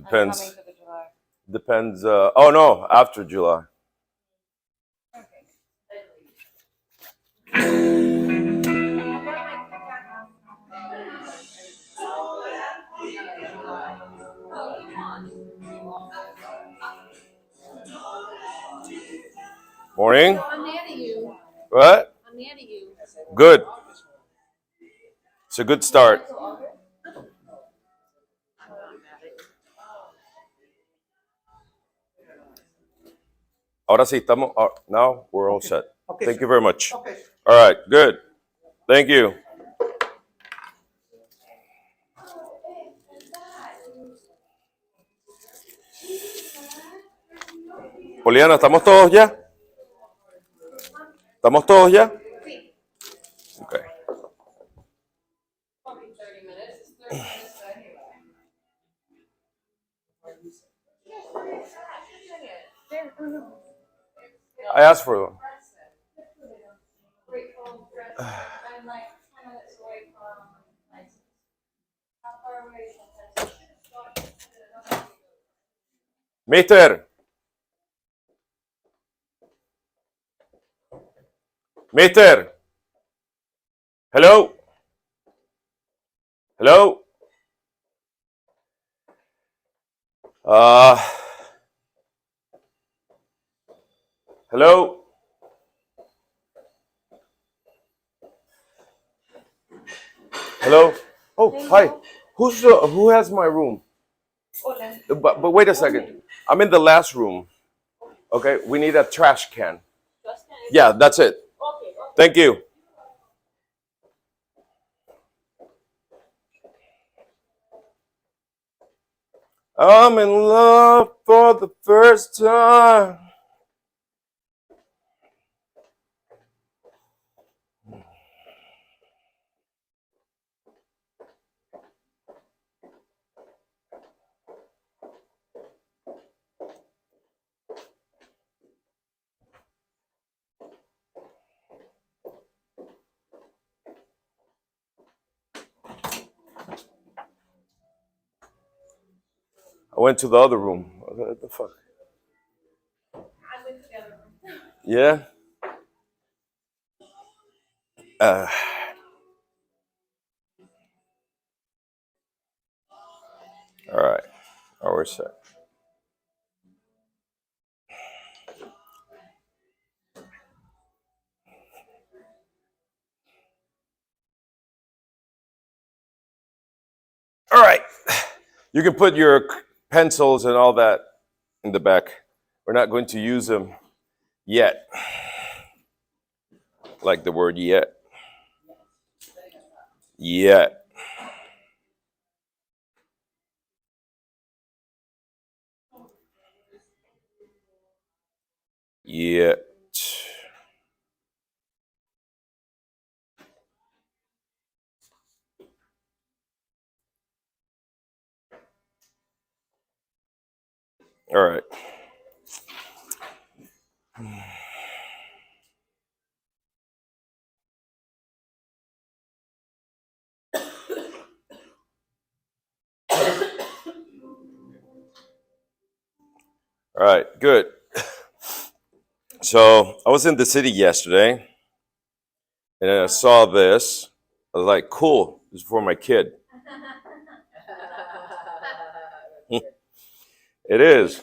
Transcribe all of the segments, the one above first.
Depends. Depends. Oh no, after July. Morning. I'm mad at you. What? I'm mad at you. Good. It's a good start. Ahora sí, estamos. Now we're all set. Okay, Thank sir. you very much. Okay. All right, good. Thank you. Poliana, ¿estamos todos ya? ¿Estamos todos ya? Okay. Probably 30 minutes. It's 30 minutes anyway. I asked for them. I'm like 10 minutes away from license. How far away is that? Mister. Mister. Hello. Hello. Hello. Hello. Oh, hi. Who has my room? But wait a second. I'm in the last room. Okay, we need a trash can. Yeah, that's it. Thank you. I'm in love for the first time. I went to the other room. What the fuck? I went to the other room. Yeah. All right. Oh, we're set. All right. You can put your pencils and all that in the back. We're not going to use them yet. Like the word yet. Yet. Yet. All right. All right, good. So I was in the city yesterday and I saw this. I was like, cool, this is for my kid. It is.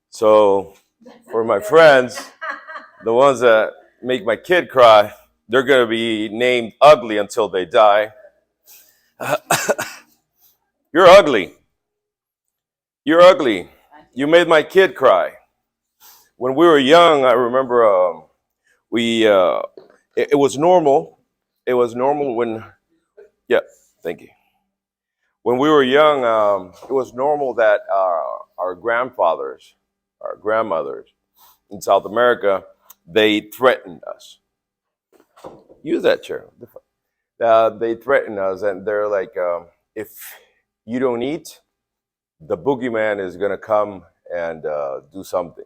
So for my friends, the ones that make my kid cry, they're going to be named ugly until they die. You're ugly. You're ugly. You made my kid cry. When we were young, I remember it was normal. It was normal when, yeah, thank you. When we were young, it was normal that our grandfathers, our grandmothers in South America, they threatened us. Use that chair. They threatened us, and they're like, if you don't eat, the boogeyman is going to come and do something.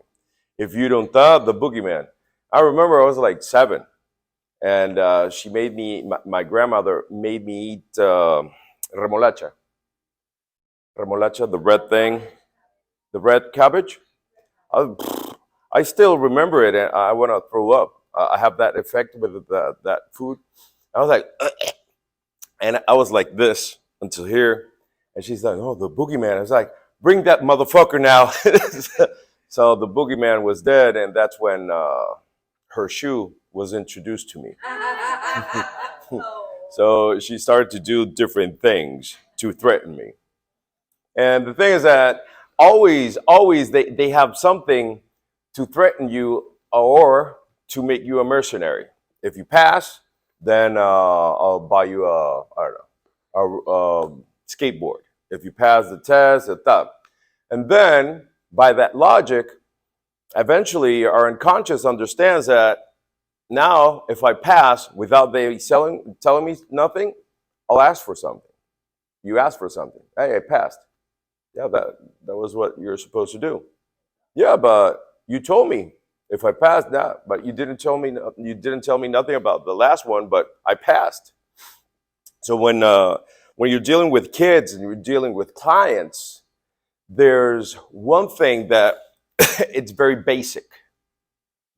If you don't the boogeyman. I remember I was like 7, And she made me, my grandmother made me eat remolacha. Remolacha, the red thing, the red cabbage. I, I still remember it, and I want to throw up. I have that effect with that food. I was like, and I was like this until here. And she's like, oh, the boogeyman. I was like, bring that motherfucker now. So the boogeyman was dead, and that's when her shoe was introduced to me. So she started to do different things to threaten me. And the thing is that always they have something to threaten you or to make you a mercenary. If you pass, then I'll buy you I don't know, a skateboard. If you pass the test, a thumb. And then by that logic, eventually our unconscious understands that now if I pass without they telling me nothing, I'll ask for something. You ask for something. Hey, I passed. Yeah, that was what you're supposed to do. Yeah, but you told me if I passed that, but you didn't tell me nothing about the last one, but I passed. So when you're dealing with kids and you're dealing with clients, there's one thing that it's very basic.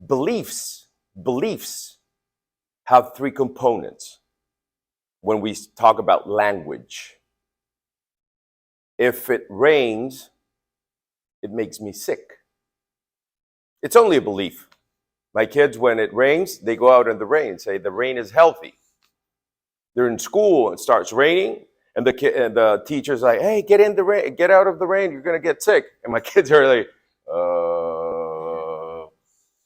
Beliefs have three components when we talk about language. If it rains, it makes me sick. It's only a belief. My kids, when it rains, they go out in the rain and say the rain is healthy. They're in school and it starts raining, and the teacher's like, "Hey, get in the rain, get out of the rain. You're gonna get sick." And my kids are like,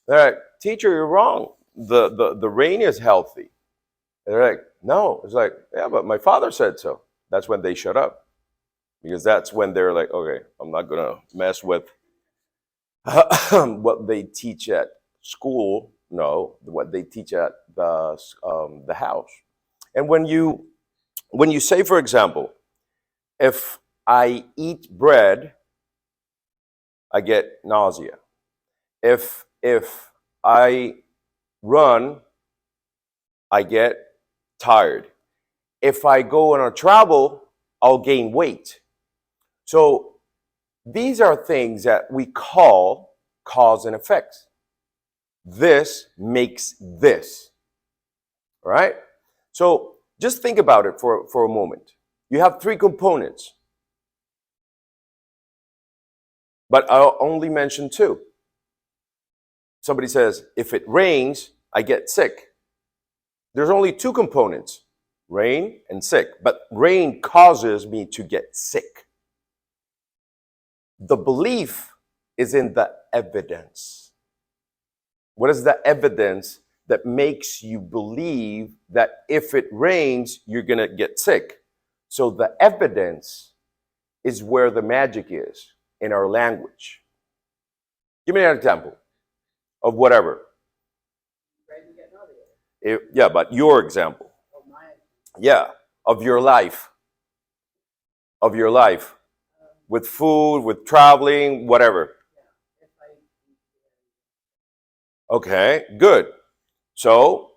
They're like, "Teacher, you're wrong. The rain is healthy." And they're like, "No." It's like, "Yeah, but my father said so." That's when they shut up, because that's when they're like, "Okay, I'm not gonna mess with what they teach at school. No, what they teach at the house." And when you say, for example, if I eat bread, I get nausea. If I run, I get tired. If I go on a travel, I'll gain weight. So these are things that we call cause and effects. This makes this. All right? So just think about it for a moment. You have three components, but I'll only mention two. Somebody says, if it rains, I get sick. There's only two components, rain and sick, but rain causes me to get sick. The belief is in the evidence. What is the evidence that makes you believe that if it rains, you're going to get sick? So the evidence is where the magic is in our language. Give me an example of whatever. Yeah, but your example. Yeah, of your life. Of your life. With food, with traveling, whatever. Okay, good. So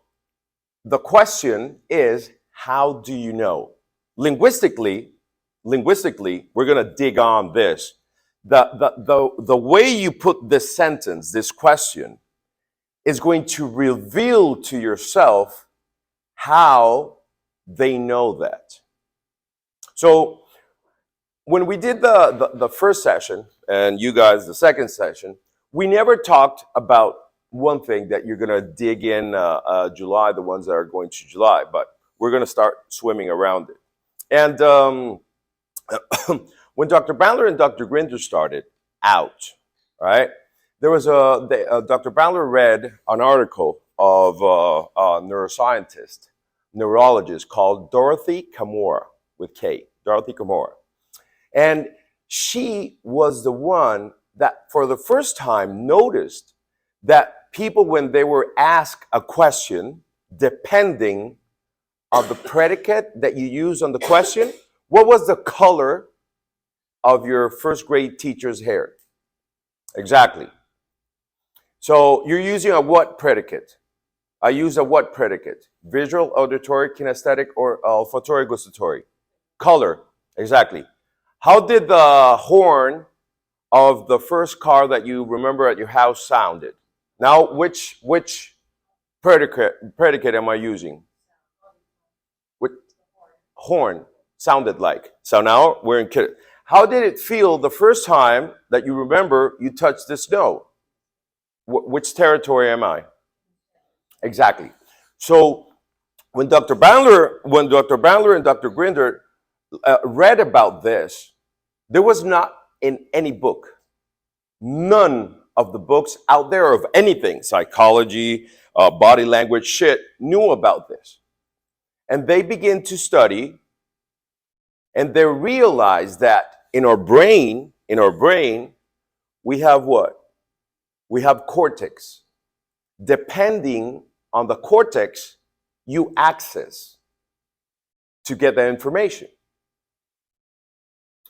the question is, how do you know? Linguistically, we're going to dig on this. The way you put this sentence, this question, is going to reveal to yourself how they know that. So when we did the first session, and you guys the second session, we never talked about one thing that you're going to dig in July, the ones that are going to July, but we're going to start swimming around it. And when Dr. Bandler and Dr. Grinder started out, right, there was Dr. Bandler read an article of a neuroscientist, neurologist called Dorothy Kamora, with K, Dorothy Kamora. And she was the one that for the first time noticed that people, when they were asked a question, depending on the predicate that you use on the question, what was the color of your first grade teacher's hair? Exactly. So you're using a what predicate? I use a what predicate? Visual, auditory, kinesthetic, or olfactory, gustatory? Color, exactly. How did the horn of the first car that you remember at your house sounded? Now, which predicate am I using? What horn sounded like? So now we're in. How did it feel the first time that you remember you touched the snow? Which territory am I? Exactly. So when Dr. Bandler and Dr. Grinder read about this, there was not in any book, none of the books out there of anything, psychology, body language, shit, knew about this. And they begin to study, and they realize that in our brain, we have what? We have cortex. Depending on the cortex, you access to get the information.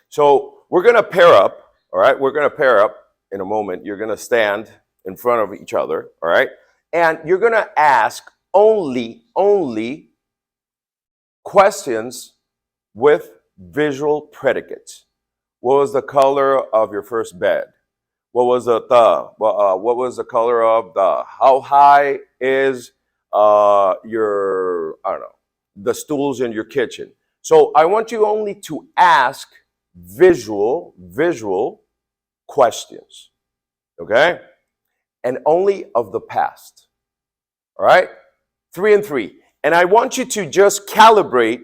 So we're going to pair up, all right? We're going to pair up in a moment. You're going to stand in front of each other, all right? And you're going to ask only questions with visual predicates. What was the color of your first bed? What was what was the color of the? How high is your, I don't know, the stools in your kitchen? So I want you only to ask visual questions, okay? And only of the past, all right? 3 and 3. And I want you to just calibrate,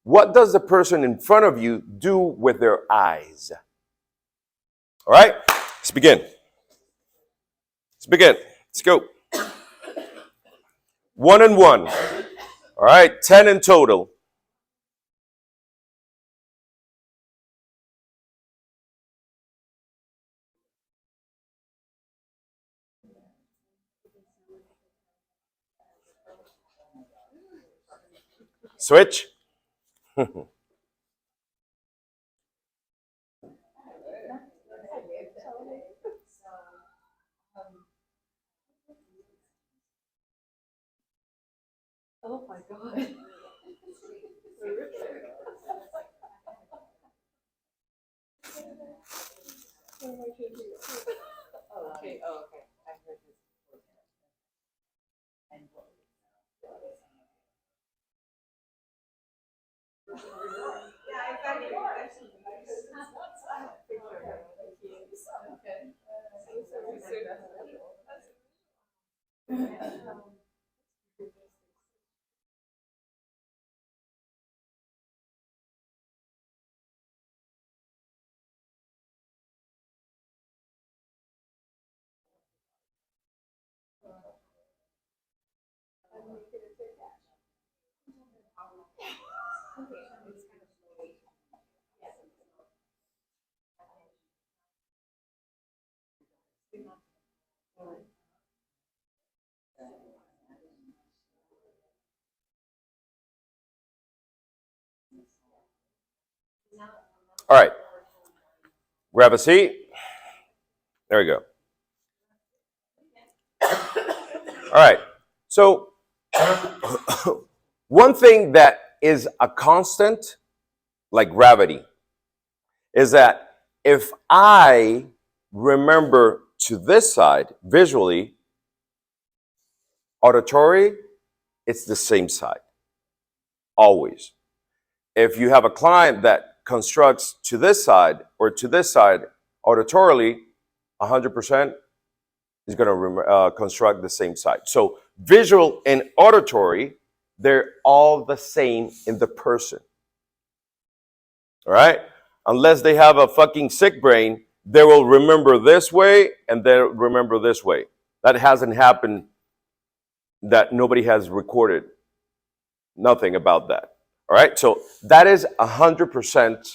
what does the person in front of you do with their eyes? All right, let's begin. Let's go. 1 and 1. All right, 10 in total. Switch. Oh my God. Okay, oh, okay. I heard this before. And what? Yeah, exactly. All right, grab a seat. There we go. All right, so one thing that is a constant, like gravity, is that if I remember to this side visually, auditory, it's the same side, always. If you have a client that constructs to this side or to this side auditorily, 100% is going to construct the same side. So visual and auditory, they're all the same in the person. All right? Unless they have a fucking sick brain, they will remember this way and they'll remember this way. That hasn't happened, that nobody has recorded. Nothing about that. All right? So that is 100%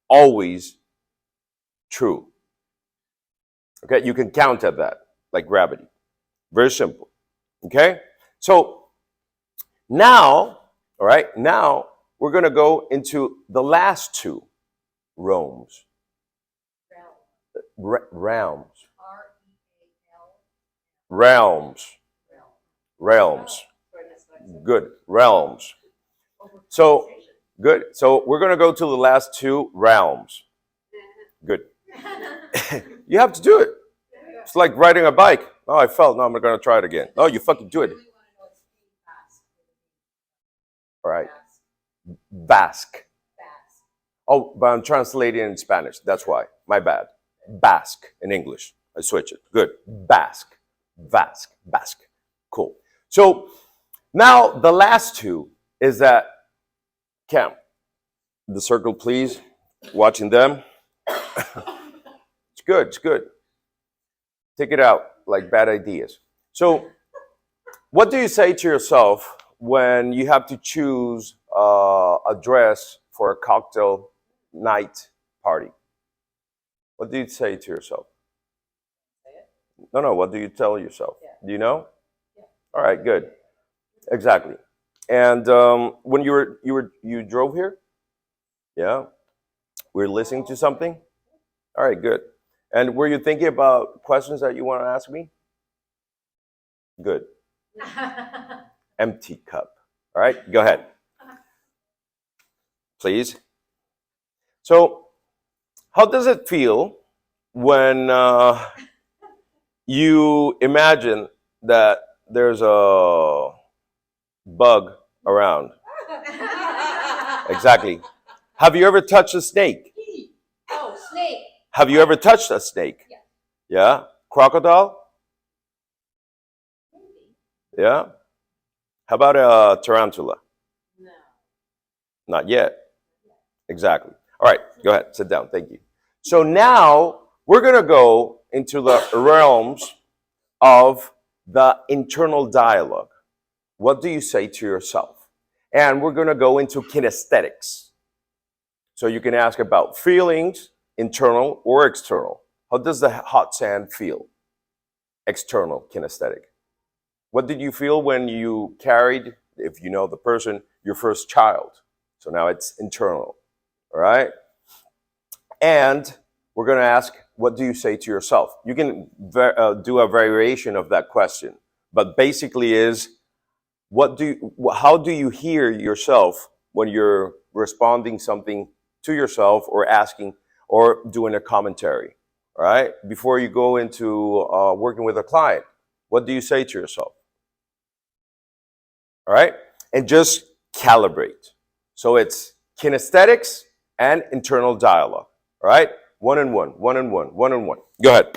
always true. Okay? You can count at that, like gravity. Very simple. Okay? So now, all right, now we're going to go into the last two realms. Realms. Realms. Realms. Good. Realms. So, good. So we're going to go to the last two realms. Good. You have to do it. It's like riding a bike. Oh, I fell. No, I'm going to try it again. Oh, you fucking do it. All right. Basque. Oh, but I'm translating in Spanish. That's why. My bad. Basque in English. I switch it. Good. Basque. Basque. Basque. Cool. So now the last two is that, Cam, the circle, please. Watching them. It's good. It's good. Take it out like bad ideas. So, what do you say to yourself when you have to choose a dress for a cocktail night party? What do you say to yourself? No. What do you tell yourself? Do you know? All right. Good. Exactly. And when you drove here, yeah, we're listening to something. All right. Good. And were you thinking about questions that you want to ask me? Good. Empty cup. All right. Go ahead, please. So, how does it feel when you imagine that there's a bug around? Exactly. Have you ever touched a snake? Oh, snake. Have you ever touched a snake? Yeah. Yeah? Crocodile? Yeah? How about a tarantula? No. Not yet. Exactly. All right, go ahead. Sit down. Thank you. So now we're going to go into the realms of the internal dialogue. What do you say to yourself? And we're going to go into kinesthetics. So you can ask about feelings, internal or external. How does the hot sand feel? External, kinesthetic. What did you feel when you carried, if you know the person, your first child? So now it's internal, all right? And we're going to ask, what do you say to yourself? You can do a variation of that question, but basically is, how do you hear yourself when you're responding something to yourself or asking or doing a commentary, all right? Before you go into working with a client, what do you say to yourself? All right? And just calibrate. So it's kinesthetics and internal dialogue. All right? One and one, one and one, one and one. Go ahead.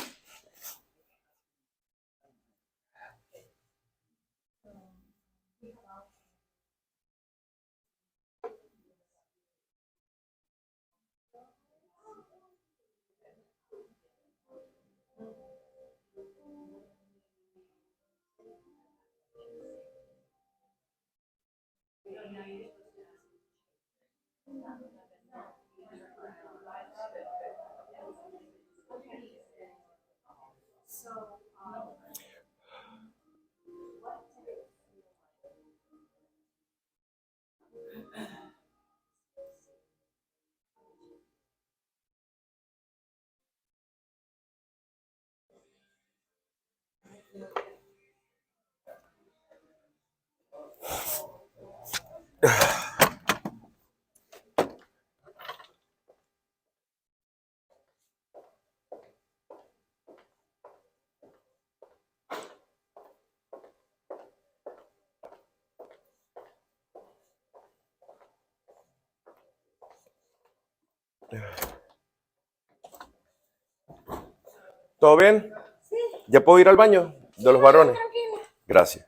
¿Todo bien? Sí. ¿Ya puedo ir al baño de los varones? Tranquila. Gracias.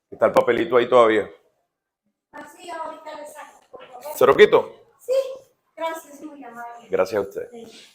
Está el papelito ahí todavía. Así ahorita le saco, por favor. ¿Se lo quito? Sí. Gracias, muy amable. Gracias a usted. Sí.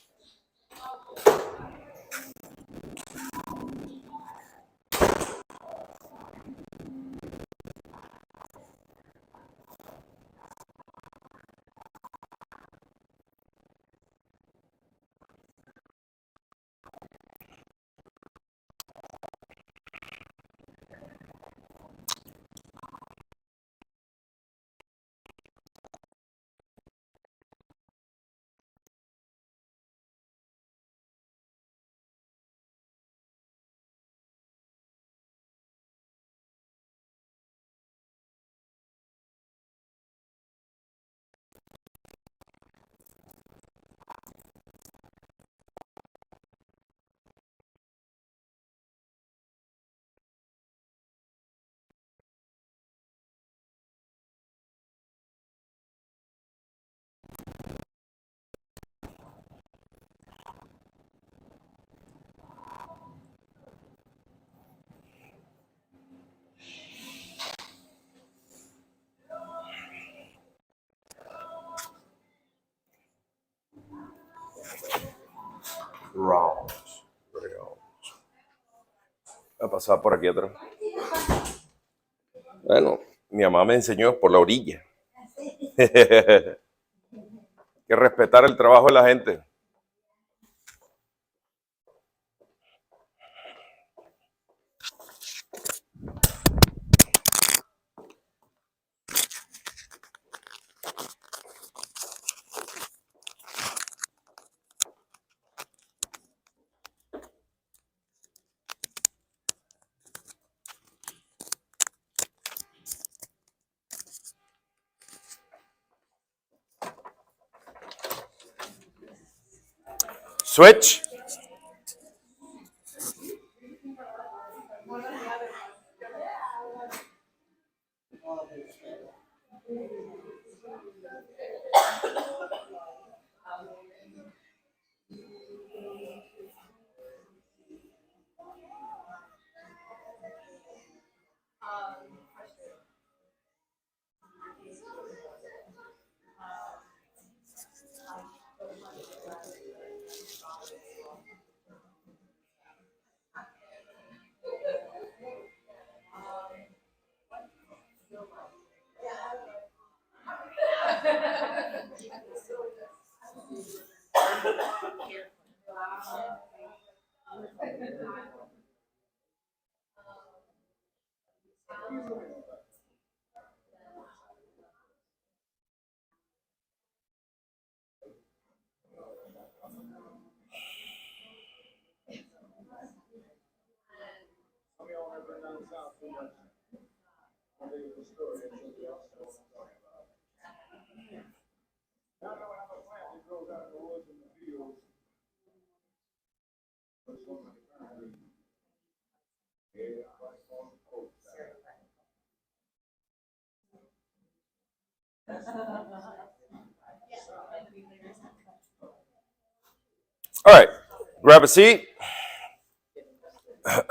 Rounds. Voy a pasar por aquí atrás. Bueno, mi mamá me enseñó por la orilla. Que respetar el trabajo de la gente. Switch. All right. Grab a seat. All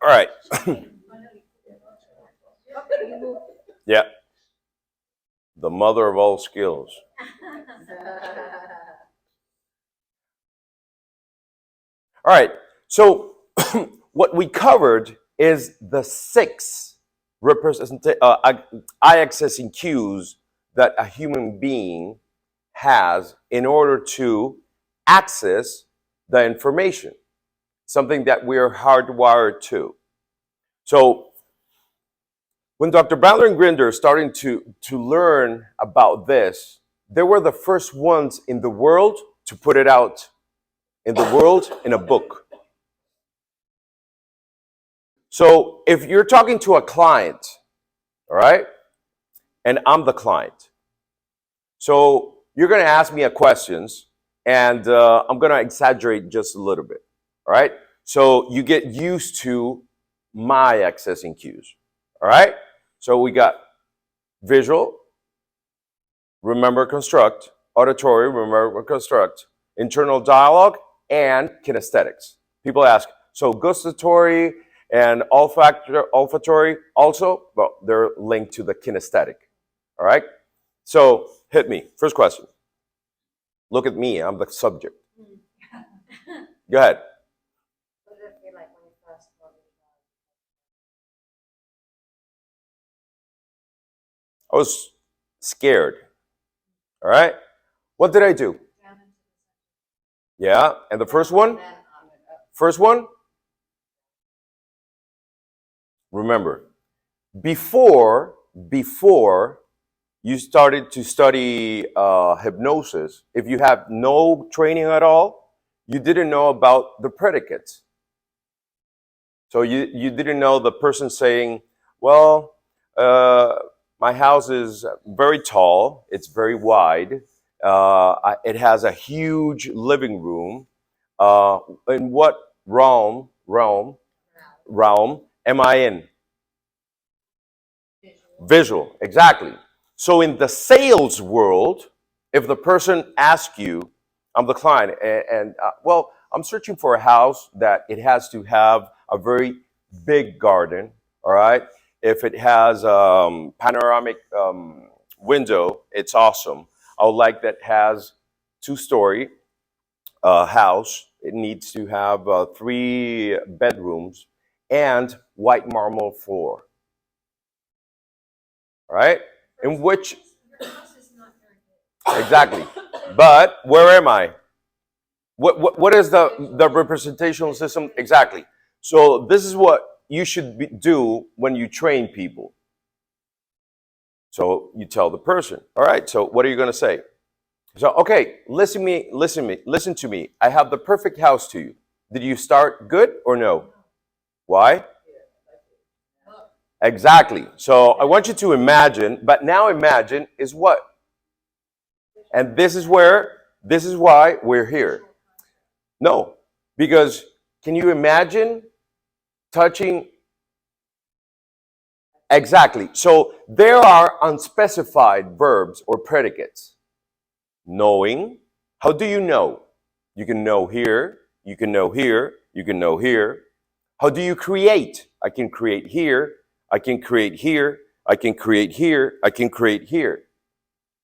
right. Yeah. The mother of all skills. All right. So what we covered is the six eye accessing cues that a human being has in order to access the information, something that we're hardwired to. So when Dr. Ballard and Grinder started to learn about this, they were the first ones in the world to put it out in the world in a book. So if you're talking to a client, all right, and I'm the client, so you're going to ask me questions, and I'm going to exaggerate just a little bit, all right? So you get used to my accessing cues, all right? So we got visual, remember, construct, auditory, remember, construct, internal dialogue, and kinesthetics. People ask, so gustatory and olfactory also, well, they're linked to the kinesthetic, all right? So hit me. First question. Look at me. I'm the subject. Go ahead. What did it feel like when you first got it? I was scared. All right. What did I do? Yeah. And the first one? First one? Remember, before you started to study hypnosis, if you have no training at all, you didn't know about the predicates. So you didn't know the person saying, well, my house is very tall, it's very wide, it has a huge living room. In what realm am I in? Visual, exactly. So in the sales world, if the person asks you, I'm the client, and well, I'm searching for a house that it has to have a very big garden, all right? If it has panoramic window, it's awesome. I would like that has 2-story, house, it needs to have 3 bedrooms and white marble floor. All right? In which, Your house is not very big. exactly. But where am I? What is the representational system? Exactly. So this is what you should do when you train people. So you tell the person, all right, so what are you going to say? So, okay, listen to me. I have the perfect house to you. Did you start good or no? Why? Exactly. So I want you to imagine, but now imagine is what? And this is why we're here. No, because can you imagine touching? Exactly. So there are unspecified verbs or predicates. Knowing. How do you know? You can know here, you can know here, you can know here. How do you create? I can create here, I can create here, I can create here, I can create here.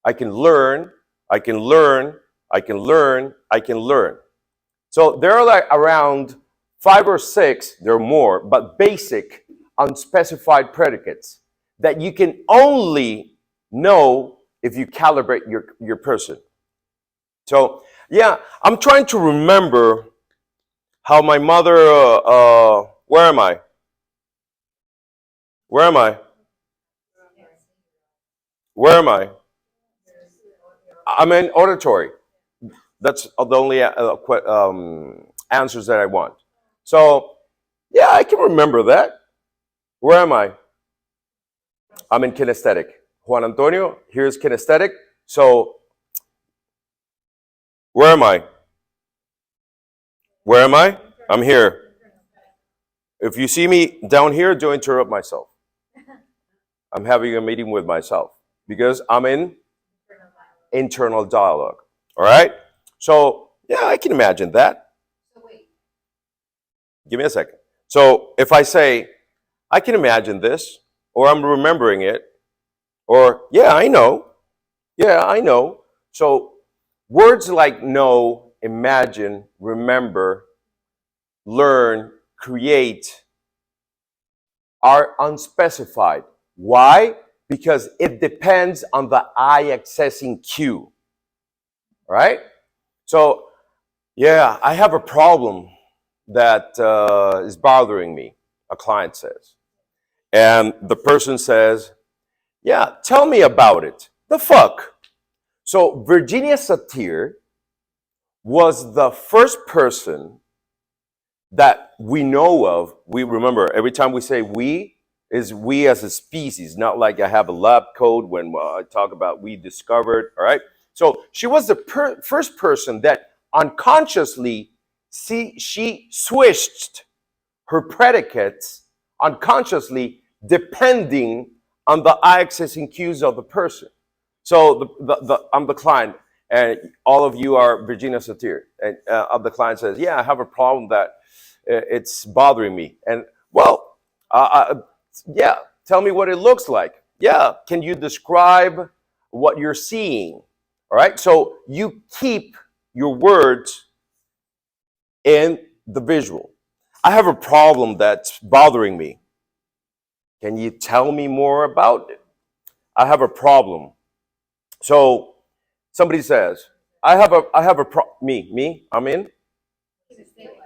I can learn, I can learn, I can learn, I can learn. So there are like around 5 or 6, there are more, but basic unspecified predicates that you can only know if you calibrate your person. So yeah, I'm trying to remember how my mother, where am I? Where am I? Where am I? I'm in auditory. That's the only answers that I want. So yeah, I can remember that. Where am I? I'm in kinesthetic. Juan Antonio, here's kinesthetic. So where am I? Where am I? I'm here. If you see me down here, don't interrupt myself. I'm having a meeting with myself because I'm in internal dialogue. All right? So, yeah, I can imagine that. So wait. Give me a second. So, if I say, I can imagine this, or I'm remembering it, or, yeah, I know. Yeah, I know. So, words like know, imagine, remember, learn, create are unspecified. Why? Because it depends on the eye accessing cue. Right? So, yeah, I have a problem that is bothering me, a client says. And the person says, yeah, tell me about it. The fuck? So, Virginia Satir was the first person that we know of. We remember every time we say we, is we as a species, not like I have a lab coat when I talk about we discovered, all right? So she was the first person that unconsciously, she switched her predicates unconsciously depending on the eye accessing cues of the person. So I'm the client, and all of you are Virginia Satir, and of the client says, yeah, I have a problem that it's bothering me. And well, yeah, tell me what it looks like. Yeah, can you describe what you're seeing? All right, so you keep your words in the visual. I have a problem that's bothering me. Can you tell me more about it? I have a problem. So somebody says, I'm in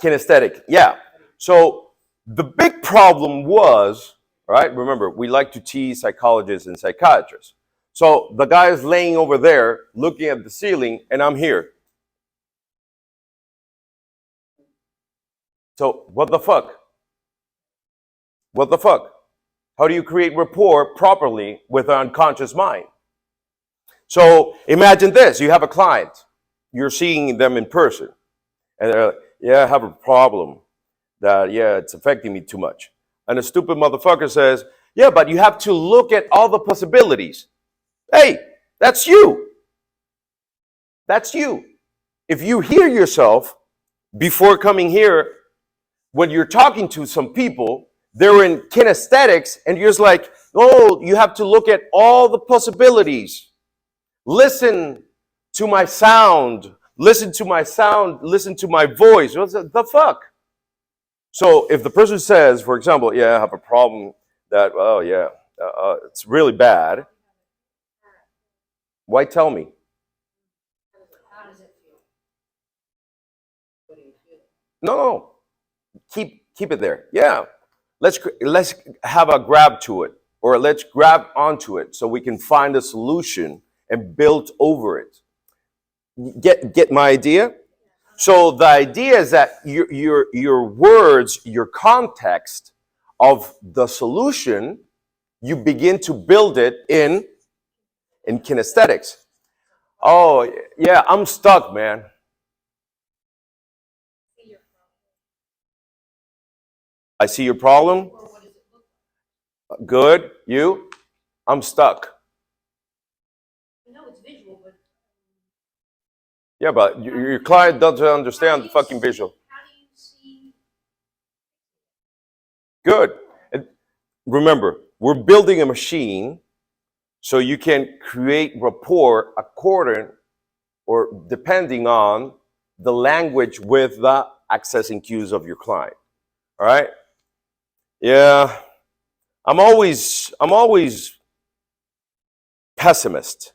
kinesthetic. Yeah. So the big problem was, right? Remember, we like to tease psychologists and psychiatrists. So the guy is laying over there looking at the ceiling, and I'm here. So what the fuck? What the fuck? How do you create rapport properly with an unconscious mind? So imagine this. You have a client. You're seeing them in person. And they're like, yeah, I have a problem that, yeah, it's affecting me too much. And a stupid motherfucker says, yeah, but you have to look at all the possibilities. Hey, that's you. That's you. If you hear yourself before coming here, when you're talking to some people, they're in kinesthetics, and you're just like, oh, you have to look at all the possibilities. Listen to my sound. listen to my sound, listen to my voice. What's the fuck? So if the person says, for example, yeah, I have a problem that, oh yeah, it's really bad. Why tell me? How does it feel? What do you feel? No. Keep it there. Yeah. Let's have a grab to it, or let's grab onto it so we can find a solution and build over it. Get my idea? So the idea is that your words, your context of the solution, you begin to build it in kinesthetics. Oh yeah, I'm stuck, man. I see your problem. Good. You? I'm stuck. No, it's visual, but Yeah, but your client doesn't understand the fucking visual. how do you see? Good. And remember, we're building a machine so you can create rapport according or depending on the language with the accessing cues of your client. All right? Yeah. I'm always pessimist.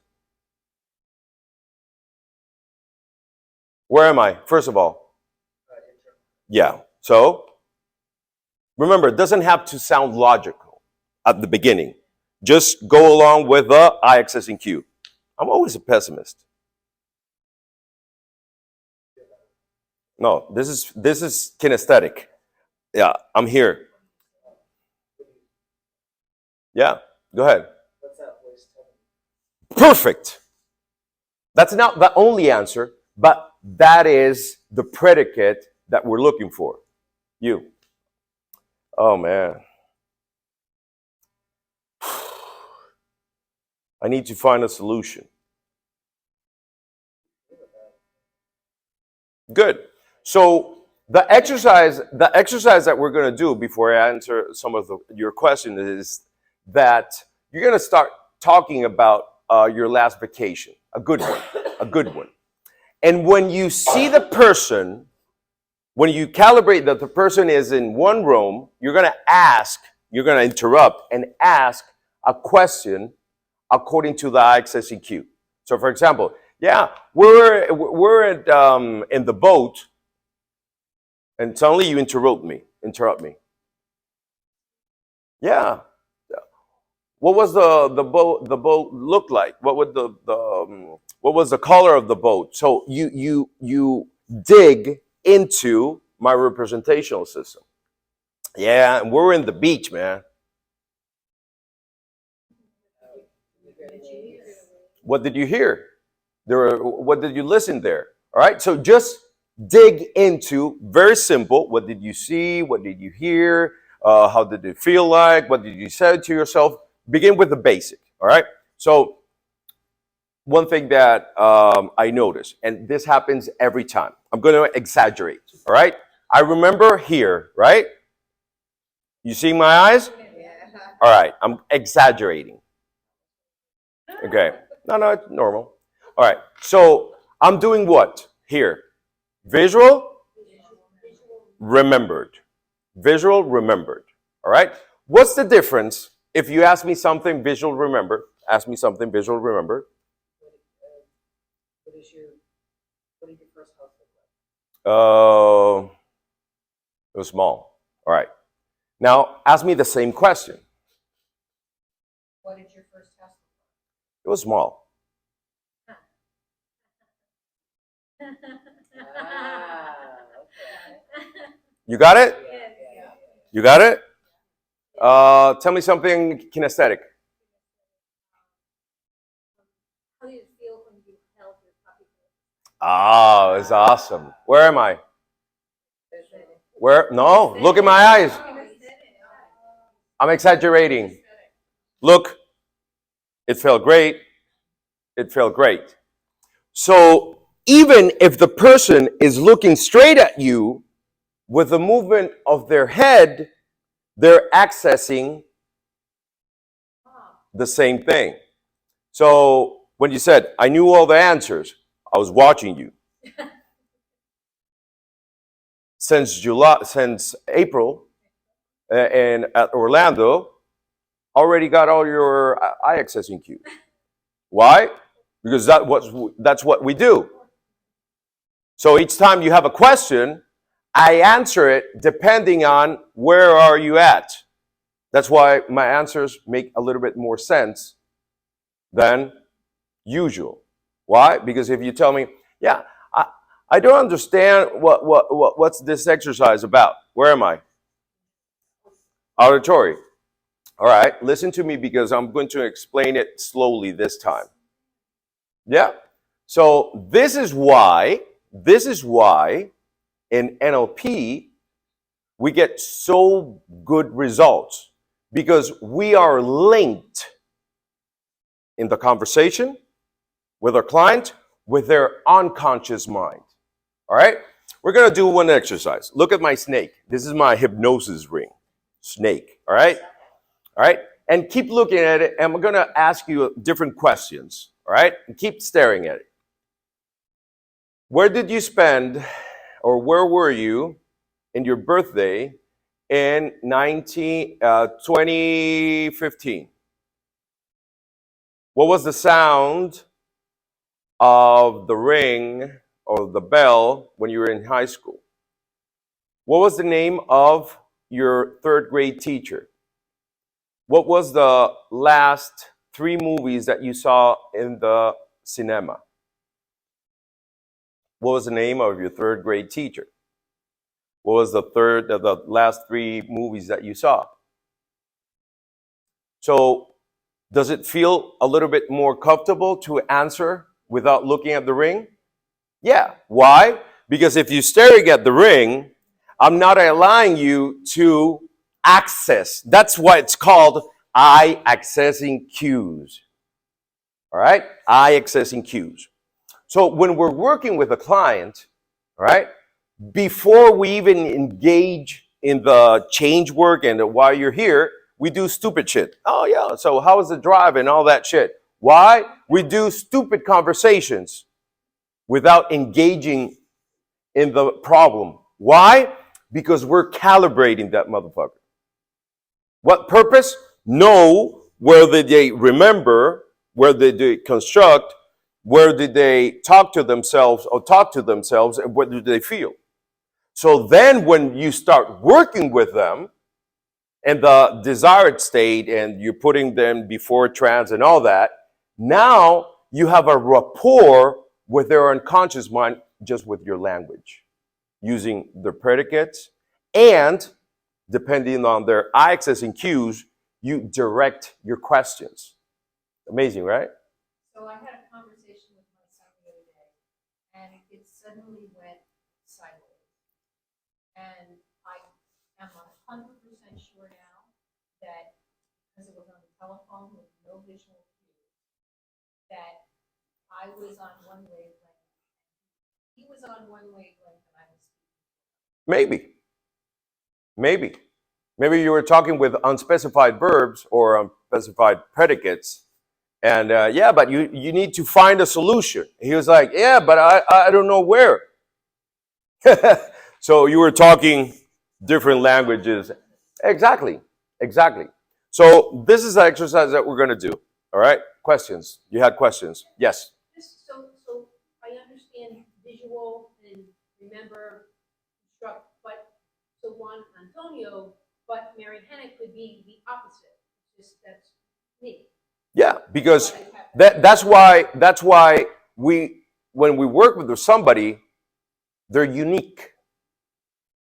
Where am I? First of all. Yeah. So remember, it doesn't have to sound logical at the beginning. Just go along with the eye accessing cue. I'm always a pessimist. No, this is kinesthetic. Yeah, I'm here. Yeah, go ahead. Perfect. That's not the only answer, but that is the predicate that we're looking for. You. Oh man. I need to find a solution. Good. So the exercise that we're going to do before I answer some of your question is that you're going to start talking about your last vacation, a good one. And when you see the person, when you calibrate that the person is in one room, you're going to interrupt and ask a question according to the accessing cue. So, for example, yeah, we're at, in the boat, and suddenly you interrupt me. Yeah. What was the boat look like? What would what was the color of the boat? So you dig into my representational system. Yeah, and we're in the beach, man. What did you hear? What did you listen there? All right, so just dig into, very simple, what did you see? What did you hear? How did it feel like? What did you say to yourself? Begin with the basic, all right? So one thing that I notice, and this happens every time, I'm going to exaggerate, all right? I remember here, right? You see my eyes? All right, I'm exaggerating. Okay. No, it's normal. All right. So I'm doing what here? Visual, remembered. Visual, remembered. All right. What's the difference if you ask me something visual, remembered? Ask me something visual, remembered. What did your first house look like? It was small. All right. Now ask me the same question. What did your first house It was small. look like? You got it? Yes. You got it? Tell me something kinesthetic. How did it feel when you held your puppy? Oh, it's awesome. Where am I? Where? No, look in my eyes. I'm exaggerating. Look, it felt great. It felt great. So even if the person is looking straight at you with the movement of their head, they're accessing the same thing. So when you said, I knew all the answers, I was watching you. since April, and at Orlando, already got all your eye accessing cues. Why? Because that's what we do. So each time you have a question, I answer it depending on where are you at. That's why my answers make a little bit more sense than usual. Why? Because if you tell me, yeah, I don't understand what's this exercise about. Where am I? Auditory. All right, listen to me because I'm going to explain it slowly this time. Yeah. So this is why in NLP we get so good results, because we are linked in the conversation with our client with their unconscious mind. All right? We're going to do one exercise. Look at my snake. This is my hypnosis ring. Snake. All right? All right? And keep looking at it, and we're going to ask you different questions. All right? And keep staring at it. Where did you spend, or where were you in your birthday in 2015? What was the sound of the ring or the bell when you were in high school? What was the name of your third grade teacher? What was the last 3 movies that you saw in the cinema? What was the name of your third grade teacher? What was the last 3 movies that you saw? So, does it feel a little bit more comfortable to answer without looking at the ring? Yeah. Why? Because if you're staring at the ring, I'm not allowing you to access. That's why it's called eye accessing cues. All right? Eye accessing cues. So when we're working with a client, all right, before we even engage in the change work and why you're here, we do stupid shit. Oh, yeah. So how was the drive and all that shit? Why? We do stupid conversations without engaging in the problem. Why? Because we're calibrating that motherfucker. What purpose? Know where did they remember, where did they construct, where did they talk to themselves, and what do they feel? So then when you start working with them in the desired state and you're putting them before trance and all that, now you have a rapport with their unconscious mind just with your language, using the predicates, and depending on their eye accessing cues, you direct your questions. Amazing, right? So I had a conversation with my son the other day, and it suddenly went sideways. And I am 100% sure now that, because it was on the telephone with no visual cues, that I was on one wavelength, he was on one wavelength, and I was speaking. Maybe you were talking with unspecified verbs or unspecified predicates, and yeah, but you need to find a solution. He was like, yeah, but I don't know where. So you were talking different languages. Exactly. So this is the exercise that we're going to do. All right? Questions? You had questions? Yes. Just so I understand visual and remember, construct, but so Juan Antonio, but Mary Hannah could be the opposite. Just that's me. Yeah, because that's why we, when we work with somebody, they're unique.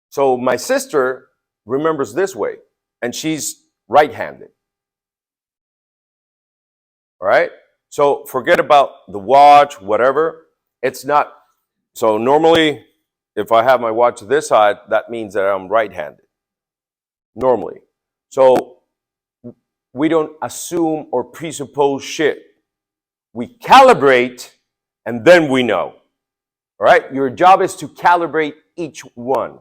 So my sister remembers this way, and she's right-handed. All right? So forget about the watch, whatever. It's not. So normally, if I have my watch this side, that means that I'm right-handed. Normally. So we don't assume or presuppose shit. We calibrate, and then we know. All right? Your job is to calibrate each one.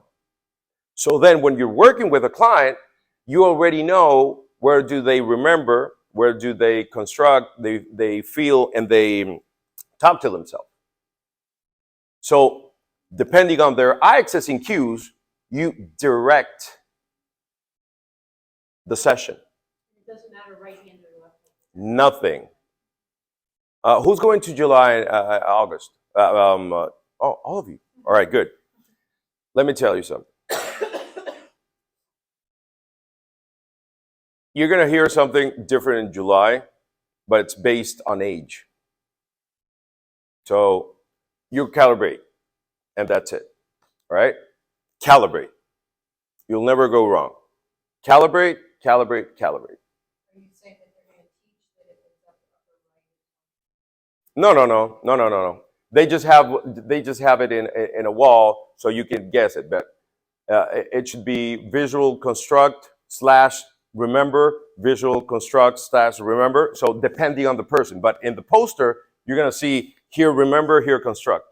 So then when you're working with a client, you already know where do they remember, where do they construct, they feel, and they talk to themselves. So depending on their eye accessing cues, you direct the session. It doesn't matter right hand or left hand. Nothing. Who's going to July, August? All of you. All right, good. Let me tell you something. You're going to hear something different in July, but it's based on age. So you calibrate, and that's it. All right? Calibrate. You'll never go wrong. Calibrate, calibrate, calibrate. Are you saying that they're going to teach that if it's up the upper right? No. They just have it in a wall so you can guess it. But it should be visual construct / remember, visual construct / remember. So depending on the person, but in the poster you're gonna see here remember, here construct.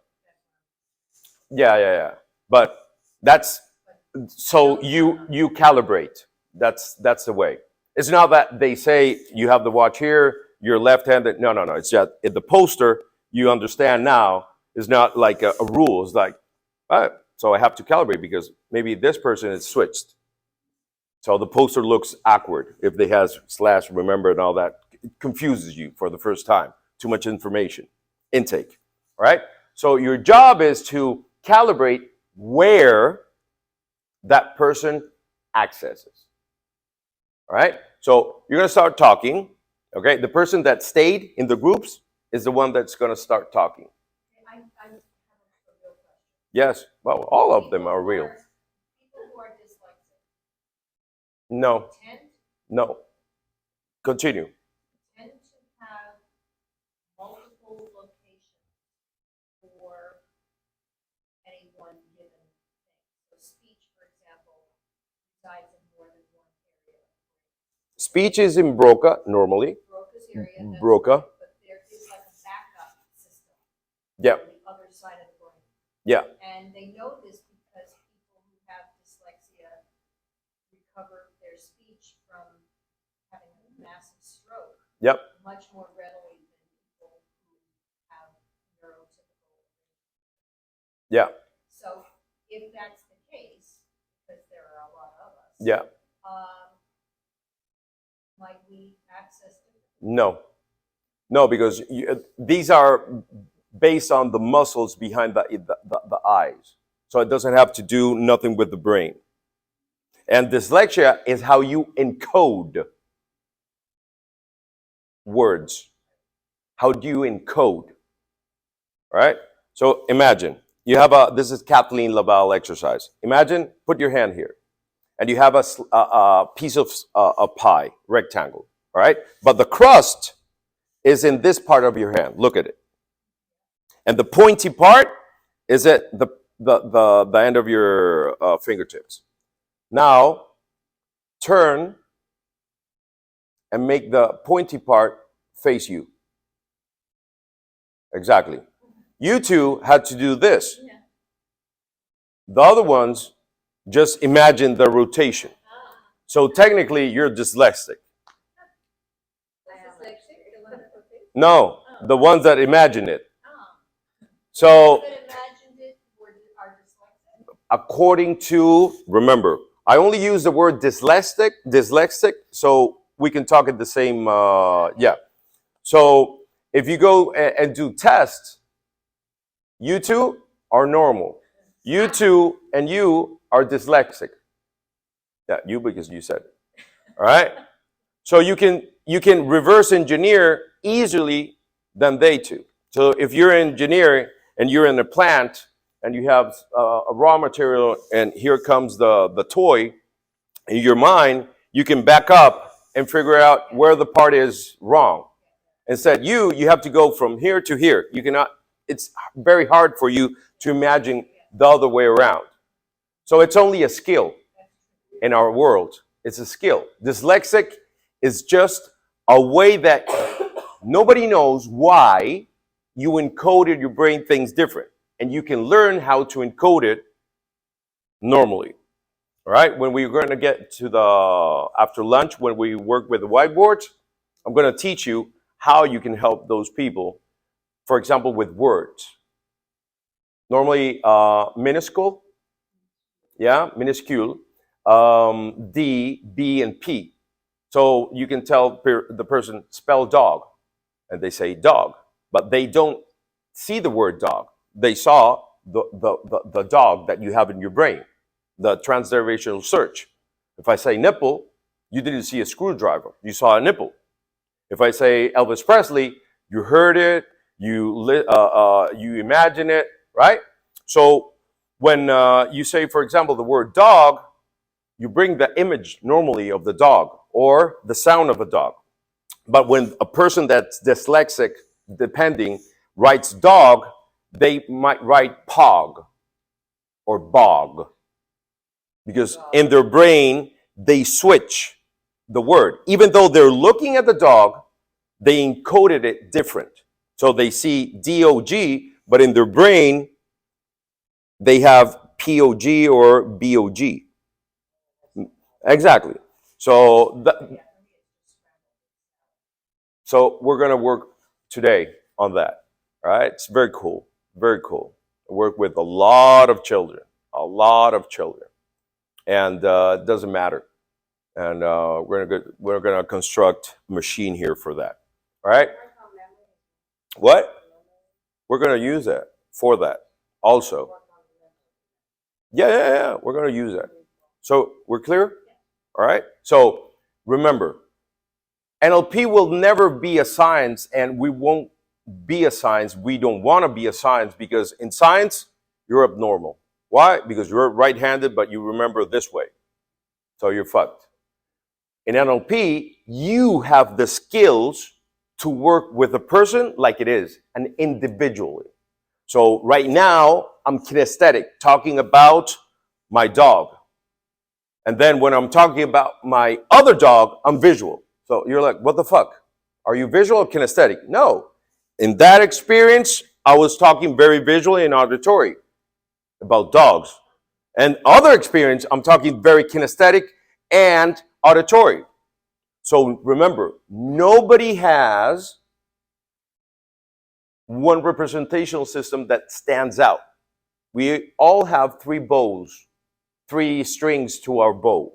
Yeah. But that's so you calibrate. That's the way. It's not that they say you have the watch here, you're left-handed. No. It's just in the poster. You understand now. It's not like a rule. It's like, all right, so I have to calibrate because maybe this person is switched. So the poster looks awkward if they has / remember and all that. It confuses you for the first time. Too much information. Intake. All right? So your job is to calibrate where that person accesses. All right? So you're going to start talking. Okay? The person that stayed in the groups is the one that's going to start talking. I have a real question. Yes. Well, all of them are real. People who are dyslexic No. tend Continue. to have multiple locations for any one given thing. So speech, for example, resides in more than one area. Speech is in Broca normally. Broca's area. That's Broca. right, but there is like a backup system Yeah. on the other side of the brain. Yeah. And they know this because people who have dyslexia recover their speech from having a massive stroke Yep. much more readily than people who have neurotypical. Yeah. So if that's the case, because there are a lot of us, Yeah. might we access different? No, because these are based on the muscles behind the eyes. So it doesn't have to do nothing with the brain. And dyslexia is how you encode words. How do you encode? All right? So imagine you have this is Kathleen Laval exercise. Imagine, put your hand here, and you have a piece of a pie, rectangle. All right? But the crust is in this part of your hand. Look at it. And the pointy part is at the end of your fingertips. Now, turn and make the pointy part face you. Exactly. You two had to do this. Yeah. The other ones just imagine the rotation. So technically, you're dyslexic. No, the ones that imagine it. So, according to, remember, I only use the word dyslexic, so we can talk at the same, yeah. So, if you go and do tests, you two are normal. You two and you are dyslexic. Yeah, you because you said it. All right? So you can reverse engineer easily than they do. So if you're an engineer and you're in a plant and you have a raw material and here comes the toy, in your mind, you can back up and figure out where the part is wrong. Instead, you have to go from here to here. You cannot, it's very hard for you to imagine the other way around. So it's only a skill in our world. It's a skill. Dyslexic is just a way that nobody knows why you encoded your brain things different. And you can learn how to encode it normally. All right? When we're going to get to the, after lunch, when we work with the whiteboards, I'm going to teach you how you can help those people, for example, with words. Normally minuscule, yeah, minuscule, D, B, and P. So you can tell the person spell dog, and they say dog, but they don't see the word dog. They saw the dog that you have in your brain, the transderivational search. If I say nipple, you didn't see a screwdriver, you saw a nipple. If I say Elvis Presley, you heard it, you imagine it, right? So when you say, for example, the word dog, you bring the image normally of the dog or the sound of a dog. But when a person that's dyslexic, depending, writes dog, they might write pog or bog because in their brain, they switch the word. Even though they're looking at the dog, they encoded it different. So they see D-O-G, but in their brain, they have P-O-G or B-O-G. Exactly. So, so we're going to work today on that. All right. It's very cool. Very cool. I work with a lot of children, and it doesn't matter. And we're gonna construct a machine here for that. All right. What? We're gonna use that for that also. Yeah. We're gonna use that. So we're clear. All right. So remember, NLP will never be a science, and we won't be a science. We don't want to be a science because in science, you're abnormal. Why? Because you're right-handed, but you remember this way. So you're fucked. In NLP, you have the skills to work with a person like it is, and individually. So right now, I'm kinesthetic, talking about my dog. And then when I'm talking about my other dog, I'm visual. So you're like, what the fuck? Are you visual or kinesthetic? No. In that experience, I was talking very visually and auditory about dogs. And other experience, I'm talking very kinesthetic and auditory. So remember, nobody has one representational system that stands out. We all have three bows, three strings to our bow.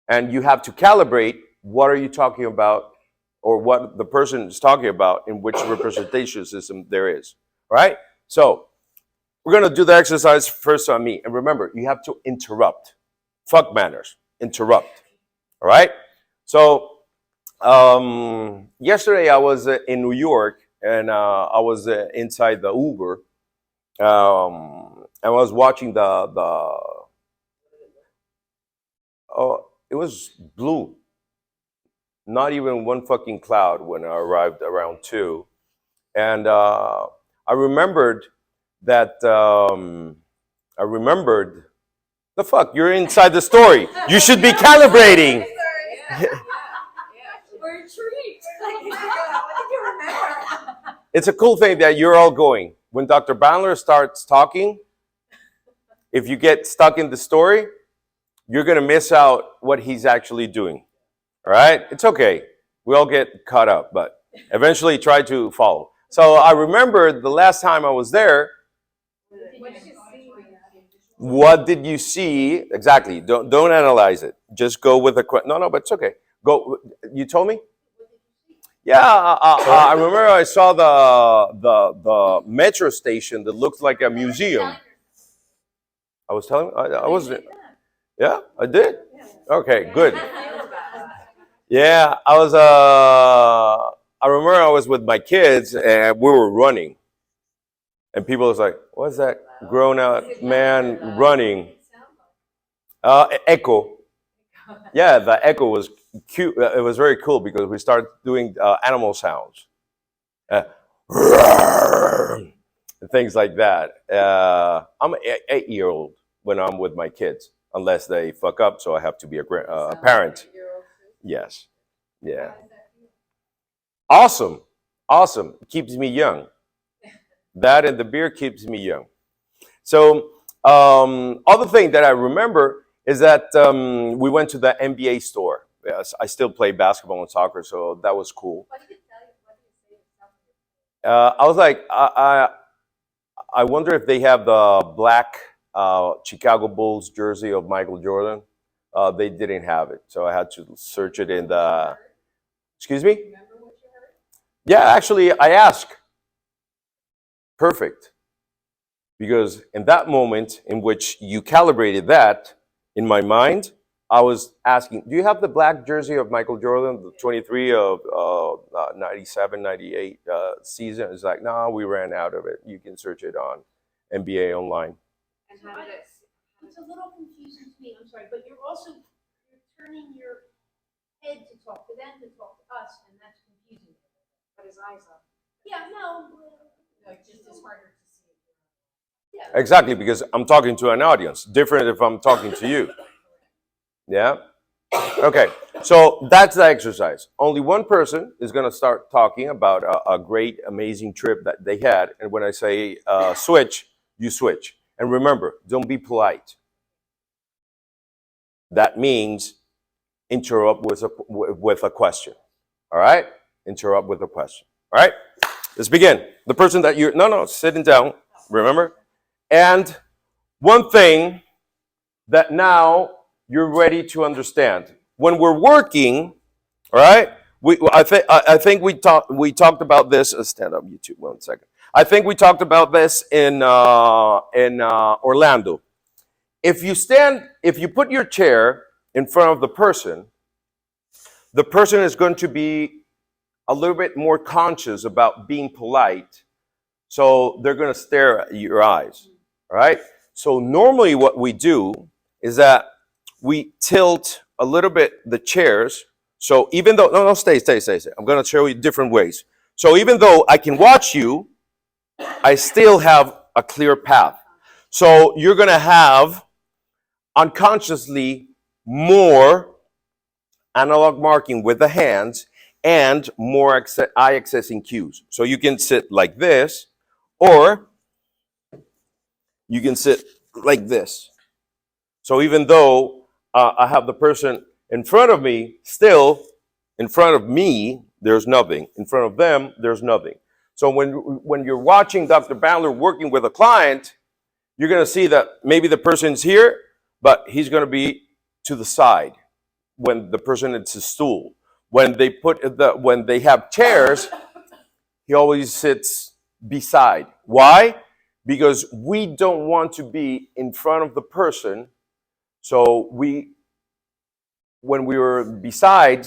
And you have to calibrate what are you talking about or what the person is talking about in which representation system there is. All right? So we're going to do the exercise first on me. And remember, you have to interrupt. Fuck manners. Interrupt. All right? So yesterday I was in New York and I was inside the Uber. I was watching it was blue. Not even one fucking cloud when I arrived around 2. And I remembered that, the fuck, you're inside the story. You should be calibrating. We're intrigued. It's a cool thing that you're all going. When Dr. Bandler starts talking, if you get stuck in the story, you're going to miss out what he's actually doing. All right? It's okay. We all get caught up, but eventually try to follow. So I remember the last time I was there. What did you see? Exactly. Don't analyze it. Just go with the question. No, but it's okay. Go. You told me? Yeah, I remember I saw the metro station that looked like a museum. I was telling. I wasn't. Yeah, I did. Okay, good. Yeah, I was. I remember I was with my kids and we were running, and people was like, "What's that grown-out man running?" Echo. Yeah, the echo was cute. It was very cool because we started doing animal sounds, and things like that. I'm an 8-year-old when I'm with my kids, unless they fuck up, so I have to be a parent. Yes, yeah. Awesome. Keeps me young. That and the beer keeps me young. So, other thing that I remember is that we went to the NBA store. Yes, I still play basketball and soccer, so that was cool. I was like, I wonder if they have the black Chicago Bulls jersey of Michael Jordan. They didn't have it, so I had to search it in the. Excuse me? Remember what you heard? Yeah, actually, I asked. Perfect. Because in that moment in which you calibrated that, in my mind, I was asking, do you have the black jersey of Michael Jordan, the 23 of 97, 98 season? It's like, no, we ran out of it. You can search it on NBA Online. And how did it? It's a little confusing to me, I'm sorry, but you're turning your head to talk to them, to talk to us, and that's confusing. But his eyes up. Yeah, no, it just is harder to see. Yeah. Exactly, because I'm talking to an audience. Different if I'm talking to you. Yeah? Okay, so that's the exercise. Only one person is going to start talking about a great, amazing trip that they had. And when I say switch, you switch. And remember, don't be polite. That means interrupt with a question. All right? Interrupt with a question. All right? Let's begin. The person that you're, no, sitting down, remember? And one thing that now you're ready to understand. When we're working, all right? I think we talked about this. Stand up, YouTube, 1 second. I think we talked about this in Orlando. If you put your chair in front of the person is going to be a little bit more conscious about being polite. So they're going to stare at your eyes, all right? So normally what we do is that we tilt a little bit the chairs. So even though, no, stay. I'm going to show you different ways. So even though I can watch you, I still have a clear path. So you're going to have unconsciously more analog marking with the hands and more eye accessing cues. So you can sit like this, or you can sit like this. So even though I have the person in front of me, still in front of me, there's nothing. In front of them, there's nothing. So when you're watching Dr. Bandler working with a client, you're going to see that maybe the person's here, but he's going to be to the side when the person is a stool. When they have chairs, he always sits beside. Why? Because we don't want to be in front of the person. So when we were beside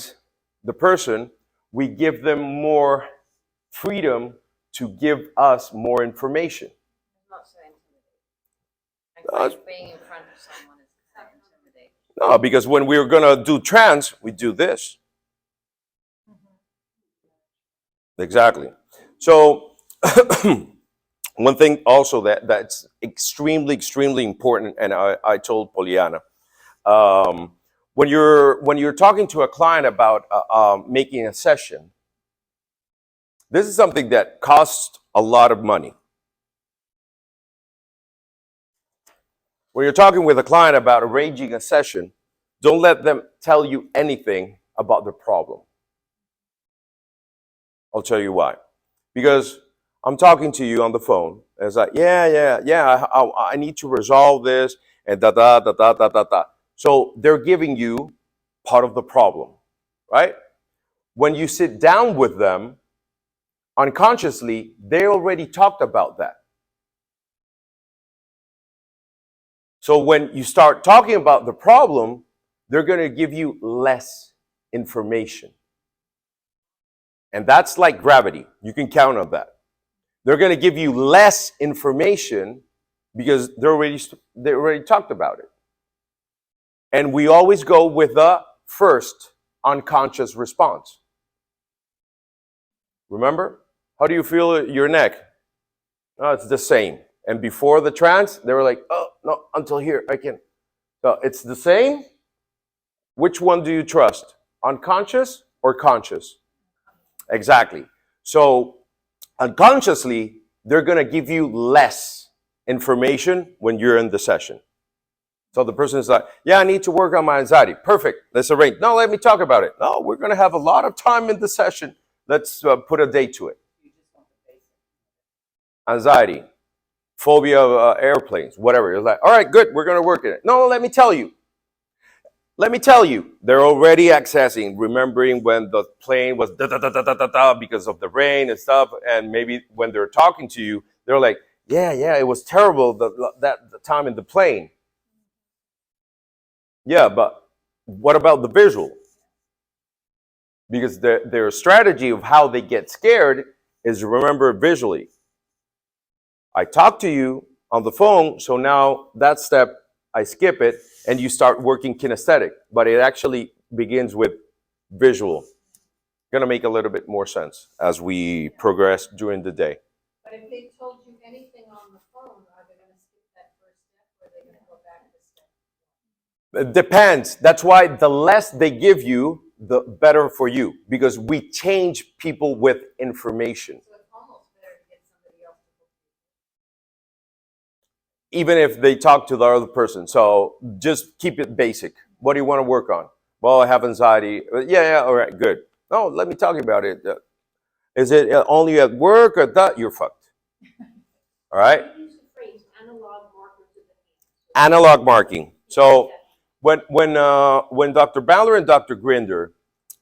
the person, we give them more freedom to give us more information. It's not so intimidating. Being in front of someone is kind of intimidating. No, because when we were going to do trance, we do this. Exactly. So one thing also that's extremely important, and I told Poliana, when you're talking to a client about making a session, this is something that costs a lot of money. When you're talking with a client about arranging a session, don't let them tell you anything about the problem. I'll tell you why. Because I'm talking to you on the phone, and it's like, I need to resolve this, and da. So they're giving you part of the problem, right? When you sit down with them, unconsciously, they already talked about that. So when you start talking about the problem, they're going to give you less information. And that's like gravity. You can count on that. They're going to give you less information because they already talked about it. And we always go with the first unconscious response. Remember? How do you feel your neck? Oh, it's the same. And before the trance, they were like, oh, no, until here, I can. So it's the same. Which one do you trust? Unconscious or conscious? Exactly. So unconsciously, they're going to give you less information when you're in the session. So the person is like, yeah, I need to work on my anxiety. Perfect. Let's arrange. No, let me talk about it. No, we're going to have a lot of time in the session. Let's put a date to it. Anxiety. phobia of airplanes, whatever. It's like, all right, good, we're going to work it. No, let me tell you. Let me tell you, they're already accessing, remembering when the plane was da da da da da da da because of the rain and stuff. And maybe when they're talking to you, they're like, yeah, it was terrible the time in the plane. Yeah, but what about the visual? Because their strategy of how they get scared is remember visually. I talk to you on the phone, so now that step, I skip it, and you start working kinesthetic. But it actually begins with visual. Going to make a little bit more sense as we progress during the day. But if they told you anything on the phone, are they going to skip that first step or are they going to go back to step? It depends. That's why the less they give you, the better for you, because we change people with information. So it's almost better to get somebody else to book you. Even if they talk to the other person. So just keep it basic. What do you want to work on? Well, I have anxiety. Yeah, all right, good. No, let me talk about it. Is it only at work or that? You're fucked. All right? Use the phrase analog markers of the hand. Analog marking. So when Dr. Bandler and Dr. Grinder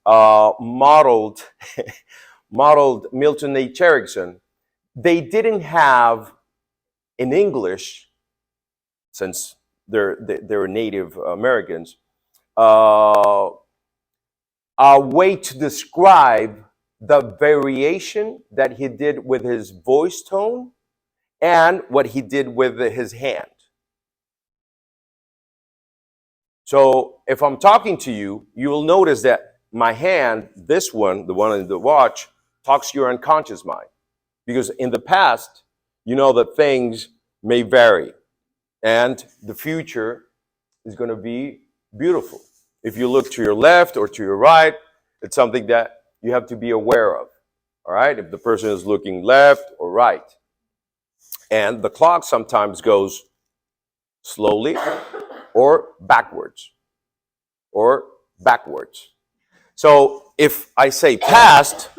modeled Milton H. Erickson, they didn't have in English, since they're Native Americans, a way to describe the variation that he did with his voice tone and what he did with his hand. So if I'm talking to you, you will notice that my hand, this one, the one in the watch, talks to your unconscious mind. Because in the past, you know that things may vary. And the future is going to be beautiful. If you look to your left or to your right, it's something that you have to be aware of. All right? If the person is looking left or right. And the clock sometimes goes slowly or backwards. So if I say past,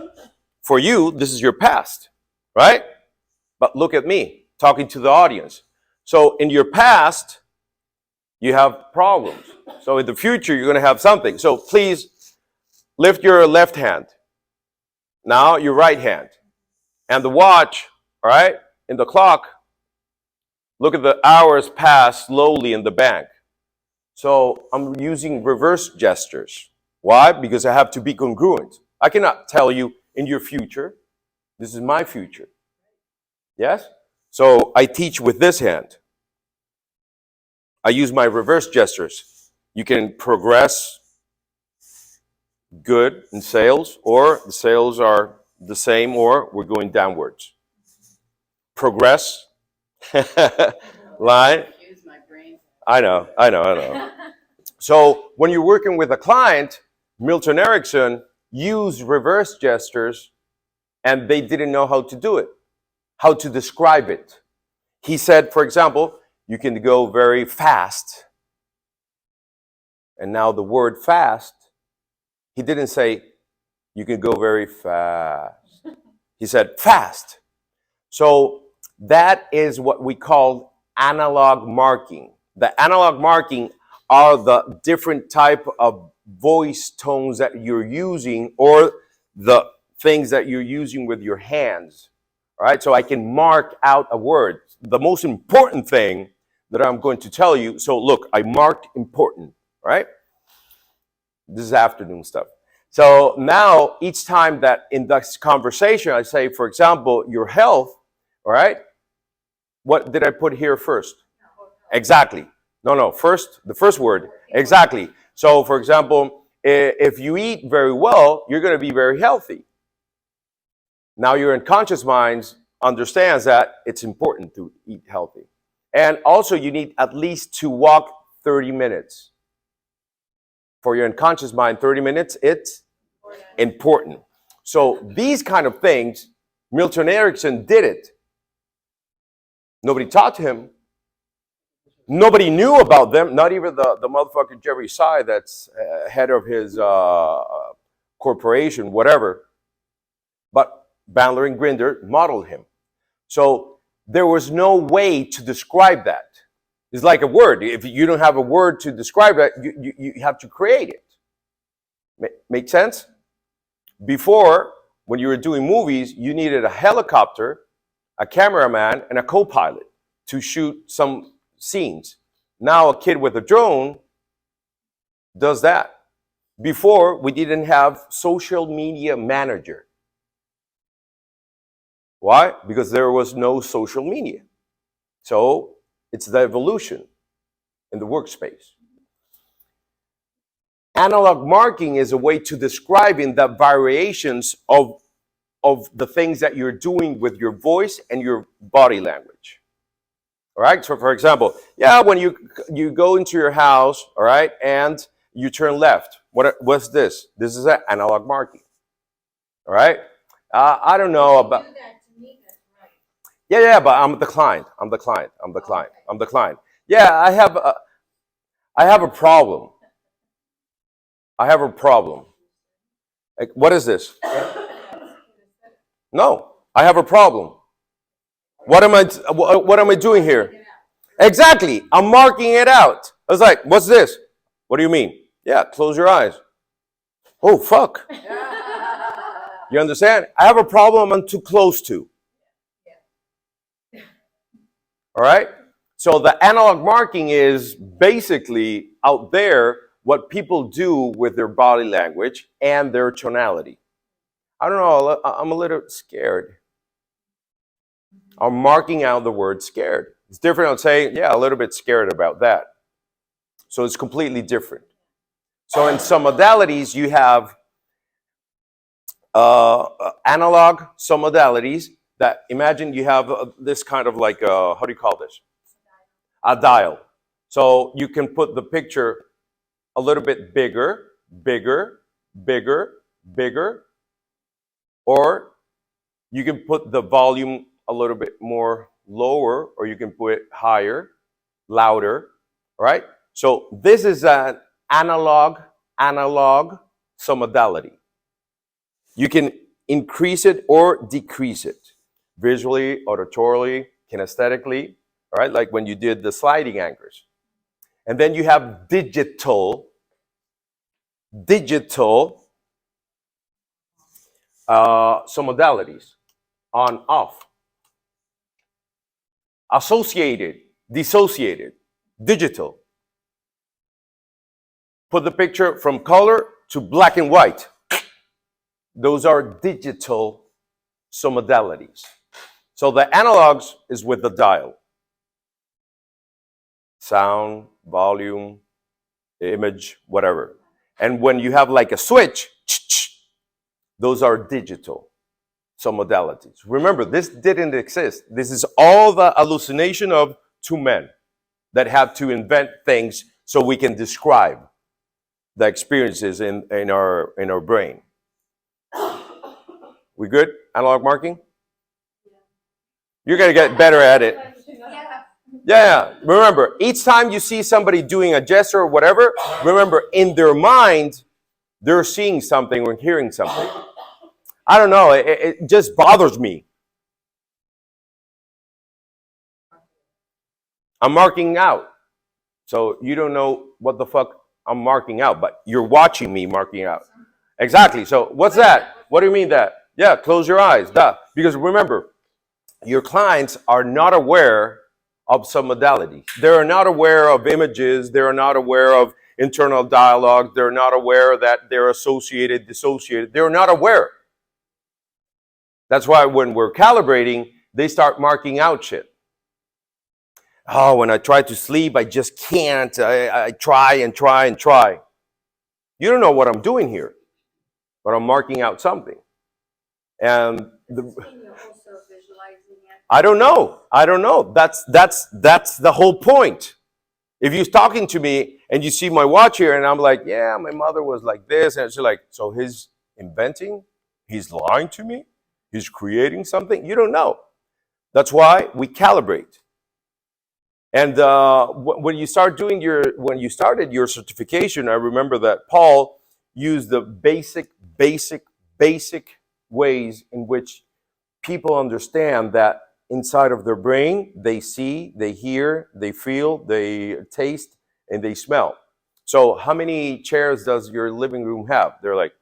for you, this is your past, right? But look at me, talking to the audience. So in your past, you have problems. So in the future, you're going to have something. So please lift your left hand. Now your right hand. And the watch, all right, in the clock, look at the hours pass slowly in the bank. So I'm using reverse gestures. Why? Because I have to be congruent. I cannot tell you in your future, this is my future. Yes? So I teach with this hand. I use my reverse gestures. You can progress good in sales, or the sales are the same, or we're going downwards. Progress. Line. I know. So when you're working with a client, Milton Erickson used reverse gestures and they didn't know how to do it, how to describe it. He said, for example, you can go very fast. And now the word fast, he didn't say you can go very fast. He said fast. So that is what we call analog marking. The analog marking are the different type of voice tones that you're using or the things that you're using with your hands. All right, so I can mark out a word. The most important thing that I'm going to tell you, so look, I marked important, right? This is afternoon stuff. So now each time that in this conversation, I say, for example, your health, all right, what did I put here first? Exactly. No, first, the first word, exactly. So for example, if you eat very well, you're going to be very healthy. Now your unconscious mind understands that it's important to eat healthy. And also you need at least to walk 30 minutes. For your unconscious mind, 30 minutes, it's important. So these kind of things, Milton Erickson did it. Nobody taught him. Nobody knew about them, not even the motherfucker Jerry Sy that's head of his corporation, whatever. But Bandler and Grinder modeled him. So there was no way to describe that. It's like a word. If you don't have a word to describe that, you have to create it. Make sense? Before, when you were doing movies, you needed a helicopter, a cameraman, and a co-pilot to shoot some scenes. Now a kid with a drone does that. Before, we didn't have social media manager. Why? Because there was no social media. So it's the evolution in the workspace. Analog marking is a way to describing the variations of the things that you're doing with your voice and your body language. All right. So, for example, when you go into your house, all right, and you turn left. What's this? This is an analog marking. All right. I don't know about. Do that to me, that's right. Yeah, but I'm the client. I'm the client. Yeah, I have a problem. Like, what is this? No, I have a problem. What am I doing here? Exactly. I'm marking it out. I was like, what's this? What do you mean? Yeah, close your eyes. Oh, fuck. You understand? I have a problem I'm too close to. All right? So the analog marking is basically out there what people do with their body language and their tonality. I don't know, I'm a little scared. I'm marking out the word scared. It's different. I'll say, a little bit scared about that. So it's completely different. So in some modalities, you have analog, some modalities that, imagine you have this kind of like, how do you call this? A dial. So you can put the picture a little bit bigger, or you can put the volume a little bit more lower, or you can put it higher, louder, right? So this is an analog submodality. You can increase it or decrease it, visually, auditorily, kinesthetically, all right? Like when you did the sliding anchors. And then you have digital submodalities, on, off. Associated, dissociated, digital. Put the picture from color to black and white. Those are digital submodalities. So the analogs is with the dial. Sound, volume, image, whatever. And when you have like a switch, those are digital submodalities. Remember, this didn't exist. This is all the hallucination of two men that have to invent things so we can describe the experiences in our brain. We good? Analog marking? You're going to get better at it. Yeah. Remember, each time you see somebody doing a gesture or whatever, remember, in their mind, they're seeing something or hearing something. I don't know. It just bothers me. I'm marking out. So you don't know what the fuck I'm marking out, but you're watching me marking out. Exactly. So what's that? What do you mean that? Yeah, close your eyes. Duh. Because remember, your clients are not aware of some modality. They're not aware of images. They're not aware of internal dialogue. They're not aware that they're associated, dissociated. They're not aware. That's why when we're calibrating, they start marking out shit. Oh, when I try to sleep, I just can't. I try and try and try. You don't know what I'm doing here, but I'm marking out something. And I don't know. That's the whole point. If you're talking to me and you see my watch here, and I'm like, yeah, my mother was like this, and she's like, so he's inventing, he's lying to me, he's creating something. You don't know. That's why we calibrate. And when you started your certification, I remember that Paul used the basic ways in which people understand that inside of their brain, they see, they hear, they feel, they taste, and they smell. So how many chairs does your living room have? They're like,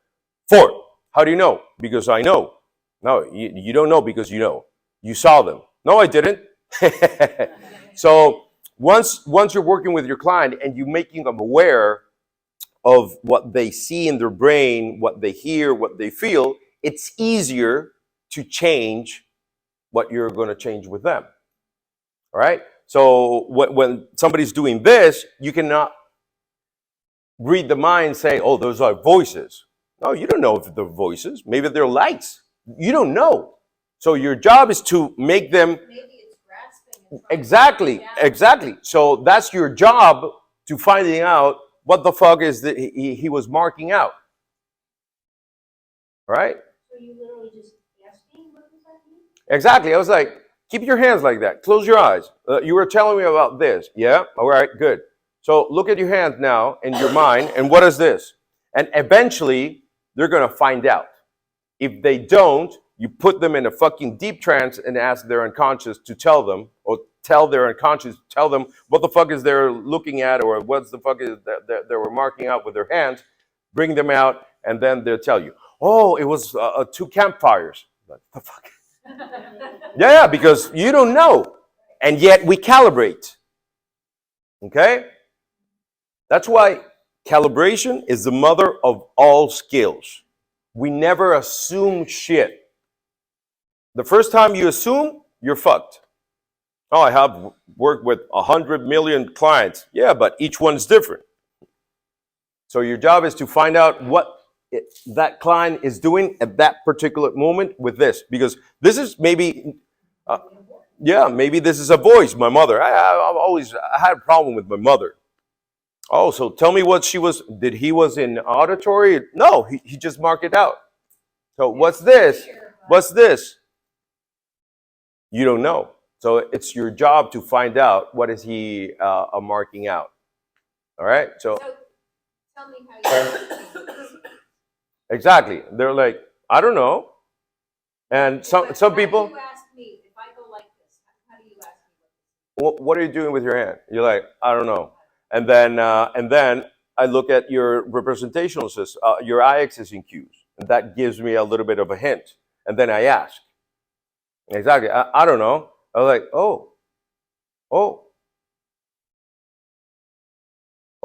4. How do you know? Because I know. No, you don't know because you know. You saw them. No, I didn't. So once you're working with your client and you're making them aware of what they see in their brain, what they hear, what they feel, it's easier to change what you're going to change with them. All right? So when somebody's doing this, you cannot read the mind and say, oh, those are voices. No, you don't know if they're voices. Maybe they're lights. You don't know. So your job is to make them. Maybe it's grasping. Exactly. So that's your job, to finding out what the fuck is that he was marking out. Right? So you literally just asking, what does that mean? Exactly. I was like, keep your hands like that. Close your eyes. You were telling me about this. Yeah? All right, good. So look at your hands now in your mind, and what is this? And eventually, they're going to find out. If they don't, you put them in a fucking deep trance and ask their unconscious to tell them, or tell their unconscious, tell them what the fuck is they're looking at, or what's the fuck is that they were marking out with their hands. Bring them out, and then they'll tell you, oh, it was 2 campfires. What the fuck? Yeah, because you don't know. And yet we calibrate. Okay? That's why calibration is the mother of all skills. We never assume shit. The first time you assume, you're fucked. Oh, I have worked with 100 million clients. Yeah, but each one's different. So your job is to find out what that client is doing at that particular moment with this. Because this is maybe, maybe this is a voice, my mother. I had a problem with my mother. Oh, so tell me what he was in auditory? No, he just marked it out. So what's this? What's this? You don't know. So it's your job to find out what is he marking out. All right? So tell me how you exactly. They're like, I don't know. And some people. You ask me, if I go like this, how do you ask me? What are you doing with your hand? You're like, I don't know. And then I look at your representational system, your eye accessing cues, and that gives me a little bit of a hint. And then I ask. Exactly. I don't know. I was like, oh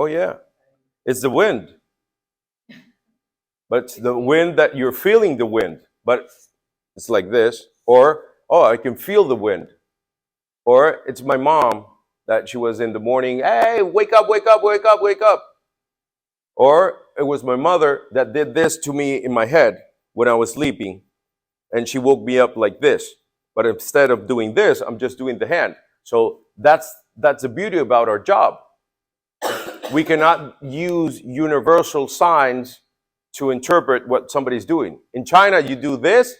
yeah, it's the wind. But it's the wind that you're feeling the wind. But it's like this. Or, oh, I can feel the wind. Or it's my mom that she was in the morning, hey, wake up, wake up, wake up, wake up. Or it was my mother that did this to me in my head when I was sleeping. And she woke me up like this. But instead of doing this, I'm just doing the hand. So that's the beauty about our job. We cannot use universal signs to interpret what somebody's doing. In China, you do this,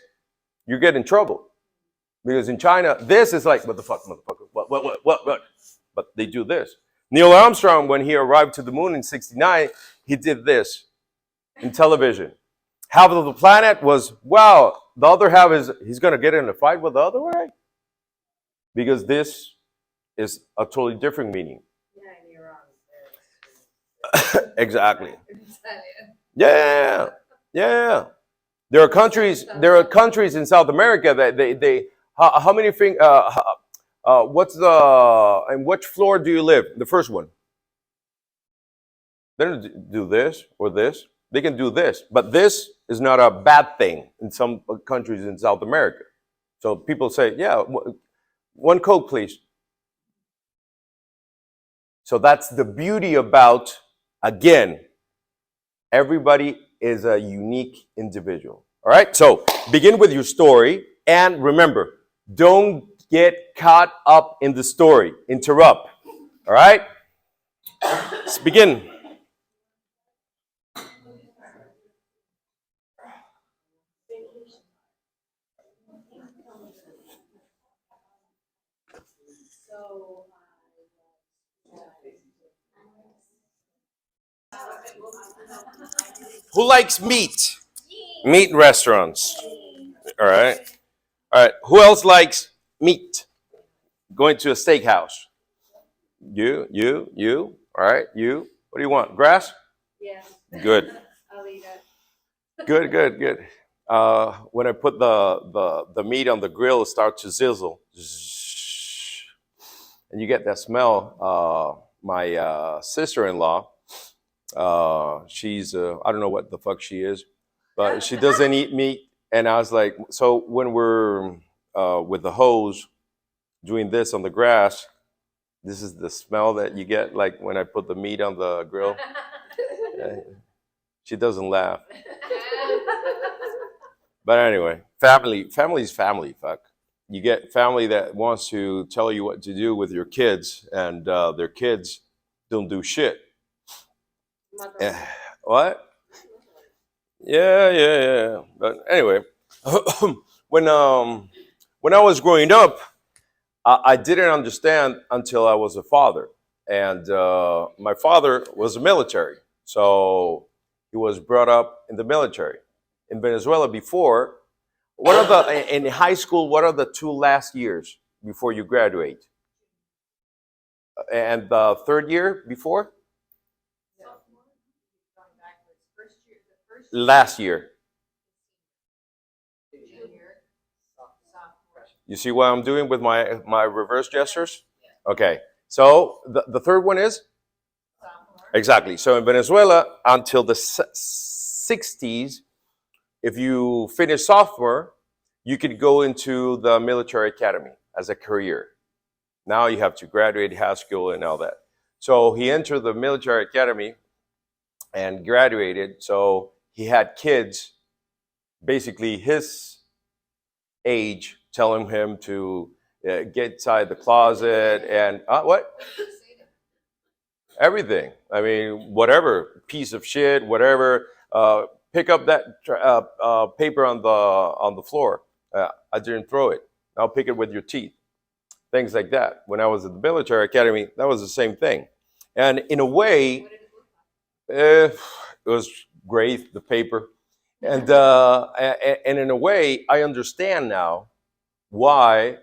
you get in trouble. Because in China, this is like, what the fuck, motherfucker, what? But they do this. Neil Armstrong, when he arrived to the moon in '69, he did this in television. Half of the planet was, wow. The other half is, he's going to get in a fight with the other guy? Because this is a totally different meaning. Yeah, and you're wrong. Exactly. Yeah. There are countries in South America that they how many things, in which floor do you live? The first one. They don't do this or this. They can do this, but this is not a bad thing in some countries in South America. So people say, yeah, 1 Coke, please. So that's the beauty about, again, everybody is a unique individual. All right, so begin with your story, and remember, don't get caught up in the story. Interrupt. All right, let's begin. Who likes meat? Meat restaurants. All right. Who else likes meat. Going to a steakhouse. You. All right, you. What do you want? Grass? Yeah. Good. I'll eat it. Good. When I put the meat on the grill, it starts to sizzle. Zzz. And you get that smell. My sister-in-law, she's, I don't know what the fuck she is, but she doesn't eat meat. And I was like, so when we're with the hose doing this on the grass, this is the smell that you get, like when I put the meat on the grill. She doesn't laugh. But anyway, family's family. Fuck. You get family that wants to tell you what to do with your kids, and their kids don't do shit. Eh, what? Yeah. But anyway, when when I was growing up, I didn't understand until I was a father, and my father was a military, so he was brought up in the military in Venezuela. Before, what are the in high school? What are the 2 last years before you graduate? And the third year before? Last year. You see what I'm doing with my reverse gestures? Okay. So the third one is? Exactly. So in Venezuela, until the 60s, if you finish sophomore, you could go into the military academy as a career. Now you have to graduate high school and all that. So he entered the military academy and graduated. So he had kids, basically his age, telling him to get inside the closet and what? Everything. I mean, whatever piece of shit, whatever. Pick up that paper on the floor. I didn't throw it. I'll pick it with your teeth. Things like that. When I was at the military academy, that was the same thing. And in a way, it was great, the paper. And in a way, I understand now why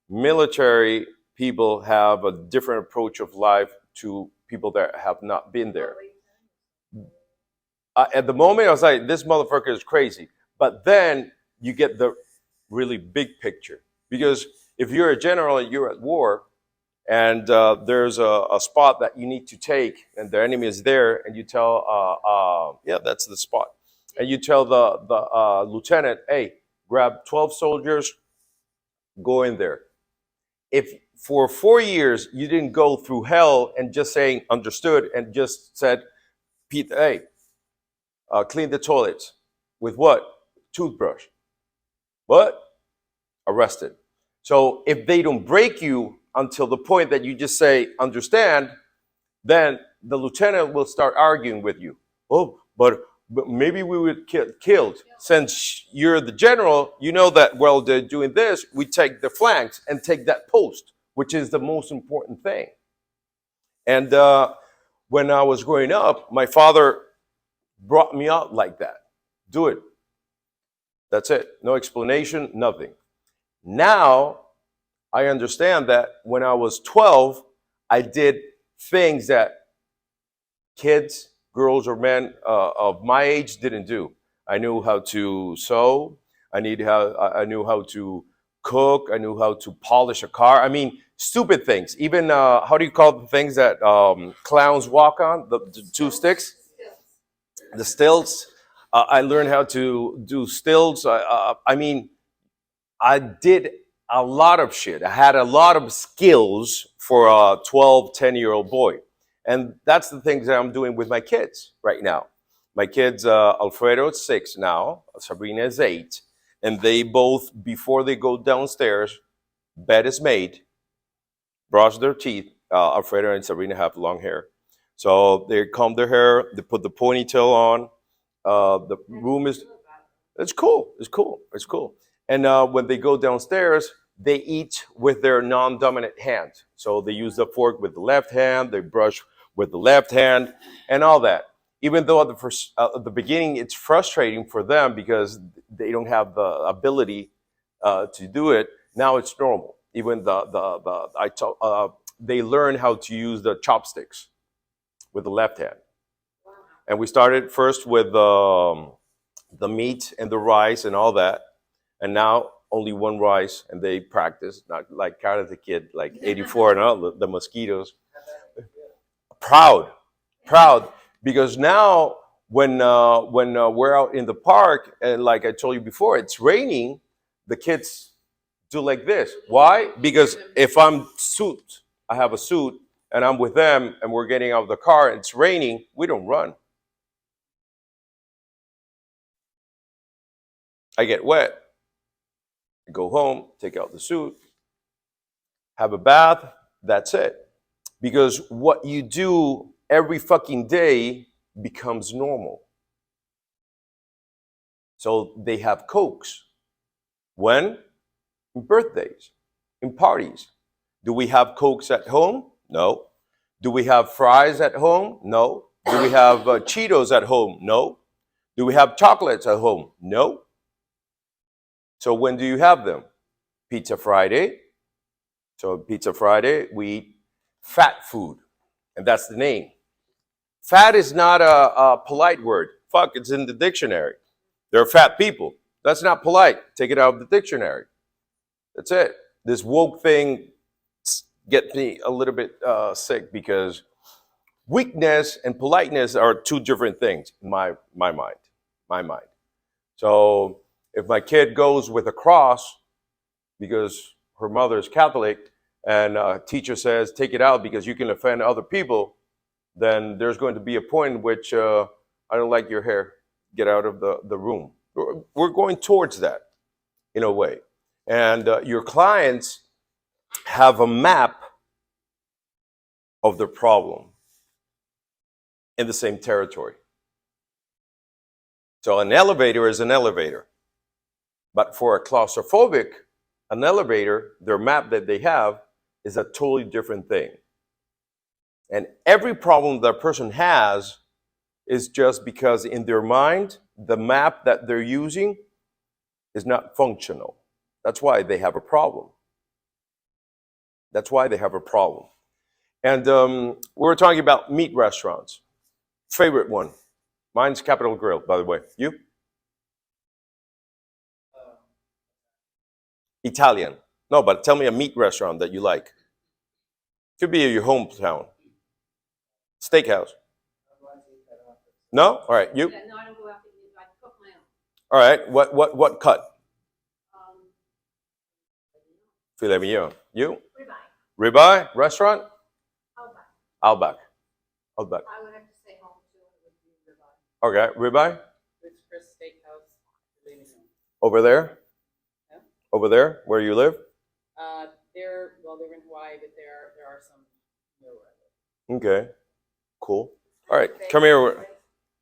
military people have a different approach of life to people that have not been there. At the moment, I was like, this motherfucker is crazy. But then you get the really big picture. Because if you're a general and you're at war, and there's a spot that you need to take, and the enemy is there, and you tell, yeah, that's the spot. And you tell the lieutenant, hey, grab 12 soldiers, go in there. If for 4 years you didn't go through hell and just saying understood and just said, Pete, hey, clean the toilets with what? Toothbrush. What? Arrested. So if they don't break you until the point that you just say understand, then the lieutenant will start arguing with you. Oh, but maybe we would get killed. Since you're the general, you know that while they're doing this, we take the flanks and take that post, which is the most important thing. And when I was growing up, my father brought me up like that. Do it. That's it. No explanation, nothing. Now, I understand that when I was 12, I did things that kids, girls or men of my age didn't do. I knew how to sew. I knew how to cook. I knew how to polish a car. I mean, stupid things. Even, how do you call the things that clowns walk on? The two sticks? The stilts. I learned how to do stilts. I mean, I did a lot of shit. I had a lot of skills for a 12, 10-year-old boy. And that's the things that I'm doing with my kids right now. My kids, Alfredo is 6 now, Sabrina is 8. And they both, before they go downstairs, bed is made, brush their teeth. Alfredo and Sabrina have long hair. So they comb their hair, they put the ponytail on. The room is, it's cool. And when they go downstairs, they eat with their non-dominant hand. So they use the fork with the left hand, they brush with the left hand, and all that. Even though at the beginning it's frustrating for them because they don't have the ability to do it, now it's normal. Even they learn how to use the chopsticks with the left hand. And we started first with the meat and the rice and all that, and now only one rice, and they practice not like Karate Kid, like '84 and all the mosquitoes. Proud, proud, because now when we're out in the park and like I told you before, it's raining, the kids do like this. Why? Because if I have a suit, and I'm with them, and we're getting out of the car, and it's raining, we don't run. I get wet. I go home, take out the suit, have a bath. That's it. Because what you do every fucking day becomes normal. So they have Cokes. When? In birthdays, in parties. Do we have Cokes at home? No. Do we have fries at home? No. Do we have Cheetos at home? No. Do we have chocolates at home? No. So when do you have them? Pizza Friday. So Pizza Friday, we eat fat food, and that's the name. Fat is not a polite word. Fuck, it's in the dictionary. There are fat people. That's not polite. Take it out of the dictionary. That's it. This woke thing gets me a little bit sick because weakness and politeness are two different things in my mind. My mind. So if my kid goes with a cross because her mother is Catholic and a teacher says, take it out because you can offend other people, then there's going to be a point in which I don't like your hair. Get out of the room. We're going towards that in a way. And your clients have a map of the problem in the same territory. So an elevator is an elevator. But for a claustrophobic, an elevator, their map that they have is a totally different thing. And every problem that person has is just because in their mind, the map that they're using is not functional. That's why they have a problem. That's why they have a problem. And we were talking about meat restaurants. Favorite one. Mine's Capital Grill, by the way. You? Italian. No, but tell me a meat restaurant that you like. Could be your hometown. Steakhouse. No? All right. You? Yeah, no, I don't go out to eat. I cook my own. All right. What cut? Um, Filet mignon. You? Ribeye. Ribeye? Restaurant? Outback. Outback. Outback. I would have to say home too. It would be ribeye. Okay. Ribeye? It's Chris Steakhouse. Filet mignon. Over there? Yeah. Over there? Where you live? They're in Hawaii, but there are some near where I live. Okay. Cool. All right. Come here.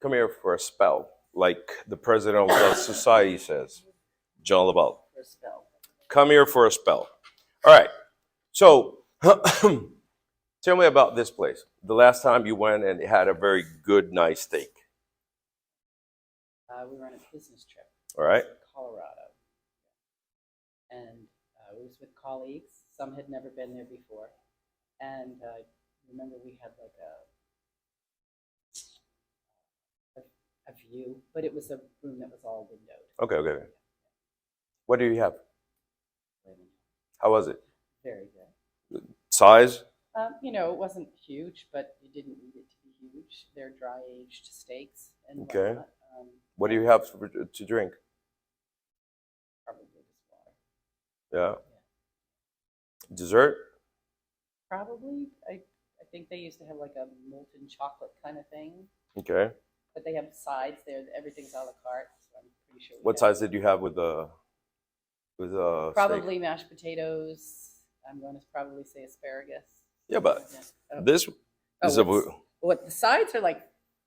Come here for a spell, like the president of the society says, John LaBelle. For a spell. Come here for a spell. All right. So, tell me about this place. The last time you went and had a very good, nice steak. We were on a business trip. All right. To Colorado, and it was with colleagues. Some had never been there before, and remember we had like a view, but it was a room that was all windowed. Okay. Okay. What do you have? How was it? Very good. Size? It wasn't huge, but you didn't need it to be huge. They're dry aged steaks and Okay. whatnot. What do you have to drink? Probably just water. Yeah. Dessert? Probably. I think they used to have like a molten chocolate kind of thing, Okay. but they have sides there. Everything's a la carte, so I'm pretty sure. What size did you have with the steak? Probably mashed potatoes. I'm going to probably say asparagus. Yeah, but Oh. this is What the sides are like?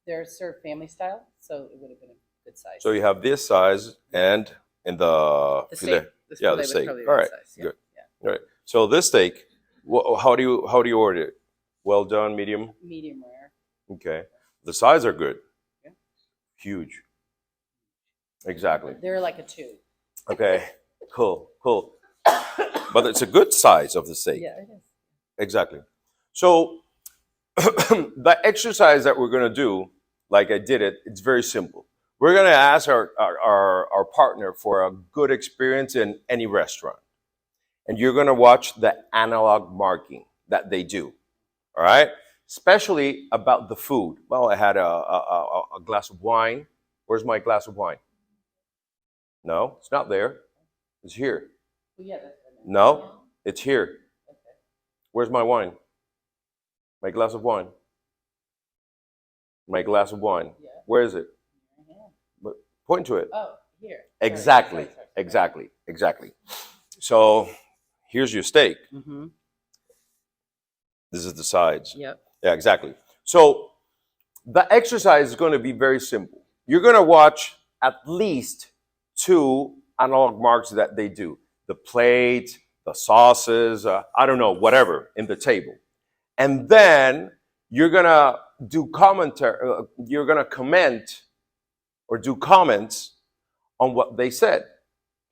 They're served family style, so it would have been a good size. so you have this size and in the filet. steak. The Yeah, filet the was steak. probably All that right, size, yeah, good. yeah. All right. So this steak, how do you order it? Well done, medium. Medium rare. Okay. The size are good. Yeah. Huge. Exactly. They're like a 2. Okay. Cool. but it's a good size of the steak. Yeah, it is. Exactly. So the exercise that we're going to do, like I did it, it's very simple. We're going to ask our partner for a good experience in any restaurant. And you're going to watch the analog marking that they do. All right? Especially about the food. Well, I had a glass of wine. Where's my glass of wine? No, it's not there. It's here. Well, yeah, that's what I meant. No, it's here. Okay. Where's my wine? My glass of wine. My glass of wine. Yeah. Where is it? Yeah. But point to it. Oh, here. Exactly. Sorry. Exactly. Exactly. So here's your steak. Mm-hmm. This is the sides. Yep. Yeah, exactly. So the exercise is going to be very simple. You're going to watch at least 2 analog marks that they do. The plate, the sauces, I don't know, whatever, in the table. And then you're going to do commentary, you're going to comment or do comments on what they said.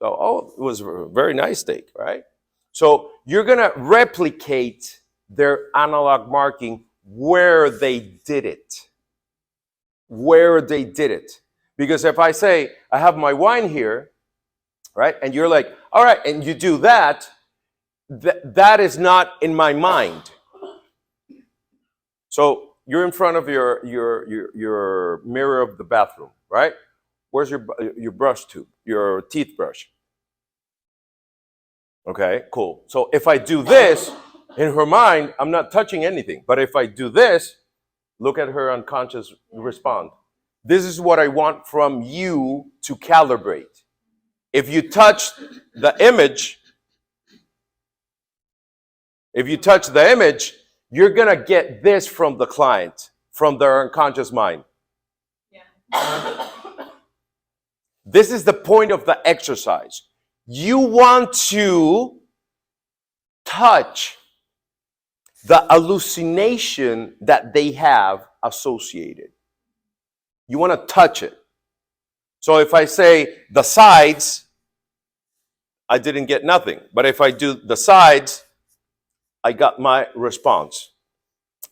So, oh, it was a very nice steak, right? So you're going to replicate their analog marking where they did it. Where they did it. Because if I say, I have my wine here, right? And you're like, all right, and you do that, that is not in my mind. So you're in front of your mirror of the bathroom, right? Where's your brush tube, your teeth brush? Okay, cool. So if I do this, in her mind, I'm not touching anything. But if I do this, look at her unconscious respond. This is what I want from you to calibrate. If you touch the image, you're going to get this from the client, from their unconscious mind. Yeah. This is the point of the exercise. You want to touch the hallucination that they have associated. You want to touch it. So if I say the sides, I didn't get nothing. But if I do the sides, I got my response.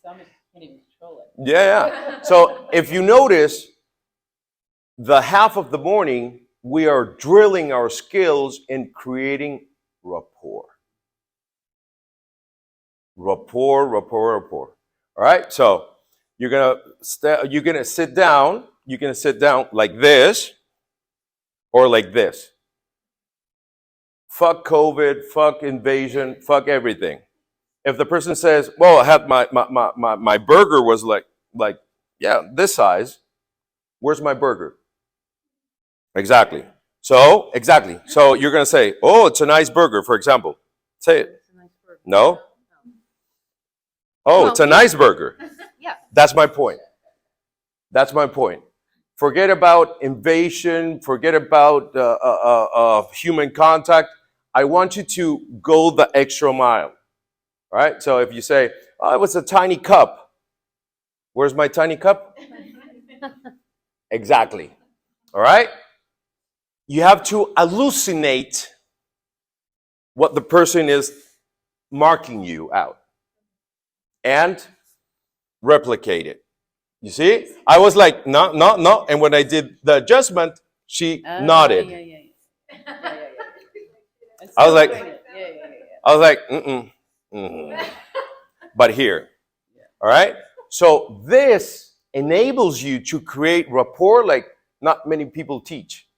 Some can't even control it. Yeah. So if you notice, the half of the morning, we are drilling our skills in creating rapport. Rapport. All right. So you're gonna sit down. You're gonna sit down like this, or like this. Fuck COVID. Fuck invasion. Fuck everything. If the person says, "Well, I had my burger was like yeah, this size. Where's my burger?" Exactly. So you're gonna say, "Oh, it's a nice burger," for example. Say it. It's a nice burger. No. Oh, Well, it's a nice burger. Yeah. That's my point. That's my point. Forget about invasion. Forget about human contact. I want you to go the extra mile. All right. So if you say, "Oh, it was a tiny cup," where's my tiny cup? Exactly. All right. You have to hallucinate what the person is marking you out and replicate it. You see? I was like, no. And when I did the adjustment, she nodded. Yeah. I was like, Yeah. I was like, mm-mm. But here. All right? So this enables you to create rapport like not many people teach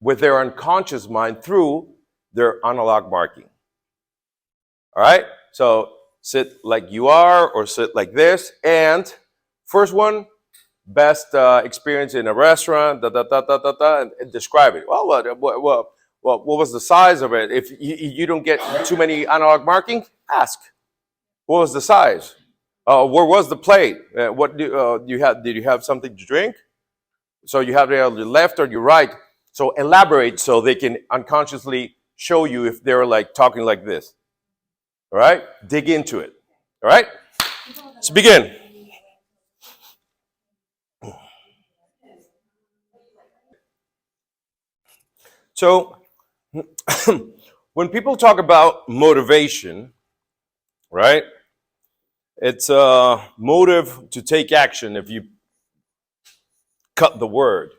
with their unconscious mind through their analog marking. All right? So sit like you are or sit like this. And first one, best experience in a restaurant, and describe it. Well, what was the size of it? If you don't get too many analog marking, ask. What was the size? Where was the plate? What do you have? Did you have something to drink? So you have it on your left or your right. So elaborate so they can unconsciously show you if they're like talking like this. All right? Dig into it. All right? Let's begin. So When people talk about motivation, right? It's a motive to take action if you cut the word.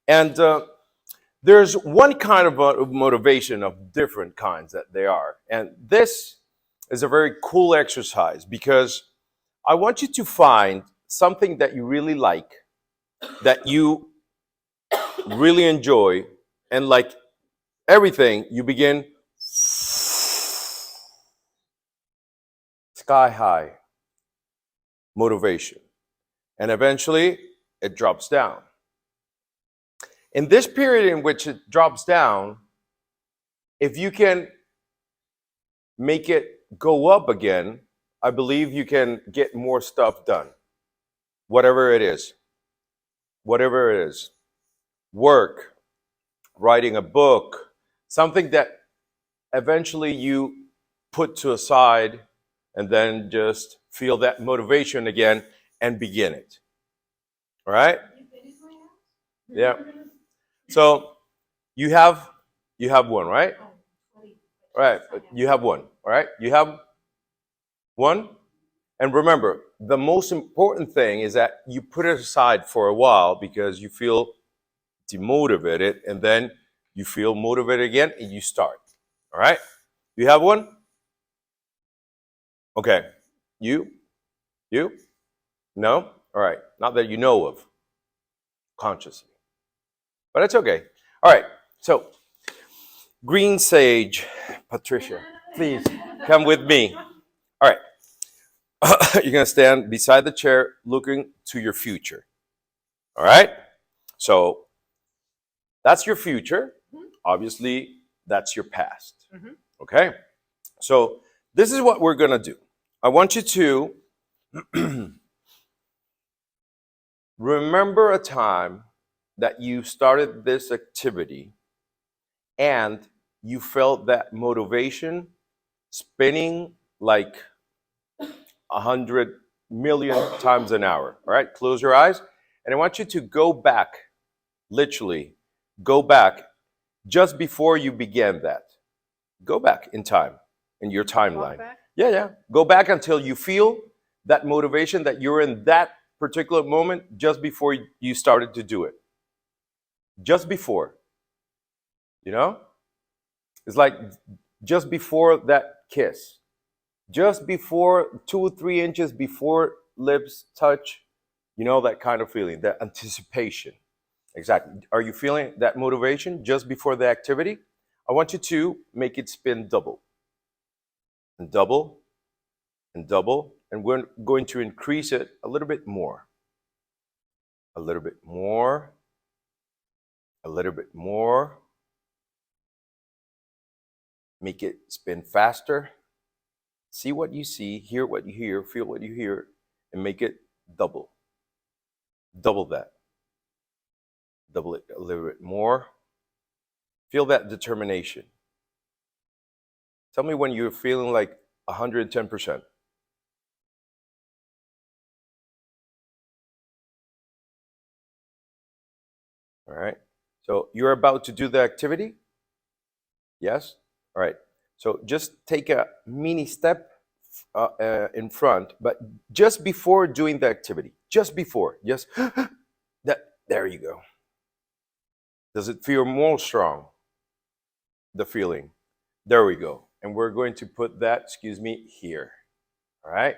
And there's one kind of motivation of different kinds that they are. And this is a very cool exercise because I want you to find something that you really like, that you really enjoy, and like everything, you begin sky high motivation. And eventually it drops down. In this period in which it drops down, if you can make it go up again, I believe you can get more stuff done. Whatever it is. Whatever it is. Work, writing a book, something that eventually you put to a side and then just feel that motivation again and begin it. All right? Yeah. So you have one, right? Right. You have one. All right. You have one. And remember, the most important thing is that you put it aside for a while because you feel demotivated, and then you feel motivated again and you start. All right. You have one? Okay. You? No? All right. Not that you know of consciously. But it's okay. All right. So, Green Sage, Patricia, please come with me. All right. You're going to stand beside the chair looking to your future. All right? So, that's your future. Obviously, that's your past. Okay? So, this is what we're going to do. I want you to remember a time that you started this activity and you felt that motivation spinning like 100 million times an hour. All right, close your eyes. And I want you to go back, literally, go back just before you began that. Go back in time, in your timeline. Yeah. Go back until you feel that motivation that you're in that particular moment just before you started to do it. Just before. You know? It's like just before that kiss. Just before 2 or 3 inches before lips touch, you know, that kind of feeling, that anticipation. Exactly. Are you feeling that motivation just before the activity? I want you to make it spin double. And double, and double. And we're going to increase it a little bit more. A little bit more. A little bit more. Make it spin faster. See what you see, hear what you hear, feel what you hear, and make it double. Double that. Double it a little bit more. Feel that determination. Tell me when you're feeling like 110%. All right. So you're about to do the activity? Yes? All right. So just take a mini step in front, but just before doing the activity. Just before. Just that. There you go. Does it feel more strong? The feeling. There we go. And we're going to put that, here. All right.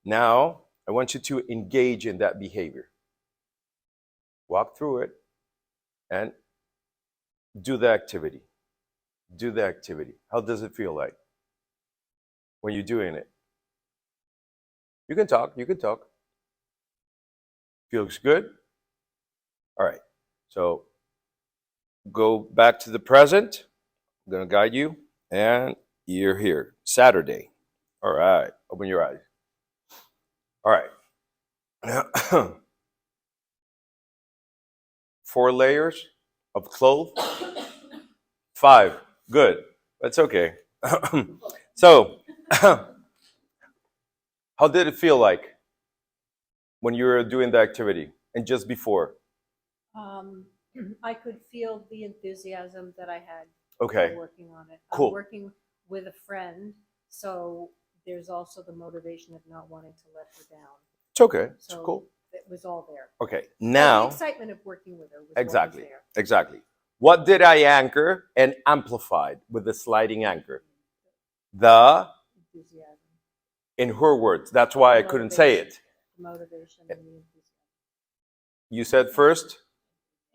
Now, I want you to engage in that behavior. Walk through it and do the activity. Do the activity. How does it feel like when you're doing it? You can talk. Feels good? All right. So go back to the present. I'm going to guide you. And you're here. Saturday. All right. Open your eyes. All right. 4 layers of clothes. 5. Good. That's okay. So, how did it feel like when you were doing the activity and just before? I could feel the enthusiasm that I had. Okay. while working on it. Cool. I'm working with a friend, so there's also the motivation of not wanting to let her down. It's okay. It's So cool. it was all there. Okay. The Now, excitement of working with her was exactly. what was there. Exactly. What did I anchor and amplified with the sliding anchor? The, Enthusiasm, in her words. That's why I couldn't say it. motivation, and the enthusiasm. You said first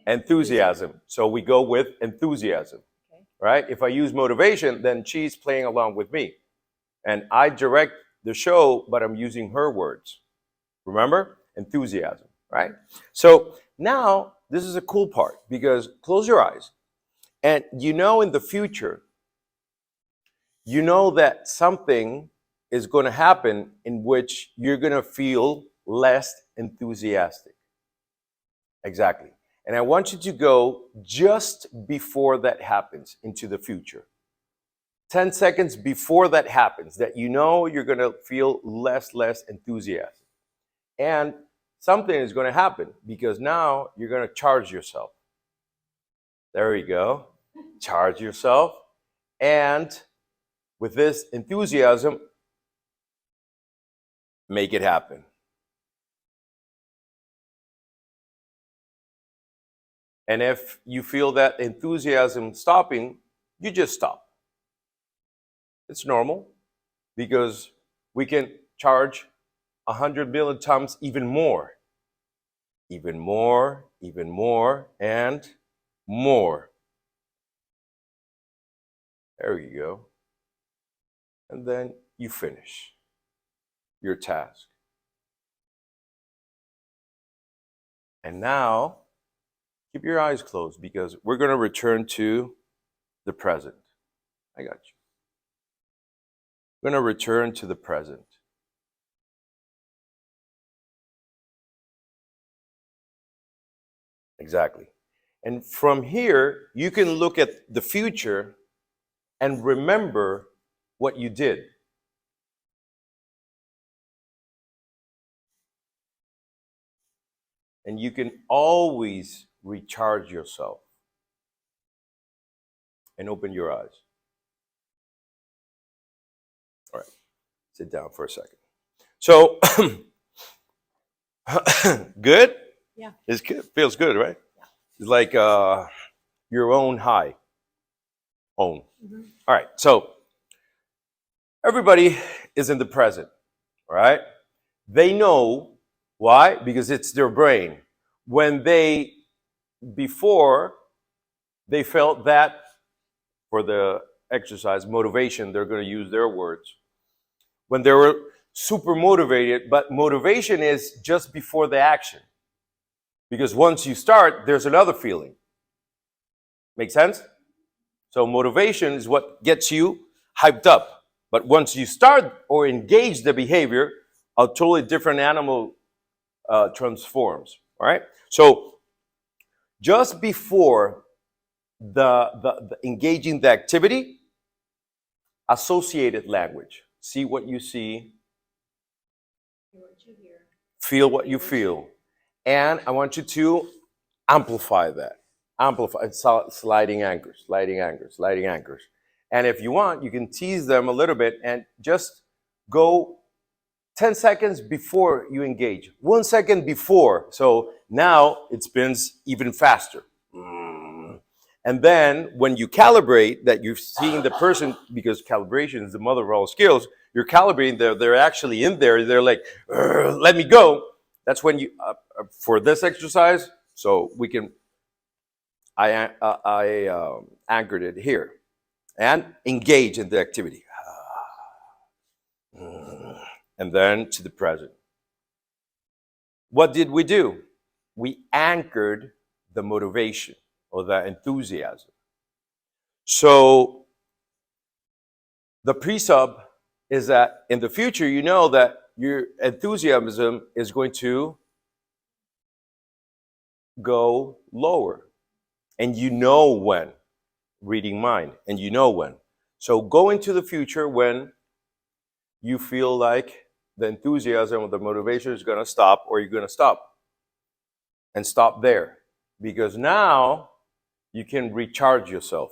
enthusiasm. So we go with enthusiasm, Okay. right? If I use motivation, then she's playing along with me. And I direct the show, but I'm using her words. Remember? Enthusiasm, right? So now this is a cool part because close your eyes. And you know in the future, you know that something is going to happen in which you're going to feel less enthusiastic. Exactly. And I want you to go just before that happens into the future. 10 seconds before that happens, that you know you're going to feel less enthusiastic. And something is going to happen because now you're going to charge yourself. There you go. Charge yourself. And with this enthusiasm, make it happen. And if you feel that enthusiasm stopping, you just stop. It's normal because we can charge 100 million times even more, and more. There you go. And then you finish your task. And now, keep your eyes closed because we're going to return to the present. I got you. We're going to return to the present. Exactly. And from here, you can look at the future and remember what you did. And you can always recharge yourself and open your eyes. All right, sit down for a second. So, good? Yeah. It's good. Feels good, right? Yeah. It's like your own high. Own. Mm-hmm. All right, so everybody is in the present, right? They know why? Because it's their brain. When before they felt that for the exercise, motivation, they're going to use their words. When they were super motivated, but motivation is just before the action. Because once you start, there's another feeling. Make sense? So motivation is what gets you hyped up. But once you start or engage the behavior, a totally different animal transforms. All right? So just before the engaging the activity, associated language. See what you see, Hear what you hear. feel what you feel. And I want you to amplify that. Amplify, sliding anchors. And if you want, you can tease them a little bit and just go 10 seconds before you engage. 1 second before. So now it spins even faster. And then when you calibrate that you're seeing the person, because calibration is the mother of all skills, you're calibrating, they're actually in there. They're like, let me go. That's when you, for this exercise, so we can, I anchored it here. And engage in the activity. And then to the present. What did we do? We anchored the motivation or the enthusiasm. So the pre-sub is that in the future, you know that your enthusiasm is going to go lower. And you know when, reading mind, and you know when. So go into the future when you feel like the enthusiasm or the motivation is going to stop, or you're going to stop. And stop there. Because now you can recharge yourself.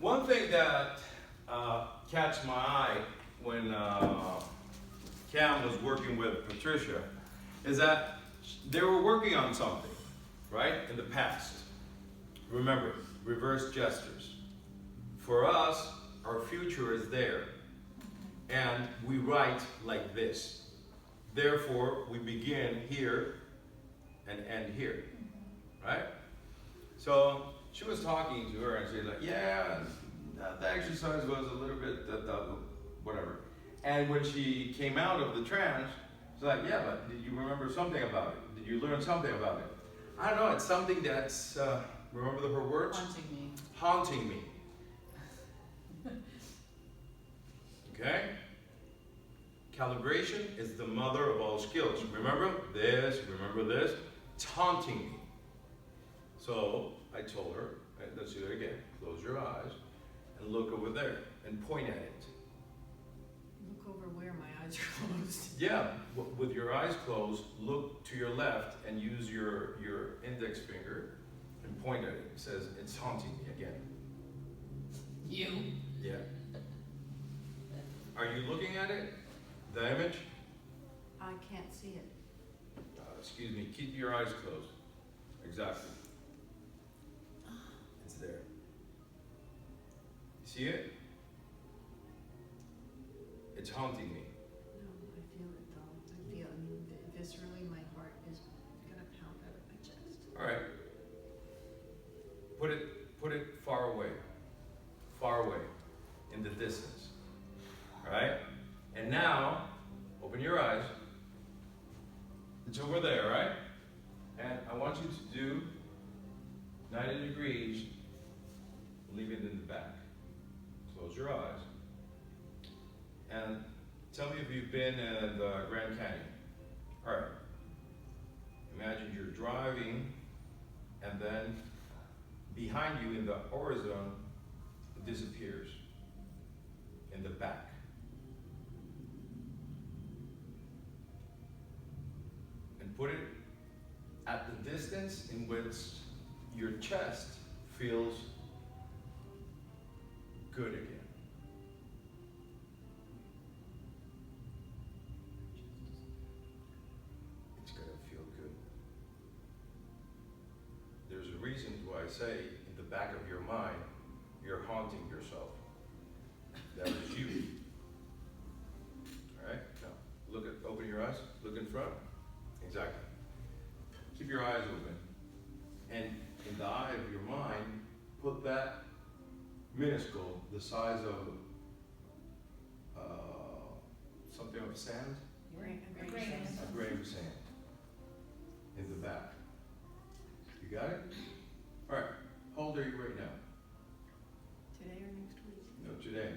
One thing that catch my eye when Cam was working with Patricia is that they were working on something, right, in the past. Remember, reverse gestures. For us, our future is there, and we write like this. Therefore, we begin here and end here, right? So she was talking to her, and she's like, "Yeah, the exercise was a little bit whatever." And when she came out of the trance, she's like, "Yeah, but did you remember something about it? Did you learn something about it?" I don't know. It's something that's remember her words? Haunting me. Haunting me. Okay? Calibration is the mother of all skills. Remember this, remember this. It's haunting me. So I told her, let's do it again. Close your eyes and look over there and point at it. Look over where my eyes are closed. Yeah, with your eyes closed, look to your left and use your index finger and point at it. It says, it's haunting me again. You? Yeah. Are you looking at it? The image? I can't see it. Excuse me, keep your eyes closed. Exactly. It's there. See it? It's haunting me. No, I feel it though. I mean, viscerally, my heart is gonna pound out of my chest. All right. Put it far away, in the distance. All right. And now, open your eyes. It's over there, right? And I want you to do 90 degrees. Leave it in the back. Close your eyes. And tell me if you've been in the Grand Canyon. All right. Imagine you're driving, and then behind you in the horizon, it disappears in the back. And put it at the distance in which your chest feels good again. It's gonna feel good. There's a reason why I say in the back of your mind, you're haunting yourself. That is you. All right, now open your eyes, look in front. Exactly. Keep your eyes open. And in the eye of your mind, put that minuscule, the size of something of sand, a grain of sand, in the back. You got it? All right. How old are you right now? Today or next week? No, today.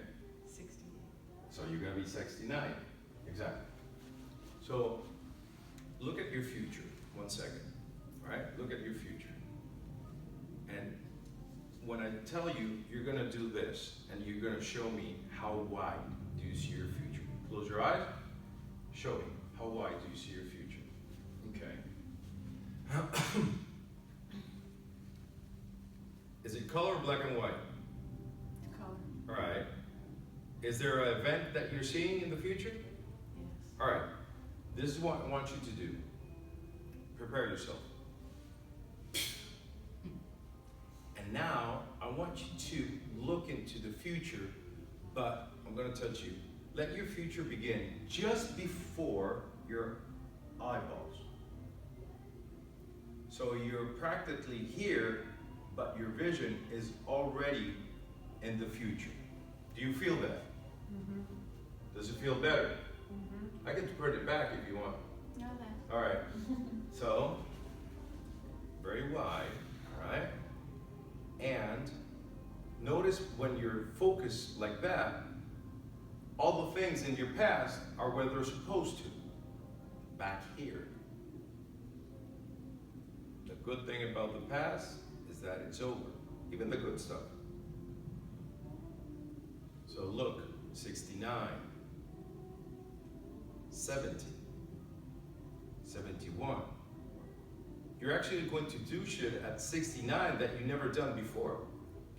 68. So you're going to be 69. Exactly. So look at your future. 1 second. All right? Look at your future. And when I tell you, you're going to do this, and you're going to show me how wide do you see your future. Close your eyes. Show me. How wide do you see your future? Okay. Is it color or black and white? Color. All right. Is there an event that you're seeing in the future? Yes. All right. This is what I want you to do. Prepare yourself. And now I want you to look into the future, but I'm going to touch you. Let your future begin just before your eyeballs. So you're practically here, but your vision is already in the future. Do you feel that? Mm-hmm. Does it feel better? Mm-hmm. I can put it back if you want. No, that. All right. So, very wide, all right? And notice when you're focused like that, all the things in your past are where they're supposed to, back here. The good thing about the past is that it's over, even the good stuff. So look, 69, 70, 71. You're actually going to do shit at 69 that you never done before.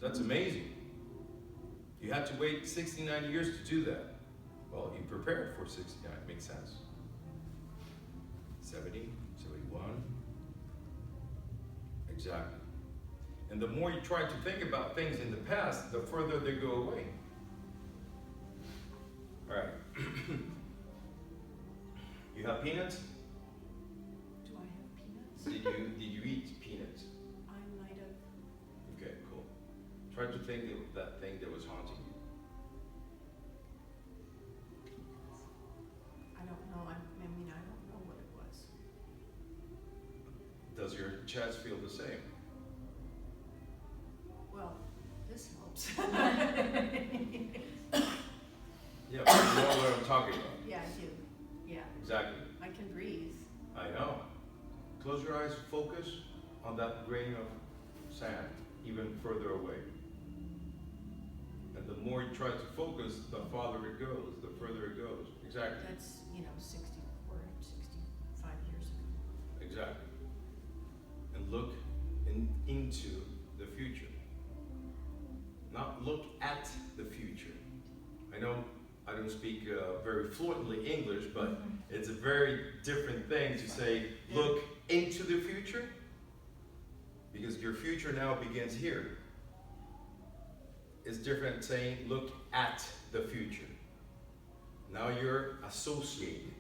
That's amazing. had to wait 69 years to do that. Well, you prepared for 69, makes sense. 70, 71. Exactly. And the more you try to think about things in the past, the further they go away. All right. You have peanuts? Do I have peanuts? Did you eat peanuts? I might have. Okay, cool. Try to think of that thing that was haunting you. I don't know. I mean, I don't know what it was. Does your chest feel the same? Well, this helps. Yeah, but you know what I'm talking about. Yeah, I do. Yeah, Exactly. I can breathe. I know. Close your eyes, focus on that grain of sand, even further away. And the more you try to focus, the farther it goes, the further it goes. Exactly. That's, 64, 65 years ago. Exactly. And look into the future. Not look at the future. I know I don't speak very fluently English, but it's a very different thing to say, look into the future, because your future now begins here. It's different saying, look at the future. Now you're associated.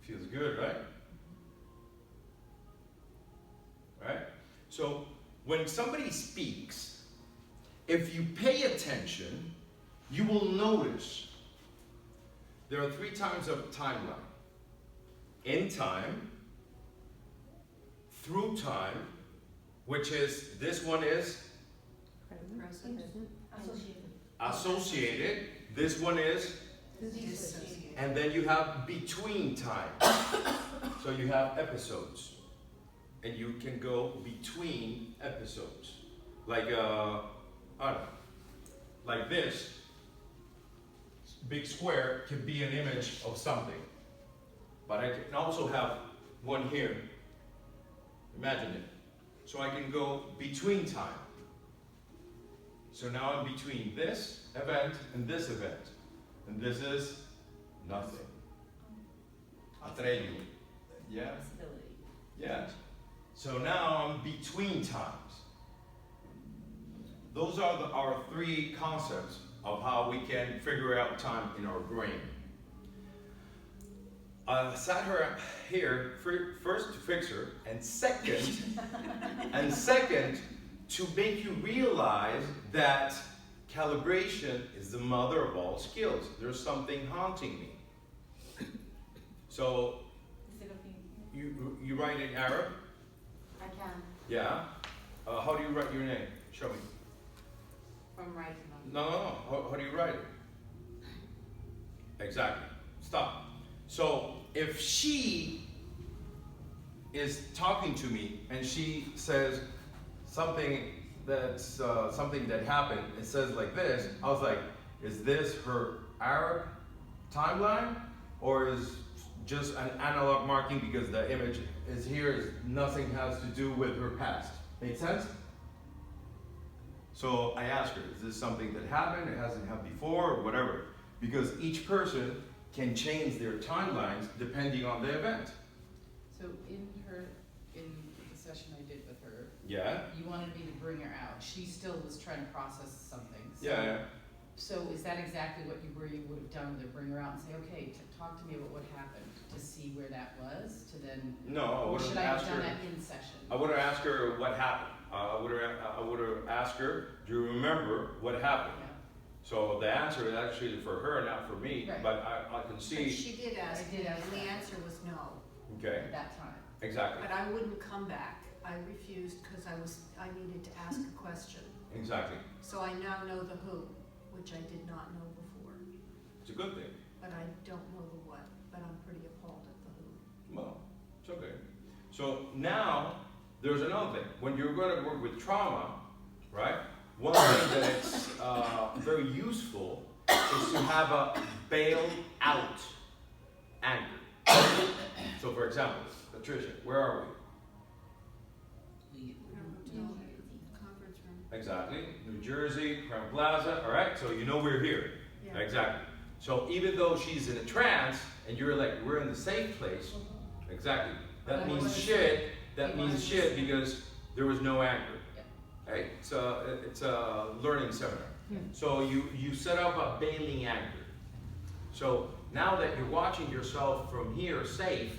Feels good, right? Right? So when somebody speaks, if you pay attention, you will notice there are 3 times of timeline. In time, through time, which is, this one is Present. associated, this one is, Dissociated. and then you have between time. So you have episodes, and you can go between episodes. Like, I don't know, like this big square can be an image of something. But I can also have one here. Imagine it. So I can go between time. So now I'm between this event and this event. And this is nothing. Atreyu. Yeah? Yeah. So now I'm between times. Those are our 3 concepts of how we can figure out time in our brain. I sat her here first to fix her, and second, to make you realize that calibration is the mother of all skills. There's something haunting me. So, you write in Arab? I can, Yeah. How do you write your name? Show me. from right to left. No. How do you write it? Exactly. Stop. So if she is talking to me and she says something that's something that happened, it says like this, I was like, is this her Arab timeline, or is just an analog marking because the image is here, nothing has to do with her past? Make sense? So I asked her, is this something that happened, it hasn't happened before, or whatever? Because each person can change their timelines depending on the event. So in the session I did with her, Yeah? you wanted me to bring her out. She still was trying to process something. So, Yeah. So is that exactly what you would have done with her? Bring her out and say, okay, talk to me about what happened, to see where that was, to then, No, I or would should have I have asked done her. that in session? I would have asked her what happened. I would have asked her, do you remember what happened? Yeah. So the answer is actually for her, not for me. Right. But I can But see. she did ask I me, did ask and the that. answer was no. Okay. At that time. Exactly. But I wouldn't come back. I refused because I needed to ask a question. Exactly. So I now know the who, which I did not know before. It's a good thing. But I don't know the what, but I'm pretty appalled at the who. Well, it's okay. So now there's another thing. When you're going to work with trauma, right? One thing that it's very useful is to have a bail out anchor. So for example, Patricia, where are we? Conference room. Exactly. New Jersey, Crown Plaza. All right. So you know we're here. Yeah. Exactly. So even though she's in a trance and you're like, we're in the safe place. Exactly. That But it means wasn't- shit. That it means wasn't shit listening. because there was no anchor. Hey, it's a learning seminar. So you set up a bailing anchor. So now that you're watching yourself from here safe,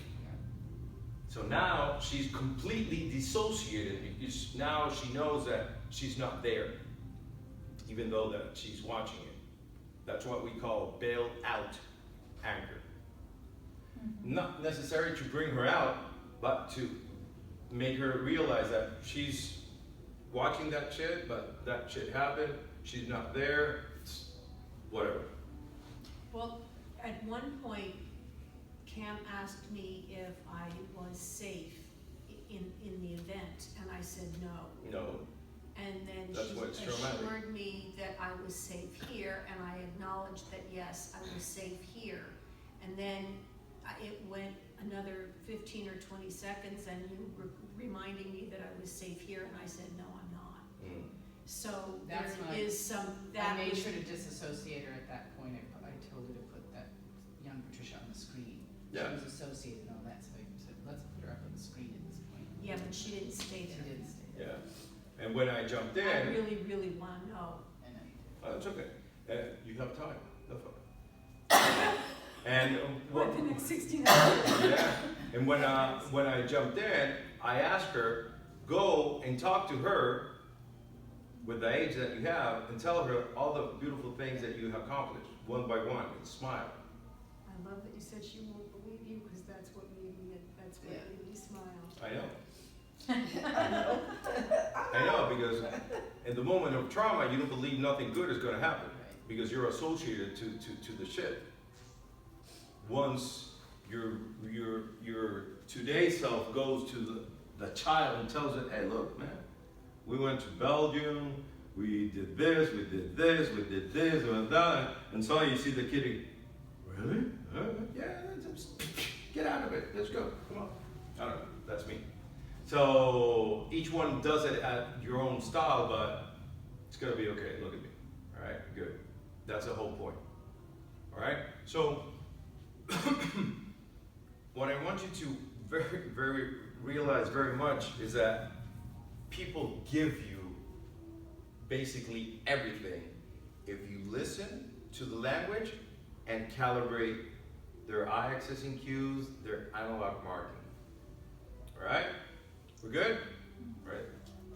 so now she's completely dissociated because now she knows that she's not there, even though that she's watching it. That's what we call bail out anchor. Not necessary to bring her out, but to make her realize that she's watching that shit, but that shit happened, she's not there, it's whatever. Well, at one point, Cam asked me if I was safe in the event, and I said no. No. And then That's why it's she traumatic. assured me that I was safe here, and I acknowledged that yes, I was safe here. And then it went another 15 or 20 seconds, and you were reminding me that I was safe here, and I said, no, I'm not. So That's there fine. is some, I that made was, sure to disassociate her at that point. I told her to put that young Patricia on the screen. Yeah. She was associated and all that, so I said, let's put her up on the screen at this point. yeah, but she didn't stay She there. didn't stay there. Yeah. And when I jumped in, I really, really wanna know. I know you did. oh, it's okay. You have time. No problem. And What, the next 16 hours? yeah. And when I jumped in, I asked her, go and talk to her with the age that you have and tell her all the beautiful things that you have accomplished, one by one, and smile. I love that you said she won't believe you, because that's what made me smile. I know. I know, because in the moment of trauma, you don't believe nothing good is going to happen Right. because you're associated to the shit. Once your today self goes to the child and tells it, hey, look, man, we went to Belgium, we did this, we did this, we did this, and that, and so you see the kid, really? Yeah, just get out of it. Let's go. Come on. I don't know. That's me. So each one does it at your own style, but it's gonna be okay. Look at me. All right, good. That's the whole point. All right. So what I want you to very realize very much is that people give you basically everything if you listen to the language and calibrate their eye accessing cues, their analog marking. All right? We're good? All right.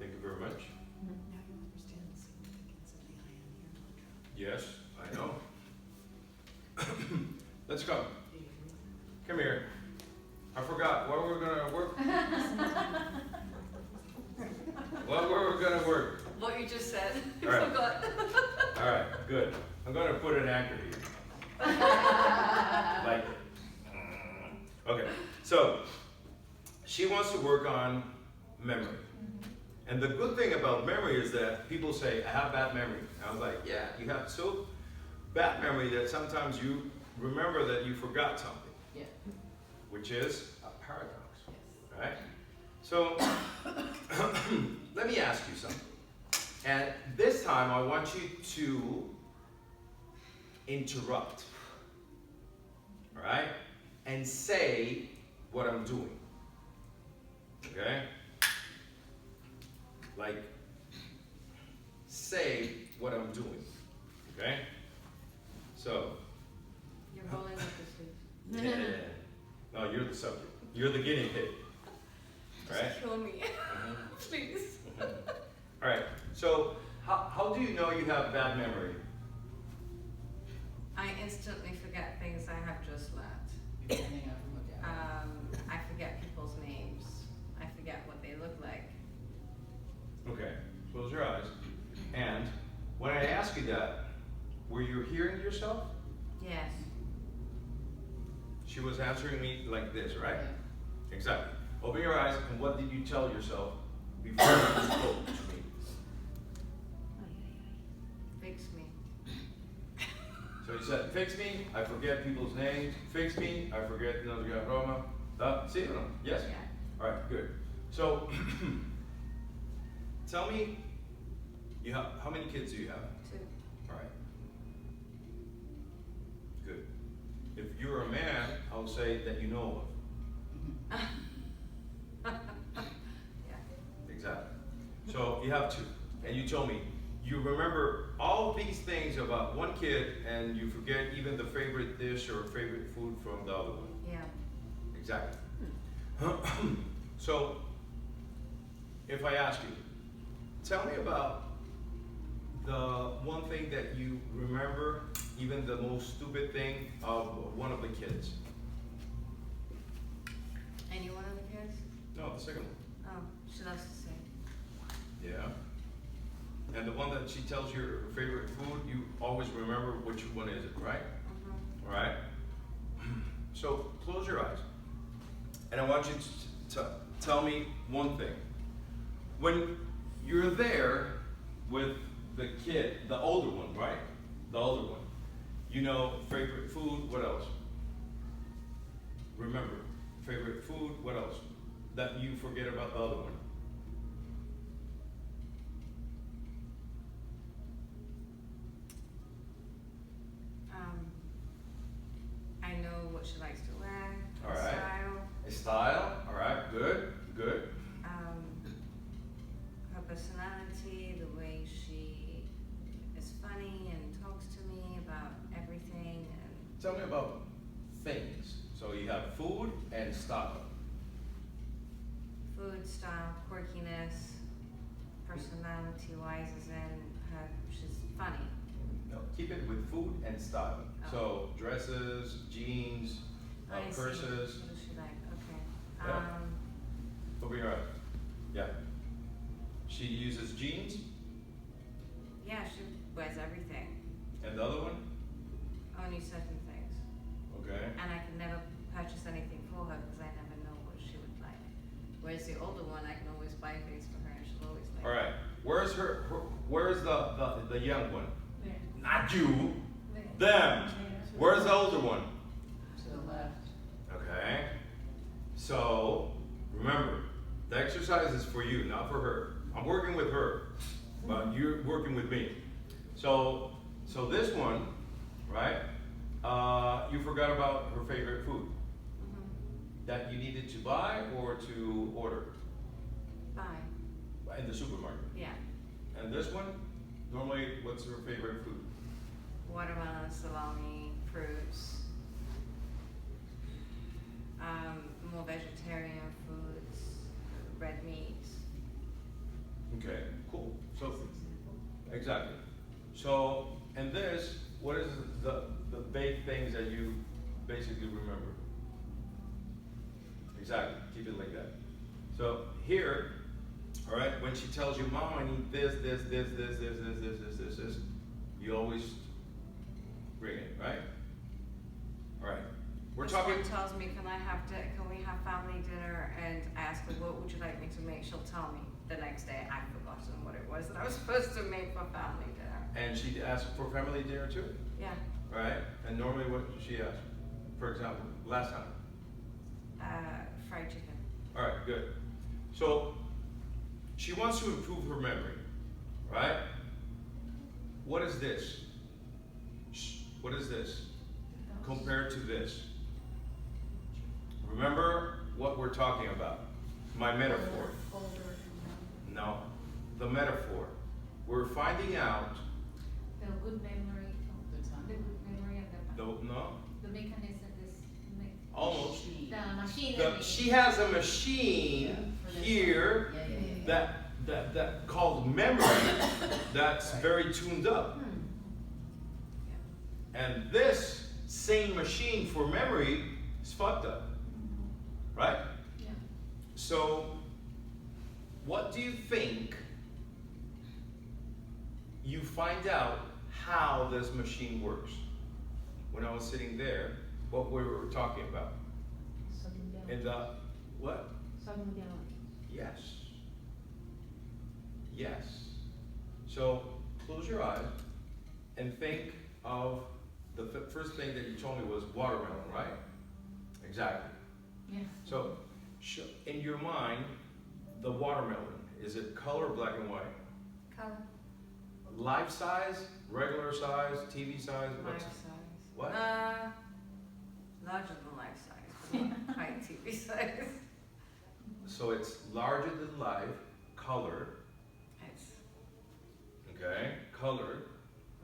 Thank you very much. Now you understand the significance of the I am here mantra. Yes, I know. Let's go. Come here. I forgot what we're gonna work. What were we gonna work? What you just said. All right. Forgot. All right, good. I'm gonna put an anchor here. Like it. Okay, so she wants to work on memory. And the good thing about memory is that people say, I have bad memory. And I was like, yeah, you have so bad memory that sometimes you remember that you forgot something, Yeah. which is a paradox, Yes. right? So let me ask you something. And this time I want you to interrupt, all right? And say what I'm doing, okay? Like, say what I'm doing, okay? So, You're rolling up the sleeves. yeah. No, you're the subject. You're the guinea pig, right? Kill me. Please. All right, so how do you know you have bad memory? I instantly forget things I have just learned. You're standing up and look at it. I forget people's names. I forget what they look like. Okay, close your eyes. And when I ask you that, were you hearing yourself? Yes. She was answering me like this, right? Yeah. Exactly. Open your eyes, and what did you tell yourself before you spoke to me? Fix me. So you said, fix me, I forget people's names. Fix me, I forget, Roma. See, no? Yes? Yeah. All right, good. So, tell me You have, how many kids do you have? 2. All right. Good. If you're a man, I'll say that you know of. Yeah. Exactly. So you have 2. And you told me you remember all these things about one kid and you forget even the favorite dish or favorite food from the other one. Yeah. Exactly. So, if I ask you, tell me about the one thing that you remember, even the most stupid thing of one of the kids. Any one of the kids? No, the second one. Oh, she loves to sing. Yeah. And the one that she tells you her favorite food, you always remember which one is it, right? Mm-hmm. All right. So close your eyes, and I want you to tell me one thing. When you're there with the kid, the older one, right? The older one. You know, favorite food, what else? Remember, favorite food, what else? That you forget about the other one. I know what she likes to wear. All right. Style. A style, all right, good, good. Her personality, the way she is funny and talks to me about everything, and Tell me about things. So you have food and style. food, style, quirkiness, personality-wise, is in her. She's funny. No, keep it with food and style. Oh. So dresses, jeans, I see. purses. What does she like? Okay. Yeah. Open your eyes. Yeah. She uses jeans, Yeah, she wears everything. and the other one. Only certain things. Okay. And I can never purchase anything for her because I never know what she would like. Whereas the older one, I can always buy things for her and she'll always like. All right. Where's where's the young one? There. Not you. There. Them. Where's the older one? To the left. Okay. So remember, the exercise is for you, not for her. I'm working with her, but you're working with me. So this one, right? You forgot about her favorite food Mm-hmm. that you needed to buy or to order Bye. in the supermarket. Yeah. And this one, normally, what's her favorite food? Watermelon, salami, fruits. More vegetarian foods, red meats. Okay, cool. So exactly. So and this, what is the big things that you basically remember? Exactly. Keep it like that. So here, all right, when she tells you, "Mom, I need this, you always bring it, right? All right. We're This talking. one tells me, can we have family dinner? And I ask her, what would you like me to make? She'll tell me. The next day, I've forgotten what it was that I was supposed to make for family dinner. And she asked for family dinner too, Yeah. right? And normally, what does she ask? For example, last time. Fried chicken. All right, good. So she wants to improve her memory, right? What is this? What is this compared to this? Remember what we're talking about. My metaphor. Folder. No, the metaphor. We're finding out. The good memory, the good memory of No, the mechanism, almost. the machinery. She has a machine here Yeah. that called memory that's very tuned up. And this same machine for memory is fucked up. Right? Yeah. So, what do you think you find out how this machine works? When I was sitting there, what we were talking about. In the, what? Yes. Yes. So, close your eyes and think of the first thing that you told me was watermelon, right? Exactly. Yeah. So, in your mind, the watermelon, is it color, black and white? Color. life size, regular size, TV size? Life What's size. what? Larger than life size, but not quite TV size. So it's larger than life, color, It's okay? Color.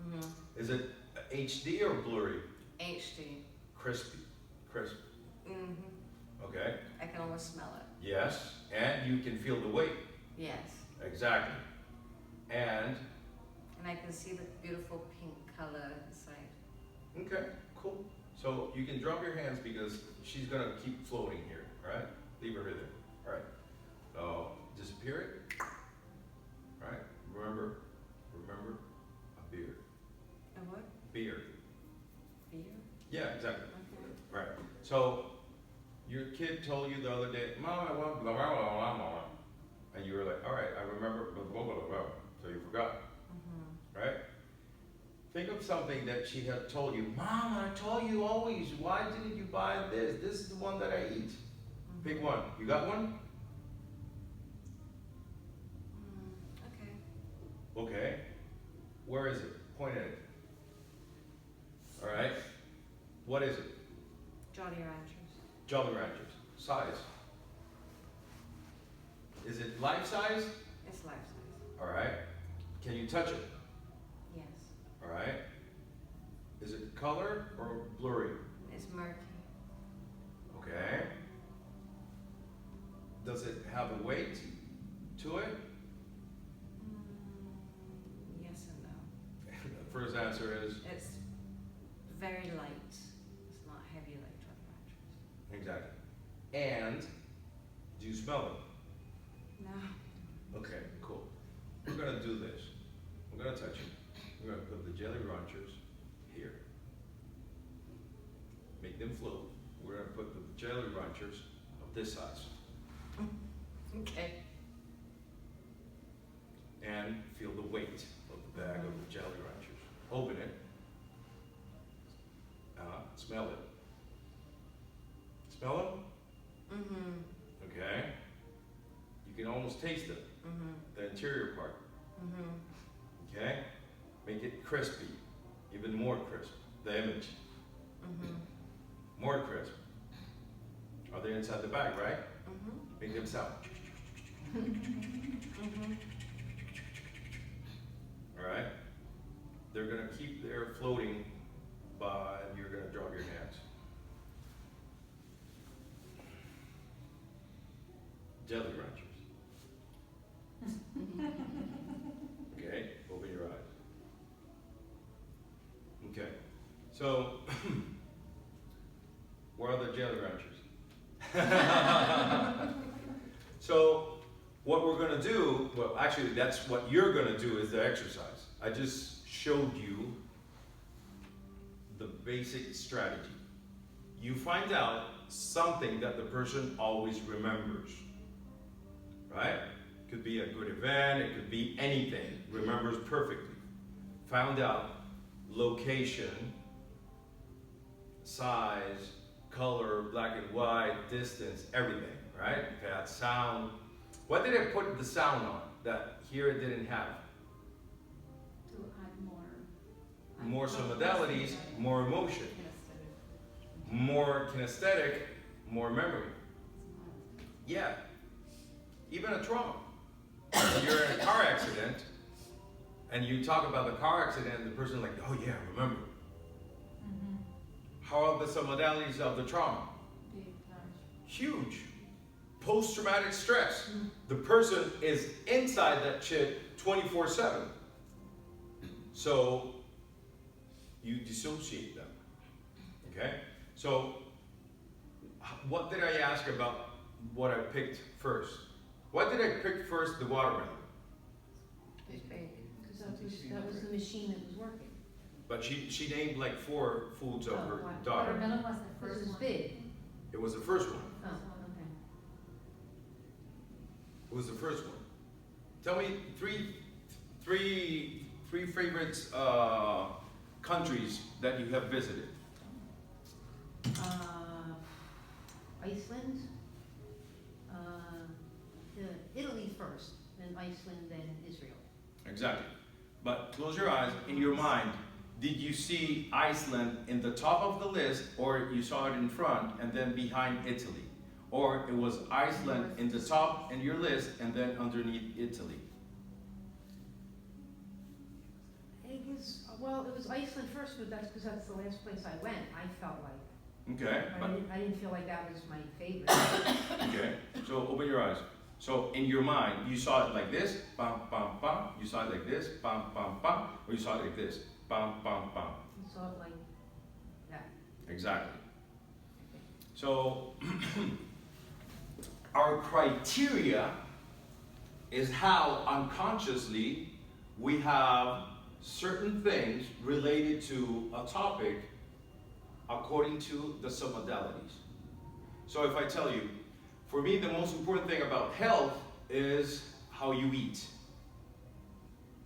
mm-hmm. Is it HD or blurry? HD. Crispy. Crisp. Mm-hmm. Okay. I can almost smell it. Yes. And you can feel the weight. Yes. Exactly. And And I can see the beautiful pink color inside. okay, cool. So you can drop your hands because she's gonna keep floating here. All right. Leave her there. All right. So disappear it. All right. Remember a beard. A what? Beard. Beer? Yeah, exactly. Okay. Right. So your kid told you the other day, Mom, I want blah blah blah blah blah, and you were like, all right, I remember blah blah blah blah. So you forgot, Mm-hmm. right? Think of something that she had told you, Mom, I told you always. Why didn't you buy this? This is the one that I eat. Pick one. You got one? Okay. Okay. Where is it? Point at it. All right. What is it? Jolly Ranchers. Jolly Ranchers. Size. Is it life size? It's life size. All right. Can you touch it? Yes. All right. Is it color or blurry? It's murky. Okay. Does it have a weight to it? Yes and no. The first answer is It's very light. It's not heavy like Jolly Ranchers. exactly. And do you smell it? No. Okay, cool. We're gonna do this. We're gonna touch it. We're gonna put the Jelly Ranchers here. Make them float. We're gonna put the Jelly Ranchers of this size. Okay. And feel the weight of the bag of the Jelly Ranchers. Open it. Smell it. Smell them? Mm-hmm. Okay. You can almost taste it, Mm-hmm. the interior part. Mm-hmm. Okay? Make it crispy, even more crisp. The image, Mm-hmm. more crisp. Are they inside the bag, right? Mm-hmm. Make them sound. Mm-hmm. All right? They're gonna keep there floating, but you're gonna drop your hands. Jelly Ranchers. Okay, open your eyes. Okay, so where are the Jelly Ranchers? So what we're gonna do, well, actually, that's what you're gonna do is the exercise. I just showed you the basic strategy. You find out something that the person always remembers, right? Could be a good event, it could be anything, remembers perfectly. Found out location, size, color, black and white, distance, everything, right? If it had sound. What did I put the sound on that here it didn't have? To add more. More some modalities, more emotion, more kinesthetic, more memory. Yeah, even a trauma. When you're in a car accident and you talk about the car accident, the person's like, oh yeah, I remember. How are the some modalities of the trauma? Huge. Post-traumatic stress. The person is inside that shit 24/7. So you dissociate them. Okay? So what did I ask about what I picked first? Why did I pick first the watermelon? It's big. Because that was the machine that was working. But she named like 4 foods of her what? daughter. Watermelon was the first one. Big. It was the first one. Oh, okay. It was the first one. Tell me three favorite countries that you have visited. Iceland, Italy first, then Iceland, then Israel. Exactly. But close your eyes. In your mind, did you see Iceland in the top of the list, or you saw it in front and then behind Italy? Or it was Iceland in the top in your list and then underneath Italy? Well, it was Iceland first, but that's because that's the last place I went, I felt like. Okay. I didn't feel like that was my favorite. Okay. So open your eyes. So in your mind, you saw it like this, bam, bam, bam. You saw it like this, bam, bam, bam. Or you saw it like this, bam, bam, bam. I saw it like that. Exactly. So our criteria is how unconsciously we have certain things related to a topic according to the submodalities. So if I tell you, for me the most important thing about health is how you eat,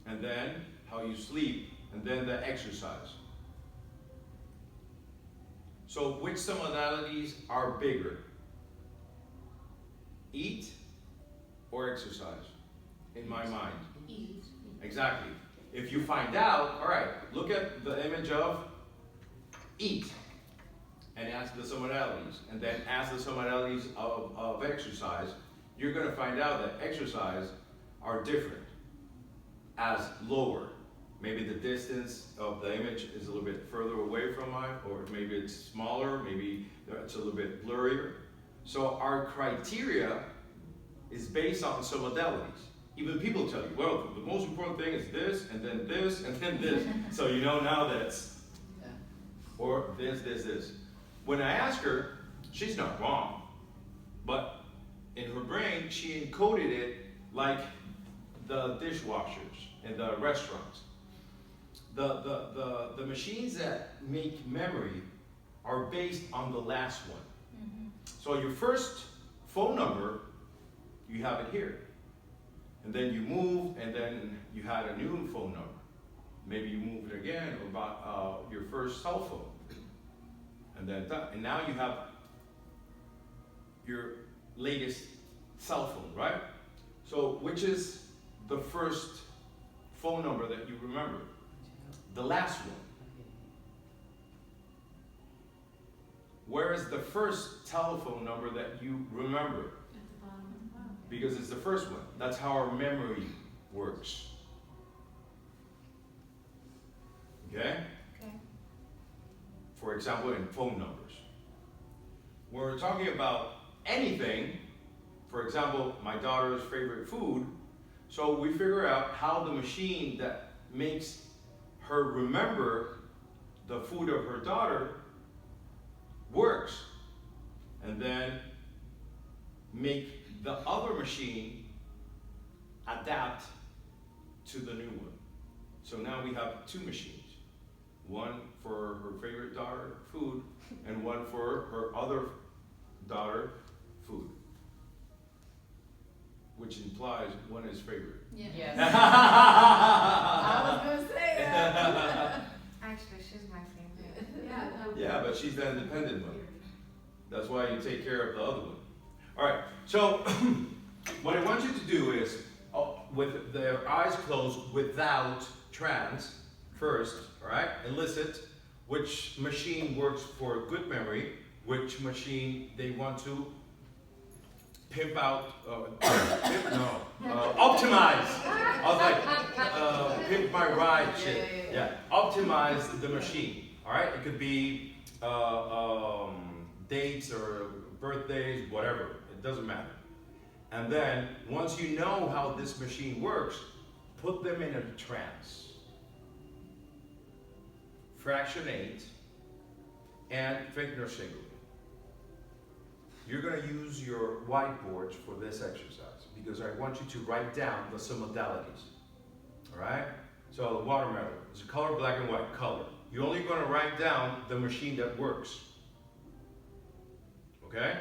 and then how you sleep, and then the exercise. So which submodalities are bigger? Eat or exercise? In my mind. Eat. Exactly. If you find out, all right, look at the image of eat and ask the submodalities, and then ask the submodalities of exercise, you're going to find out that exercise are different as lower. Maybe the distance of the image is a little bit further away from mine, or maybe it's smaller, maybe it's a little bit blurrier. So our criteria is based on submodalities. Even people tell you, well, the most important thing is this, and then this, and then this. So you know now that's, or this, this, this. When I ask her, she's not wrong. But in her brain, she encoded it like the dishwashers in the restaurants. The machines that make memory are based on the last one. So your first phone number, you have it here. And then you move, and then you had a new phone number. Maybe you moved again, or bought your first cell phone. And then and now you have your latest cell phone, right? So which is the first phone number that you remember? The last one. Where is the first telephone number that you remember? Because it's the first one. That's how our memory works. Okay? Okay. For example, in phone numbers. When we're talking about anything, for example, my daughter's favorite food, so we figure out how the machine that makes her remember the food of her daughter works, and then make the other machine adapt to the new one. So now we have two machines. One for her favorite daughter food, and one for her other daughter food. Which implies one is favorite. Yes. I was gonna say that. Actually, she's my favorite. Yeah, but she's the independent one. That's why you take care of the other one. All right, so what I want you to do is, with their eyes closed, without trance, first, all right, elicit which machine works for good memory, which machine they want to pimp out, optimize. I was like, pimp my ride shit. Yeah, optimize the machine, all right? It could be dates or birthdays, whatever, it doesn't matter. And then, once you know how this machine works, put them in a trance. Fractionate and finger single. You're going to use your whiteboards for this exercise because I want you to write down the submodalities. All right? So the watermelon is a color, black and white color. You're only going to write down the machine that works. Okay?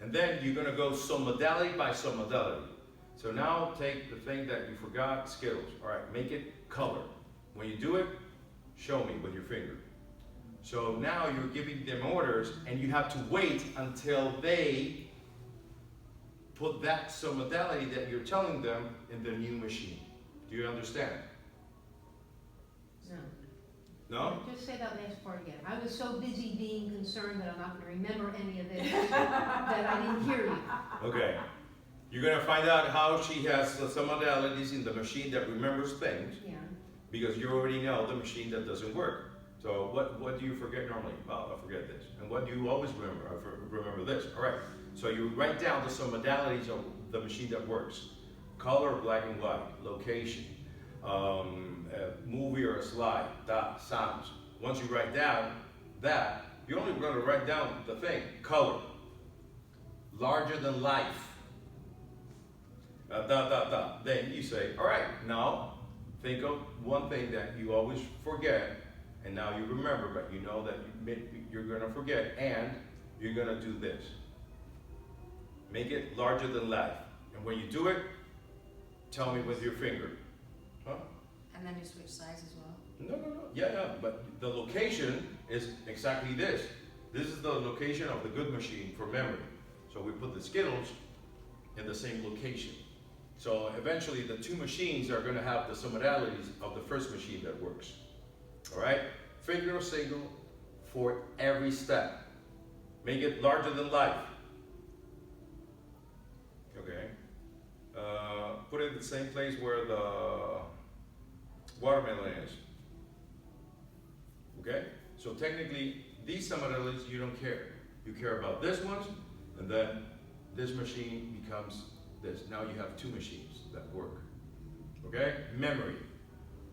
And then you're going to go submodality by submodality. So now take the thing that you forgot, Skittles. All right, make it color. When you do it, show me with your finger. So now you're giving them orders, and you have to wait until they put that submodality that you're telling them in the new machine. Do you understand? No? Just say that last part again. I was so busy being concerned that I'm not gonna remember any of this, that I didn't hear you. Okay. You're gonna find out how she has some modalities in the machine that remembers things, Yeah. because you already know the machine that doesn't work. So what do you forget normally? Well, I forget this. And what do you always remember? Remember this. All right. So you write down the some modalities of the machine that works. Color, black and white, location, a movie or a slide, sounds. Once you write down that, you're only going to write down the thing, color, larger than life, Then you say, all right, now think of one thing that you always forget, and now you remember, but you know that you're going to forget, and you're going to do this. Make it larger than life. And when you do it, tell me with your finger. Huh? And then you switch sides as well? No. Yeah. But the location is exactly this. This is the location of the good machine for memory. So we put the Skittles in the same location. So eventually the two machines are going to have the similarities of the first machine that works. All right? Finger signal for every step. Make it larger than life. Okay? Put it in the same place where the watermelon is. Okay? So technically, these similarities you don't care. You care about this one, and then this machine becomes this. Now you have two machines that work. Okay? Memory.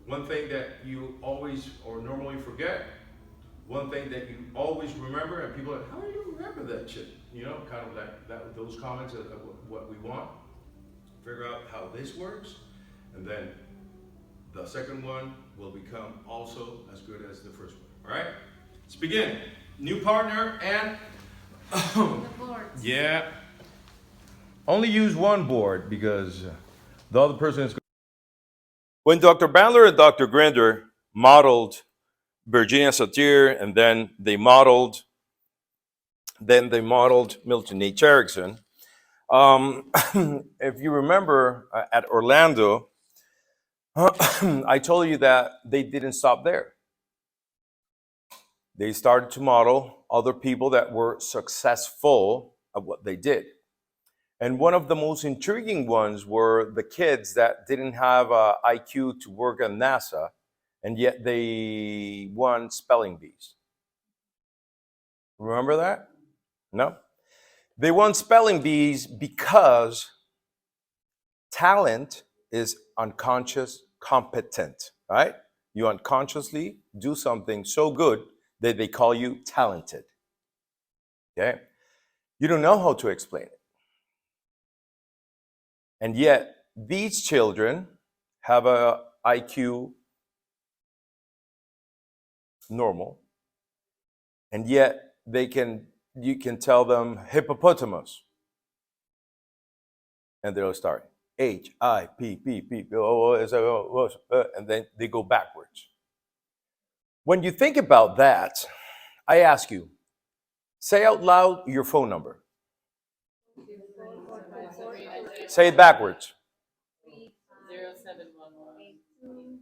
One thing that you always or normally forget, one thing that you always remember, and people are like, how do you remember that shit? You know, kind of like that, those comments of what we want. Figure out how this works, and then the second one will become also as good as the first one. All right? Let's begin. New partner and The boards. yeah. Only use one board because the other person is. When Dr. Bandler and Dr. Grinder modeled Virginia Satir, and then they modeled Milton H. Erickson. If you remember at Orlando, I told you that they didn't stop there. They started to model other people that were successful at what they did. And one of the most intriguing ones were the kids that didn't have IQ to work at NASA, and yet they won spelling bees. Remember that? No? They won spelling bees because talent is unconscious competent, right? You unconsciously do something so good that they call you talented. Okay? You don't know how to explain it. And yet, these children have a IQ normal, and yet you can tell them hippopotamus, and they'll start HIPPP, and then they go backwards. When you think about that, I ask you, say out loud your phone number. Say it backwards. 0711.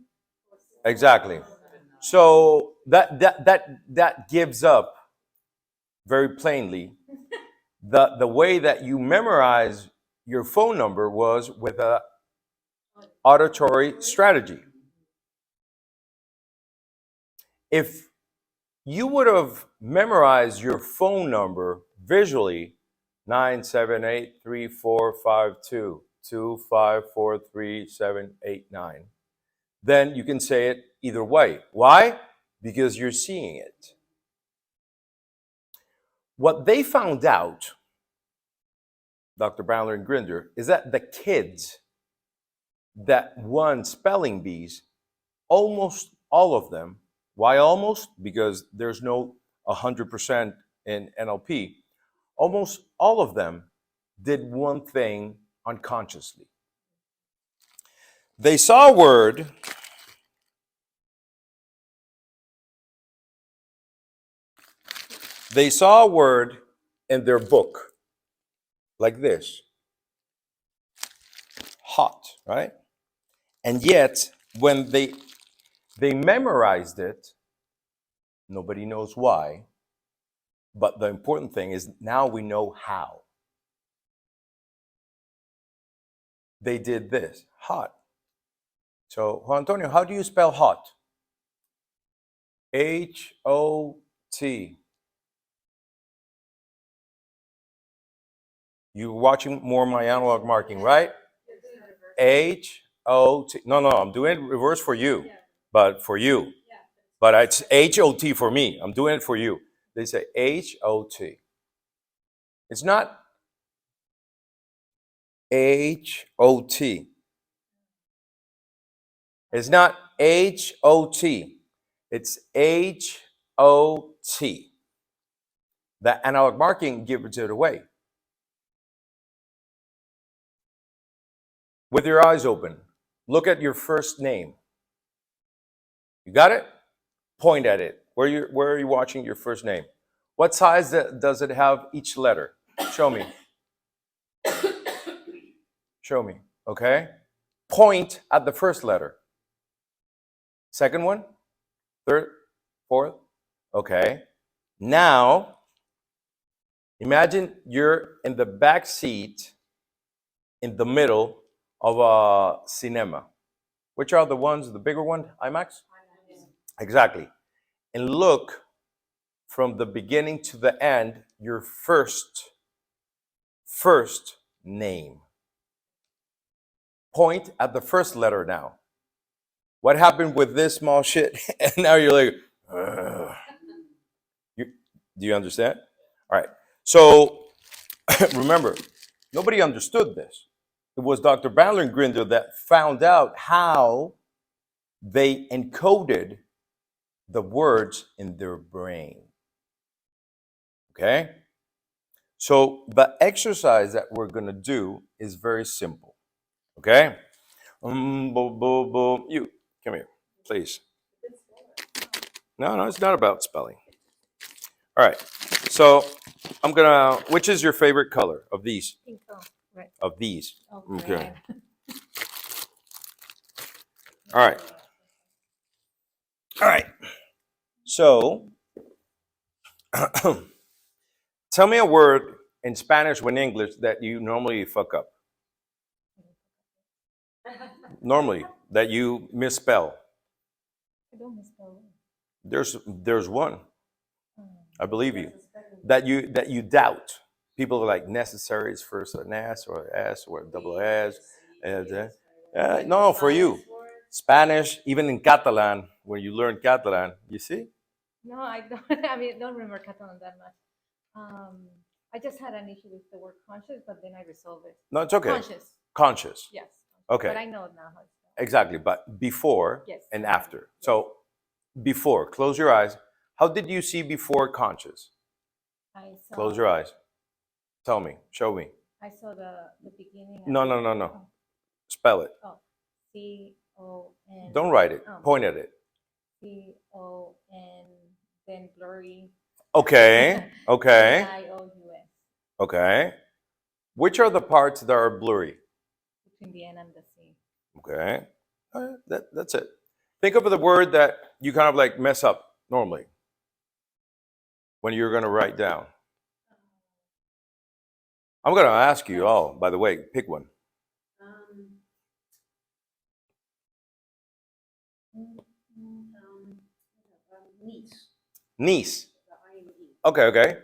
Exactly. So that gives up very plainly the way that you memorize your phone number was with a auditory strategy. If you would have memorized your phone number visually, 978-3452-2543-789, then you can say it either way. Why? Because you're seeing it. What they found out, Dr. Bandler and Grinder, is that the kids that won spelling bees, almost all of them, why almost? Because there's no 100% in NLP. Almost all of them did one thing unconsciously. They saw a word, in their book, like this. Hot, right? And yet, when they memorized it, Nobody knows why. But the important thing is now we know how. They did this, hot. So, Juan Antonio, how do you spell hot? H-O-T. You're watching more my analog marking, right? H-O-T. No, I'm doing it reverse for you, but for you. But it's H-O-T for me. I'm doing it for you. They say H-O-T. It's not H-O-T. It's not H-O-T. It's H-O-T. The analog marking gives it away. With your eyes open, look at your first name. You got it? Point at it. Where are you watching your first name? What size does it have each letter? Show me. Show me. Okay? Point at the first letter. Second one? Third? Fourth? Okay. Now, imagine you're in the back seat in the middle of a cinema. Which are the ones, the bigger one? IMAX? Exactly. And look from the beginning to the end, your first name. Point at the first letter now. What happened with this small shit? And now you're like, do you understand? All right. So remember, nobody understood this. It was Dr. Bandler and Grinder that found out how they encoded the words in their brain. Okay? So the exercise that we're going to do is very simple. Okay? You, come here, please. No, it's not about spelling. All right. So I'm going to, which is your favorite color of these? Pink phone, right. Of these. Oh, Okay. right. All right. All right. So tell me a word in Spanish or in English that you normally fuck up. Normally, that you misspell. I don't misspell. There's one. I believe you. That you doubt. People are like necessary is first an S or S or double S. No, for you. Spanish, even in Catalan, when you learn Catalan, you see? No, I don't. I mean, I don't remember Catalan that much. I just had an issue with the word conscious, but then I resolved it. No, it's okay. Conscious, Conscious. yes. Okay. But I know now how it's spelled. Exactly. But before Yes. and after. So before, close your eyes. How did you see before conscious? I saw, Close your eyes. Tell me. Show me. I saw the beginning. No. Oh, Spell it. C-O-N. Don't write it. Oh. Point at it. C-O-N, then blurry. Okay. Okay. I-O-U-S. Okay. Which are the parts that are blurry? Between the N and the C. Okay. That's it. Think of the word that you kind of like mess up normally when you're going to write down. I'm going to ask you all, by the way, pick one. Niece. Okay.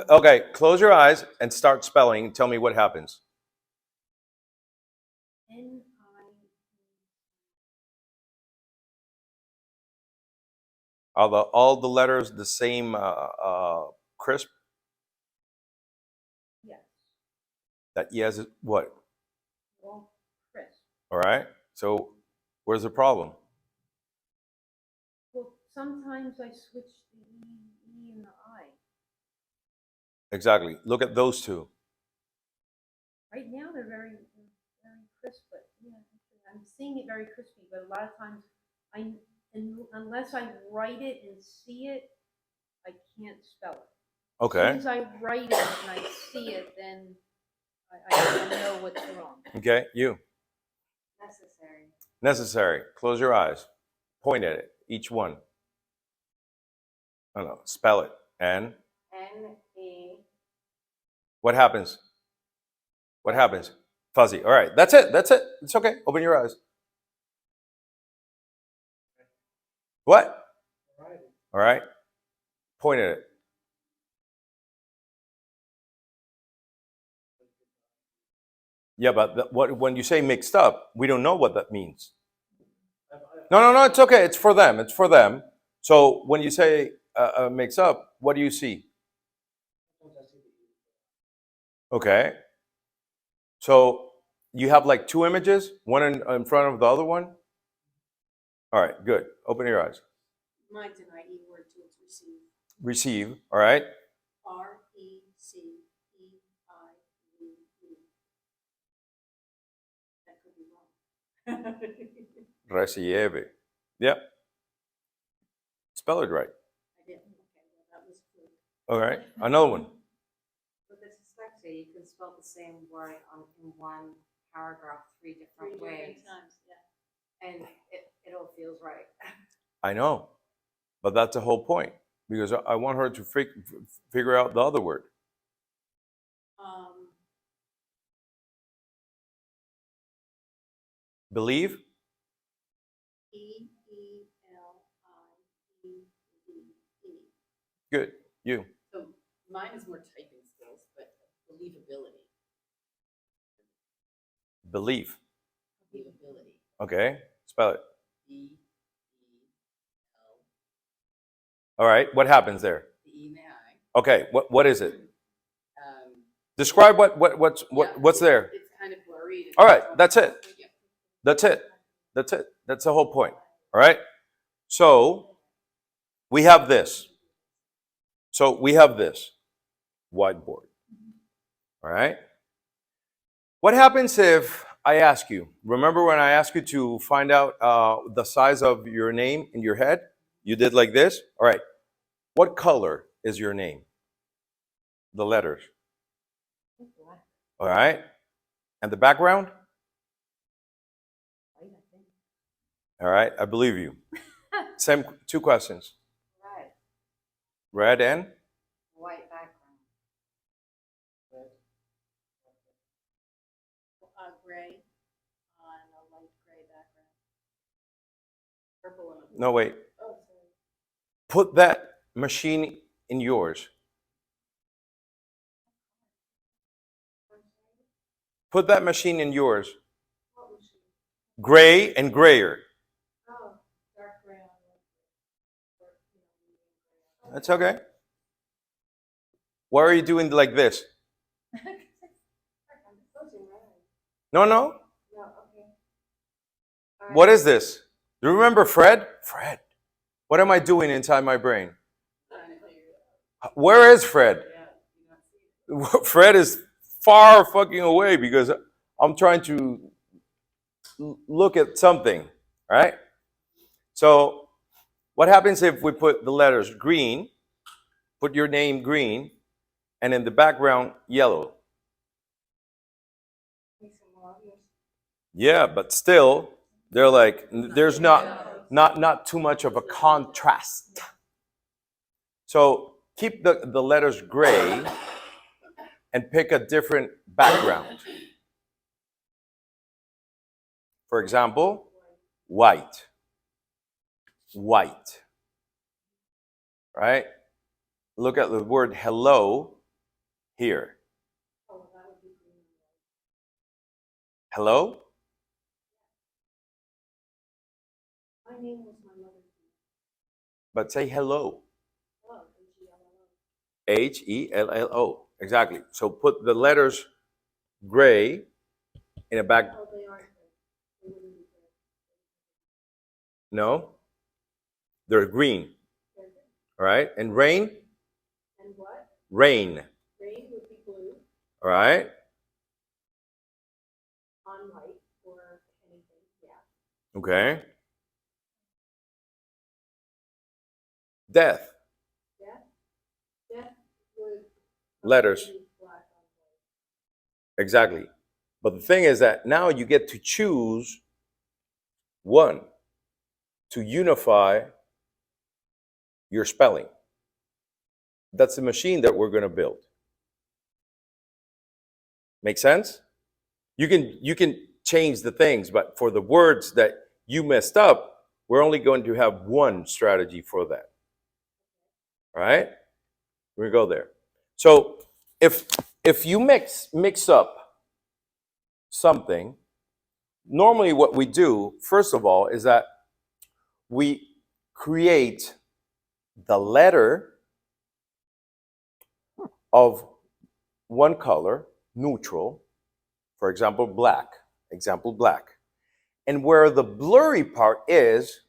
Okay, close your eyes and start spelling. Tell me what happens. Are all the letters the same crisp? Yes. That yes is what? Well, Chris. All right. So where's the problem? Well, sometimes I switch the E and the I. Exactly. Look at those two. Right now they're very crisp, but yeah, I'm seeing it very crispy. But a lot of times, unless I write it and see it, I can't spell it. Okay. As soon as I write it and I see it, then I know what's wrong. Okay, you. Necessary. Close your eyes. Point at it, each one. I don't know. Spell it. N. N-E. What happens? What happens? Fuzzy. All right. That's it. That's it. It's okay. Open your eyes. What? All right. Point at it. Yeah, but what when you say mixed up, we don't know what that means. No, no, no. It's okay. It's for them. It's for them. So when you say mix up, what do you see? Okay. So you have like two images, one in front of the other one. All right. Good. Open your eyes. Mine's an IE word too, it's receive. Receive. All right. R-E-C-E-I-V-E. That could be wrong. Recieve. Yep. Spell it right. I didn't, okay, well, that was good. All right. Another one. With the dyslexia, you can spell the same word in one paragraph three different ways. times, yeah. And it all feels right. I know, but that's the whole point because I want her to figure out the other word. Believe. E-E-L-I-E-V-E. Good. You. So mine is more typing skills, but believability. Believe. Believability. Okay. Spell it. B-E-L. All right. What happens there? The E and the I. Okay. What is it? Um, Describe what's there. It's kind of blurry. All right. That's it. Yeah. That's it. That's it. That's the whole point. All right. So we have this. Whiteboard. All right. What happens if I ask you? Remember when I asked you to find out the size of your name in your head? You did like this. All right. What color is your name? The letters. All right. And the background? All right. I believe you. Same two questions. Red. Red and? White background. Gray on a light gray background. Purple and a blue. No, wait. Oh, sorry. Put that machine in yours. Put that machine in yours. Gray and grayer. Oh, dark gray on light. That's okay. Why are you doing like this? No, no. No, okay. What is this? Do you remember Fred? Fred. What am I doing inside my brain? Where is Fred? Fred is far fucking away because I'm trying to look at something, right? So what happens if we put the letters green, put your name green, and in the background yellow? Yeah, but still, they're like, there's not too much of a contrast. So keep the letters gray and pick a different background. For example, white. White. Right? Look at the word hello here. Hello? My name was my mother's name. But say hello. Oh, Hello. Hello. Exactly. So put the letters gray in a back. Oh, they aren't gray. They wouldn't be gray. No. They're green. They're gray. All right. And rain? And what? Rain. Rain would be blue All right. on light or anything, yeah. Okay. Death. Death would Letters. be black on white. Exactly. But the thing is that now you get to choose one to unify your spelling. That's the machine that we're going to build. Make sense? You can change the things, but for the words that you messed up, we're only going to have one strategy for that. All right? We go there. So if you mix up something, normally what we do, first of all, is that we create the letter of one color, neutral, for example, black. Example, black. And where the blurry part is,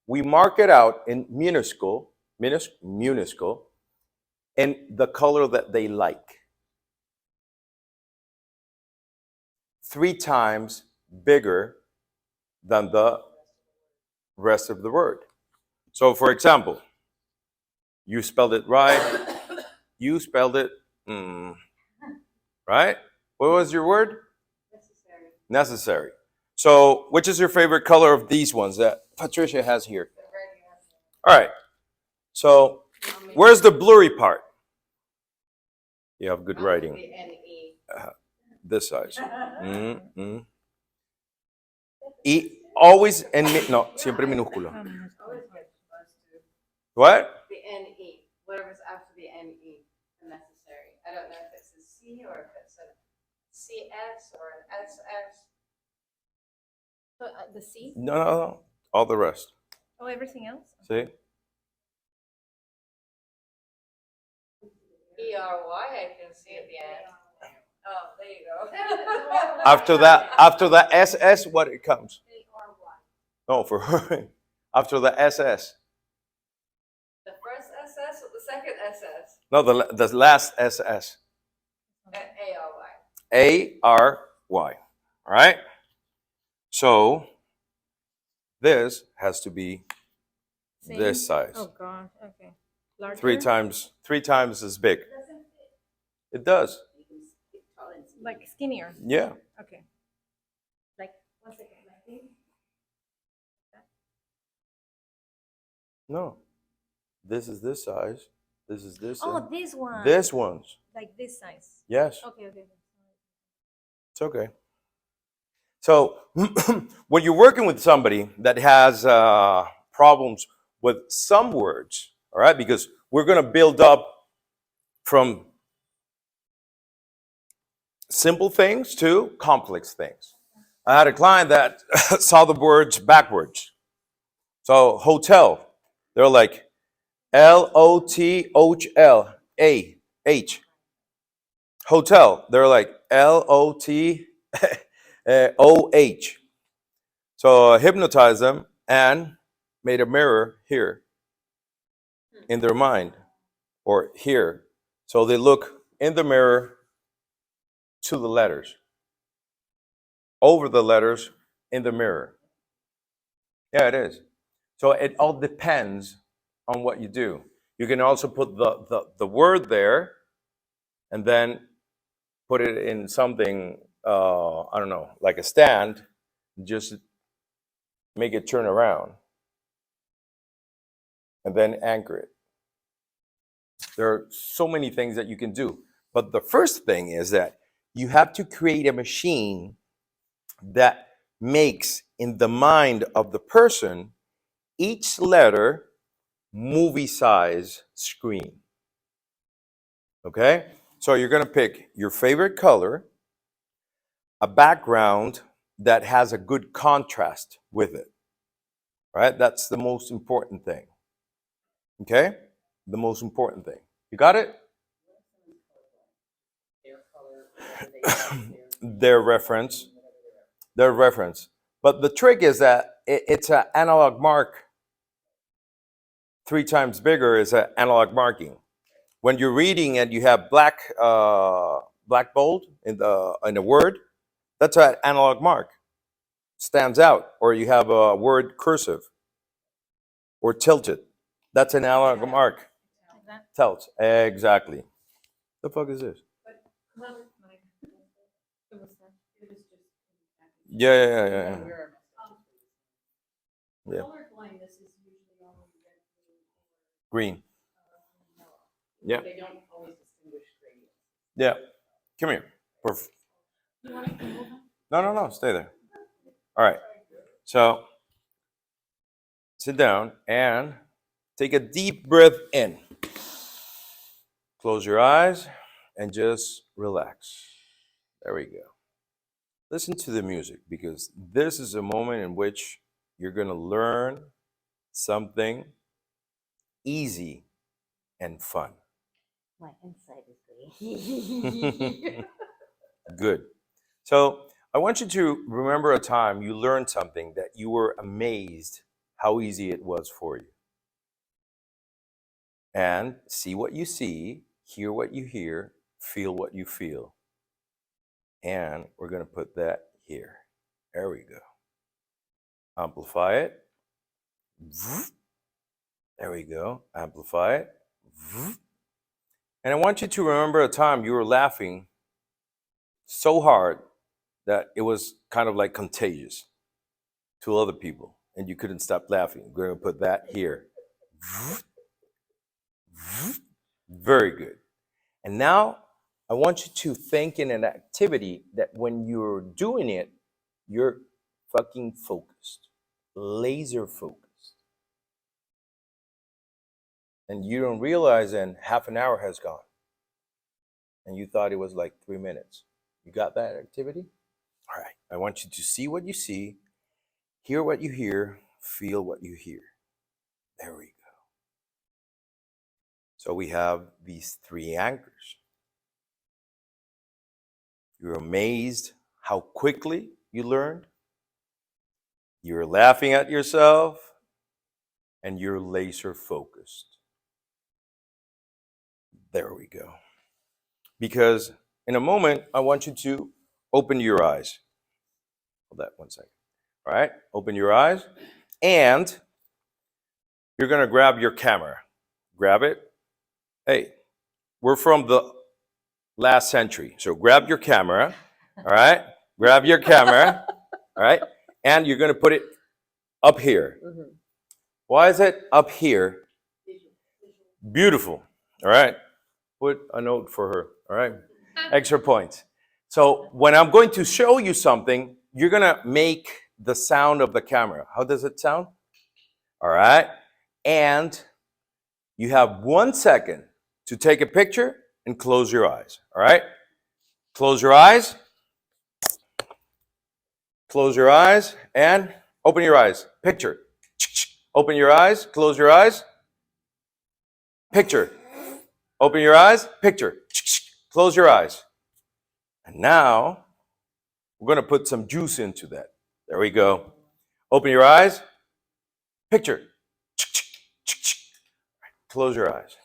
we mark it out in minuscule, and the color that they like. 3 times bigger than the rest of the word. So, for example, you spelled it right. You spelled it, right? What was your word? Necessary. Necessary. So, which is your favorite color of these ones that Patricia has here? The red you have All right. So, where's the blurry part? You have good writing. The N-E. This size. Y always no, siempre minúsculo. Always get close to What? the N-E. Whatever's after the N-E. The necessary. I don't know if it's a C or if it's a CS or an SS. The C? No. All the rest. Oh, everything else? See? E-R-Y, I can see at the end. Oh, there you go. After the SS, what it comes? A-R-Y. No, for her. After the SS. The first SS or the second SS? No, the last SS. A-R-Y. A-R-Y. All right? So, this has to be this size. Oh, God. Okay. Larger? 3 times as big. It does. Like skinnier? Yeah. Okay. Like, 1 second. Like this? No. This is this size. This is this. Oh, this one. This one's. Like this size. Yes. Okay. It's okay. So when you're working with somebody that has problems with some words, all right, because we're going to build up from simple things to complex things. I had a client that saw the words backwards. So hotel, they're like L-O-T-H-L-A-H. Hotel, they're like L-O-T-O-H. So I hypnotized them and made a mirror here in their mind or here. So they look in the mirror to the letters, over the letters in the mirror. Yeah, it is. So it all depends on what you do. You can also put the word there and then put it in something, I don't know, like a stand, just make it turn around and then anchor it. There are so many things that you can do. But the first thing is that you have to create a machine that makes in the mind of the person each letter movie size screen. Okay? So you're going to pick your favorite color, a background that has a good contrast with it. Right? That's the most important thing. Okay? The most important thing. You got it? Their reference. But the trick is that it's an analog mark. 3 times bigger is an analog marking. When you're reading and you have black bold in a word, that's an analog mark. Stands out. Or you have a word cursive or tilted. That's an analog mark. Tilt. Exactly. The fuck is this? Yeah. Color blindness is usually only red, blue, Green. yellow. Yeah. They don't always distinguish gradients. Yeah. Come here. No. Stay there. All right. So sit down and take a deep breath in. Close your eyes and just relax. There we go. Listen to the music because this is a moment in which you're going to learn something easy and fun. My insight is great. Good. So I want you to remember a time you learned something that you were amazed how easy it was for you. And see what you see, hear what you hear, feel what you feel. And we're going to put that here. There we go. Amplify it. There we go. Amplify it. And I want you to remember a time you were laughing so hard that it was kind of like contagious to other people and you couldn't stop laughing. We're going to put that here. Very good. And now I want you to think in an activity that when you're doing it, you're fucking focused, laser focused. And you don't realize then half an hour has gone and you thought it was like 3 minutes. You got that activity? All right. I want you to see what you see, hear what you hear, feel what you hear. There we go. So we have these 3 anchors. You're amazed how quickly you learned. You're laughing at yourself and you're laser focused. There we go. Because in a moment, I want you to open your eyes. Hold that 1 second. All right, open your eyes and you're going to grab your camera. Grab it. Hey, we're from the last century. So grab your camera. All right, grab your camera. All right, and you're going to put it up here. Why is it up here? Beautiful. All right. Put a note for her. All right. Extra points. So when I'm going to show you something, you're going to make the sound of the camera. How does it sound? All right. And you have 1 second to take a picture and close your eyes. All right. Close your eyes. Close your eyes and open your eyes. Picture. Open your eyes. Close your eyes. Picture. Open your eyes. Picture. Close your eyes. And now we're going to put some juice into that. There we go. Open your eyes. Picture. Close your eyes.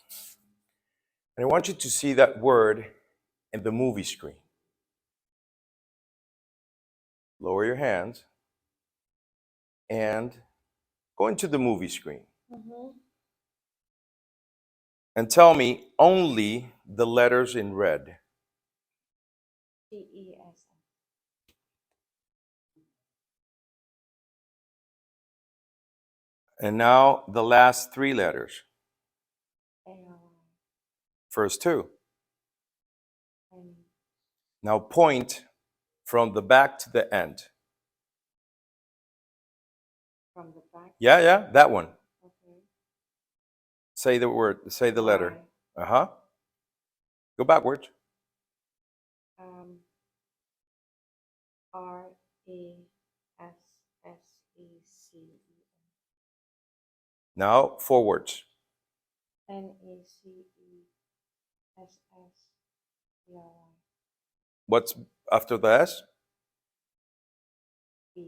And I want you to see that word in the movie screen. Lower your hands and go into the movie screen. And tell me only the letters in red. DES. And now the last 3 letters. ARY. First 2. Now point from the back to the end. From the back. Yeah, that one. Okay. Say the word, say the letter. Uh-huh. Go backwards. RESSECEN. Now forwards. NECESSERY. What's after the S? E.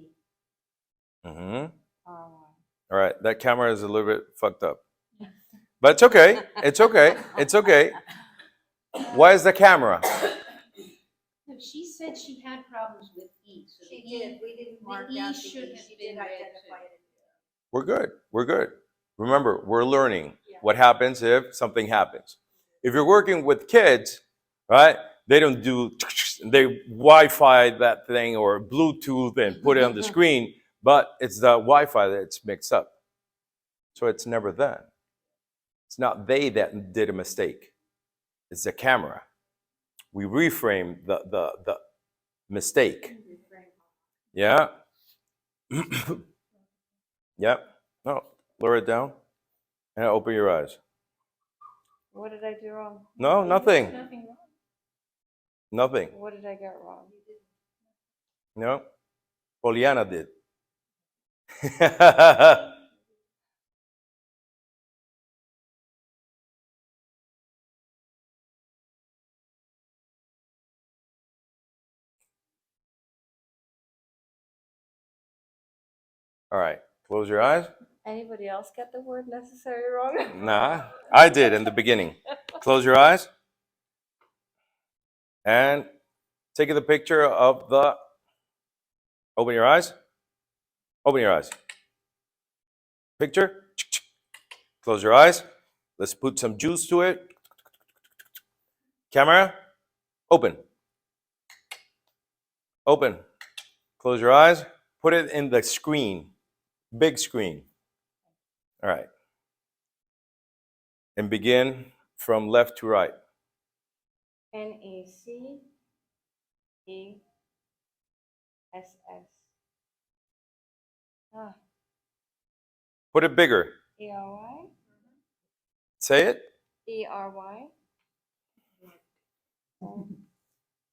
Mm-hmm. RY. All right, that camera is a little bit fucked up. But it's okay. It's okay. It's okay. Why is the camera? No, she said she had problems with E, so the She E, did, we didn't mark the E out the should E, have she been did red identify too. it. We're good. We're good. Remember, we're learning what happens if something happens. If you're working with kids, right, they don't do, they Wi-Fi that thing or Bluetooth and put it on the screen, but it's the Wi-Fi that's mixed up. So it's never them. It's not they that did a mistake. It's the camera. We reframe the mistake. Yeah. Yeah. No, lower it down and open your eyes. What did I do wrong? No, nothing. Nothing wrong. Nothing. What did I get wrong? No. Poliana did. All right. Close your eyes. Anybody else get the word necessary wrong? Nah, I did in the beginning. Close your eyes. And take the picture of the. Open your eyes. Open your eyes. Picture. Close your eyes. Let's put some juice to it. Camera. Open. Open. Close your eyes. Put it in the screen. Big screen. All right. And begin from left to right. NACESS. Put it bigger. ERY. Say it. ERY.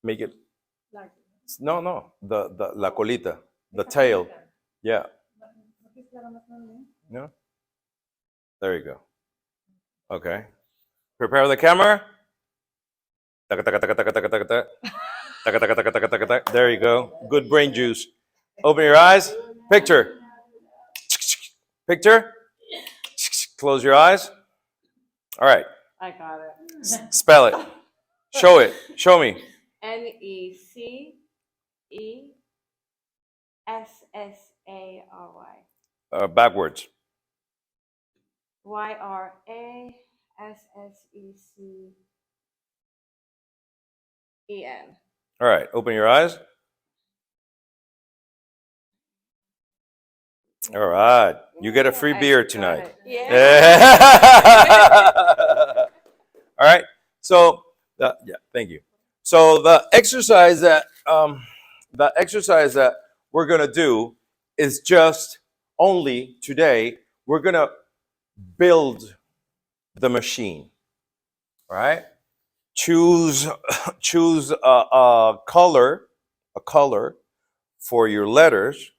Make it. No. The la colita. The tail. Yeah. No. There you go. Okay. Prepare the camera. There you go. Good brain juice. Open your eyes. Picture. Picture. Close your eyes. All right. I got it. Spell it. Show it. Show me. NECESSARY. Backwards. YRASSECEN. All right. Open your eyes. All right. You get a free beer tonight. Yeah. All right. So, yeah, thank you. So the exercise that we're gonna do is just only today. We're gonna build the machine. All right. Choose a color for your letters.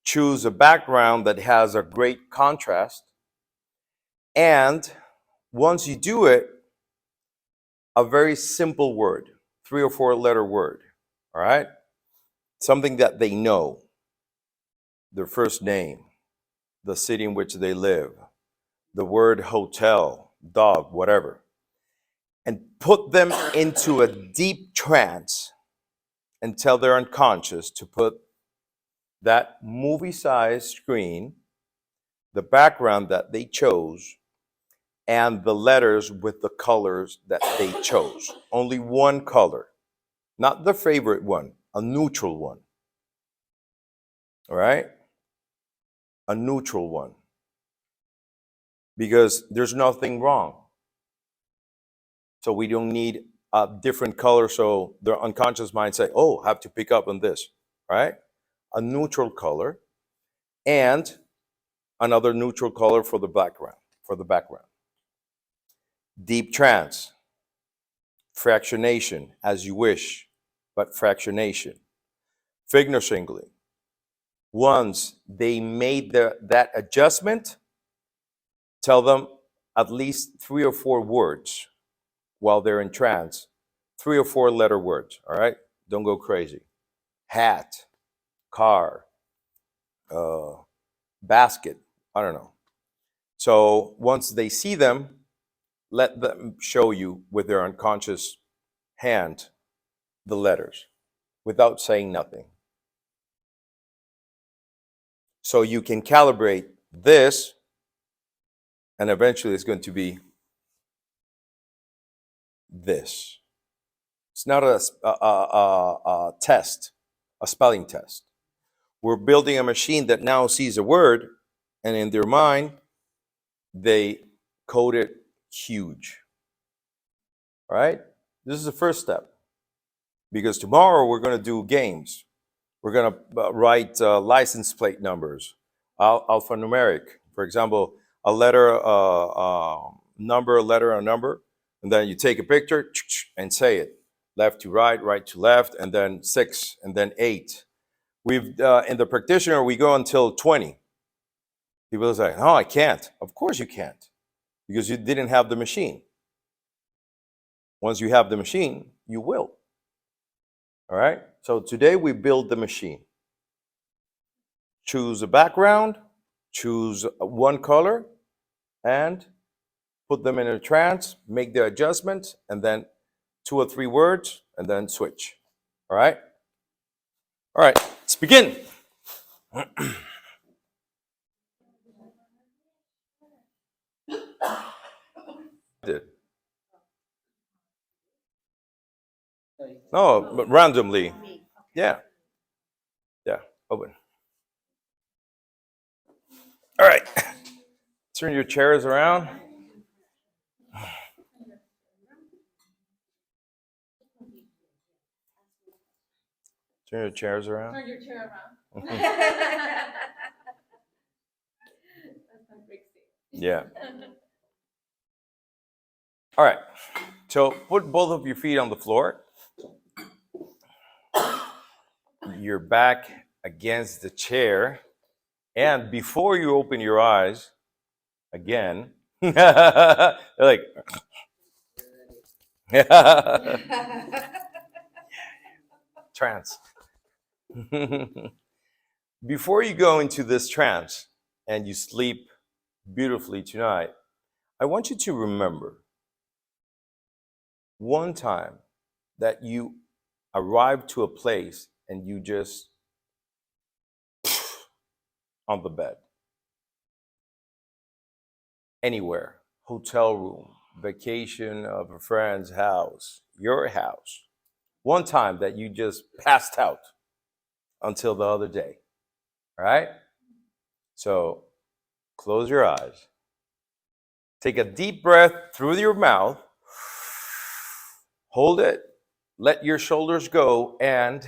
Choose a background that has a great contrast. And once you do it, a very simple word, 3 or 4 letter word, all right? Something that they know, their first name, the city in which they live, the word hotel, dog, whatever, and put them into a deep trance until they're unconscious to put that movie-sized screen, the background that they chose, and the letters with the colors that they chose. Only one color, not the favorite one, a neutral one. All right? A neutral one. Because there's nothing wrong. So we don't need a different color so their unconscious mind say, oh, I have to pick up on this, right? A neutral color and another neutral color for the background, Deep trance, fractionation, as you wish, but fractionation. Fingersingling. Once they made that adjustment, tell them at least 3 or 4 words while they're in trance. 3 or 4 letter words, all right? Don't go crazy. Hat, car, basket, I don't know. So once they see them, let them show you with their unconscious hand the letters without saying nothing. So you can calibrate this, and eventually it's going to be this. It's not a test, a spelling test. We're building a machine that now sees a word, and in their mind, they code it huge. All right? This is the first step. Because tomorrow we're going to do games. We're going to write license plate numbers, alphanumeric. For example, a letter, number, a letter, a number, and then you take a picture and say it, left to right, right to left, and then 6, and then 8. We've in the practitioner we go until 20. People say, "No, I can't." Of course you can't, because you didn't have the machine. Once you have the machine, you will. All right. So today we build the machine. Choose a background, choose one color, and put them in a trance, make the adjustment, and then 2 or 3 words, and then switch. All right? All right, let's begin. No, but randomly. Yeah. Yeah, open. All right. Turn your chairs around. Turn your chairs around. Turn your chair around. Yeah. All right. So put both of your feet on the floor. Your back against the chair. And before you open your eyes, again, they're like, trance. Before you go into this trance and you sleep beautifully tonight, I want you to remember one time that you arrived to a place and you just on the bed. Anywhere, hotel room, vacation of a friend's house, your house. One time that you just passed out until the other day. All right? So close your eyes. Take a deep breath through your mouth. Hold it. Let your shoulders go and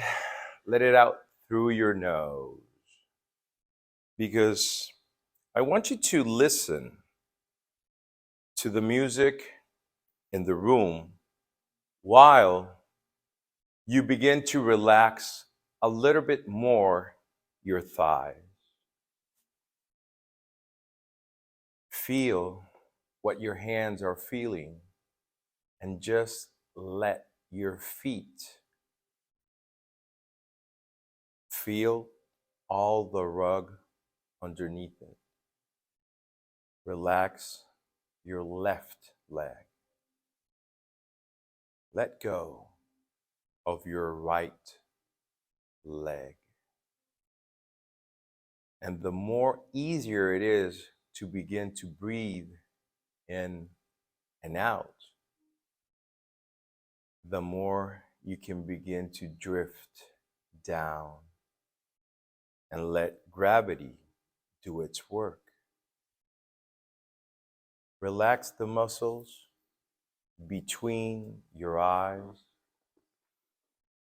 let it out through your nose. Because I want you to listen to the music in the room while you begin to relax a little bit more your thighs. Feel what your hands are feeling and just let your feet feel all the rug underneath it. Relax your left leg. Let go of your right leg. And the more easier it is to begin to breathe in and out, the more you can begin to drift down and let gravity do its work. Relax the muscles between your eyes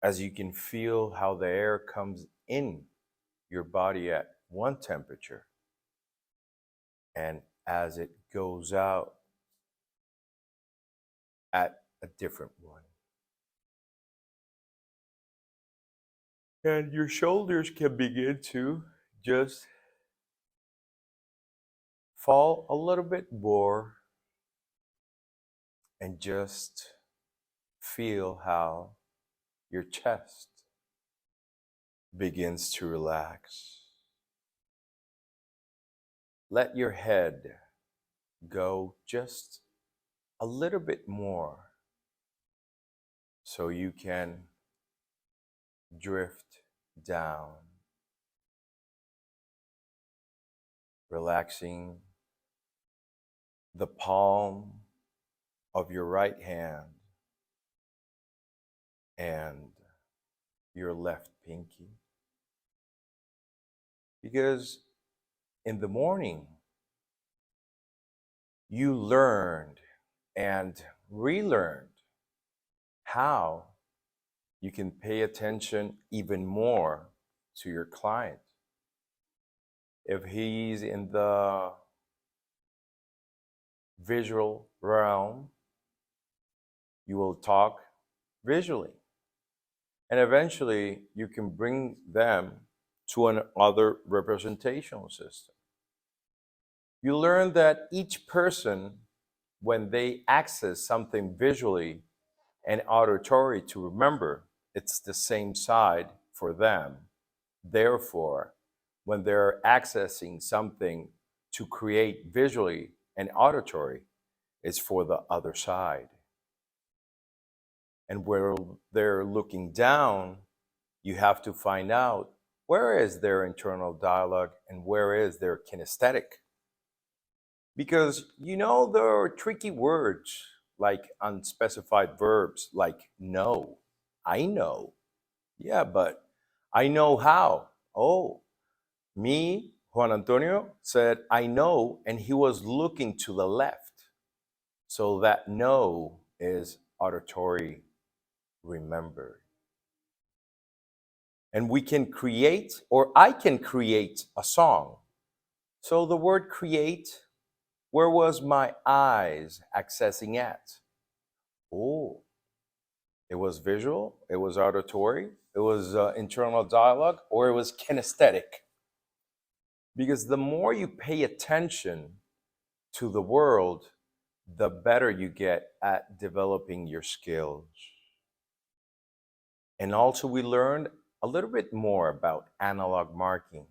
as you can feel how the air comes in your body at one temperature, and as it goes out at a different one. And your shoulders can begin to just fall a little bit more and just feel how your chest begins to relax. Let your head go just a little bit more so you can drift down, relaxing the palm of your right hand and your left pinky. Because in the morning, you learned and relearned how you can pay attention even more to your client. If he's in the visual realm, you will talk visually. And eventually, you can bring them to another representational system. You learn that each person, when they access something visually and auditory to remember, it's the same side for them. Therefore, when they're accessing something to create visually and auditory, it's for the other side. And where they're looking down, you have to find out where is their internal dialogue and where is their kinesthetic. Because there are tricky words like unspecified verbs like know. I know. Yeah, but I know how. Oh, me, Juan Antonio, said I know, and he was looking to the left. So that know is auditory remembered. And we can create, or I can create a song. So the word create, where was my eyes accessing at? Oh, it was visual, it was auditory, it was internal dialogue, or it was kinesthetic. Because the more you pay attention to the world, the better you get at developing your skills. And also, we learned a little bit more about analog marking.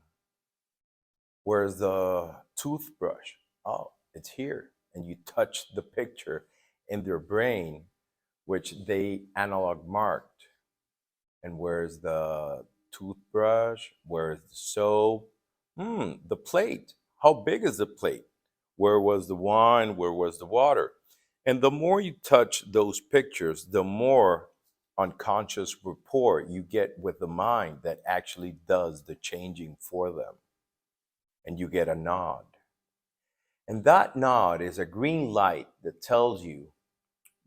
Where's the toothbrush? Oh, it's here. And you touch the picture in their brain, which they analog marked. And where's the toothbrush? Where's the soap? The plate. How big is the plate? Where was the wine? Where was the water? And the more you touch those pictures, the more unconscious rapport you get with the mind that actually does the changing for them. And you get a nod. And that nod is a green light that tells you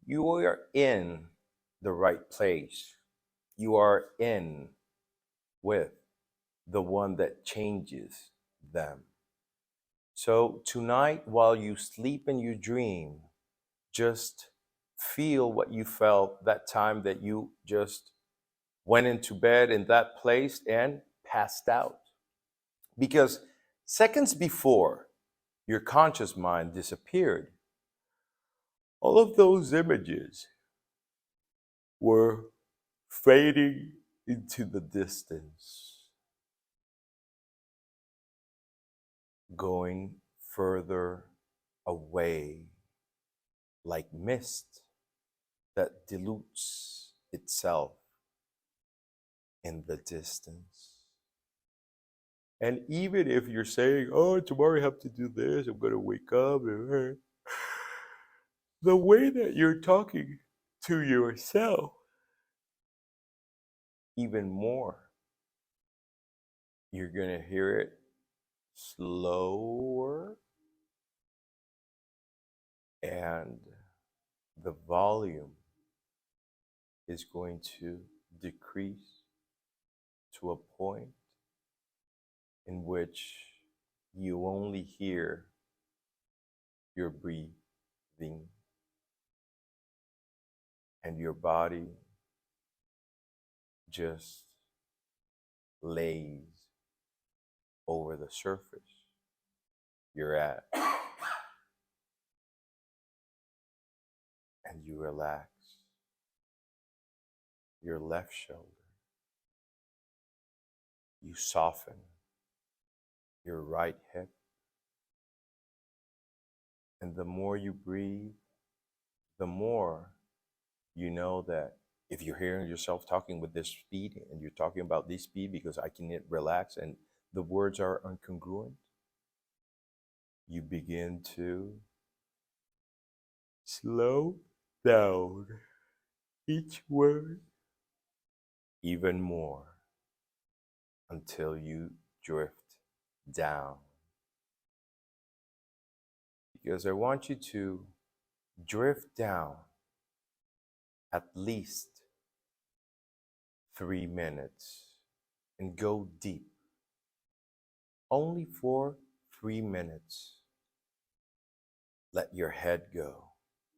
you are in the right place. You are in with the one that changes them. So tonight, while you sleep and you dream, just feel what you felt that time that you just went into bed in that place and passed out. Because seconds before your conscious mind disappeared, all of those images were fading into the distance, going further away like mist that dilutes itself in the distance. And even if you're saying, oh, tomorrow I have to do this, I'm going to wake up, the way that you're talking to yourself, even more, you're going to hear it slower, and the volume is going to decrease to a point in which you only hear your breathing and your body just lays over the surface you're at, and you relax your left shoulder. You soften your right hip. And the more you breathe, the more you know that if you're hearing yourself talking with this speed and you're talking about this speed because I can relax and the words are incongruent, you begin to slow down each word even more until you drift down. Because I want you to drift down at least 3 minutes and go deep. Only for 3 minutes. Let your head go.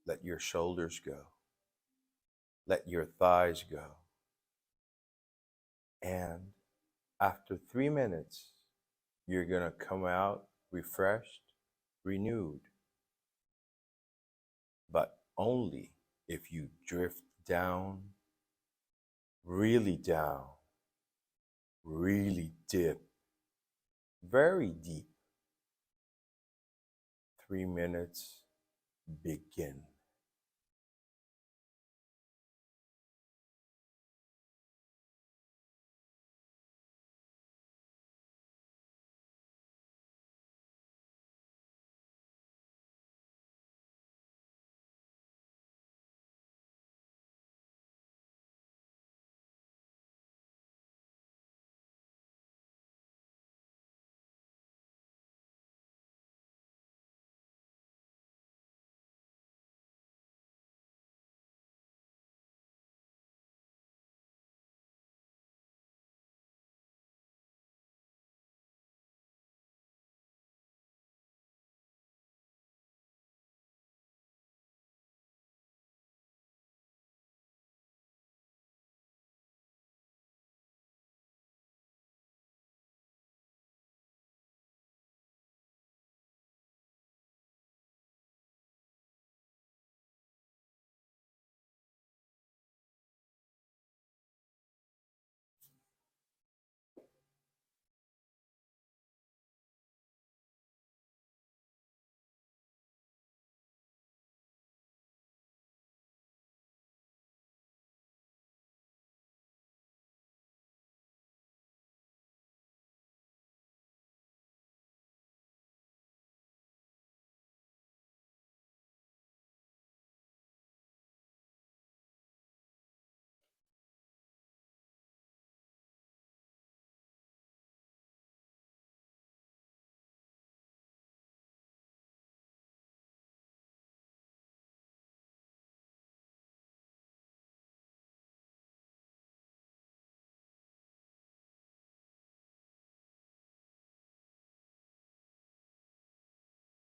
Let your shoulders go. Let your thighs go. And after 3 minutes, you're going to come out refreshed, renewed. But only if you drift down, really dip, very deep. 3 minutes, begin.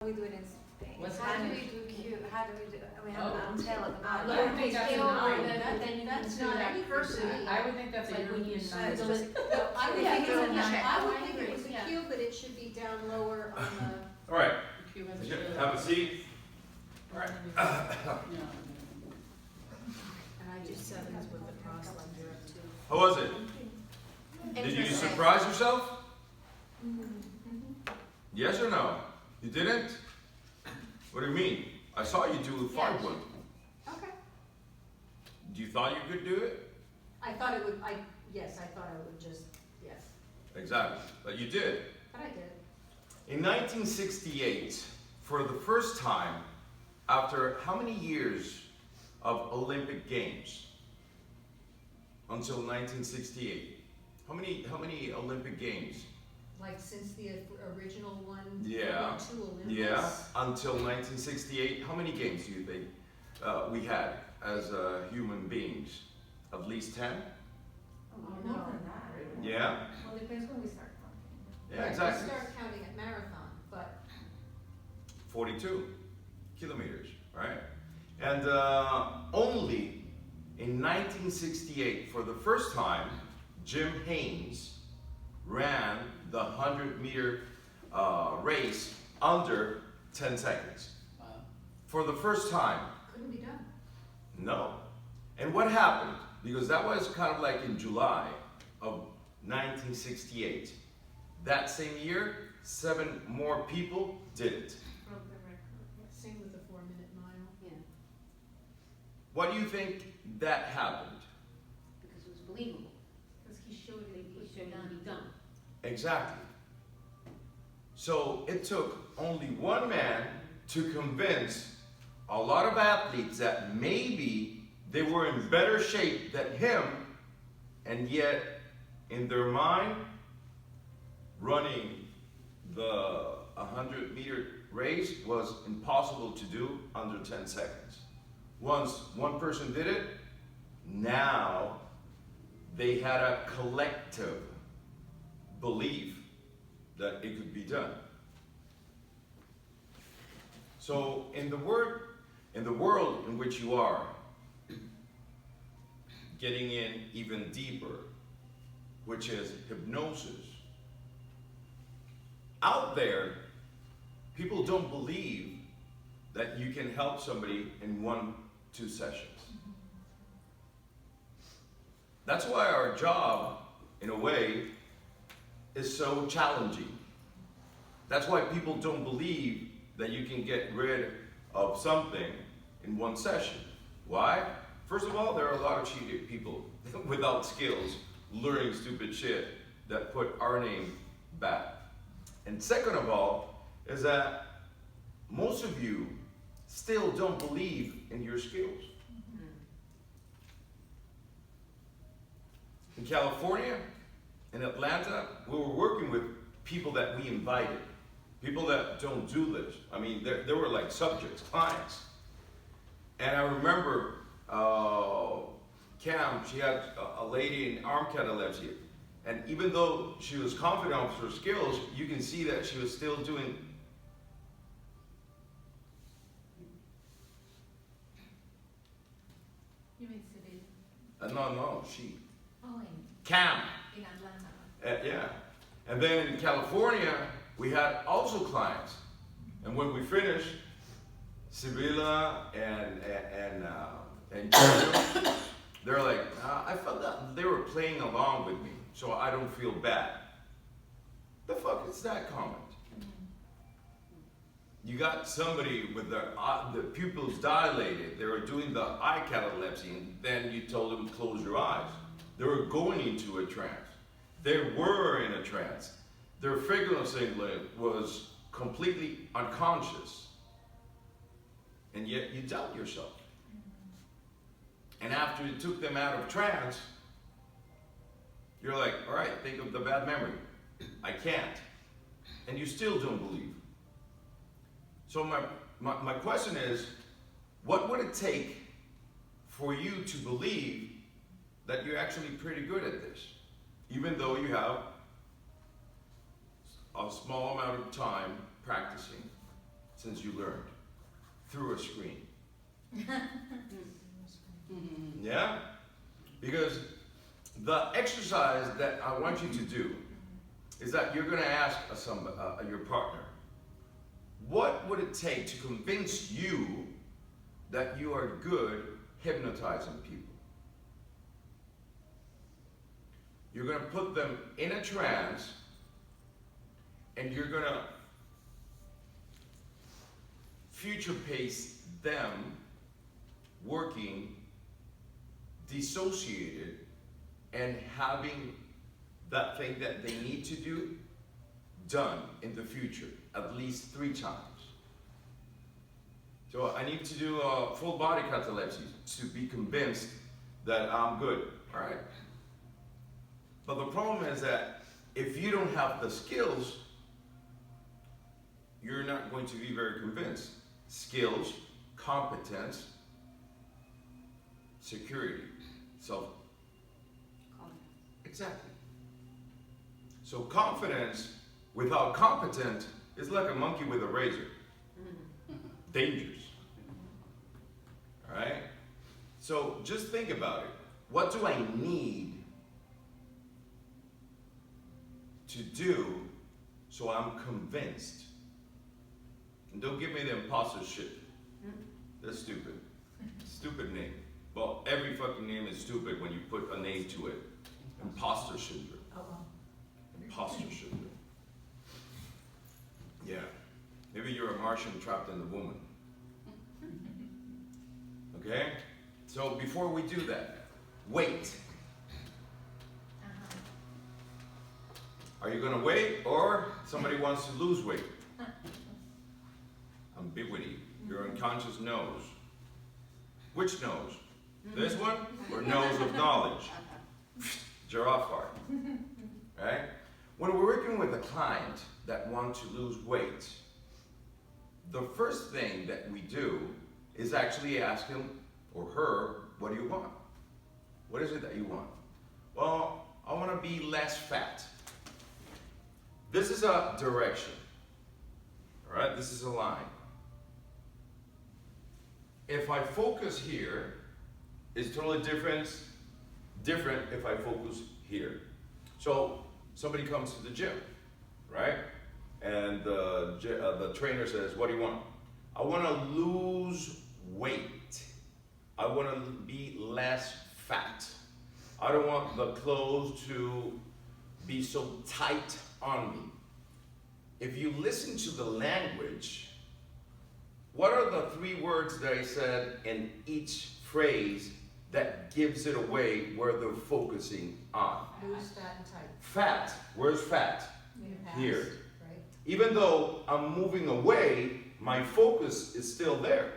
We do it in Spain. What's How do we Spanish? do cute? How do we do? We have Oh. a tail at the bottom. I would think that's a nine. Then you That's consider not that anything person. to me. I would think that's a Like when you European said nine. I would Yeah, think it's it's a nine. I would think it was a Yeah. cube, but it should be down lower on the. All right, Cubans have a seat. All right. No. And I do sevens with the cross like Europe too. How was it? Did you surprise yourself? Yes or no? You didn't? What do you mean? I saw you do 5-1. Okay. You thought you could do it? I thought it would, yes, I thought I would just, yes, Exactly. But you did. but I did. In 1968, for the first time, after how many years of Olympic Games? Until 1968. How many Olympic Games? Like since the original one, Yeah. went to Olympus. Yeah, until 1968. How many games do you think we had as human beings? At least 10? No. More than that. Yeah? Well, depends when we start counting. Yeah, Right, exactly. We start counting at marathon, but 42 kilometers, right? And only in 1968, for the first time, Jim Haynes ran the 100-meter race under 10 seconds. Wow. For the first time. couldn't be done. No. And what happened? Because that was kind of like in July of 1968. That same year, 7 more people did it. Broke the record. Same with the 4-minute mile. Yeah, What do you think that happened? because it was believable. Because he showed it He could showed be it could be done. done. Exactly. So it took only one man to convince a lot of athletes that maybe they were in better shape than him, and yet in their mind, running the 100-meter race was impossible to do under 10 seconds. Once one person did it, Now they had a collective belief that it could be done. So in the world in which you are, getting in even deeper, which is hypnosis, out there, people don't believe that you can help somebody in 1-2 sessions. That's why our job, in a way, is so challenging. That's why people don't believe that you can get rid of something in 1 session. Why? First of all, there are a lot of cheated people without skills learning stupid shit that put our name back. And second of all, is that most of you still don't believe in your skills. In California, in Atlanta, we were working with people that we invited, people that don't do this. I mean, they were like subjects, clients. And I remember Cam, she had a lady in arm catalepsy. And even though she was confident of her skills, you can see that she was still doing. You mean Seville? No, she. Oh, Cam. in Atlanta. Yeah. And then in California, we had also clients. And when we finished, Sibila and Giorgio, they're like, I felt that they were playing along with me, so I don't feel bad. The fuck is that comment? You got somebody with the pupils dilated, they were doing the eye catalepsy, and then you told them close your eyes. They were going into a trance. They were in a trance. Their figure signaling was completely unconscious. And yet you doubt yourself. And after you took them out of trance, you're like, all right, think of the bad memory. I can't. And you still don't believe. So my question is, what would it take for you to believe that you're actually pretty good at this? Even though you have a small amount of time practicing since you learned through a screen. Yeah? Because the exercise that I want you to do is that you're going to ask your partner, what would it take to convince you that you are good hypnotizing people? You're going to put them in a trance, and you're going to future pace them working dissociated and having that thing that they need to do done in the future at least 3 times. So I need to do a full body catalepsy to be convinced that I'm good, all right? But the problem is that if you don't have the skills, you're not going to be very convinced. Skills, competence, security, exactly. So confidence without competent is like a monkey with a razor. Dangerous. All right? So just think about it. What do I need to do so I'm convinced? And don't give me the imposter shit. That's stupid. Stupid name. Well, every fucking name is stupid when you put a name to it. Imposter syndrome. Imposter syndrome. Yeah. Maybe you're a Martian trapped in the woman. Okay? So before we do that, wait. Are you gonna wait, or somebody wants to lose weight? Ambiguity. Your unconscious knows. Which knows? This one, or knows of knowledge? Giraffe fart. Right? When we're working with a client that wants to lose weight, the first thing that we do is actually ask him or her, what do you want? What is it that you want? Well, I want to be less fat. This is a direction. All right, this is a line. If I focus here, it's totally different if I focus here. So somebody comes to the gym, right? And the trainer says, what do you want? I want to lose weight. I want to be less fat. I don't want the clothes to be so tight on me. If you listen to the language, what are the 3 words that I said in each phrase that gives it away where they're focusing on? Loose, fat, and tight. Fat. Where's fat? Here. Right? Even though I'm moving away, my focus is still there.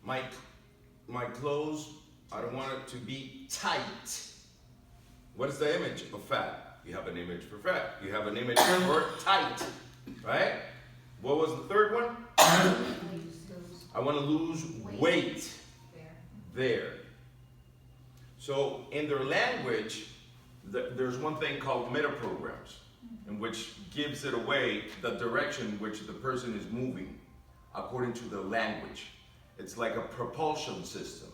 My clothes, I don't want it to be tight. What is the image of fat? You have an image for fat. You have an image for tight, right? What was the third one? I want to lose weight. There. So in their language, there's one thing called meta programs, in which gives it away the direction which the person is moving according to the language. It's like a propulsion system.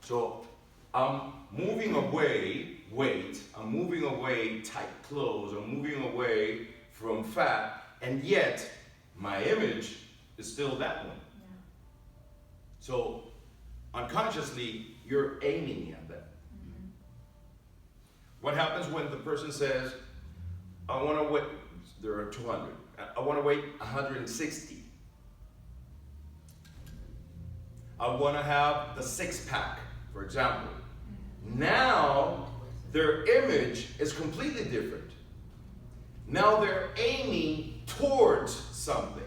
So I'm moving away weight, I'm moving away tight clothes, I'm moving away from fat, and yet my image is still that one. Yeah. So unconsciously, you're aiming at that. Mm-hmm. What happens when the person says, I want to weigh, there are 200, I want to weigh 160. I want to have the 6-pack, for example. Now, their image is completely different. Now they're aiming towards something.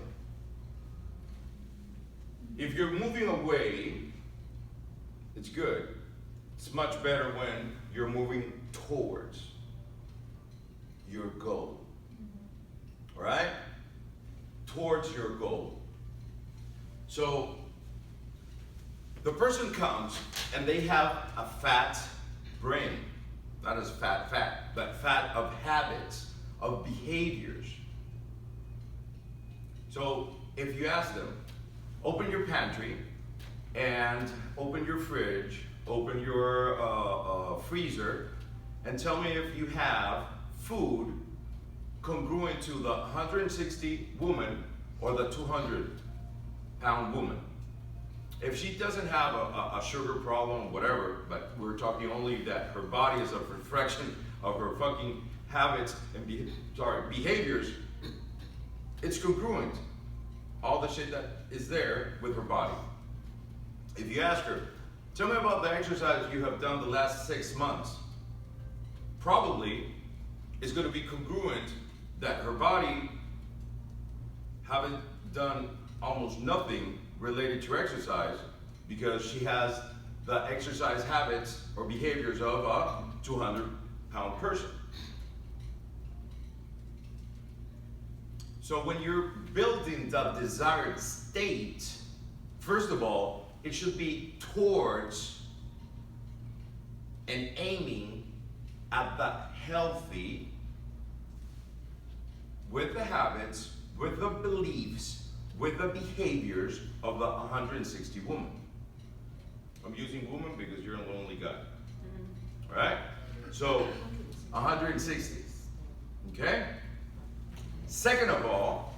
If you're moving away, it's good. It's much better when you're moving towards your goal. All right? Towards your goal. So, the person comes and they have a fat brain. Not as fat, but fat of habits, of behaviors. So if you ask them, open your pantry and open your fridge, open your freezer, and tell me if you have food congruent to the 160 woman or the 200-pound woman. If she doesn't have a sugar problem, whatever, but we're talking only that her body is a reflection of her fucking habits and behaviors, it's congruent. All the shit that is there with her body. If you ask her, tell me about the exercise you have done the last 6 months, probably it's going to be congruent that her body haven't done almost nothing related to exercise because she has the exercise habits or behaviors of a 200-pound person. So when you're building the desired state, first of all, it should be towards and aiming at the healthy with the habits, with the beliefs, with the behaviors of the 160 woman. I'm using woman because you're a lonely guy. All right? So 160. Okay? Second of all,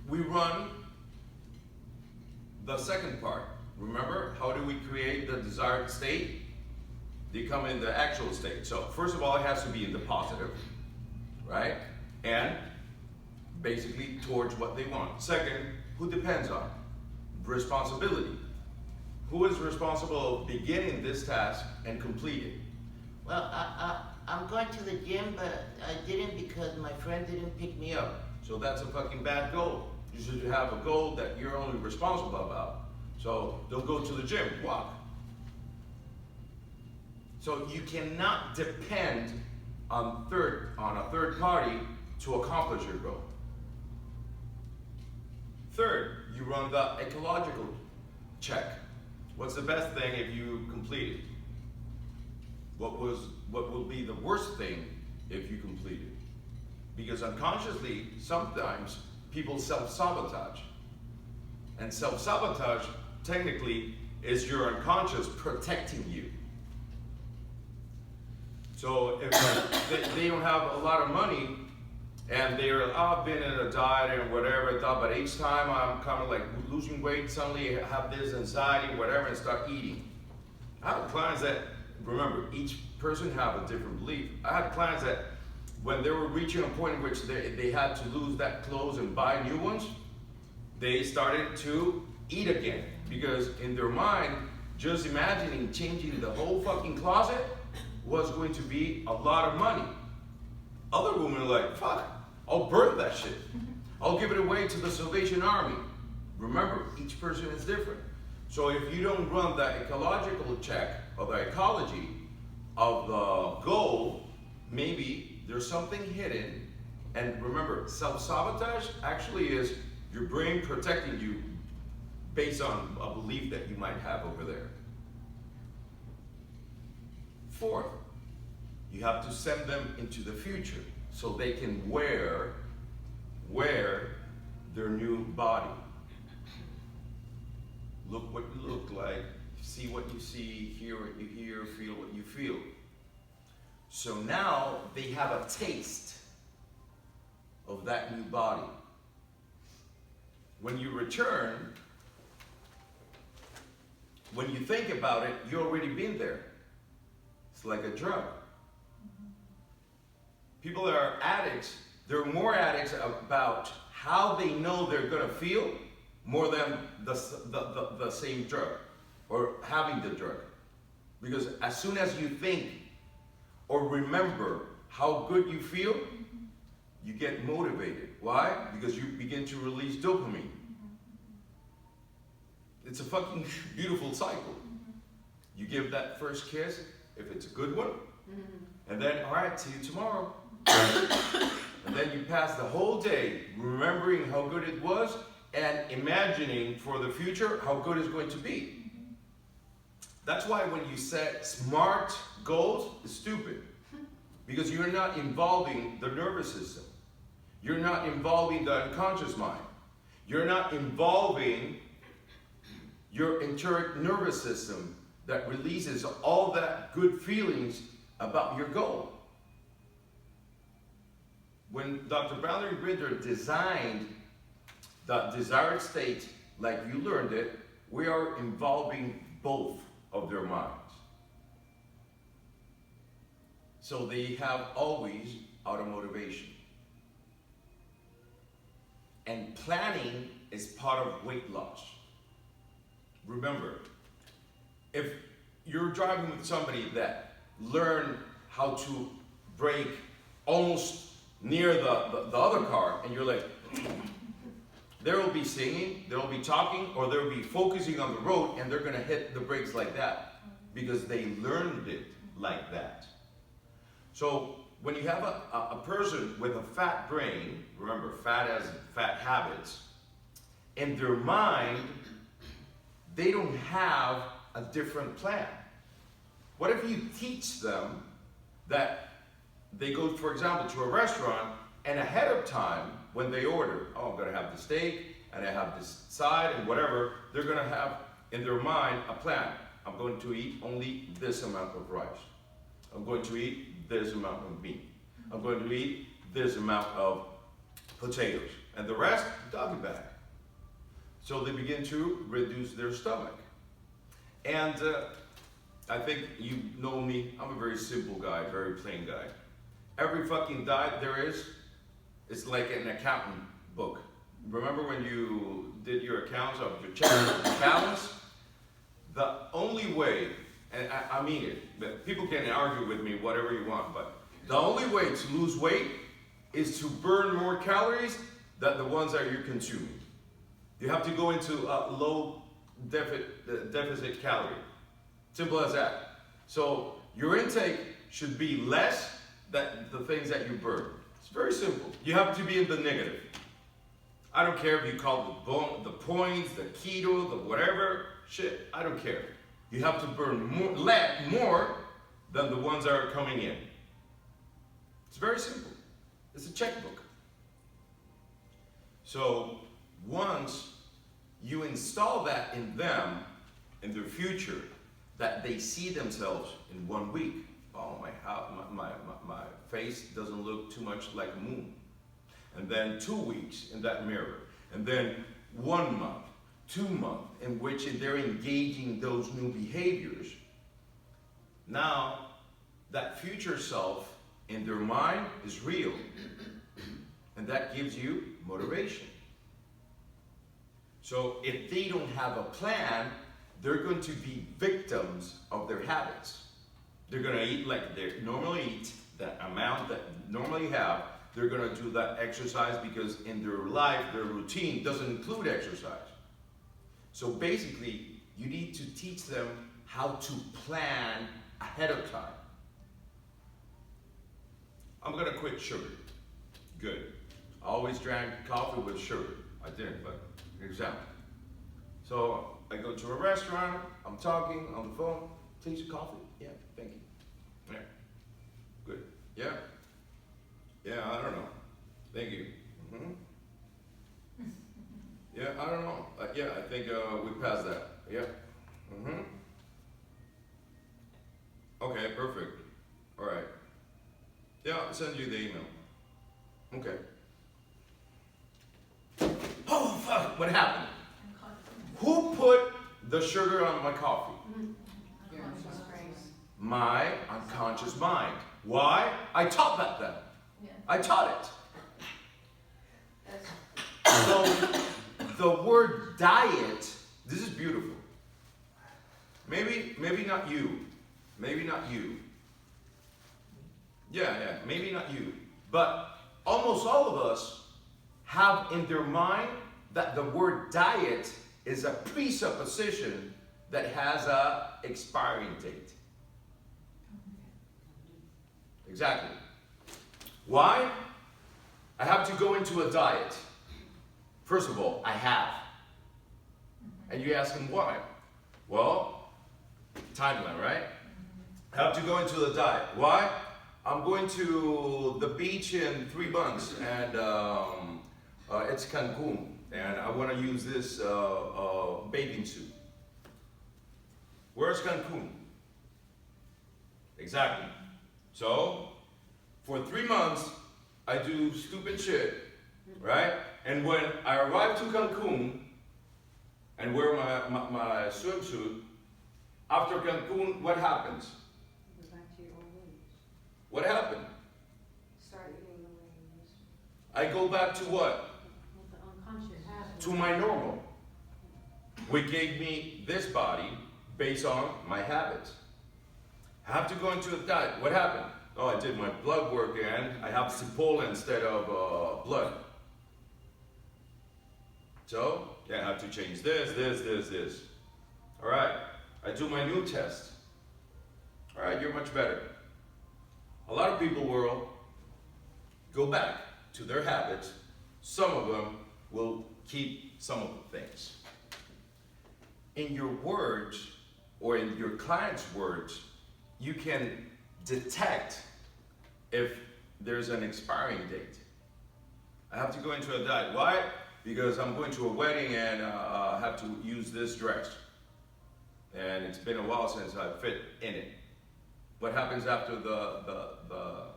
we run the second part. Remember, how do we create the desired state? They come in the actual state. So first of all, it has to be in the positive, right? And basically towards what they want. Second, who depends on? Responsibility. Who is responsible of beginning this task and completing? Well, I'm going to the gym, but I didn't because my friend didn't pick me up. So that's a fucking bad goal. You should have a goal that you're only responsible about. So don't go to the gym, walk. So you cannot depend on a third party to accomplish your goal. Third, you run the ecological check. What's the best thing if you complete it? What will be the worst thing if you complete it? Because unconsciously, sometimes people self-sabotage. And self-sabotage, technically, is your unconscious protecting you. So if they don't have a lot of money, and they're, oh, I've been in a diet and whatever, but each time I'm kind of like losing weight, suddenly I have this anxiety, whatever, and start eating. I have clients that, remember, each person have a different belief. I had clients that when they were reaching a point in which they had to lose that clothes and buy new ones, they started to eat again. Because in their mind, just imagining changing the whole fucking closet was going to be a lot of money. Other women are like, fuck, I'll burn that shit. I'll give it away to the Salvation Army. Remember, each person is different. So if you don't run the ecological check or the ecology of the goal, maybe there's something hidden. And remember, self-sabotage actually is your brain protecting you based on a belief that you might have over there. Fourth, you have to send them into the future so they can wear their new body. Look what you look like, see what you see, hear what you hear, feel what you feel. So now they have a taste of that new body. When you return, when you think about it, you've already been there. It's like a drug. People that are addicts, they're more addicts about how they know they're gonna feel more than the same drug or having the drug. Because as soon as you think or remember how good you feel, you get motivated. Why? Because you begin to release dopamine. It's a fucking beautiful cycle. You give that first kiss, if it's a good one, and then, all right, see you tomorrow. And then you pass the whole day remembering how good it was and imagining for the future how good it's going to be. That's why when you set smart goals, it's stupid. Because you're not involving the nervous system. You're not involving the unconscious mind. You're not involving your enteric nervous system that releases all that good feelings about your goal. When Dr. Valerie Rinder designed the desired state like you learned it, we are involving both of their minds. So they have always automotivation. And planning is part of weight loss. Remember, if you're driving with somebody that learned how to brake almost near the other car, and you're like, there will be singing, there will be talking, or they'll be focusing on the road, and they're gonna hit the brakes like that because they learned it like that. So when you have a person with a fat brain, remember, fat as fat habits, in their mind, they don't have a different plan. What if you teach them that they go, for example, to a restaurant, and ahead of time, when they order, oh, I'm gonna have the steak, and I have this side, and whatever, they're gonna have in their mind a plan. I'm going to eat only this amount of rice. I'm going to eat this amount of meat. I'm going to eat this amount of potatoes. And the rest, doggy bag. So they begin to reduce their stomach. And I think you know me, I'm a very simple guy, very plain guy. Every fucking diet there is, it's like an accountant book. Remember when you did your accounts of your check balance? The only way, and I mean it, but people can argue with me whatever you want, but the only way to lose weight is to burn more calories than the ones that you're consuming. You have to go into a low deficit calorie. Simple as that. So your intake should be less than the things that you burn. It's very simple. You have to be in the negative. I don't care if you call it the points, the keto, the whatever, shit, I don't care. You have to burn more than the ones that are coming in. It's very simple. It's a checkbook. So once you install that in them, in their future, that they see themselves in 1 week, oh, my face doesn't look too much like a moon. And then 2 weeks in that mirror. And then 1 month, 2 months, in which they're engaging those new behaviors. Now, that future self in their mind is real. And that gives you motivation. So if they don't have a plan, they're going to be victims of their habits. They're going to eat like they normally eat, that amount that normally have. They're going to do that exercise because in their life, their routine doesn't include exercise. So basically, you need to teach them how to plan ahead of time. I'm going to quit sugar. Good. I always drank coffee with sugar. I didn't, but example. So I go to a restaurant, I'm talking on the phone, please coffee? Yeah, thank you. Yeah, good. Yeah, I don't know. Thank you. Yeah, I don't know. Yeah, I think we passed that. Yeah. Okay, perfect. All right. Yeah, I'll send you the email. Okay. Oh, fuck, what happened? Who put the sugar on my coffee? My unconscious mind. Why? I taught that then. I taught it. So the word diet, this is beautiful. Maybe not you. Maybe not you. Yeah, maybe not you. But almost all of us have in their mind that the word diet is a presupposition that has a expiring date. Exactly. Why? I have to go into a diet. First of all, I have. And you ask them why? Well, timeline, right? I have to go into the diet. Why? I'm going to the beach in 3 months, and it's Cancun, and I want to use this bathing suit. Where's Cancun? Exactly. So, for 3 months, I do stupid shit, right? And when I arrive to Cancun and wear my swimsuit, after Cancun, what happens? What happened? Start eating the way you used to. I go back to what? The unconscious habit. To my normal. Which gave me this body based on my habits. I have to go into a diet. What happened? Oh, I did my blood work and I have Cipolla instead of blood. So, yeah, I have to change this. All right, I do my new test. All right, you're much better. A lot of people will go back to their habits. Some of them will keep some of the things. In your words, or in your client's words, you can detect if there's an expiring date. I have to go into a diet. Why? Because I'm going to a wedding and I have to use this dress. And it's been a while since I fit in it. What happens after the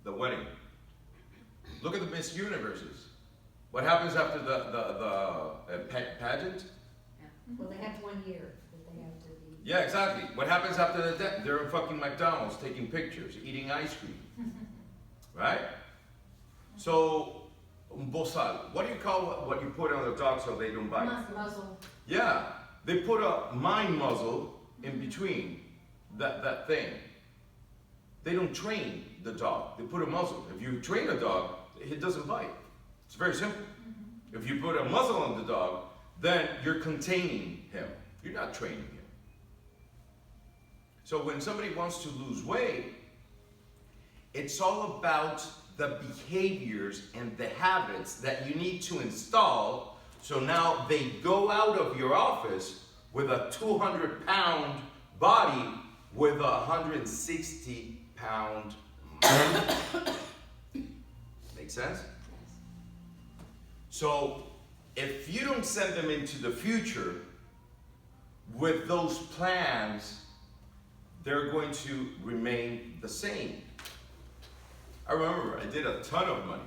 wedding? Look at the Miss Universes. What happens after the pageant? Well, they have 1 year that they have to be. Yeah, exactly. What happens after the death? They're in fucking McDonald's taking pictures, eating ice cream. Right? So, bosal. What do you call what you put on the dog so they don't bite? Muzzle. Yeah. They put a mind muzzle in between that thing. They don't train the dog. They put a muzzle. If you train a dog, it doesn't bite. It's very simple. If you put a muzzle on the dog, then you're containing him. You're not training him. So when somebody wants to lose weight, it's all about the behaviors and the habits that you need to install, so now they go out of your office with a 200-pound body with a 160-pound mind. Make sense? So if you don't send them into the future with those plans, they're going to remain the same. I remember I did a ton of money,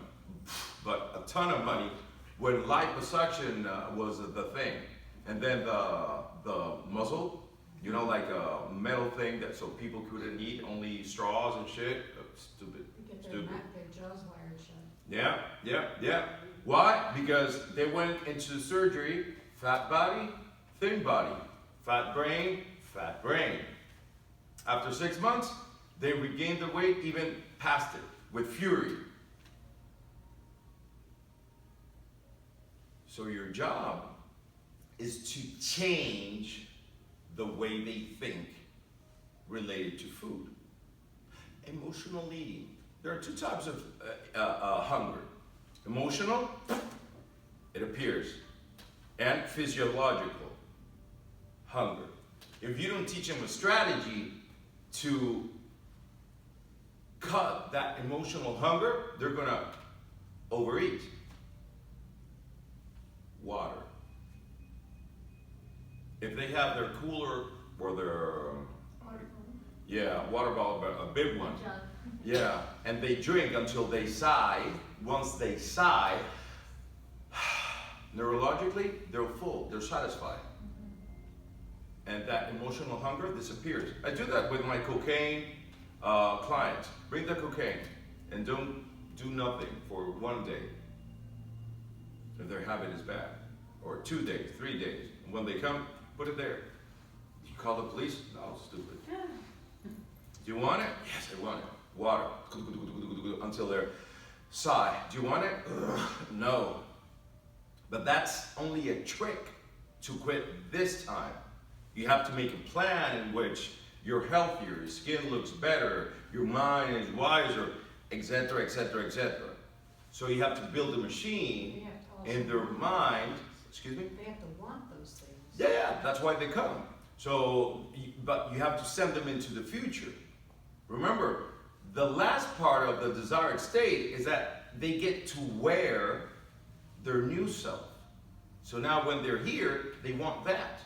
but a ton of money when liposuction was the thing. And then the muscle, you know, like a metal thing that so people couldn't eat, only straws and shit. Stupid. Get Stupid. their jaws wired shut. Yeah. Why? Because they went into surgery, fat body, thin body, fat brain, fat brain. After 6 months, they regained the weight, even past it, with fury. So your job is to change the way they think related to food. Emotional eating. There are two types of hunger. Emotional, it appears, and physiological hunger. If you don't teach them a strategy to cut that emotional hunger, they're gonna overeat. Water. If they have their cooler or their water bottle, but a big one. Yeah, and they drink until they sigh. Once they sigh, neurologically, they're full, they're satisfied. And that emotional hunger disappears. I do that with my cocaine clients. Bring the cocaine and don't do nothing for 1 day if their habit is bad. Or 2 days, 3 days. And when they come, put it there. You call the police? No, stupid. Do you want it? Yes, I want it. Water. Until they're sigh. Do you want it? No. But that's only a trick to quit this time. You have to make a plan in which you're healthier, your skin looks better, your mind is wiser, etc., etc., etc. So you have to build a machine in their mind. Excuse me? They have to want those things. Yeah, that's why they come. So, but you have to send them into the future. Remember, the last part of the desired state is that they get to wear their new self. So now when they're here, they want that.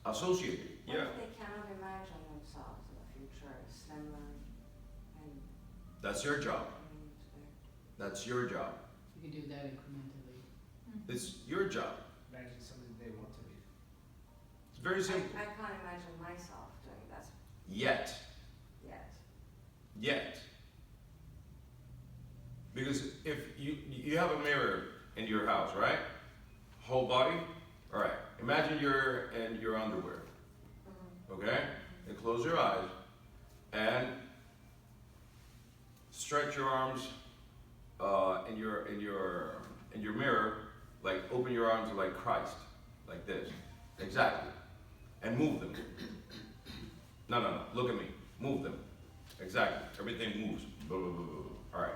Associated. What Yeah. if they cannot imagine themselves in the future slimmer and That's your job. That's your job. You can do that incrementally. It's your job. Imagine something they want to be. It's very simple. I can't imagine myself doing that Yet. yet. Because if you have a mirror in your house, right? Whole body. All right. Imagine you're in your underwear. Okay? And close your eyes and stretch your arms in your mirror, like open your arms like Christ, like this. Exactly. And move them. No. Look at me. Move them. Exactly. Everything moves. All right.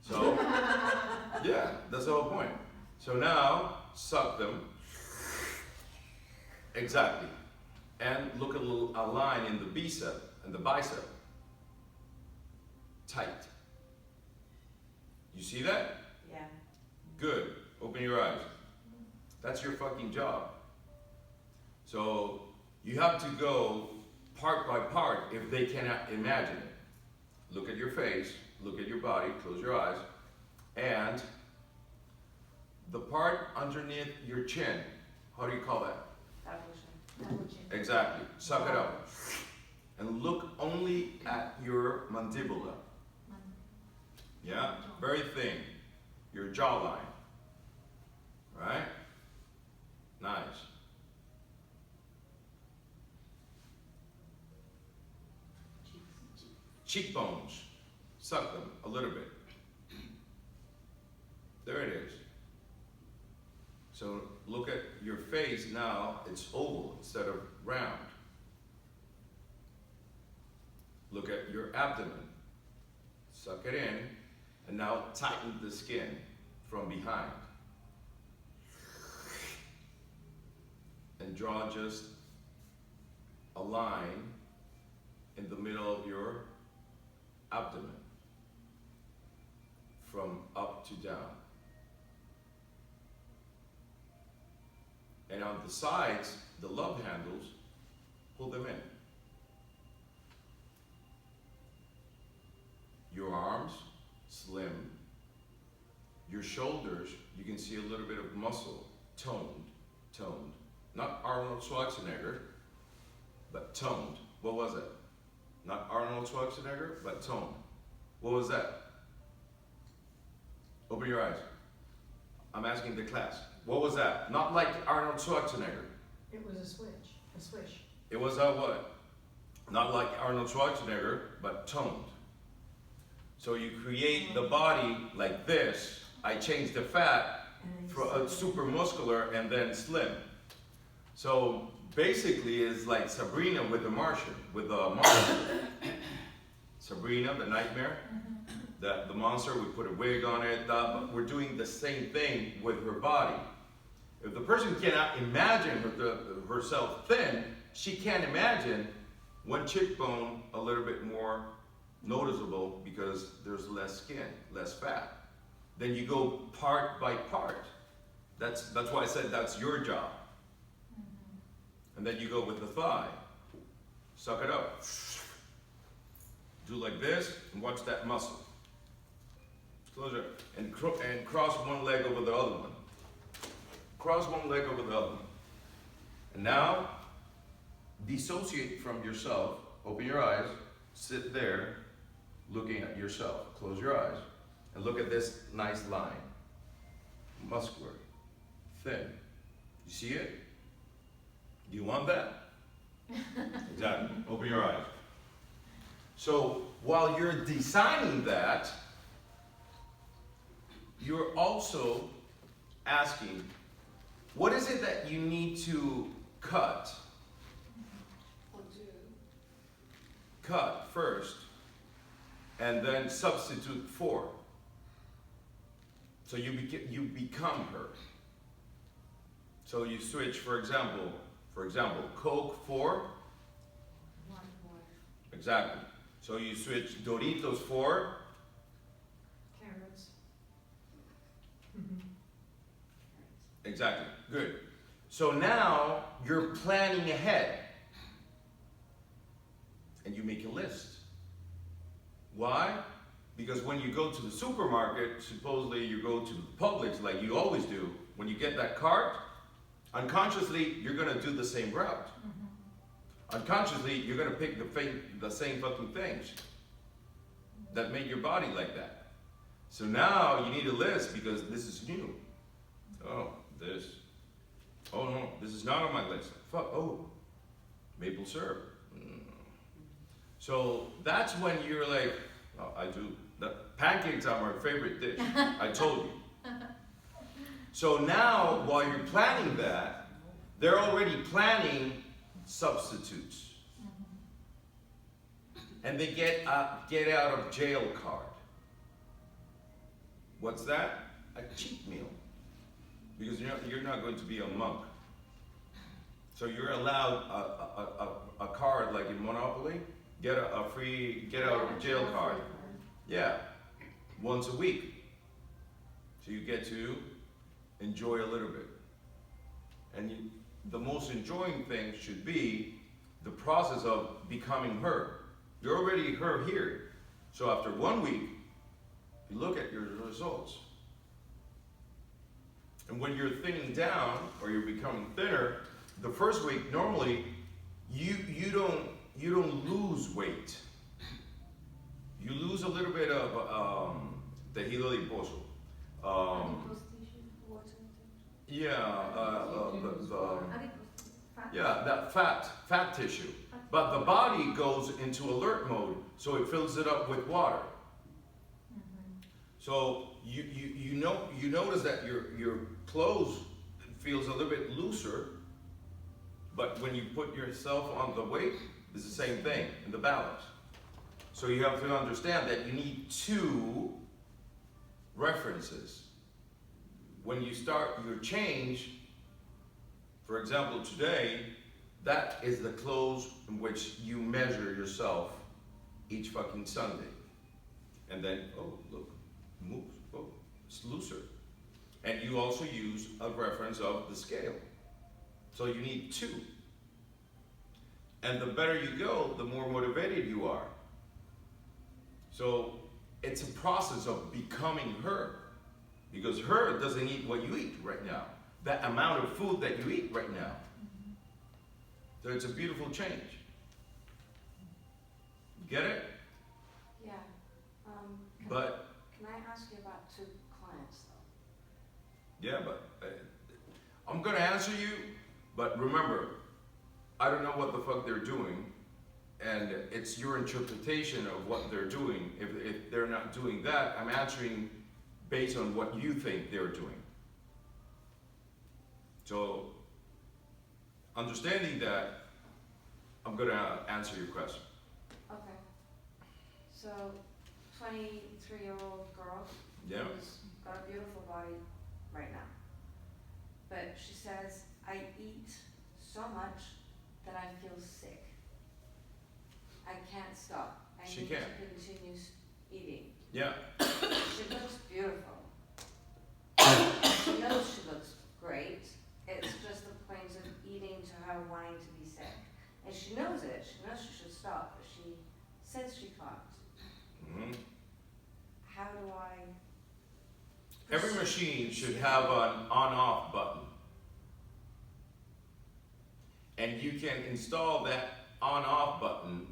So, yeah, that's the whole point. So now, suck them. Exactly. And look a line in the bicep and the bicep. Tight. You see that? Yeah. Good. Open your eyes. That's your fucking job. So you have to go part by part if they cannot imagine it. Look at your face, look at your body, close your eyes, and the part underneath your chin, how do you call that? Exactly. Suck it up. And look only at your mandibula. Yeah? Very thin. Your jawline. Right? Nice. Cheekbones. Suck them a little bit. There it is. So look at your face now, it's oval instead of round. Look at your abdomen. Suck it in. And now tighten the skin from behind. And draw just a line in the middle of your abdomen, from up to down. And on the sides, the love handles, pull them in. Your arms, slim. Your shoulders, you can see a little bit of muscle, toned. Not Arnold Schwarzenegger, but toned. What was it? Not Arnold Schwarzenegger, but toned. What was that? Open your eyes. I'm asking the class. What was that? Not like Arnold Schwarzenegger. It was a swish. It was a what? Not like Arnold Schwarzenegger, but toned. So you create the body like this. I change the fat for a super muscular and then slim. So basically it's like Sabrina with the Martian, with the monster. Sabrina, the nightmare. The monster, we put a wig on it, but we're doing the same thing with her body. If the person cannot imagine herself thin, she can't imagine one cheekbone a little bit more noticeable because there's less skin, less fat. Then you go part by part. That's why I said that's your job. And then you go with the thigh. Suck it up. Do like this and watch that muscle. Close it and cross one leg over the other one. Cross one leg over the other one. And now, dissociate from yourself. Open your eyes. Sit there, looking at yourself. Close your eyes. And look at this nice line. Muscular. Thin. You see it? Do you want that? Exactly. Open your eyes. So, while you're designing that, you're also asking, what is it that you need to cut? Cut first, and then substitute for. So you become her. So you switch, for example, Coke for? Water. Exactly. So you switch Doritos for? Carrots. Exactly. Good. So now you're planning ahead. And you make a list. Why? Because when you go to the supermarket, supposedly you go to Publix like you always do, when you get that cart, unconsciously you're going to do the same route. Unconsciously you're going to pick the same fucking things that made your body like that. So now you need a list because this is new. Oh, this. Oh no, this is not on my list. Fuck, oh, maple syrup. So that's when you're like, oh, I do. The pancakes are my favorite dish. I told you. So now, while you're planning that, they're already planning substitutes. And they get a out of jail card. What's that? A cheat meal. Because you're not going to be a monk. So you're allowed a card like in Monopoly. Get a free get out of jail card. Yeah, once a week. So you get to enjoy a little bit. And the most enjoying thing should be the process of becoming her. You're already her here. So after 1 week, you look at your results. And when you're thinning down or you're becoming thinner, the first week normally you don't lose weight. You lose a little bit of tejido adiposo. That fat tissue. But the body goes into alert mode, so it fills it up with water. So you notice that your clothes feels a little bit looser, but when you put yourself on the weight, it's the same thing in the balance. So you have to understand that you need two references. When you start your change, for example, today, that is the clothes in which you measure yourself each fucking Sunday. And then, oh, look, moves, oh, it's looser. And you also use a reference of the scale. So you need two. And the better you go, the more motivated you are. So it's a process of becoming her. Because her doesn't eat what you eat right now. That amount of food that you eat right now. So it's a beautiful change. Get it? Yeah. But Can I ask you about 2 clients though? yeah, but I'm gonna answer you, but remember, I don't know what the fuck they're doing, and it's your interpretation of what they're doing. If they're not doing that, I'm answering based on what you think they're doing. So, understanding that, I'm gonna answer your question. Okay. So, 23-year-old girl Yeah. who's got a beautiful body right now. But she says, I eat so much that I feel sick. I can't stop. I She need can't. to continue eating. Yeah. She looks beautiful. She knows she looks great. It's just the point of eating to her wanting to be sick. And she knows it. She knows she should stop, but she says she can't. Mm-hmm. How do I... Every machine should have an on-off button. And you can install that on-off button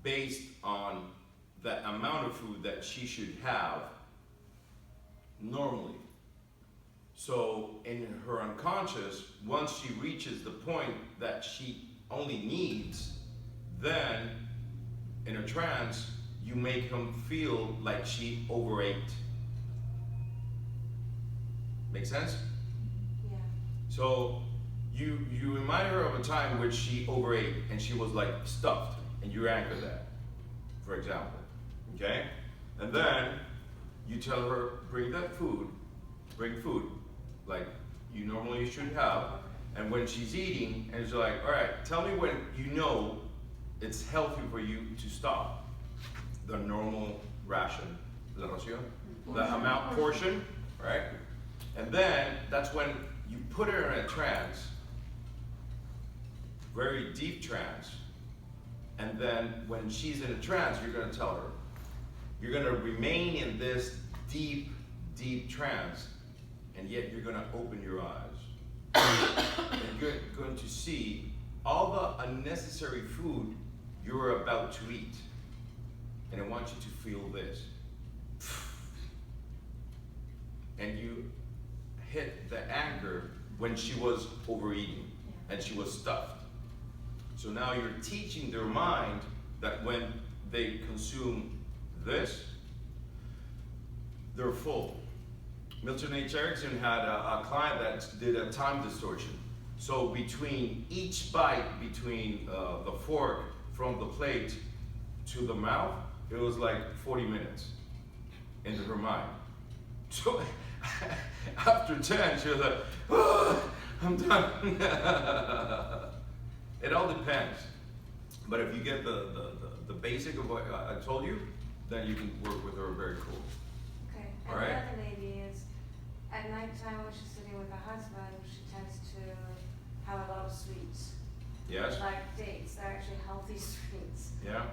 based on the amount of food that she should have normally. So in her unconscious, once she reaches the point that she only needs, then in a trance, you make him feel like she overate. Make sense? Yeah. So you remind her of a time which she overate and she was like stuffed, and you anchor that, for example. Okay? And then you tell her, bring food, like you normally should have. And when she's eating, and she's like, all right, tell me when you know it's healthy for you to stop the normal ration, la ración, the amount portion, right? And then that's when you put her in a trance, very deep trance. And then when she's in a trance, you're gonna tell her, you're gonna remain in this deep, deep trance, and yet you're gonna open your eyes. And you're going to see all the unnecessary food you're about to eat. And I want you to feel this. And you hit the anchor when she was overeating and she was stuffed. So now you're teaching their mind that when they consume this, they're full. Milton H. Erickson had a client that did a time distortion. So between each bite, between the fork from the plate to the mouth, it was like 40 minutes into her mind. So after 10, she was like, oh, I'm done. It all depends. But if you get the basic of what I told you, then you can work with her very cool. Okay. All And right. the other lady is, at nighttime when she's sitting with her husband, she tends to have a lot of sweets. Yes? Like dates, they're actually healthy sweets. Yeah?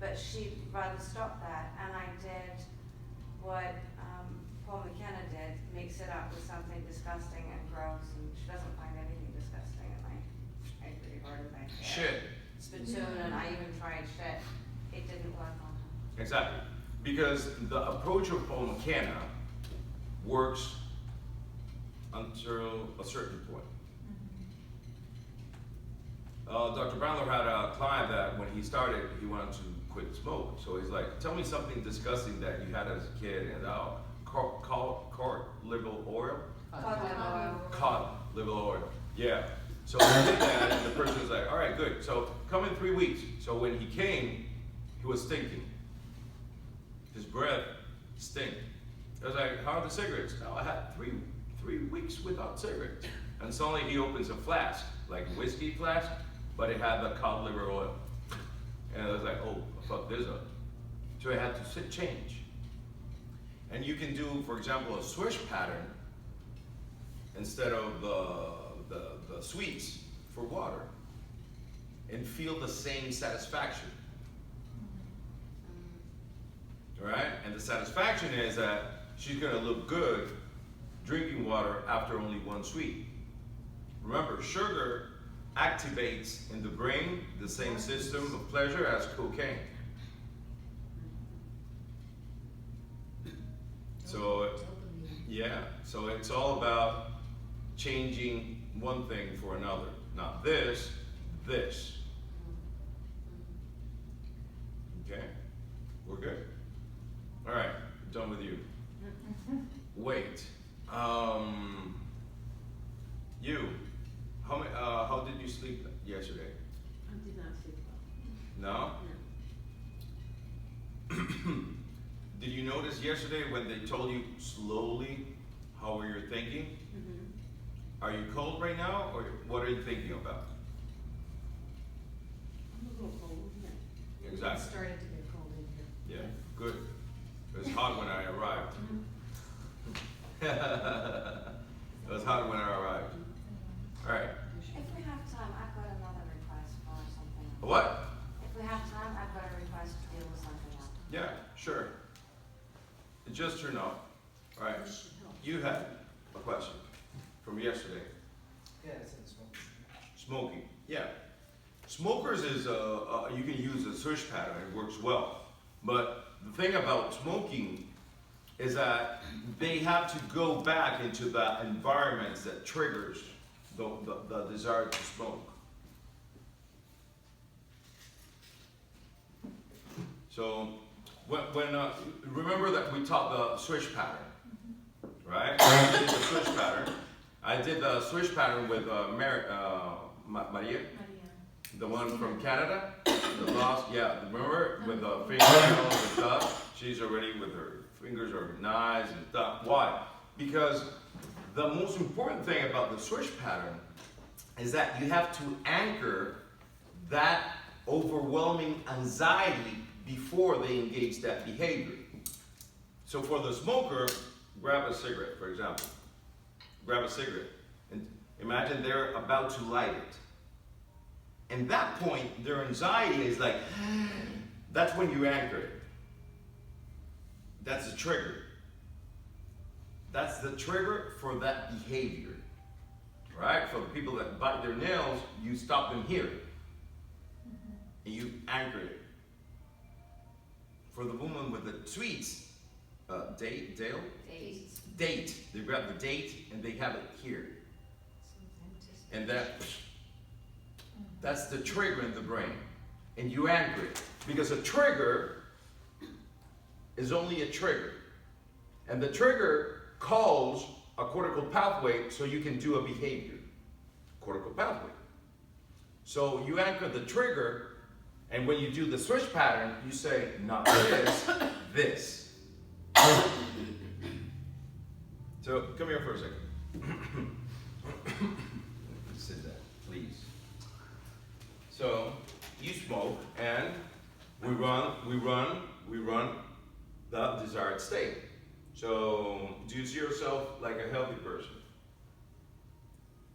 But she'd rather stop that, and I did what Paul McKenna did, mix it up with something disgusting and gross, and she doesn't find anything disgusting, and I tried really hard with that. Shit. Spittoon, and I even tried shit. It didn't work on her. Exactly. Because the approach of Paul McKenna works until a certain point. Dr. Brownlow had a client that when he started, he wanted to quit smoke. So he's like, tell me something disgusting that you had as a kid. And cod liver oil? Cod liver oil. Cod liver oil. Yeah. So he did that, and the person was like, all right, good. So come in 3 weeks. So when he came, he was stinking. His breath stank. I was like, how are the cigarettes? No, I had three weeks without cigarettes. And suddenly he opens a flask, like a whiskey flask, but it had the cod liver oil. And I was like, oh, fuck this up. So I had to change. And you can do, for example, a swish pattern instead of the sweets for water and feel the same satisfaction. Right? And the satisfaction is that she's gonna look good drinking water after only one sweet. Remember, sugar activates in the brain the same system of pleasure as cocaine. So, yeah, so it's all about changing one thing for another. Not this. Okay? We're good. All right, done with you. Wait. You. How did you sleep yesterday? I did not sleep well. No? Did you notice yesterday when they told you slowly how you're thinking? Mm-hmm. Are you cold right now, or what are you thinking about? I'm a little cold, yeah. Exactly. It started to get cold in here. Yeah, good. It was hot when I arrived. It was hot when I arrived. All right. If we have time, I've got another request for something else. What? If we have time, I've got a request to deal with something else. Yeah, sure. It just turned out. All right. You had a question from yesterday. Yeah, it's in smoke. Smoking. Yeah. Smokers is, you can use a swish pattern, it works well. But the thing about smoking is that they have to go back into the environments that triggers the desire to smoke. So, remember that we taught the swish pattern, right? I did the swish pattern. I did the swish pattern with Maria, the one from Canada, the lost, yeah, remember, with the fingernails and stuff. She's already with her fingers organized and stuff. Why? Because the most important thing about the swish pattern is that you have to anchor that overwhelming anxiety before they engage that behavior. So for the smoker, grab a cigarette, for example. Grab a cigarette and imagine they're about to light it. And that point, their anxiety is like, that's when you anchor it. That's the trigger. That's the trigger for that behavior. Right? For the people that bite their nails, you stop them here. And you anchor it. For the woman with the sweets, date. They grab the date and they have it here. And that's the trigger in the brain. And you anchor it. Because a trigger is only a trigger. And the trigger calls a cortical pathway so you can do a behavior. Cortical pathway. So you anchor the trigger, and when you do the switch pattern, you say, not this, this. So come here for a second. Sit down, please. So you smoke, and we run the desired state. So do you see yourself like a healthy person?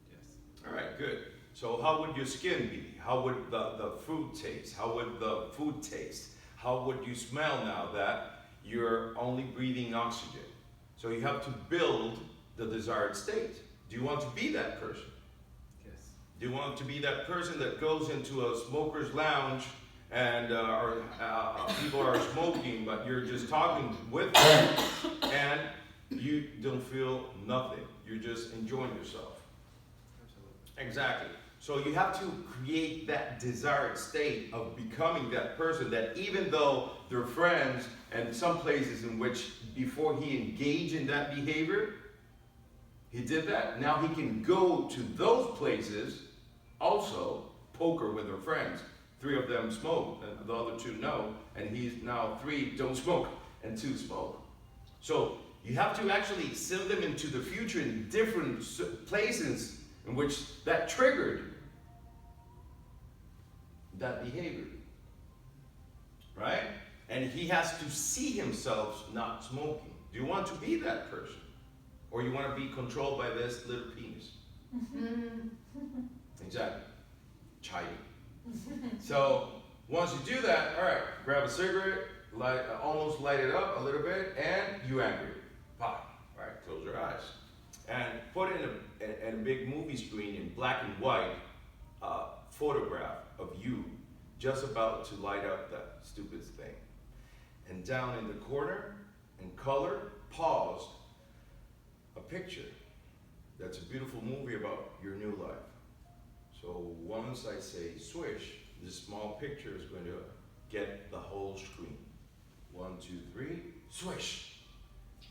Yes. All right, good. So how would your skin be? How would the fruit taste? How would the food taste? How would you smell now that you're only breathing oxygen? So you have to build the desired state. Do you want to be that person? Yes. Do you want to be that person that goes into a smoker's lounge and people are smoking, but you're just talking with them and you don't feel nothing. You're just enjoying yourself. Absolutely. Exactly. So you have to create that desired state of becoming that person that even though they're friends and some places in which before he engaged in that behavior, he did that. Now he can go to those places also, poker with her friends. 3 of them smoke, and the other 2 no, and he's now 3 don't smoke and 2 smoke. So you have to actually send them into the future in different places in which that triggered that behavior, right? And he has to see himself not smoking. Do you want to be that person? Or you want to be controlled by this little penis? Exactly. Chiding. So once you do that, all right, grab a cigarette, almost light it up a little bit, and you angry. Pop. All right, close your eyes. And put in a big movie screen in black and white photograph of you just about to light up that stupid thing. And down in the corner, in color, paused, a picture that's a beautiful movie about your new life. So once I say swish, this small picture is going to get the whole screen. 1, 2, 3, swish.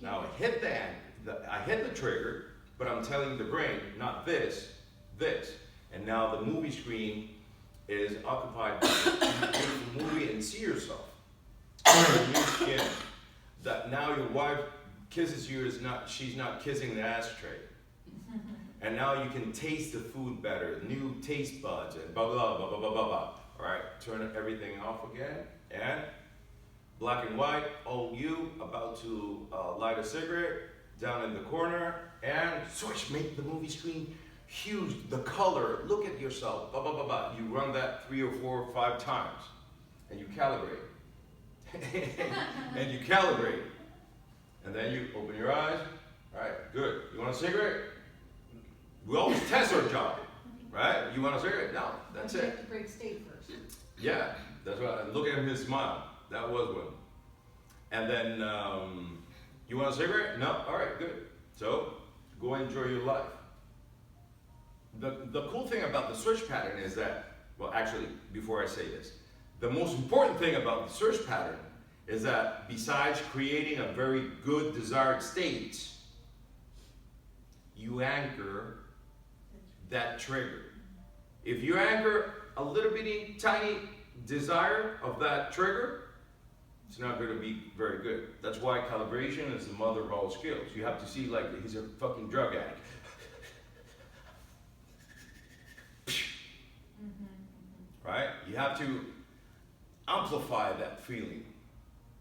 Now I hit the trigger, but I'm telling the brain, not this, this. And now the movie screen is occupied by the beautiful movie and see yourself. Your new skin. That now your wife kisses you, she's not kissing the ashtray. And now you can taste the food better, new taste buds, and blah, blah, blah, blah, blah, blah, blah. All right, turn everything off again, and black and white, old you, about to light a cigarette, down in the corner, and swish, make the movie screen huge, the color, look at yourself, blah, blah, blah, blah. You run that 3 or 4 or 5 times, and you calibrate. And you calibrate. And then you open your eyes, all right, good. You want a cigarette? We always test our job, right? You want a cigarette? No, that's You it. have to break state first. Yeah, that's right. Look at him, his smile. That was one. And then, you want a cigarette? No? All right, good. So, go enjoy your life. The cool thing about the switch pattern is that, well, actually, before I say this, the most important thing about the switch pattern is that besides creating a very good desired state, you anchor that trigger. If you anchor a little bitty tiny desire of that trigger, it's not going to be very good. That's why calibration is the mother of all skills. You have to see like he's a fucking drug addict. Right? You have to amplify that feeling.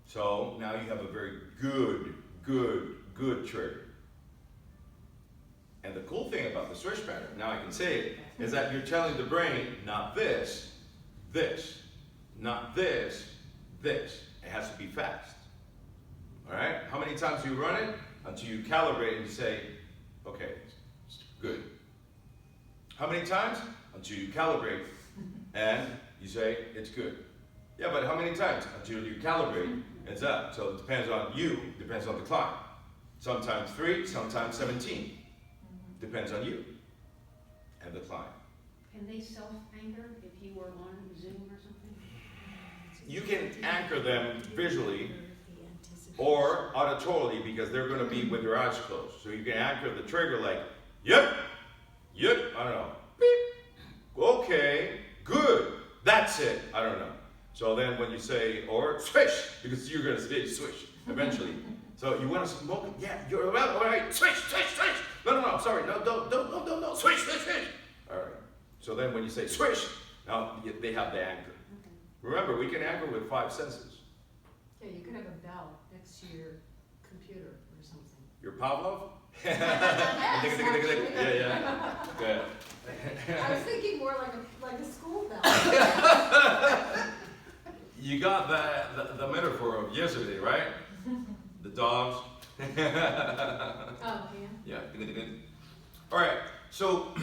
So now you have a very good trigger. And the cool thing about the switch pattern, now I can say it, is that you're telling the brain, not this, this, not this, this. It has to be fast. All right? How many times do you run it? Until you calibrate and you say, okay, good. How many times? Until you calibrate and you say, it's good. Yeah, but how many times? Until you calibrate, it's up. So it depends on you, depends on the client. Sometimes 3, sometimes 17. Depends on you and the client. Can they self-anchor if you were on Zoom or something? You can anchor them visually or auditorily because they're going to be with their eyes closed. So you can anchor the trigger like, yep, I don't know, beep, okay, good, that's it, I don't know. So then when you say, or swish, because you're going to say swish eventually. So you want to smoke it? Yeah, you're about, all right, swish. No, sorry, no, don't, swish. All right. So then when you say swish, now they have the anchor. Remember, we can anchor with 5 senses. Yeah, you could have a bell next to your computer or something. Your Pavlov? Yes, Yeah. Good. I was thinking more like a school bell. You got the metaphor of yesterday, right? The dogs. Oh, yeah. Yeah. All right. So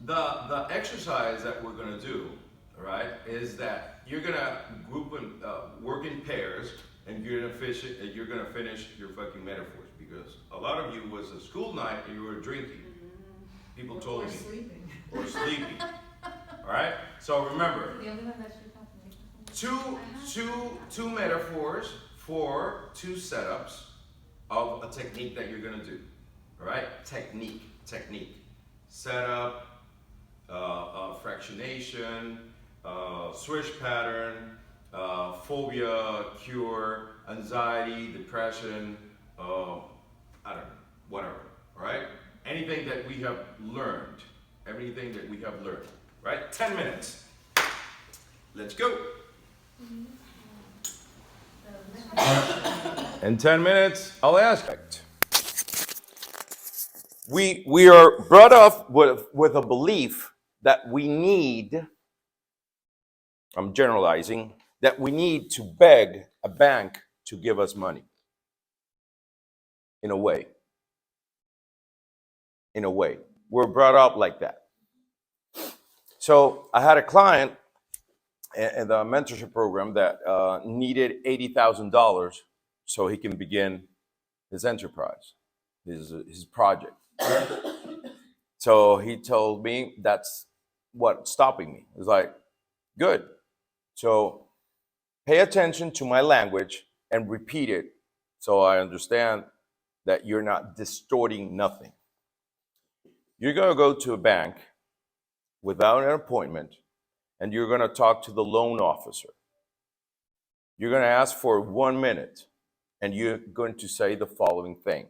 the exercise that we're going to do, all right, is that you're going to group and work in pairs, and you're going to finish your fucking metaphors because a lot of you was a school night and you were drinking. People told Or me. sleeping. Or sleeping. All right. So remember, The other one that's your confirmation. two metaphors for 2 setups of a technique that you're going to do. All right? Technique. Setup, fractionation, switch pattern, phobia, cure, anxiety, depression, I don't know, whatever, all right? Anything that we have learned, everything that we have learned, right? 10 minutes. Let's go. In 10 minutes, I'll ask. We are brought up with a belief that we need, I'm generalizing, that we need to beg a bank to give us money. In a way. In a way. We're brought up like that. So I had a client in the mentorship program that needed $80,000 so he can begin his enterprise, his project. So he told me that's what's stopping me. It's like, good. So pay attention to my language and repeat it so I understand that you're not distorting nothing. You're going to go to a bank without an appointment and you're going to talk to the loan officer. You're going to ask for 1 minute and you're going to say the following thing.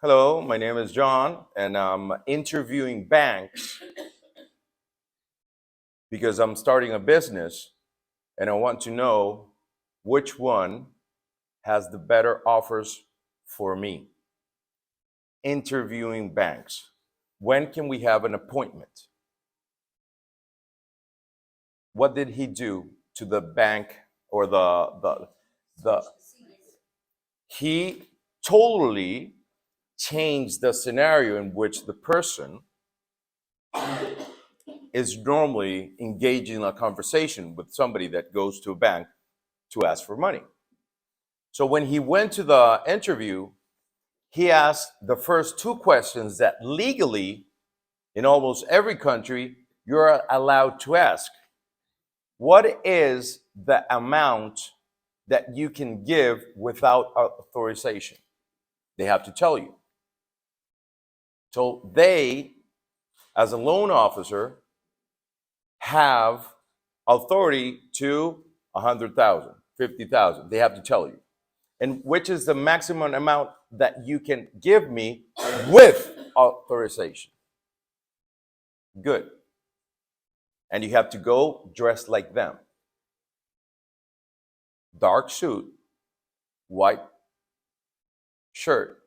Hello, my name is John and I'm interviewing banks because I'm starting a business and I want to know which one has the better offers for me. Interviewing banks. When can we have an appointment? What did he do to the bank or he totally changed the scenario in which the person is normally engaging in a conversation with somebody that goes to a bank to ask for money. So when he went to the interview, he asked the first two questions that legally, in almost every country, you're allowed to ask. What is the amount that you can give without authorization? They have to tell you. So they, as a loan officer, have authority to 100,000, 50,000. They have to tell you. And which is the maximum amount that you can give me with authorization? Good. And you have to go dressed like them. Dark suit, white shirt,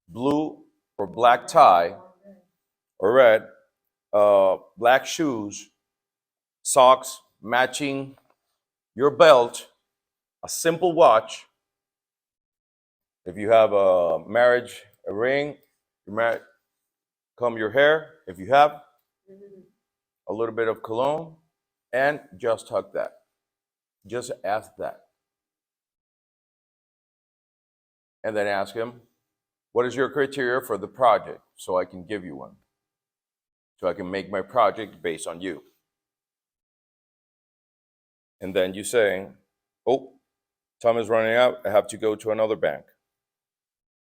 blue or black tie, or red, black shoes, socks matching your belt, a simple watch. If you have a marriage, a ring, comb your hair, if you have, a little bit of cologne, and just hug that. Just ask that. And then ask him, what is your criteria for the project so I can give you one? So I can make my project based on you. And then you say, oh, time is running out. I have to go to another bank.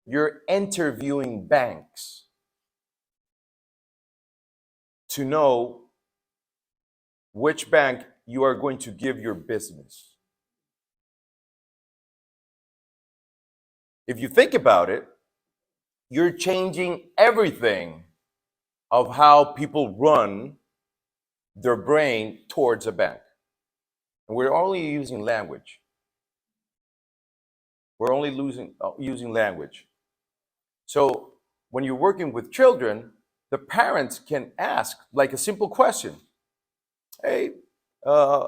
You're interviewing banks to know which bank you are going to give your business. If you think about it, you're changing everything of how people run their brain towards a bank. And we're only using language. We're only using language. So when you're working with children, the parents can ask like a simple question. Hey,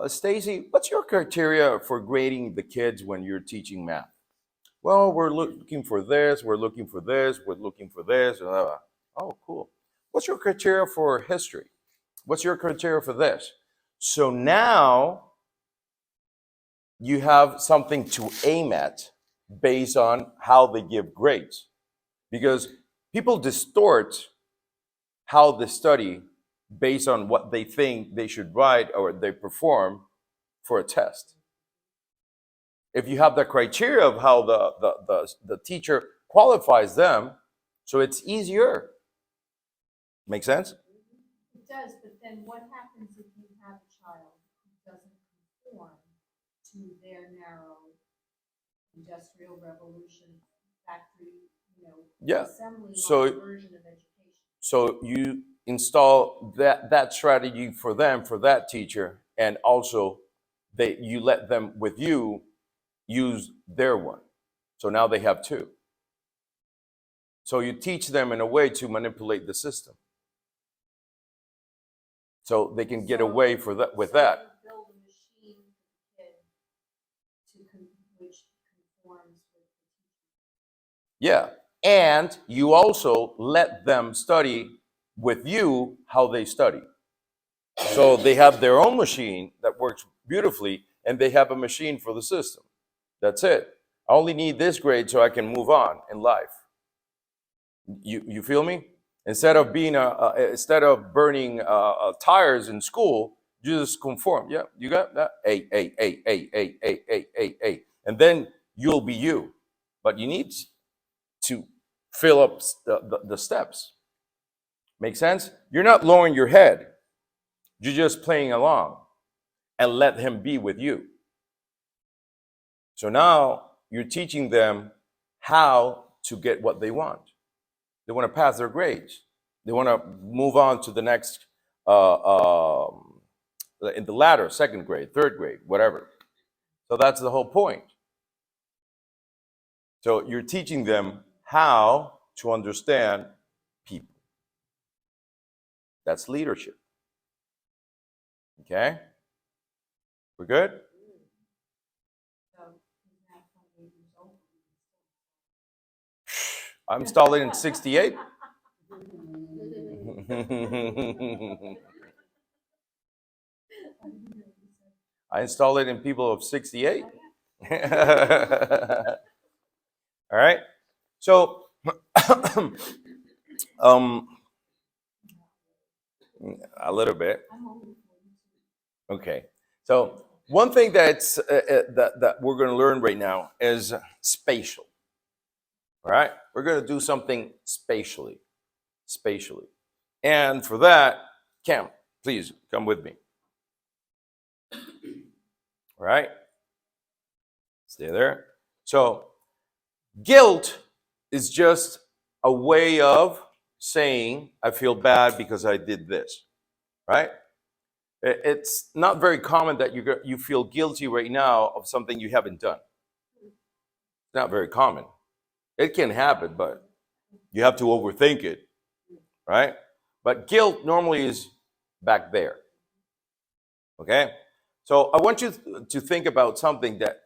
Stacy, what's your criteria for grading the kids when you're teaching math? Well, we're looking for this, we're looking for this, we're looking for this. Oh, cool. What's your criteria for history? What's your criteria for this? So now you have something to aim at based on how they give grades. Because people distort how they study based on what they think they should write or they perform for a test. If you have the criteria of how the teacher qualifies them, so it's easier. Make sense? It does, but then what happens if you have a child who doesn't conform to their narrow industrial revolution, factory, Yeah. assembly So- line version of education. So you install that strategy for them, for that teacher, and also you let them with you use their one. So now they have two. So you teach them in a way to manipulate the system. So they can get away with that. You build a machine for the kid which conforms with the teacher. Yeah. And you also let them study with you how they study. So they have their own machine that works beautifully, and they have a machine for the system. That's it. I only need this grade so I can move on in life. You feel me? Instead of instead of burning tires in school, you just conform. Yeah, you got that. A, and then you'll be you. But you need to fill up the steps. Make sense? You're not lowering your head. You're just playing along, and let him be with you. So now you're teaching them how to get what they want. They want to pass their grades. They want to move on to the next, in the ladder, second grade, third grade, whatever. So that's the whole point. So you're teaching them how to understand people. That's leadership. Okay? We're good? So he's not 28 years old. I installed it in 68. I installed it in people of 68. All right. So, a little bit. Okay. So one thing that we're going to learn right now is spatial. All right. We're going to do something spatially. And for that, Cam, please come with me. All right. Stay there. So guilt is just a way of saying, I feel bad because I did this, right? It's not very common that you feel guilty right now of something you haven't done. It's not very common. It can happen, but you have to overthink it, right? But guilt normally is back there, okay? So I want you to think about something that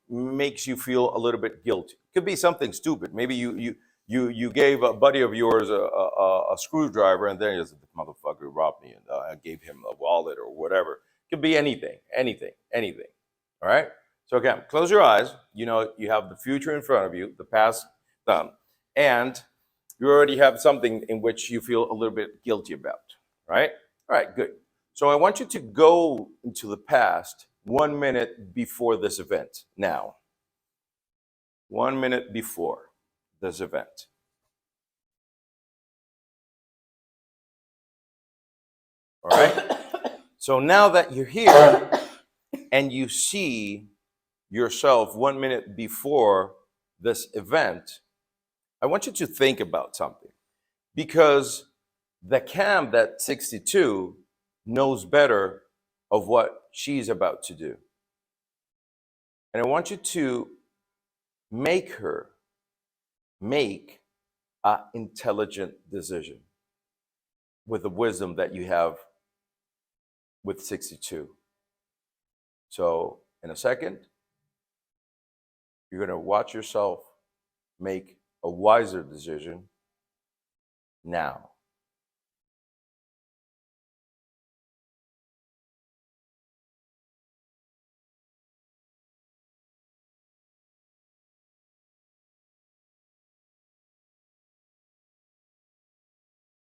makes you feel a little bit guilty. It could be something stupid. Maybe you gave a buddy of yours a screwdriver, and then the motherfucker robbed me, and I gave him a wallet or whatever. It could be anything. All right. So again, close your eyes. You know you have the future in front of you, the past done, and you already have something in which you feel a little bit guilty about. Right. All right. Good. So I want you to go into the past 1 minute before this event. Now, 1 minute before this event. All right? So now that you're here and you see yourself 1 minute before this event, I want you to think about something. Because the Cam that 62 knows better of what she's about to do. And I want you to make her make an intelligent decision with the wisdom that you have with 62. So in a second, you're going to watch yourself make a wiser decision now.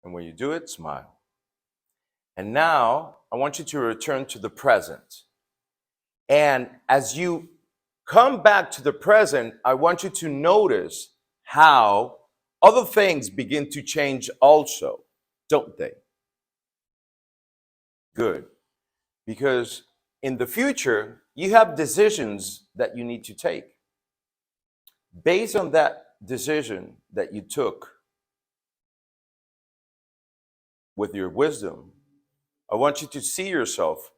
And when you do it, smile. And now I want you to return to the present. And as you come back to the present, I want you to notice how other things begin to change also, don't they? Good. Because in the future, you have decisions that you need to take. Based on that decision that you took with your wisdom, I want you to see yourself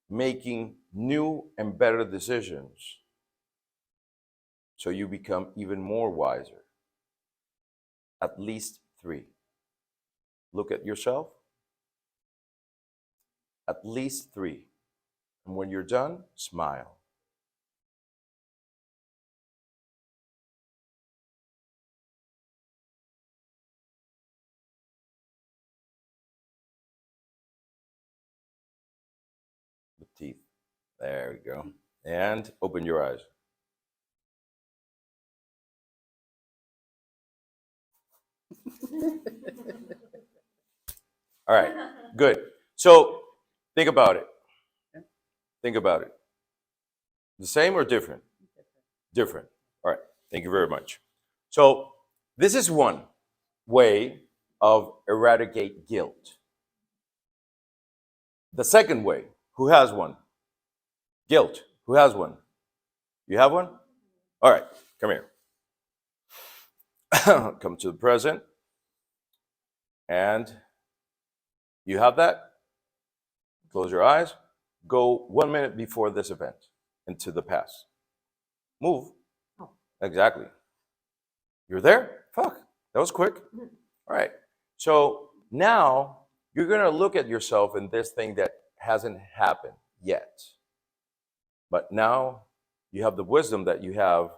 making new and better decisions so you become even more wiser. At least 3. Look at yourself. At least 3. And when you're done, smile. The teeth. There we go. And open your eyes. All right, good. So think about it. Think about it. The same or different? Different. All right, thank you very much. So this is one way of eradicate guilt. The second way, who has one? Guilt. Who has one? You have one? All right, come here. Come to the present. And you have that? Close your eyes. Go 1 minute before this event into the past. Move. Oh. Exactly. You're there? Fuck. That was quick. All right. So now you're going to look at yourself in this thing that hasn't happened yet. But now you have the wisdom that you have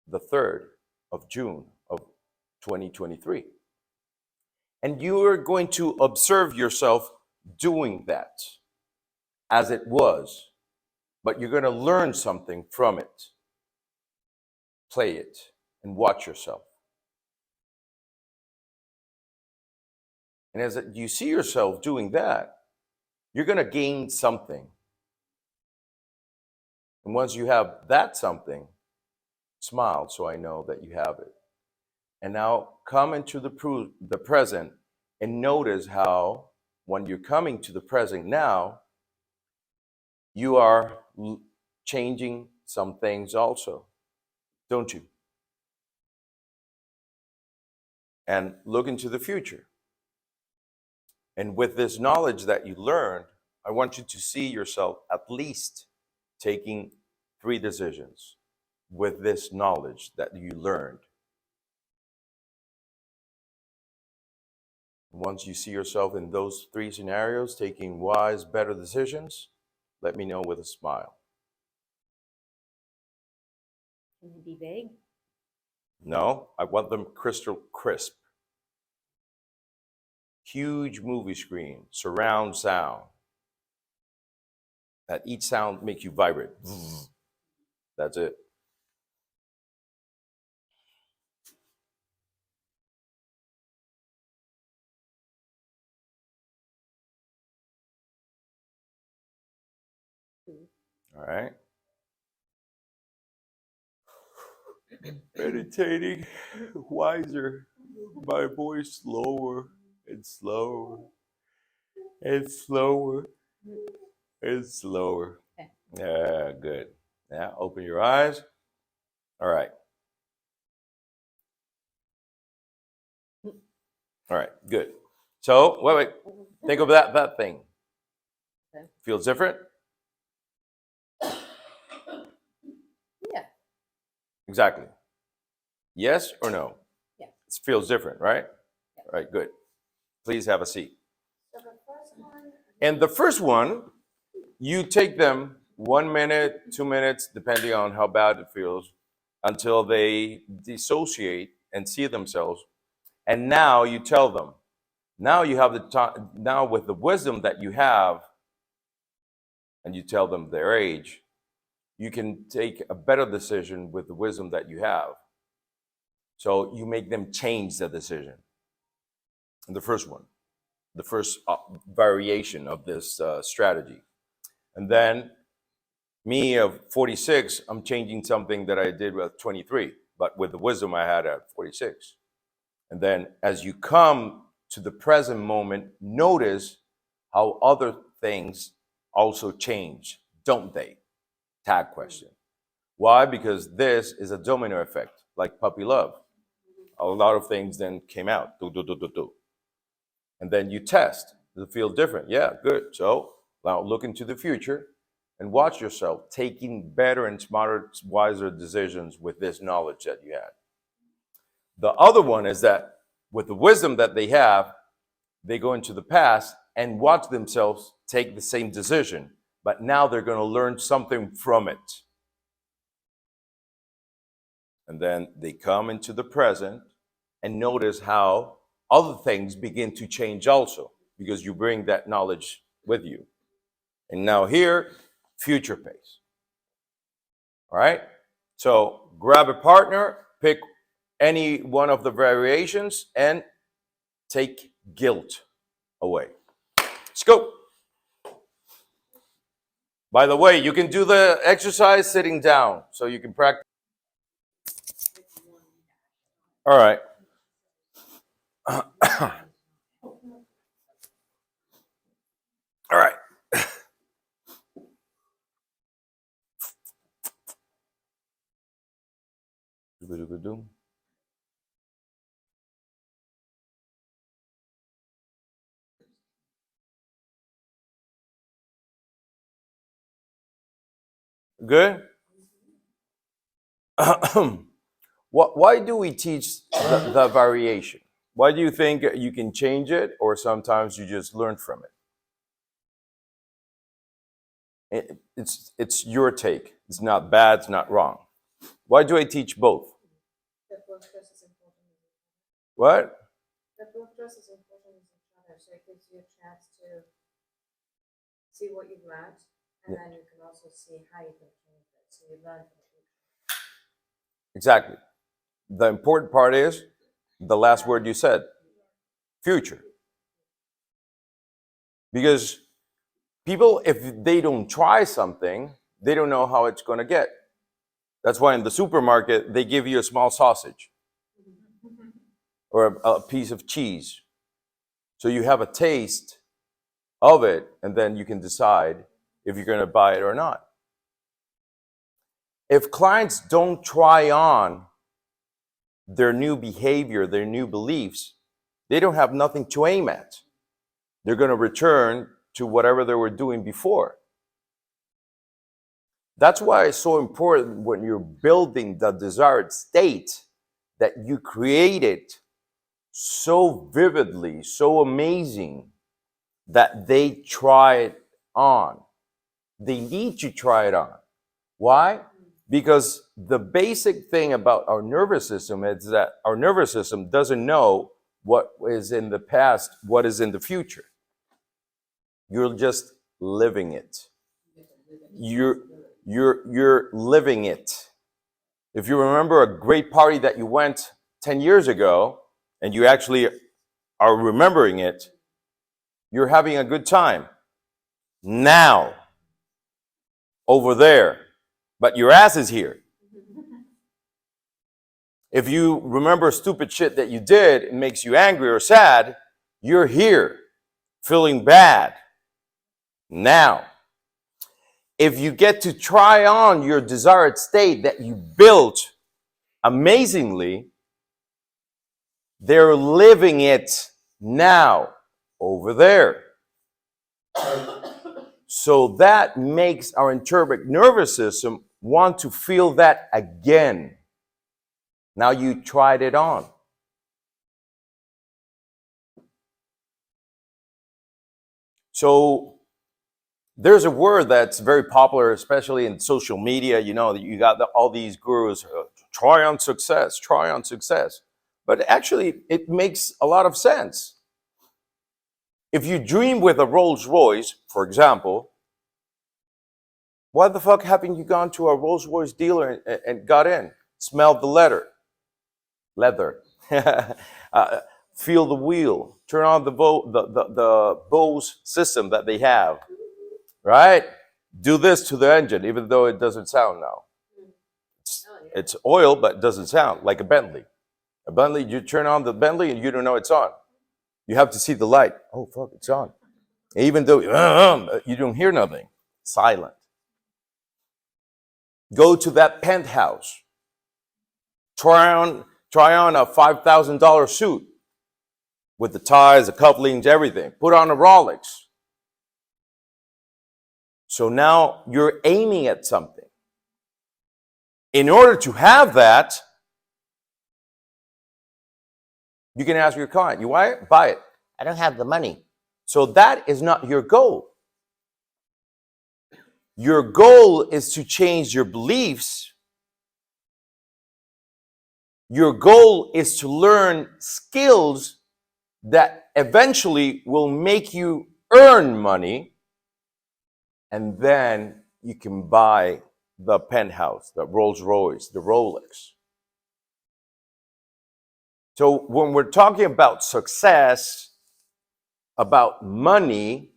the 3rd of June of 2023. And you are going to observe yourself doing that as it was. But you're going to learn something from it. Play it and watch yourself. And as you see yourself doing that, you're going to gain something. And once you have that something, smile so I know that you have it. And now come into the present and notice how when you're coming to the present now, you are changing some things also, don't you? And look into the future. And with this knowledge that you learned, I want you to see yourself at least taking 3 decisions with this knowledge that you learned. Once you see yourself in those 3 scenarios, taking wise, better decisions, let me know with a smile. Can you be vague? No, I want them crystal crisp. Huge movie screen, surround sound. That each sound make you vibrate. That's it. All right. Meditating wiser. My voice slower and slower and slower and slower. Okay. Yeah, good. Now open your eyes. All right. All right, good. So wait. Think of that thing. Okay. Feels different? Yeah. Exactly. Yes or no? Yeah. It feels different, right? Yeah. All right, good. Please have a seat. So the first one, And the first one, you take them 1 minute, 2 minutes, depending on how bad it feels, until they dissociate and see themselves. And now you tell them. Now you have the time. Now with the wisdom that you have, and you tell them their age, you can take a better decision with the wisdom that you have. So you make them change the decision. And the first one, the first variation of this strategy. And then me of 46, I'm changing something that I did with 23, but with the wisdom I had at 46. And then as you come to the present moment, notice how other things also change, don't they? Tag question. Why? Because this is a domino effect, like puppy love. A lot of things then came out. Do, do, do, do, do. And then you test. Does it feel different? Yeah, good. So now look into the future and watch yourself taking better and smarter, wiser decisions with this knowledge that you had. The other one is that with the wisdom that they have, they go into the past and watch themselves take the same decision, but now they're going to learn something from it. And then they come into the present and notice how other things begin to change also, because you bring that knowledge with you. And now here, future pace. All right? So grab a partner, pick any one of the variations, and take guilt away. Let's go. By the way, you can do the exercise sitting down, so you can practice. All right. All right. Good? Why do we teach the variation? Why do you think you can change it, or sometimes you just learn from it? It's your take. It's not bad, it's not wrong. Why do I teach both? That both just as important as each other. What? That both just as important as each other, so it gives you a chance to see what you've learned, and then you can also see how you can change it. So you learn from the future. Exactly. The important part is the last word you said, future. Because people, if they don't try something, they don't know how it's going to get. That's why in the supermarket, they give you a small sausage or a piece of cheese. So you have a taste of it, and then you can decide if you're going to buy it or not. If clients don't try on their new behavior, their new beliefs, they don't have nothing to aim at. They're going to return to whatever they were doing before. That's why it's so important when you're building the desired state that you create it so vividly, so amazing that they try it on. They need to try it on. Why? Because the basic thing about our nervous system is that our nervous system doesn't know what is in the past, what is in the future. You're just living it. You're living it. If you remember a great party that you went 10 years ago and you actually are remembering it, you're having a good time now over there, but your ass is here. If you remember stupid shit that you did, it makes you angry or sad, you're here feeling bad now. If you get to try on your desired state that you built amazingly, they're living it now over there. So that makes our enteric nervous system want to feel that again. Now you tried it on. So there's a word that's very popular, especially in social media. You know, you got all these gurus, try on success, try on success. But actually, it makes a lot of sense. If you dream with a Rolls Royce, for example, why the fuck haven't you gone to a Rolls Royce dealer and got in? Smell the leather. Feel the wheel. Turn on the Bose system that they have. Right? Do this to the engine, even though it doesn't sound now. It's oil, but it doesn't sound like a Bentley. A Bentley, you turn on the Bentley and you don't know it's on. You have to see the light. Oh, fuck, it's on. Even though you don't hear nothing. Silent. Go to that penthouse. Try on a $5,000 suit with the ties, the cufflinks, everything. Put on a Rolex. So now you're aiming at something. In order to have that, you can ask your client, you want it? Buy it. I don't have the money. So that is not your goal. Your goal is to change your beliefs. Your goal is to learn skills that eventually will make you earn money, and then you can buy the penthouse, the Rolls Royce, the Rolex. So when we're talking about success, about money,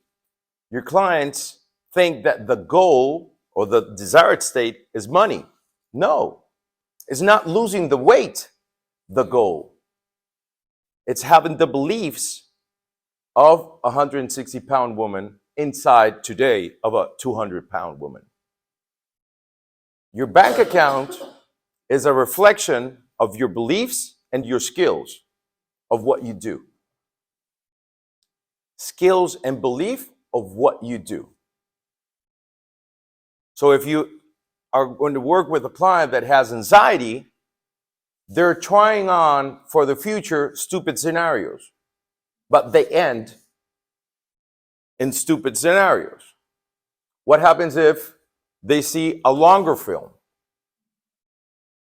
your clients think that the goal or the desired state is money. No, it's not losing the weight, the goal. It's having the beliefs of a 160-pound woman inside today of a 200-pound woman. Your bank account is a reflection of your beliefs and your skills of what you do. Skills and belief of what you do. So if you are going to work with a client that has anxiety, they're trying on for the future stupid scenarios, but they end in stupid scenarios. What happens if they see a longer film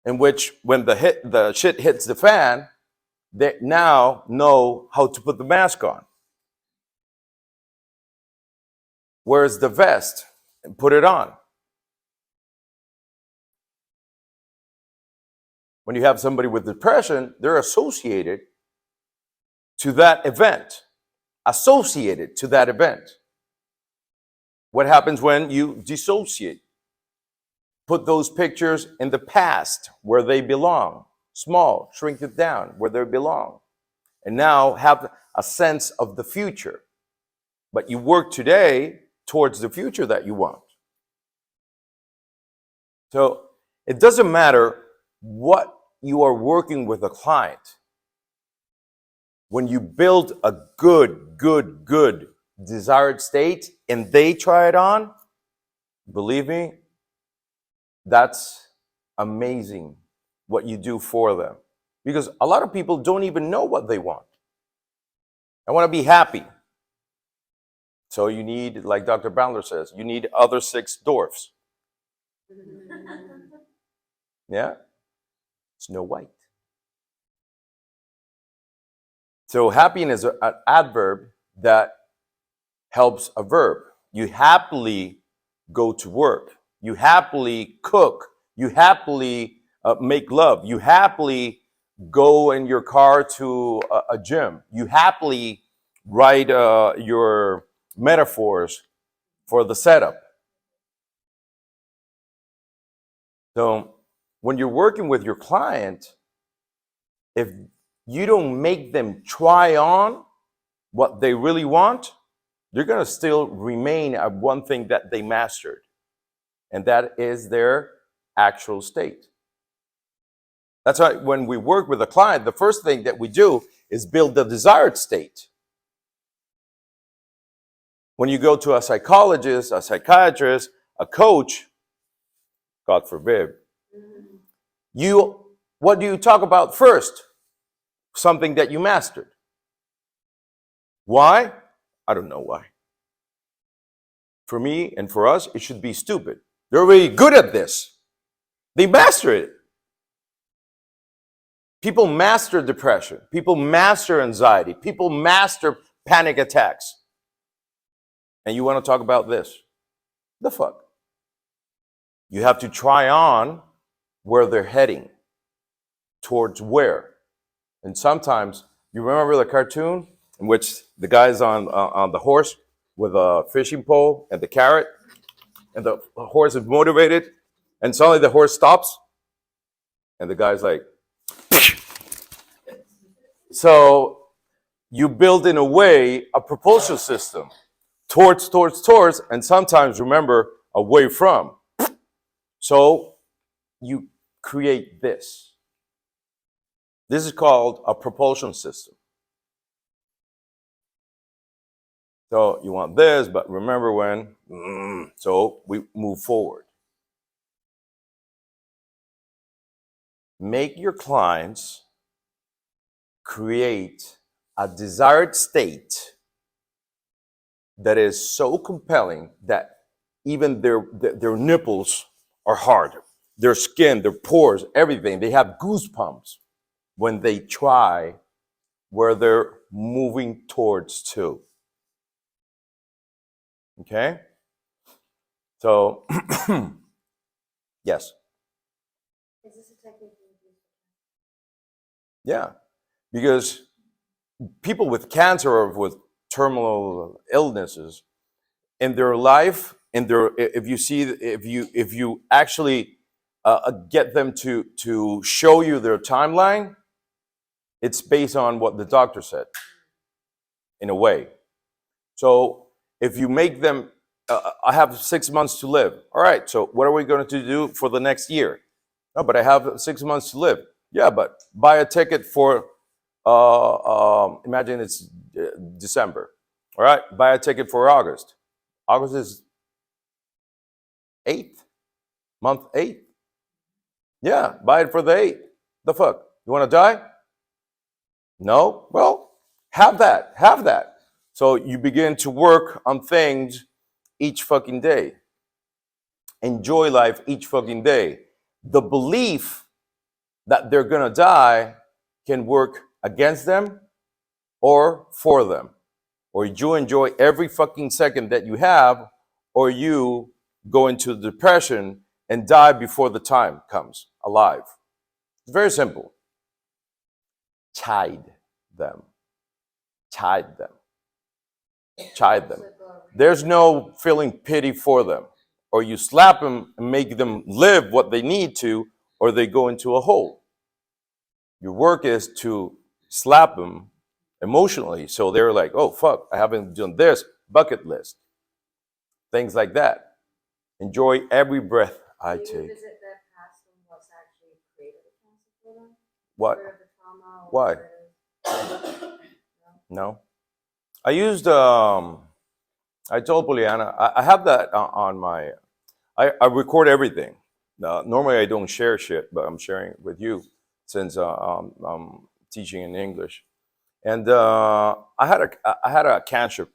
in which when the shit hits the fan, they now know how to put the mask on? Where's the vest? And put it on. When you have somebody with depression, they're associated to that event. Associated to that event. What happens when you dissociate? Put those pictures in the past where they belong. Small, shrink it down where they belong. And now have a sense of the future. But you work today towards the future that you want. So it doesn't matter what you are working with a client. When you build a good desired state and they try it on, believe me, that's amazing what you do for them. Because a lot of people don't even know what they want. I want to be happy. So you need, like Dr. Bandler says, you need other 6 dwarfs. Yeah? Snow White. So happiness is an adverb that helps a verb. You happily go to work. You happily cook. You happily make love. You happily go in your car to a gym. You happily write your metaphors for the setup. So when you're working with your client, if you don't make them try on what they really want, they're going to still remain at one thing that they mastered, and that is their actual state. That's why when we work with a client, the first thing that we do is build the desired state. When you go to a psychologist, a psychiatrist, a coach, God forbid, what do you talk about first? Something that you mastered. Why? I don't know why. For me and for us, it should be stupid. They're really good at this. They master it. People master depression. People master anxiety. People master panic attacks. And you want to talk about this? The fuck? You have to try on where they're heading. Towards where? And sometimes, you remember the cartoon in which the guy's on the horse with a fishing pole and the carrot, and the horse is motivated, and suddenly the horse stops, and the guy's like, so you build in a way a propulsion system towards, and sometimes remember away from. So you create this. This is called a propulsion system. So you want this, but remember when, so we move forward. Make your clients create a desired state that is so compelling that even their nipples are hard, their skin, their pores, everything. They have goosebumps when they try where they're moving towards to. Okay? So, yes. Is this a technique you use? Yeah. Because people with cancer or with terminal illnesses, in their life, if you actually get them to show you their timeline, it's based on what the doctor said, in a way. So if you make them, I have 6 months to live. All right, so what are we going to do for the next year? No, but I have 6 months to live. Yeah, but buy a ticket for, imagine it's December. All right, buy a ticket for August. August is 8th, month 8th. Yeah, buy it for the 8th. The fuck? You want to die? No? Well, have that. So you begin to work on things each fucking day. Enjoy life each fucking day. The belief that they're gonna die can work against them or for them. Or you enjoy every fucking second that you have, or you go into depression and die before the time comes alive. It's very simple. Chide them. Chide them. Chide them. There's no feeling pity for them. Or you slap them and make them live what they need to, or they go into a hole. Your work is to slap them emotionally. So they're like, oh, fuck, I haven't done this, bucket list. Things like that. Enjoy every breath I Do you take. visit their past and what's actually created the cancer for them? What? Where the trauma or Why? whatever it is? No. I used, I told Poliana, I have that on my, I record everything. Normally I don't share shit, but I'm sharing it with you since I'm teaching in English. And I had a cancer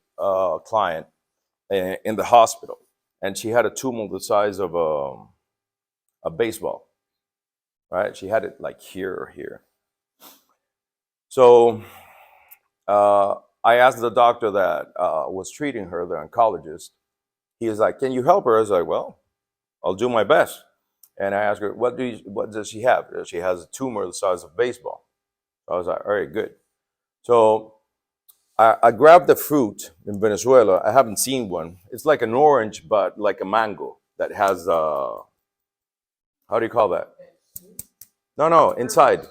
client in the hospital, and she had a tumor the size of a baseball, right? She had it like here or here. So I asked the doctor that was treating her, the oncologist. He was like, "Can you help her?" I was like, "Well, I'll do my best." And I asked her, "What does she have?" She has a tumor the size of baseball. I was like, "All right, good." So I grabbed the fruit in Venezuela. I haven't seen one. It's like an orange, but like a mango that has how do you call that? No, inside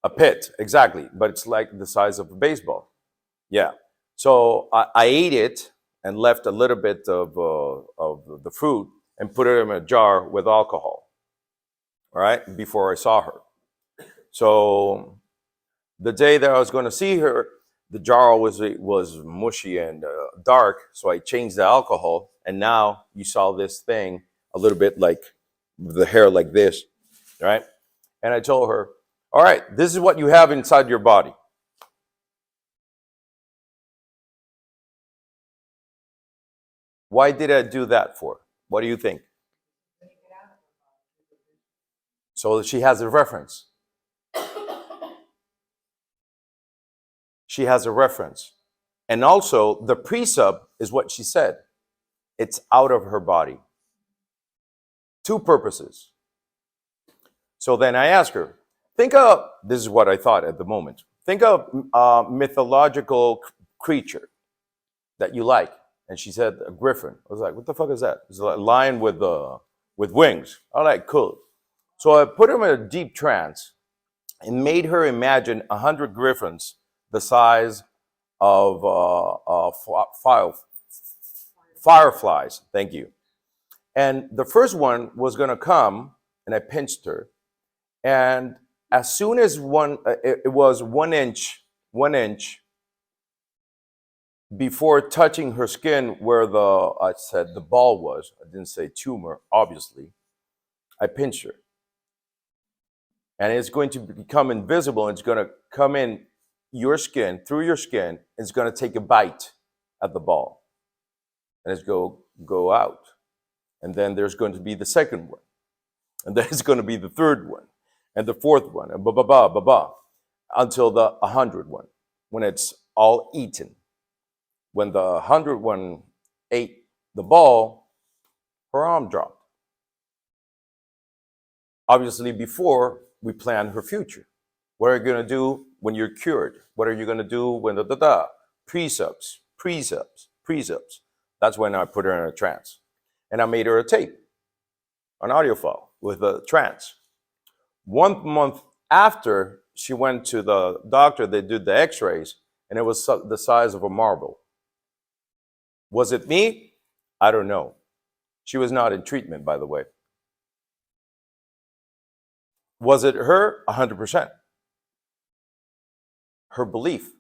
a pit, exactly. But it's like the size of a baseball. Yeah. So I ate it and left a little bit of the fruit and put it in a jar with alcohol. All right, before I saw her. So the day that I was going to see her, the jar was mushy and dark, so I changed the alcohol, and now you saw this thing a little bit like the hair like this, right? And I told her, all right, this is what you have inside your body. Why did I do that for? What do you think? So she has a reference. She has a reference. And also, the precept is what she said. It's out of her body. Two purposes. So then I asked her, think of, this is what I thought at the moment, think of a mythological creature that you like. And she said, a griffin. I was like, what the fuck is that? It's a lion with wings. I was like, cool. So I put her in a deep trance and made her imagine 100 griffins the size of fireflies. Thank you. And the first one was going to come, and I pinched her. And as soon as it was 1 inch, 1 inch before touching her skin where I said the ball was, I didn't say tumor, obviously, I pinched her. And it's going to become invisible. It's going to come in your skin, through your skin. It's going to take a bite at the ball. And it's go out. And then there's going to be the second one. And then it's going to be the third one. And the fourth one. And blah, until the 100th one. When it's all eaten. When the 100th one ate the ball, her arm dropped. Obviously, before we plan her future. What are you going to do when you're cured? What are you going to do when precepts? That's when I put her in a trance. And I made her a tape, an audio file with a trance. 1 month after she went to the doctor, they did the x-rays, and it was the size of a marble. Was it me? I don't know. She was not in treatment, by the way. Was it her? 100%. Her belief.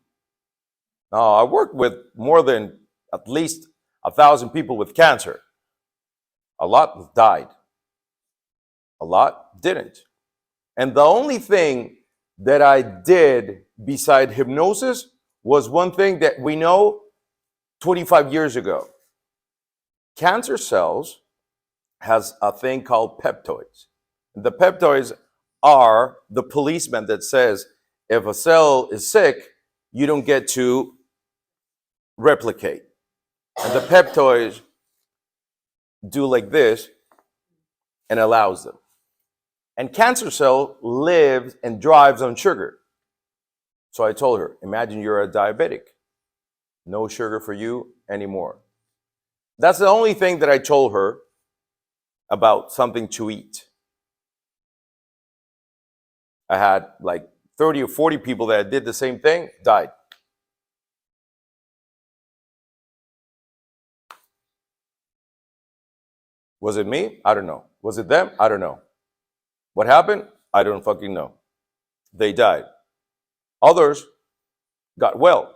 Now, I worked with more than at least 1,000 people with cancer. A lot died. A lot didn't. And the only thing that I did beside hypnosis was one thing that we know 25 years ago. Cancer cells has a thing called peptoids. The peptoids are the policeman that says if a cell is sick, you don't get to replicate. And the peptoids do like this and allows them. And cancer cell lives and drives on sugar. So I told her, imagine you're a diabetic. No sugar for you anymore. That's the only thing that I told her about something to eat. I had like 30 or 40 people that did the same thing, died. Was it me? I don't know. Was it them? I don't know. What happened? I don't fucking know. They died. Others got well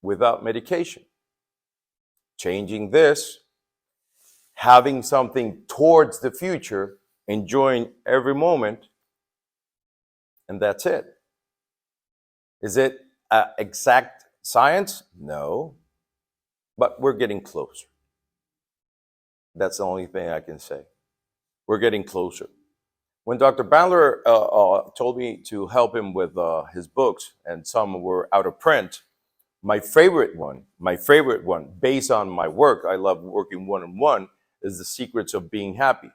without medication. Changing this, having something towards the future, enjoying every moment, and that's it. Is it exact science? No. But we're getting closer. That's the only thing I can say. We're getting closer. When Dr. Bandler told me to help him with his books, and some were out of print, my favorite one, based on my work, I love working one-on-one, is The Secrets of Being Happy,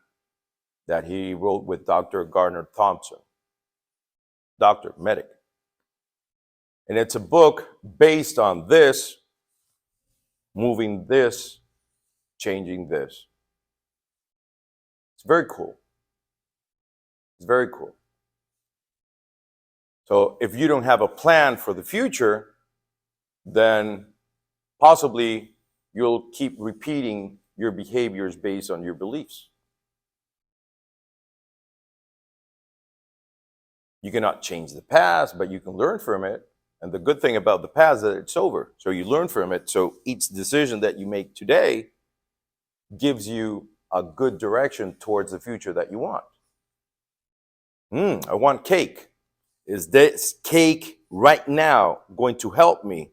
that he wrote with Dr. Gardner Thompson, doctor, medic. And it's a book based on this, moving this, changing this. It's very cool. It's very cool. So if you don't have a plan for the future, then possibly you'll keep repeating your behaviors based on your beliefs. You cannot change the past, but you can learn from it. And the good thing about the past is that it's over. So you learn from it. So each decision that you make today gives you a good direction towards the future that you want. I want cake. Is this cake right now going to help me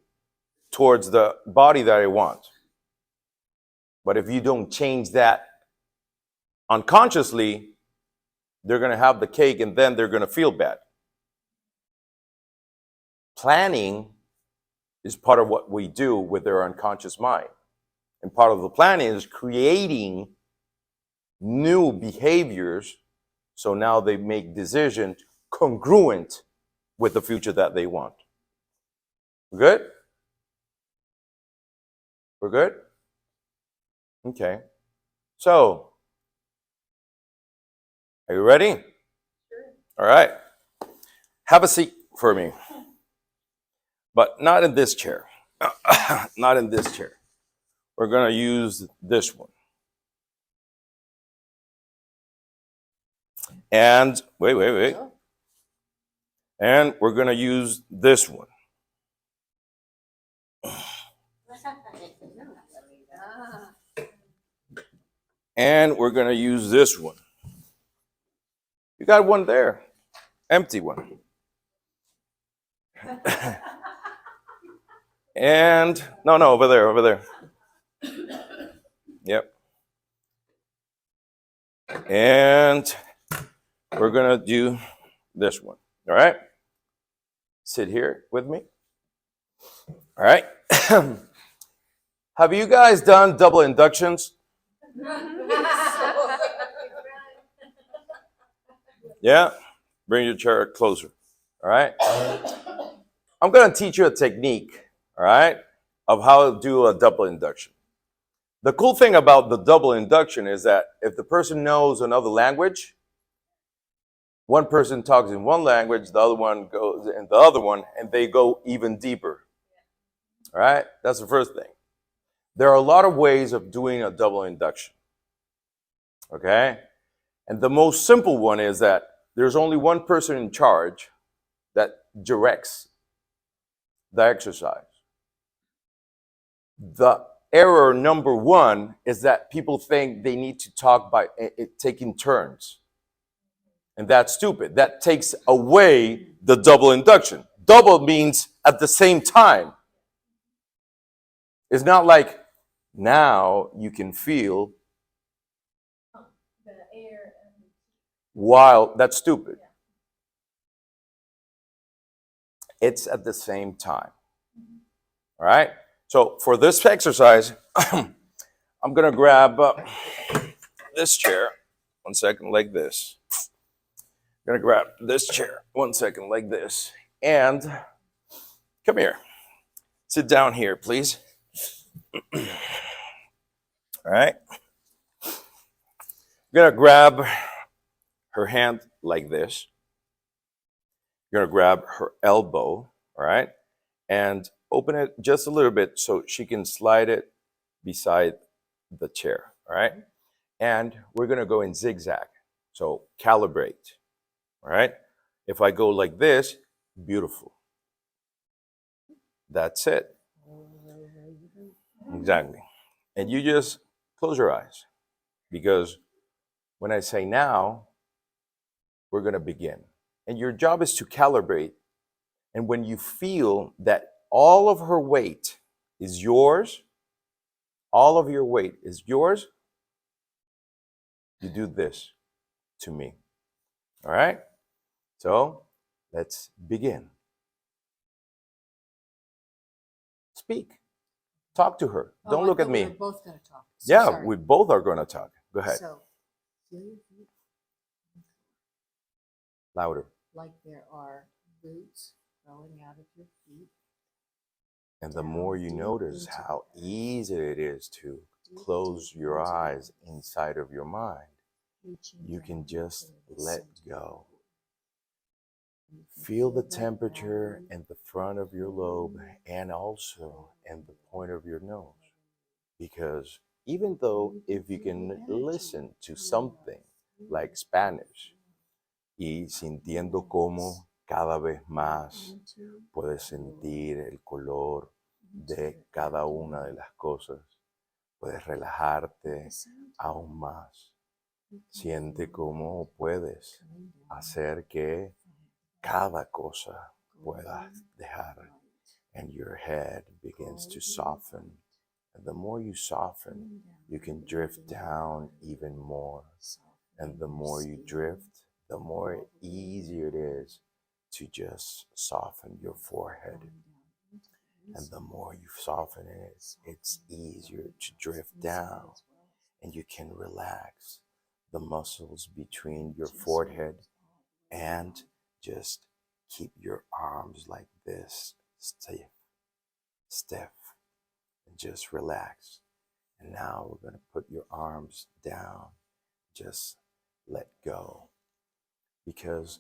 towards the body that I want? But if you don't change that unconsciously, they're going to have the cake and then they're going to feel bad. Planning is part of what we do with their unconscious mind. And part of the planning is creating new behaviors. So now they make decisions congruent with the future that they want. We're good? We're good? Okay. So, are you ready? Sure. All right. Have a seat for me. But not in this chair. Not in this chair. We're going to use this one. And wait. And we're going to use this one. And we're going to use this one. You got one there. Empty one. And no, over there. Yep. And we're going to do this one. All right? Sit here with me. All right? Have you guys done double inductions? Yeah? Bring your chair closer. All right? I'm going to teach you a technique, all right, of how to do a double induction. The cool thing about the double induction is that if the person knows another language, one person talks in one language, the other one goes in the other one, and they go even deeper. All right? That's the first thing. There are a lot of ways of doing a double induction. Okay? And the most simple one is that there's only one person in charge that directs the exercise. The error number one is that people think they need to talk by taking turns. And that's stupid. That takes away the double induction. Double means at the same time. It's not like now you can feel while that's stupid. It's at the same time. All right? So for this exercise, I'm going to grab this chair. 1 second, like this. I'm going to grab this chair. 1 second, like this. And come here. Sit down here, please. All right? I'm going to grab her hand like this. You're going to grab her elbow, all right? And open it just a little bit so she can slide it beside the chair, all right? And we're going to go in zigzag. So calibrate, all right? If I go like this, beautiful. That's it. Exactly. And you just close your eyes because when I say now, we're going to begin. And your job is to calibrate. And when you feel that all of her weight is yours, all of your weight is yours, you do this to me. All right? So let's begin. Speak. Talk to her. Don't look at me. We're both going to talk. Yeah, Sorry. we both are going to talk. Go ahead. So, feel your feet Louder. like there are roots growing out of your feet. And the more you notice how easy it is to close your eyes inside of your mind, you can just let go. Feel the temperature in the front of your lobe and also in the point of your nose. Because even though if you can listen to something like Spanish y sintiendo cómo cada vez más puedes sentir el color de cada una de las cosas, puedes relajarte aún más. Siente cómo puedes hacer que cada cosa puedas dejar, and your head begins to soften. And the more you soften, you can drift down even more. And the more you drift, the more easier it is to just soften your forehead. And the more you soften it, it's easier to drift down. And you can relax the muscles between your forehead and just keep your arms like this, stiff, and just relax. And now we're going to put your arms down. Just let go. Because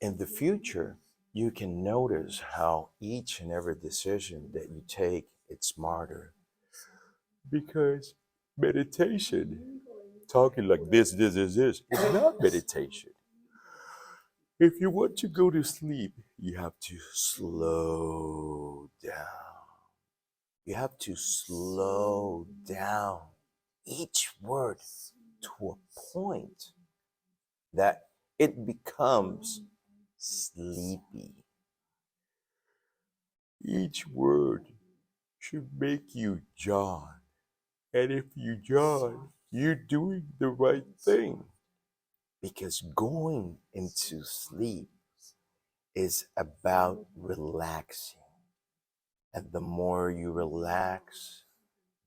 in the future, you can notice how each and every decision that you take, it's smarter. Because meditation, talking like this, it's not meditation. If you want to go to sleep, you have to slow down. You have to slow down each word to a point that it becomes sleepy. Each word should make you yawn. And if you yawn, you're doing the right thing. Because going into sleep is about relaxing. And the more you relax,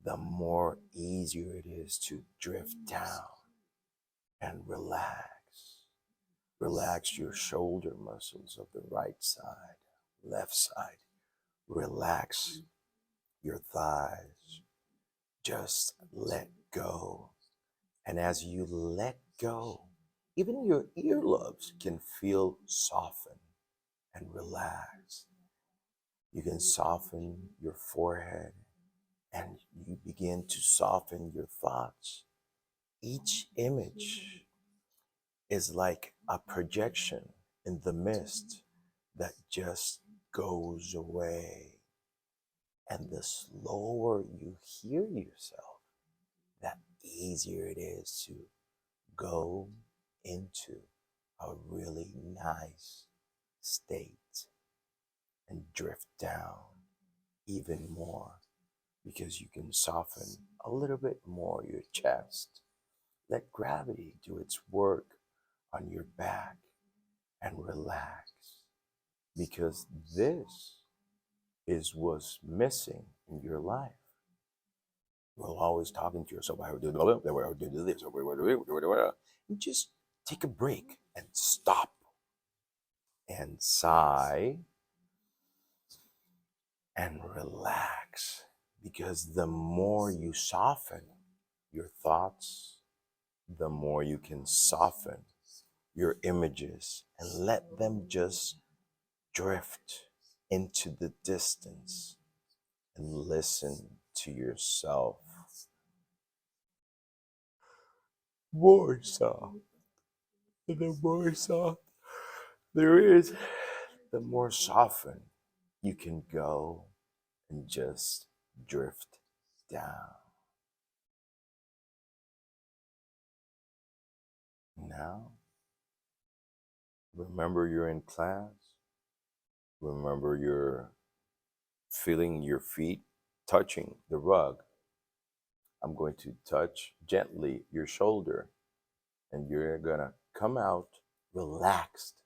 the more easier it is to drift down and relax. Relax your shoulder muscles of the right side, left side. Relax your thighs. Just let go. And as you let go, even your earlobes can feel softened and relaxed. You can soften your forehead and you begin to soften your thoughts. Each image is like a projection in the mist that just goes away. And the slower you hear yourself, that easier it is to go into a really nice state and drift down even more because you can soften a little bit more your chest. Let gravity do its work on your back and relax because this is what's missing in your life. You're always talking to yourself, I do this, and just take a break and stop and sigh and relax because the more you soften your thoughts, the more you can soften your images and let them just drift into the distance and listen to yourself more soft. And the more soft there is, the more softened you can go and just drift down. Now, remember you're in class. Remember you're feeling your feet touching the rug. I'm going to touch gently your shoulder, and you're gonna come out relaxed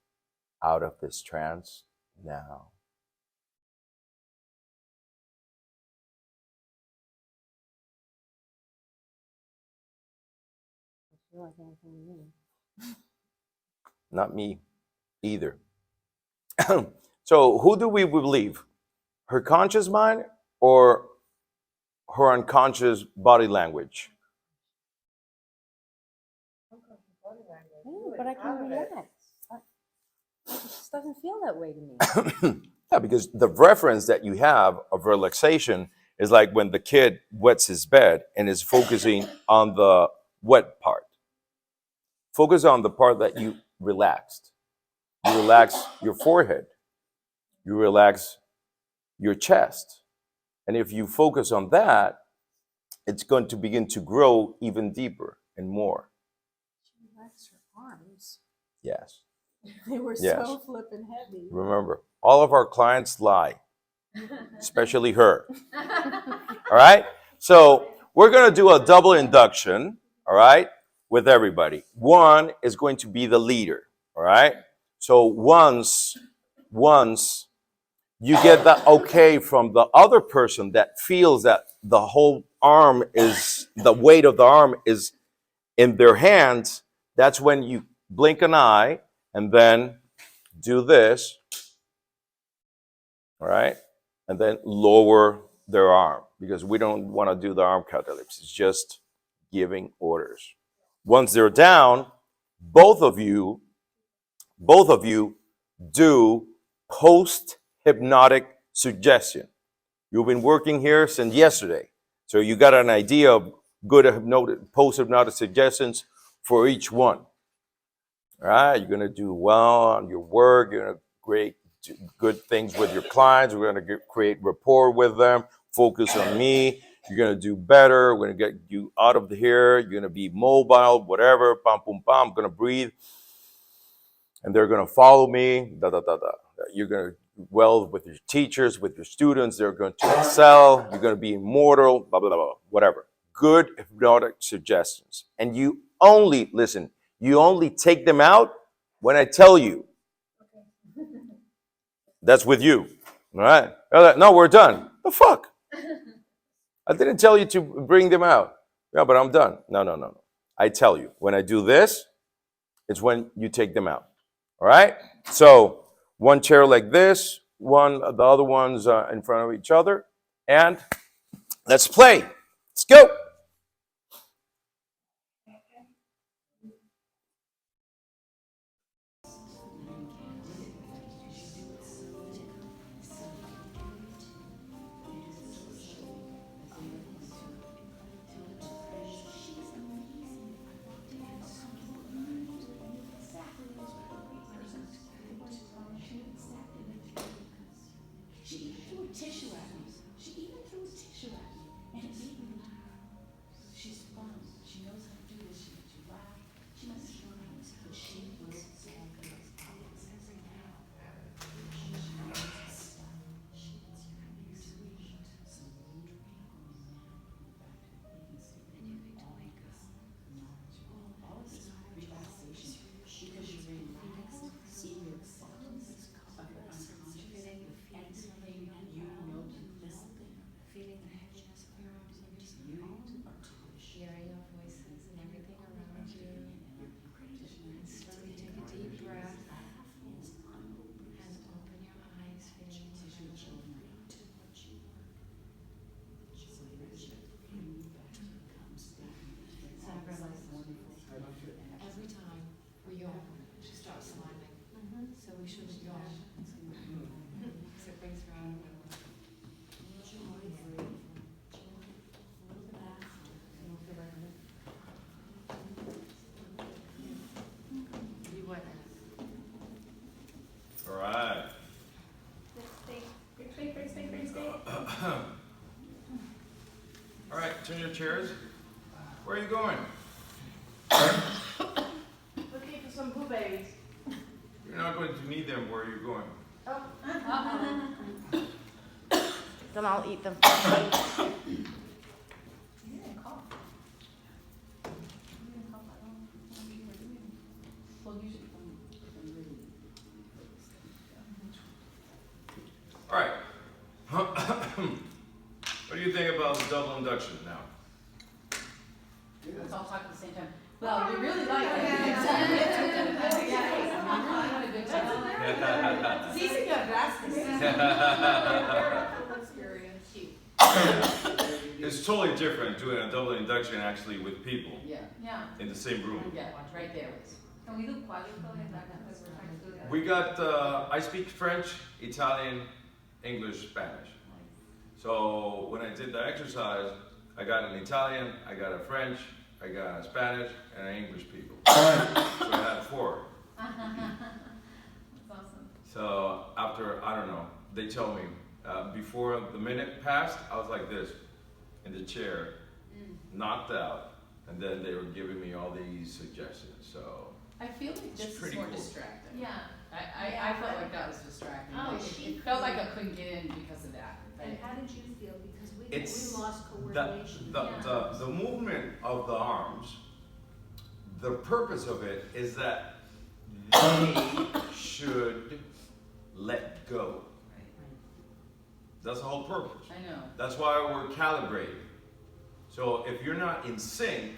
out of this trance now. Not me either. So, who do we believe? Her conscious mind or her unconscious body language? But I can relax. It just doesn't feel that way to me. Yeah, because the reference that you have of relaxation is like when the kid wets his bed and is focusing on the wet part. Focus on the part that you relaxed. You relax your forehead. You relax your chest. And if you focus on that, it's going to begin to grow even deeper and more. She relaxed her arms. Yes. They were Yes. so flippin' heavy. Remember, all of our clients lie, especially her. All right? So we're going to do a double induction, all right, with everybody. One is going to be the leader, all right? So once you get that okay from the other person that feels that the whole arm is, the weight of the arm is in their hands, that's when you blink an eye and then do this, all right? And then lower their arm because we don't want to do the arm catalepsy. It's just giving orders. Once they're down, both of you do post-hypnotic suggestion. You've been working here since yesterday. So you got an idea of good post-hypnotic suggestions for each one. All right, you're gonna do well on your work. You're gonna create good things with your clients. We're gonna create rapport with them. Focus on me. You're gonna do better. We're gonna get you out of here. You're gonna be mobile, whatever. Pam, pum, pam. I'm gonna breathe, and they're gonna follow me. Da da da da. You're gonna do well with your teachers, with your students. They're going to excel. You're gonna be immortal. Blah blah blah. Blah. Whatever. Good hypnotic suggestions, and you only listen. You only take them out when I tell you. That's with you. All right. No, we're done. The fuck? I didn't tell you to bring them out. Yeah, but I'm done. No, no, no, no. I tell you. When I do this, it's when you take them out. All right? So one chair like this, the other one's in front of each other. And let's play. Let's go. All right. All right, turn your chairs. Where are you going? Looking for some blueberries. You're not going to need them. Where are you going? Then I'll eat them. All right. What do you think about the double induction now? Let's all talk at the same time. Well, we really like it. It's easy to grasp. It's totally different doing a double induction actually with people Yeah, in the same room. yeah, right there. Can we do cuadrito in that? Because we're trying to do that. We got, I speak French, Italian, English, Spanish. So when I did the exercise, I got an Italian, I got a French, I got a Spanish, and an English people. So I had 4. That's awesome. So after, I don't know, they tell me, before the minute passed, I was like this, in the chair, knocked out. And then they were giving me all these suggestions, so. I feel like It's this is pretty more cool. distracting. Yeah. I felt like that was distracting. Oh, Like, she it felt like I couldn't get in because of that. And how did you feel? Because It's we lost the, coordination. the movement of the arms, the purpose of it is that they should let go. That's the whole purpose. I know. That's why we're calibrating. So if you're not in sync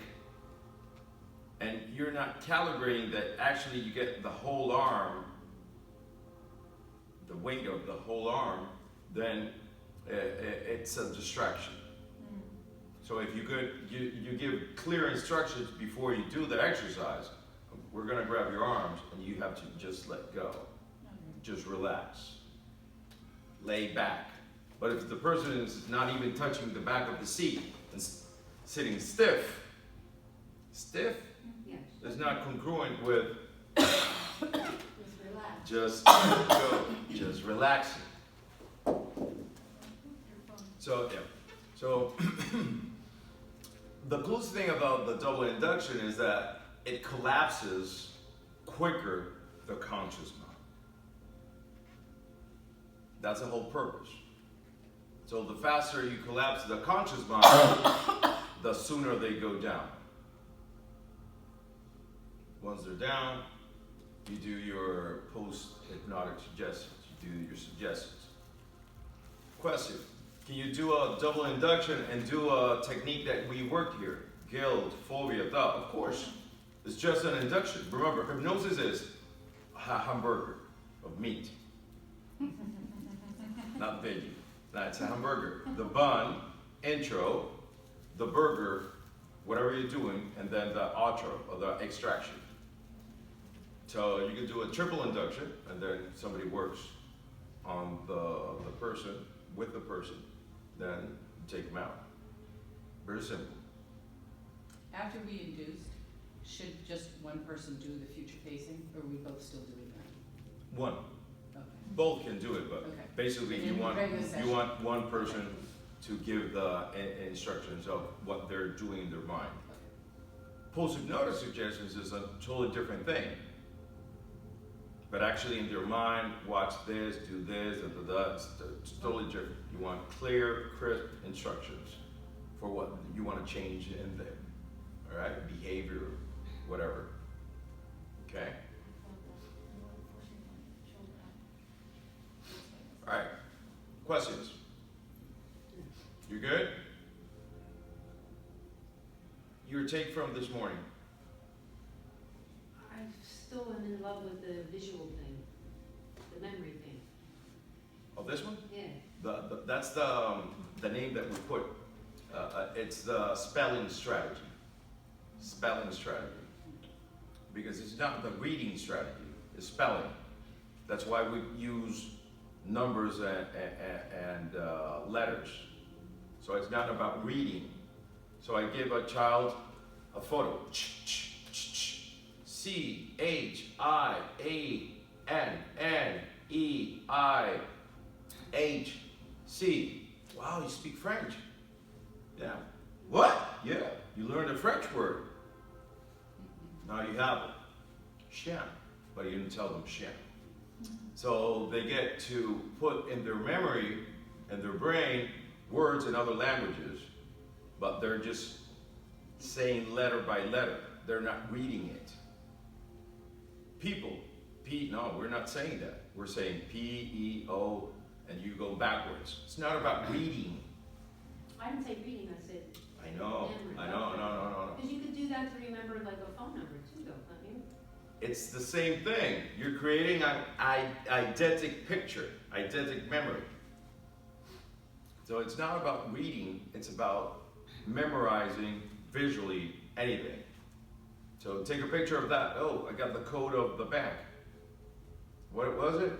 and you're not calibrating that actually you get the whole arm, the weight of the whole arm, then it's a distraction. So if you give clear instructions before you do the exercise, we're gonna grab your arms and you have to just let go. Just relax. Lay back. But if the person is not even touching the back of the seat and sitting stiff Yes. is not congruent with Just go, just relaxing. So yeah, so the coolest thing about the double induction is that it collapses quicker the conscious mind. That's the whole purpose. So the faster you collapse the conscious mind, the sooner they go down. Once they're down, you do your post-hypnotic suggestions. You do your suggestions. Question. Can you do a double induction and do a technique that we worked here? Guilt, phobia, thought. Of course. It's just an induction. Remember, hypnosis is a hamburger of meat. Not veggie. That's a hamburger. The bun, intro, the burger, whatever you're doing, and then the outro, or the extraction. So you can do a triple induction, and then somebody works on the person, with the person, then take them out. Very simple. After we induced, should just one person do the future facing, or are we both still doing that? One. Okay. Both can do it, but Okay. basically And you in want regular session. you want one person to give the instructions of what they're doing in their mind. Post-hypnotic suggestions is a totally different thing. But actually in their mind, watch this, do this, it's totally different. You want clear, crisp instructions for what you want to change in them. All right, behavior, whatever. Okay. All right. Questions? You good? Your take from this morning. I still am in love with the visual thing, the memory thing. Oh, this one? Yeah. That's the name that we put. It's the spelling strategy. Spelling strategy. Because it's not the reading strategy, it's spelling. That's why we use numbers and letters. So it's not about reading. So I give a child a photo. C-H-I-A-N-N-E-I-H-C. Wow, you speak French. Yeah. What? Yeah, you learned a French word. Now you have it. Chien. But you didn't tell them chien. So they get to put in their memory and their brain words in other languages, but they're just saying letter by letter. They're not reading it. People, no, we're not saying that. We're saying P-E-O, and you go backwards. It's not about reading. I didn't say reading, I said I know, memory. no. Because you could do that to remember like a phone number too, though, can't you? It's the same thing. You're creating an eidetic picture, eidetic memory. So it's not about reading, it's about memorizing visually anything. So take a picture of that. Oh, I got the code of the bank. What was it?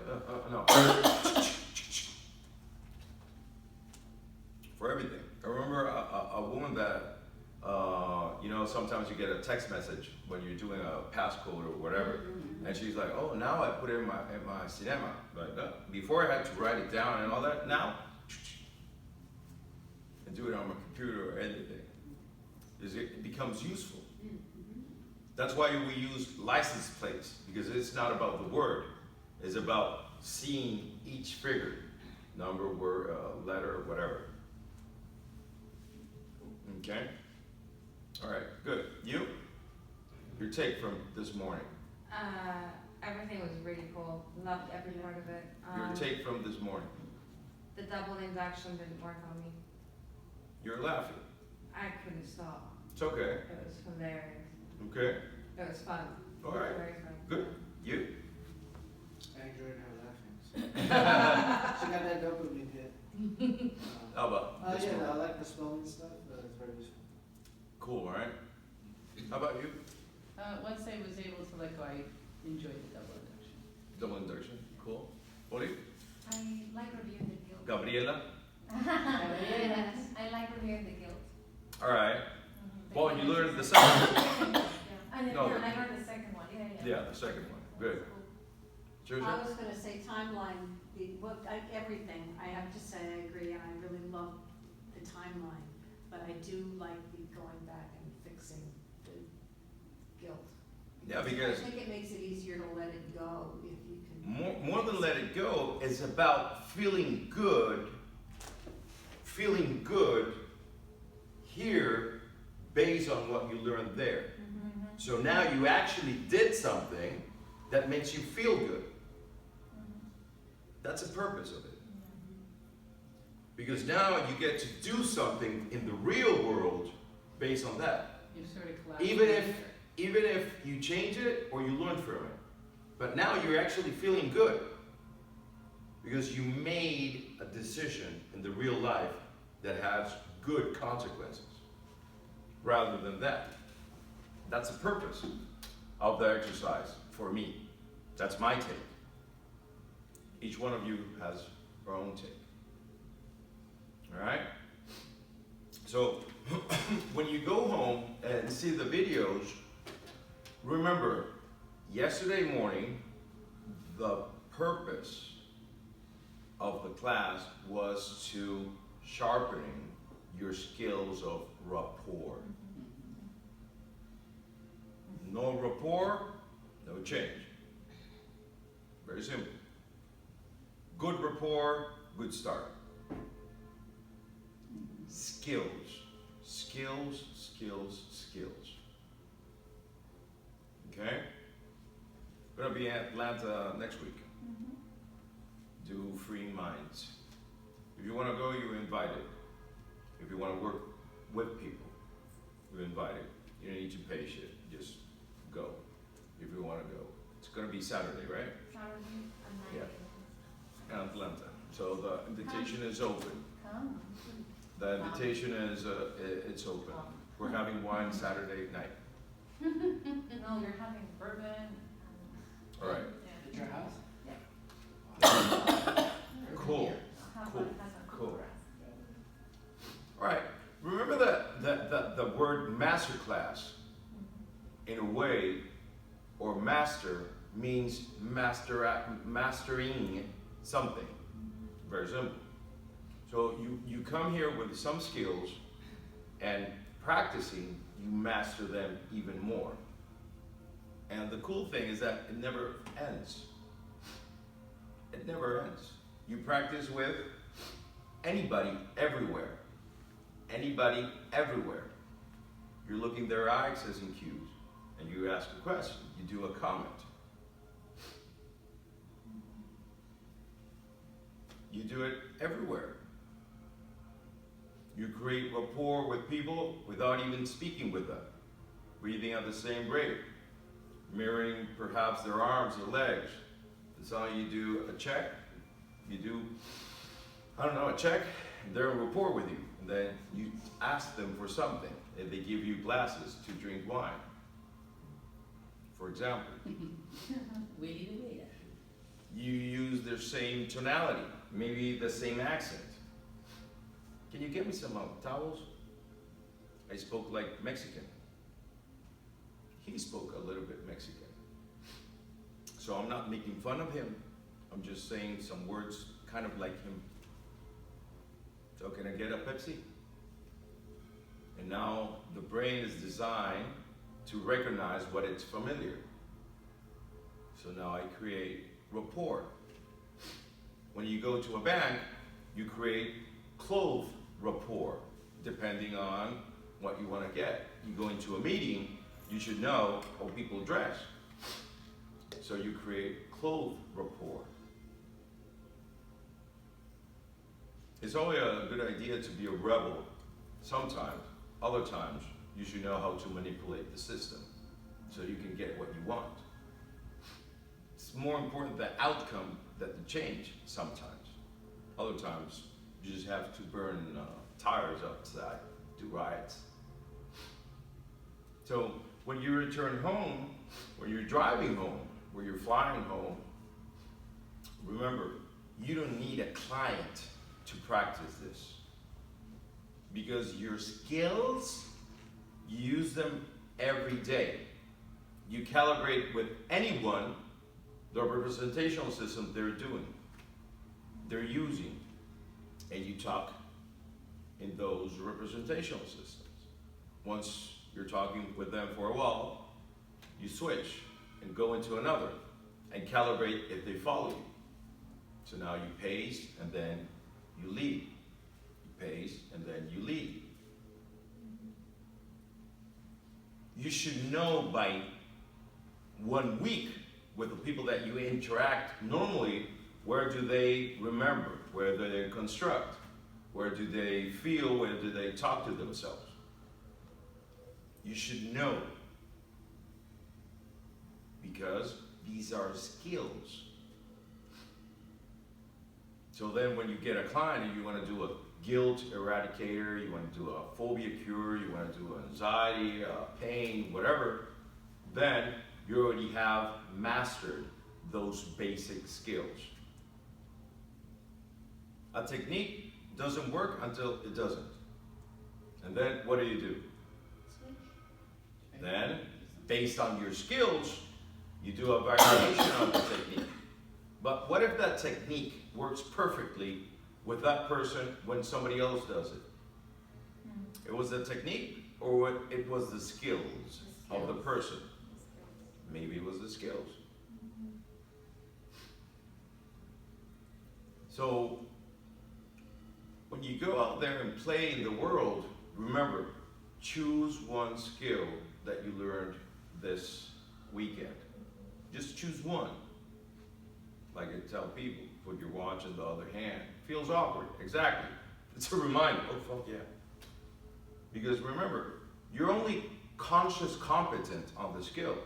No. For everything. I remember a woman that, sometimes you get a text message when you're doing a passcode or whatever, and she's like, oh, now I put it in my cinema. Like that. Before I had to write it down and all that, now, and do it on my computer or anything. It becomes useful. That's why we use license plates, because it's not about the word. It's about seeing each figure, number, word, letter, whatever. Okay? All right, good. You? Your take from this morning. Everything was really cool. Loved every part of it. Your take from this morning. The double induction didn't work on me. You're laughing. I couldn't stop. It's okay. It was hilarious. Okay. It was fun. All right. Very fun. Good. You? I enjoyed her laughing. So. She got that dopamine hit. How about this Yeah, one? I like the spelling stuff. It's very useful. Cool, all right? How about you? Once I was able to let go, I enjoyed the double induction. Double induction. Cool. Oli? I like reviewing the guilt. Gabriela? Yes, I like reviewing the guilt. All right. Mhm. Well, you learned the second. Yeah. I No, yeah, the- I heard the second one, yeah. Yeah, the second one. Good. Jersey? I was gonna say timeline, everything, I have to say, I agree, and I really love the timeline, but I do like the going back and fixing the guilt. Yeah, because I think it makes it easier to let it go if you can. More than let it go is about feeling good here based on what you learned there. So now you actually did something that makes you feel good. That's the purpose of it. Because now you get to do something in the real world based on that. You're sort of collaborating. Even if you change it or you learn from it. But now you're actually feeling good. Because you made a decision in the real life that has good consequences. Rather than that. That's the purpose of the exercise for me. That's my take. Each one of you has their own take. All right? So, when you go home and see the videos, remember, yesterday morning, the purpose of the class was to sharpening your skills of rapport. No rapport, no change. Very simple. Good rapport, good start. Skills. Skills, skills, skills. Okay? Gonna be at Atlanta next week. Do Free Minds. If you wanna go, you're invited. If you wanna work with people, you're invited. You don't need to pay shit, just go. If you wanna go. It's gonna be Saturday, right? Yeah. In Atlanta. So the invitation is open. Come. The invitation is, it's open. We're having wine Saturday night. No, you're having bourbon. All right. At your house? Cool. Have Cool. a Cool. rest. All right. Remember the word masterclass, in a way, or master means mastering something. Very simple. So you come here with some skills, and practicing, you master them even more. And the cool thing is that it never ends. It never ends. You practice with anybody, everywhere. Anybody, everywhere. You're looking their eye accessing cues, and you ask a question, you do a comment. You do it everywhere. You create rapport with people without even speaking with them. Breathing at the same rate. Mirroring perhaps their arms or legs. That's how you do a check. You do, I don't know, a check, and they're in rapport with you. And then you ask them for something, and they give you glasses to drink wine. For example. You use their same tonality, maybe the same accent. Can you get me some towels? I spoke like Mexican. He spoke a little bit Mexican. So I'm not making fun of him. I'm just saying some words kind of like him. So can I get a Pepsi? And now the brain is designed to recognize what it's familiar. So now I create rapport. When you go to a bank, you create close rapport, depending on what you want to get. You go into a meeting, you should know how people dress. So you create close rapport. It's only a good idea to be a rebel sometimes. Other times, you should know how to manipulate the system so you can get what you want. It's more important the outcome than the change sometimes. Other times, you just have to burn tires outside, do riots. So when you return home, when you're driving home, when you're flying home, remember, you don't need a client to practice this. Because your skills, you use them every day. you calibrate with anyone the representational system they're using, and you talk in those representational systems. Once you're talking with them for a while, you switch and go into another and calibrate if they follow you. So now you pace and then you lead. You pace and then you lead. You should know by 1 week with the people that you interact normally, where do they remember? Where do they construct? Where do they feel? Where do they talk to themselves? You should know, because these are skills. So then when you get a client and you want to do a guilt eradicator, you want to do a phobia cure, you want to do anxiety, pain, whatever, then you already have mastered those basic skills. A technique doesn't work until it doesn't. And then what do? Then, based on your skills, you do a variation of the technique. But what if that technique works perfectly with that person when somebody else does it? It was the technique, or it was the skills of the person? Maybe it was the skills. So, when you go out there and play in the world, remember, choose one skill that you learned this weekend. Just choose one. Like I tell people, put your watch in the other hand. Feels awkward, exactly. It's a reminder, oh fuck yeah. Because remember, you're only conscious competent on the skill.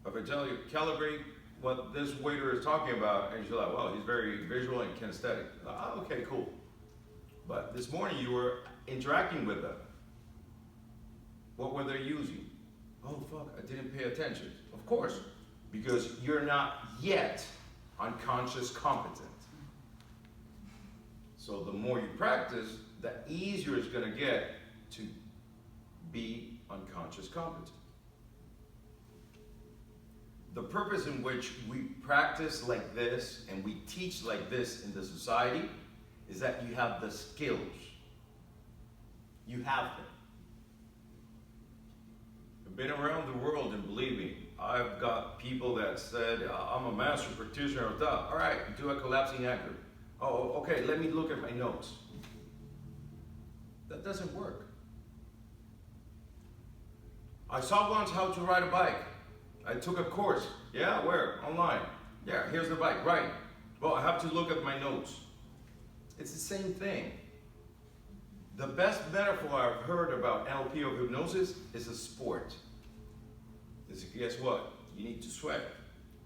If I tell you, calibrate what this waiter is talking about, and you're like, well, he's very visual and kinesthetic. Oh, okay, cool. But this morning you were interacting with them. What were they using? Oh, fuck, I didn't pay attention. Of course, because you're not yet unconscious competent. So the more you practice, the easier it's gonna get to be unconscious competent. The purpose in which we practice like this and we teach like this in the society is that you have the skills. You have them. I've been around the world, and believe me, I've got people that said, I'm a master practitioner of that. All right, do a collapsing anchor. Oh, okay, let me look at my notes. That doesn't work. I saw once how to ride a bike. I took a course. Yeah, where? Online. Yeah, here's the bike, right. Well, I have to look at my notes. It's the same thing. The best metaphor I've heard about NLP or hypnosis is a sport. Guess what? You need to sweat.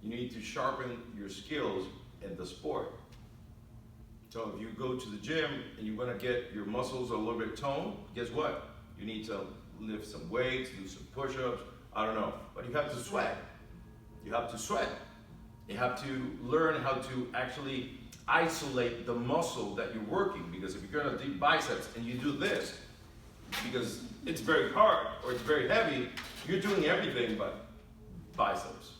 You need to sharpen your skills in the sport. So if you go to the gym and you want to get your muscles a little bit toned, guess what? You need to lift some weights, do some push-ups, I don't know. But you have to sweat. You have to sweat. You have to learn how to actually isolate the muscle that you're working, because if you're going to do biceps and you do this, because it's very hard or it's very heavy, you're doing everything but biceps.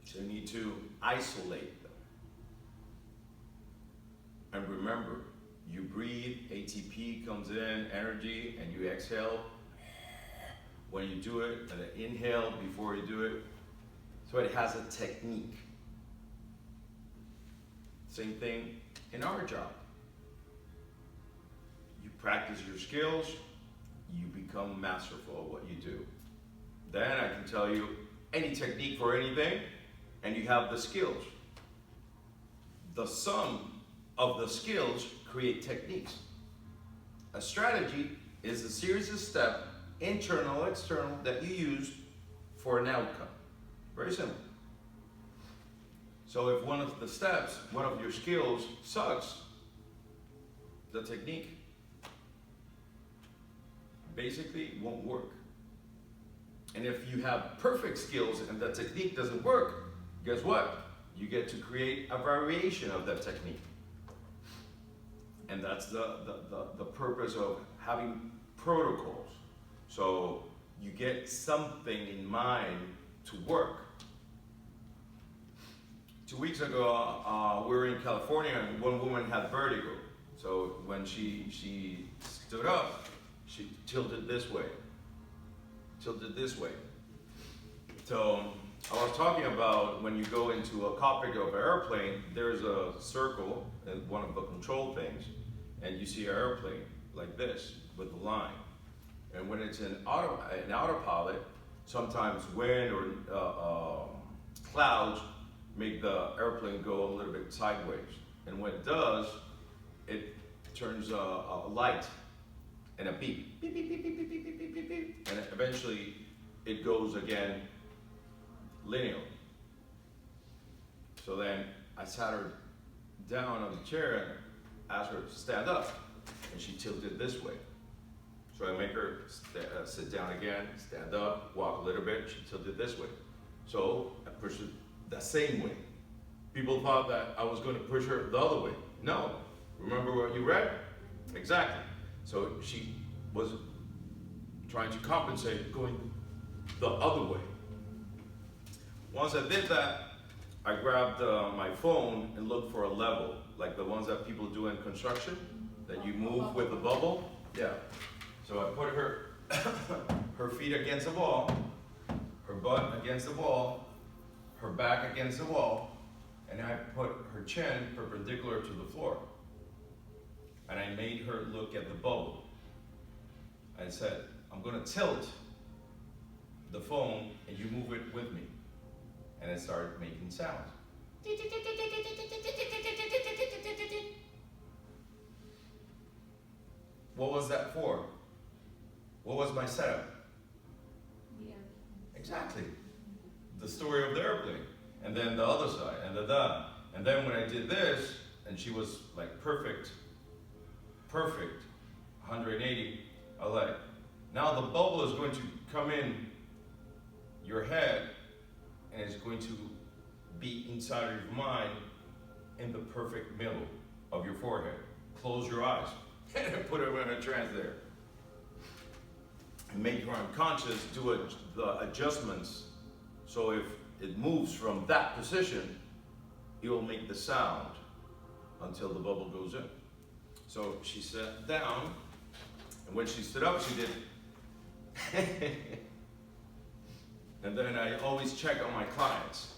So you need to isolate them. And remember, you breathe, ATP comes in, energy, and you exhale when you do it, and then inhale before you do it. So it has a technique. Same thing in our job. You practice your skills, you become masterful at what you do. Then I can tell you any technique for anything, and you have the skills. The sum of the skills create techniques. A strategy is a series of steps, internal, external, that you use for an outcome. Very simple. So if one of the steps, one of your skills sucks, the technique basically won't work. And if you have perfect skills and that technique doesn't work, guess what? You get to create a variation of that technique. And that's the purpose of having protocols. So you get something in mind to work. 2 weeks ago, we were in California and one woman had vertigo. So when she stood up, she tilted this way. So I was talking about when you go into a cockpit of an airplane, there's a circle and one of the control things, and you see an airplane like this with the line. And when it's an autopilot, sometimes wind or clouds make the airplane go a little bit sideways. And when it does, it turns a light and a beep, beep, beep, beep, beep, beep, beep, beep, beep, beep, and eventually it goes again linear. So then I sat her down on the chair and asked her to stand up, and she tilted this way. So I make her sit down again, stand up, walk a little bit, she tilted this way. So I pushed her the same way. People thought that I was going to push her the other way. No. Remember what you read? Exactly. So she was trying to compensate going the other way. Once I did that, I grabbed my phone and looked for a level, like the ones that people do in construction, that you move with the bubble. Yeah. So I put her her feet against the wall, her butt against the wall, her back against the wall, and I put her chin perpendicular to the floor. And I made her look at the bubble. I said, I'm going to tilt the phone and you move it with me. And it started making sounds. What was that for? What was my setup? Yeah. Exactly. The story of the airplane. And then the other side, and the da. And then when I did this, and she was like perfect, 180, I was like, now the bubble is going to come in your head, and it's going to be inside of your mind in the perfect middle of your forehead. Close your eyes and put it in a trance there. And make your unconscious do the adjustments, so if it moves from that position, it will make the sound until the bubble goes in. So she sat down, and when she stood up, she did. And then I always check on my clients.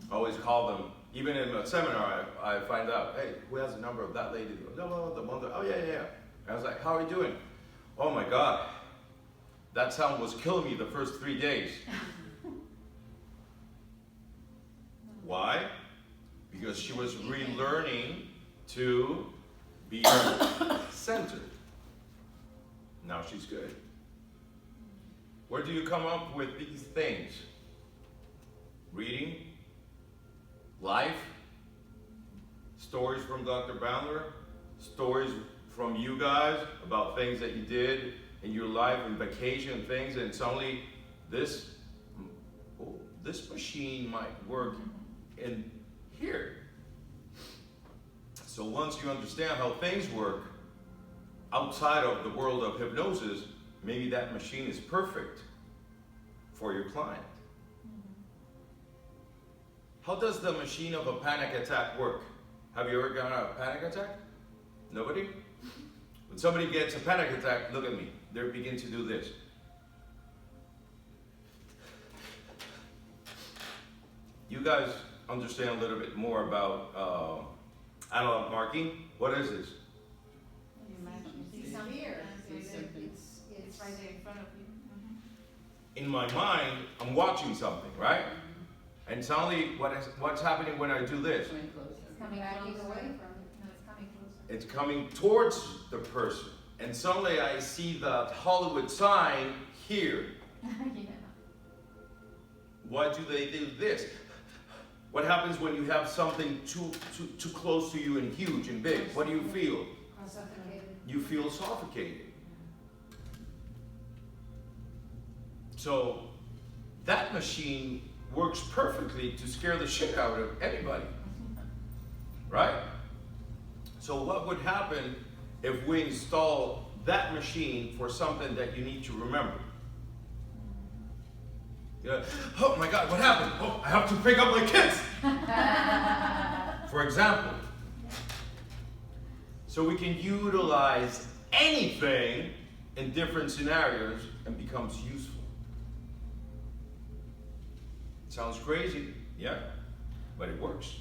I always call them, even in a seminar, I find out, hey, who has the number of that lady? No, the one that, oh yeah. And I was like, how are you doing? Oh my God, that sound was killing me the first 3 days. Why? Because she was relearning to be centered. Now she's good. Where do you come up with these things? Reading, life, stories from Dr. Bandler, stories from you guys about things that you did in your life and vacation things, and suddenly this machine might work in here. So once you understand how things work outside of the world of hypnosis, maybe that machine is perfect for your client. How does the machine of a panic attack work? Have you ever gotten a panic attack? Nobody? When somebody gets a panic attack, look at me. They begin to do this. You guys understand a little bit more about analog marking. What is this? It's here, it's right there in front of you. In my mind, I'm watching something, right? And suddenly, what's happening when I do this? It's coming backing away from it, no, it's coming closer. It's coming towards the person. And suddenly I see the Hollywood sign here. Yeah. Why do they do this? What happens when you have something too close to you and huge and big? What do you feel? Suffocated. You feel suffocated. So that machine works perfectly to scare the shit out of anybody, right? So what would happen if we install that machine for something that you need to remember. Yeah. Oh my God, what happened? Oh, I have to pick up my kids. For example. So we can utilize anything in different scenarios and becomes useful. Sounds crazy, yeah, but it works.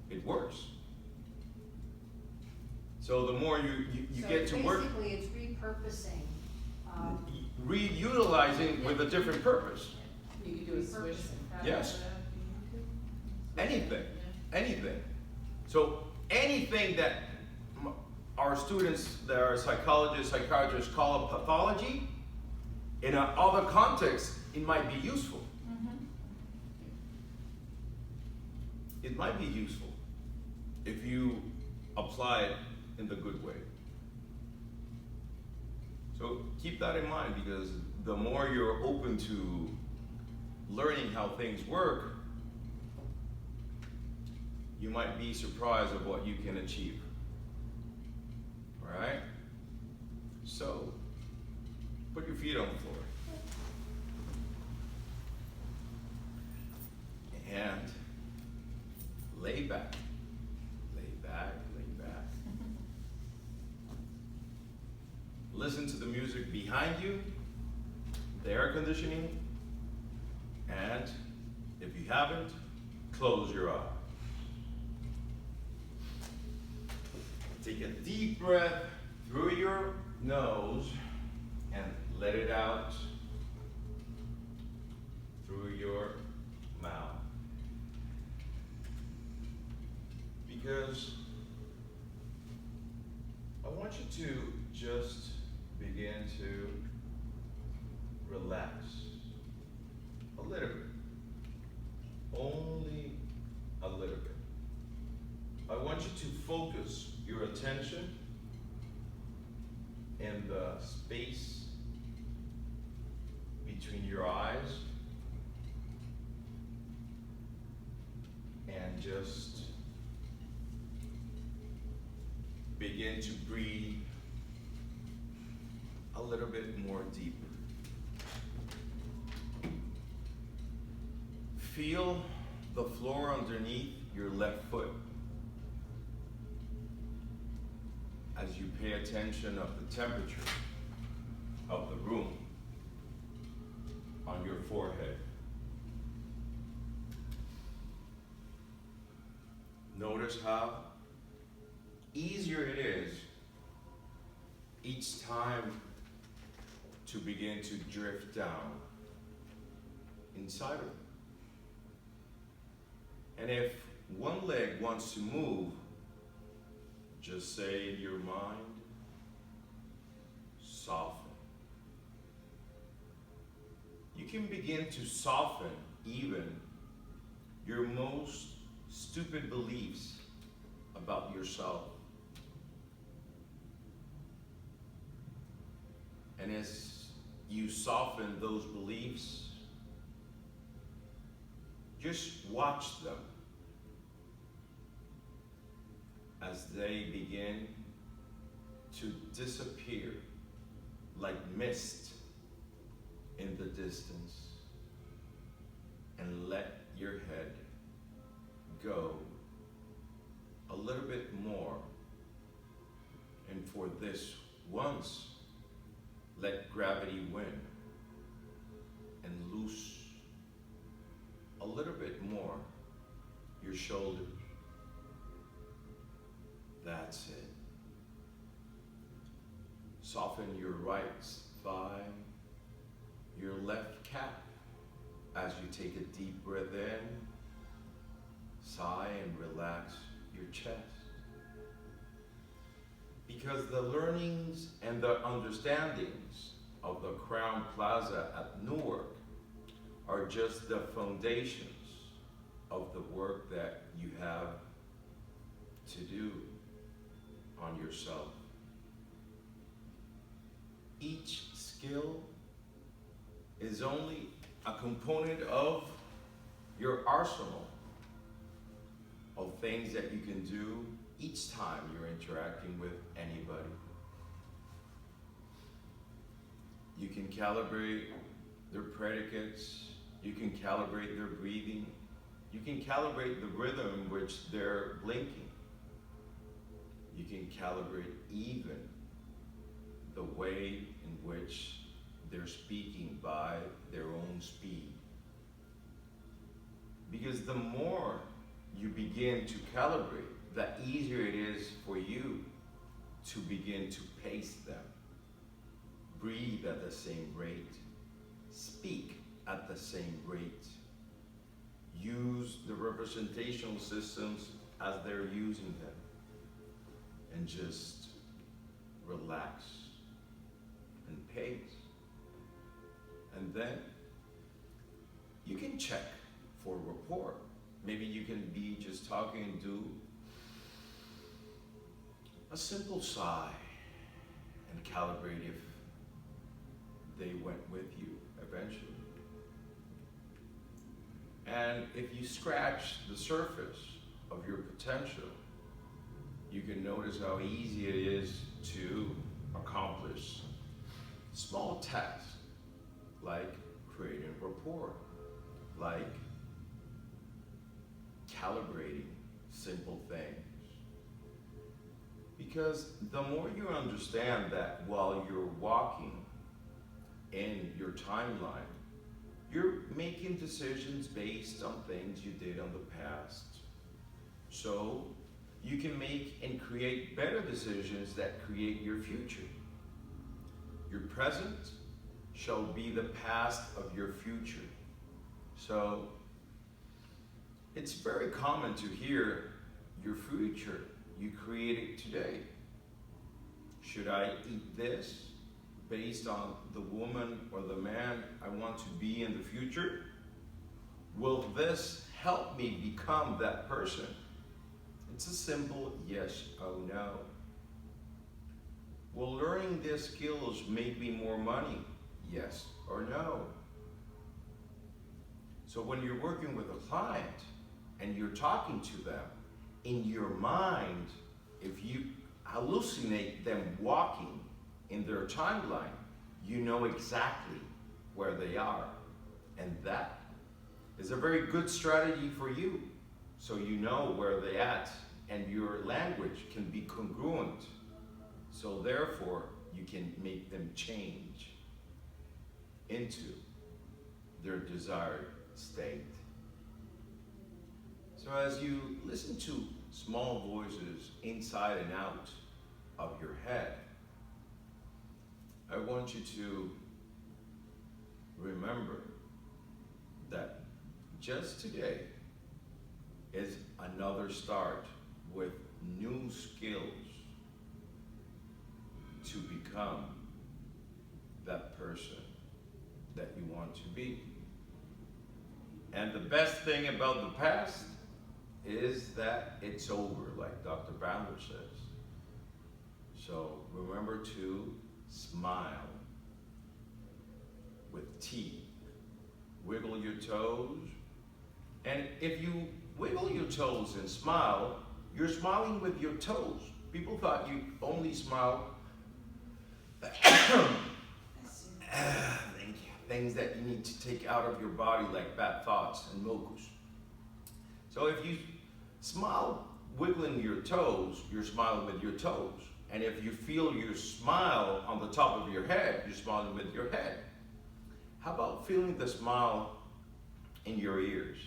It works. So the more you get to work, basically, it's repurposing. reutilizing with a different purpose. You could do a switch. Yes. Anything, anything. So anything that our students that are psychologists, psychiatrists call a pathology, in other contexts, it might be useful. It might be useful if you apply it in the good way. So keep that in mind, because the more you're open to learning how things work, you might be surprised at what you can achieve. All right? So, put your feet on the floor. And lay back. Lay back, lay back. Listen to the music behind you, the air conditioning, and if you haven't, close your eyes. Take a deep breath through your nose and let it out through your mouth. Because I want you to just begin to relax a little bit, only a little bit. I want you to focus your attention in the space between your eyes and just begin to breathe a little bit more deeper. Feel the floor underneath your left foot as you pay attention of the temperature of the room on your forehead. Notice how easier it is each time to begin to drift down inside of it. And if one leg wants to move, just say in your mind, soften. You can begin to soften even your most stupid beliefs about yourself. And as you soften those beliefs, just watch them as they begin to disappear like mist in the distance, and let your head go a little bit more. And for this once, let gravity win and loose a little bit more your shoulders. That's it. Soften your right thigh, your left calf as you take a deep breath in. Sigh and relax your chest. Because the learnings and the understandings of the Crown Plaza at Newark are just the foundations of the work that you have to do on yourself. Each skill is only a component of your arsenal of things that you can do each time you're interacting with anybody. You can calibrate their predicates. You can calibrate their breathing. You can calibrate the rhythm in which they're blinking. You can calibrate even the way in which they're speaking by their own speed. Because the more you begin to calibrate, the easier it is for you to begin to pace them. Breathe at the same rate. Speak at the same rate. Use the representational systems as they're using them. And just relax and pace. And then you can check for rapport. Maybe you can be just talking and do a simple sigh and calibrate if they went with you eventually. And if you scratch the surface of your potential, you can notice how easy it is to accomplish small tasks like creating rapport, like calibrating simple things. Because the more you understand that while you're walking in your timeline, you're making decisions based on things you did on the past. So you can make and create better decisions that create your future. Your present shall be the past of your future. So it's very common to hear your future, you create it today. Should I eat this based on the woman or the man I want to be in the future? Will this help me become that person? It's a simple yes or no. Will learning these skills make me more money? Yes or no. So when you're working with a client and you're talking to them, in your mind, if you hallucinate them walking in their timeline, you know exactly where they are. And that is a very good strategy for you. So you know where they're at, and your language can be congruent. So therefore, you can make them change into their desired state. So as you listen to small voices inside and out of your head, I want you to remember that just today is another start with new skills to become that person that you want to be. And the best thing about the past is that it's over, like Dr. Bandler says. So remember to smile with teeth. Wiggle your toes. And if you wiggle your toes and smile, you're smiling with your toes. People thought you only smile thank you. Things that you need to take out of your body, like bad thoughts and mucus. So if you smile wiggling your toes, you're smiling with your toes. And if you feel your smile on the top of your head, you're smiling with your head. How about feeling the smile in your ears?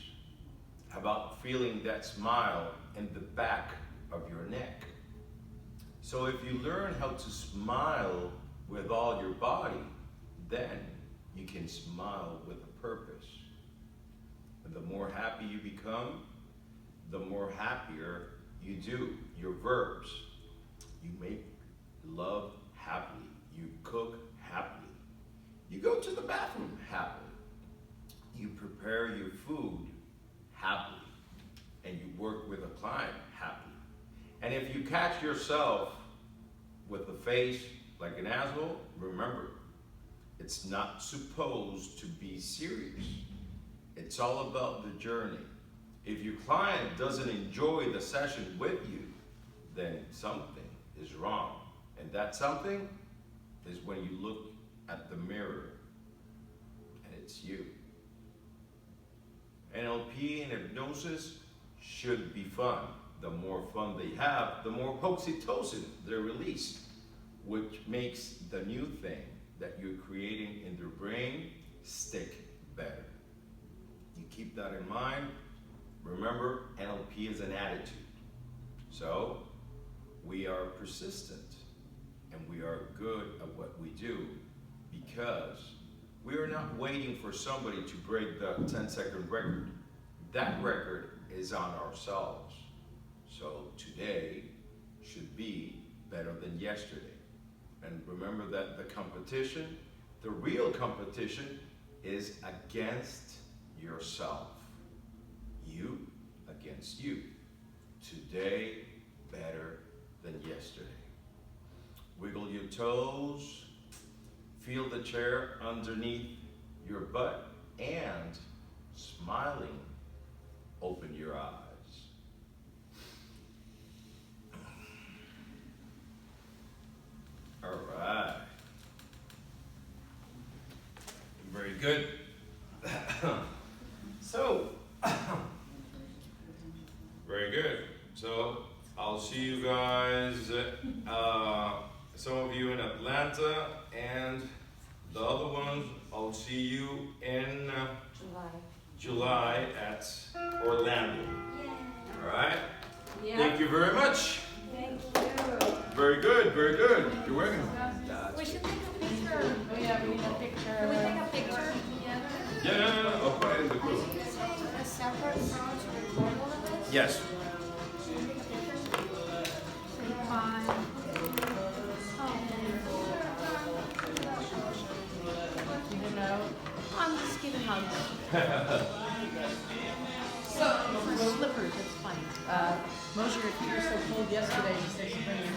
How about feeling that smile in the back of your neck? So if you learn how to smile with all your body, then you can smile with a purpose. And the more happy you become, the more happier you do your verbs. You make love happily. You cook happily. You go to the bathroom happily. You prepare your food happily. And you work with a client happily. And if you catch yourself with a face like an asshole, remember, it's not supposed to be serious. It's all about the journey. If your client doesn't enjoy the session with you, then something is wrong. And that something is when you look at the mirror, and it's you. NLP and hypnosis should be fun. The more fun they have, the more oxytocin they're released, which makes the new thing that you're creating in their brain stick better. You keep that in mind. Remember, NLP is an attitude. So, we are persistent and we are good at what we do because we are not waiting for somebody to break the 10-second record. That record is on ourselves. So today should be better than yesterday. And remember that the competition, the real competition, is against yourself. You against you. Today better than yesterday. Wiggle your toes, feel the chair underneath your butt, and smiling, open your eyes. All right. Very good. So, very good. So, I'll see you guys, some of you in Atlanta, and the other ones, I'll see you in July at Orlando. All right? Yeah. Thank you very much. Thank you. Very good, very good. You're welcome. We should take a picture. Oh yeah, we need a picture. Can we take a picture together? Yeah, I'll put it in the Are group. you gonna take a separate phone to record all of this? Yes. I'm just giving hugs. For slippers, it's funny. Moshe, you were so cold yesterday, you said you bring your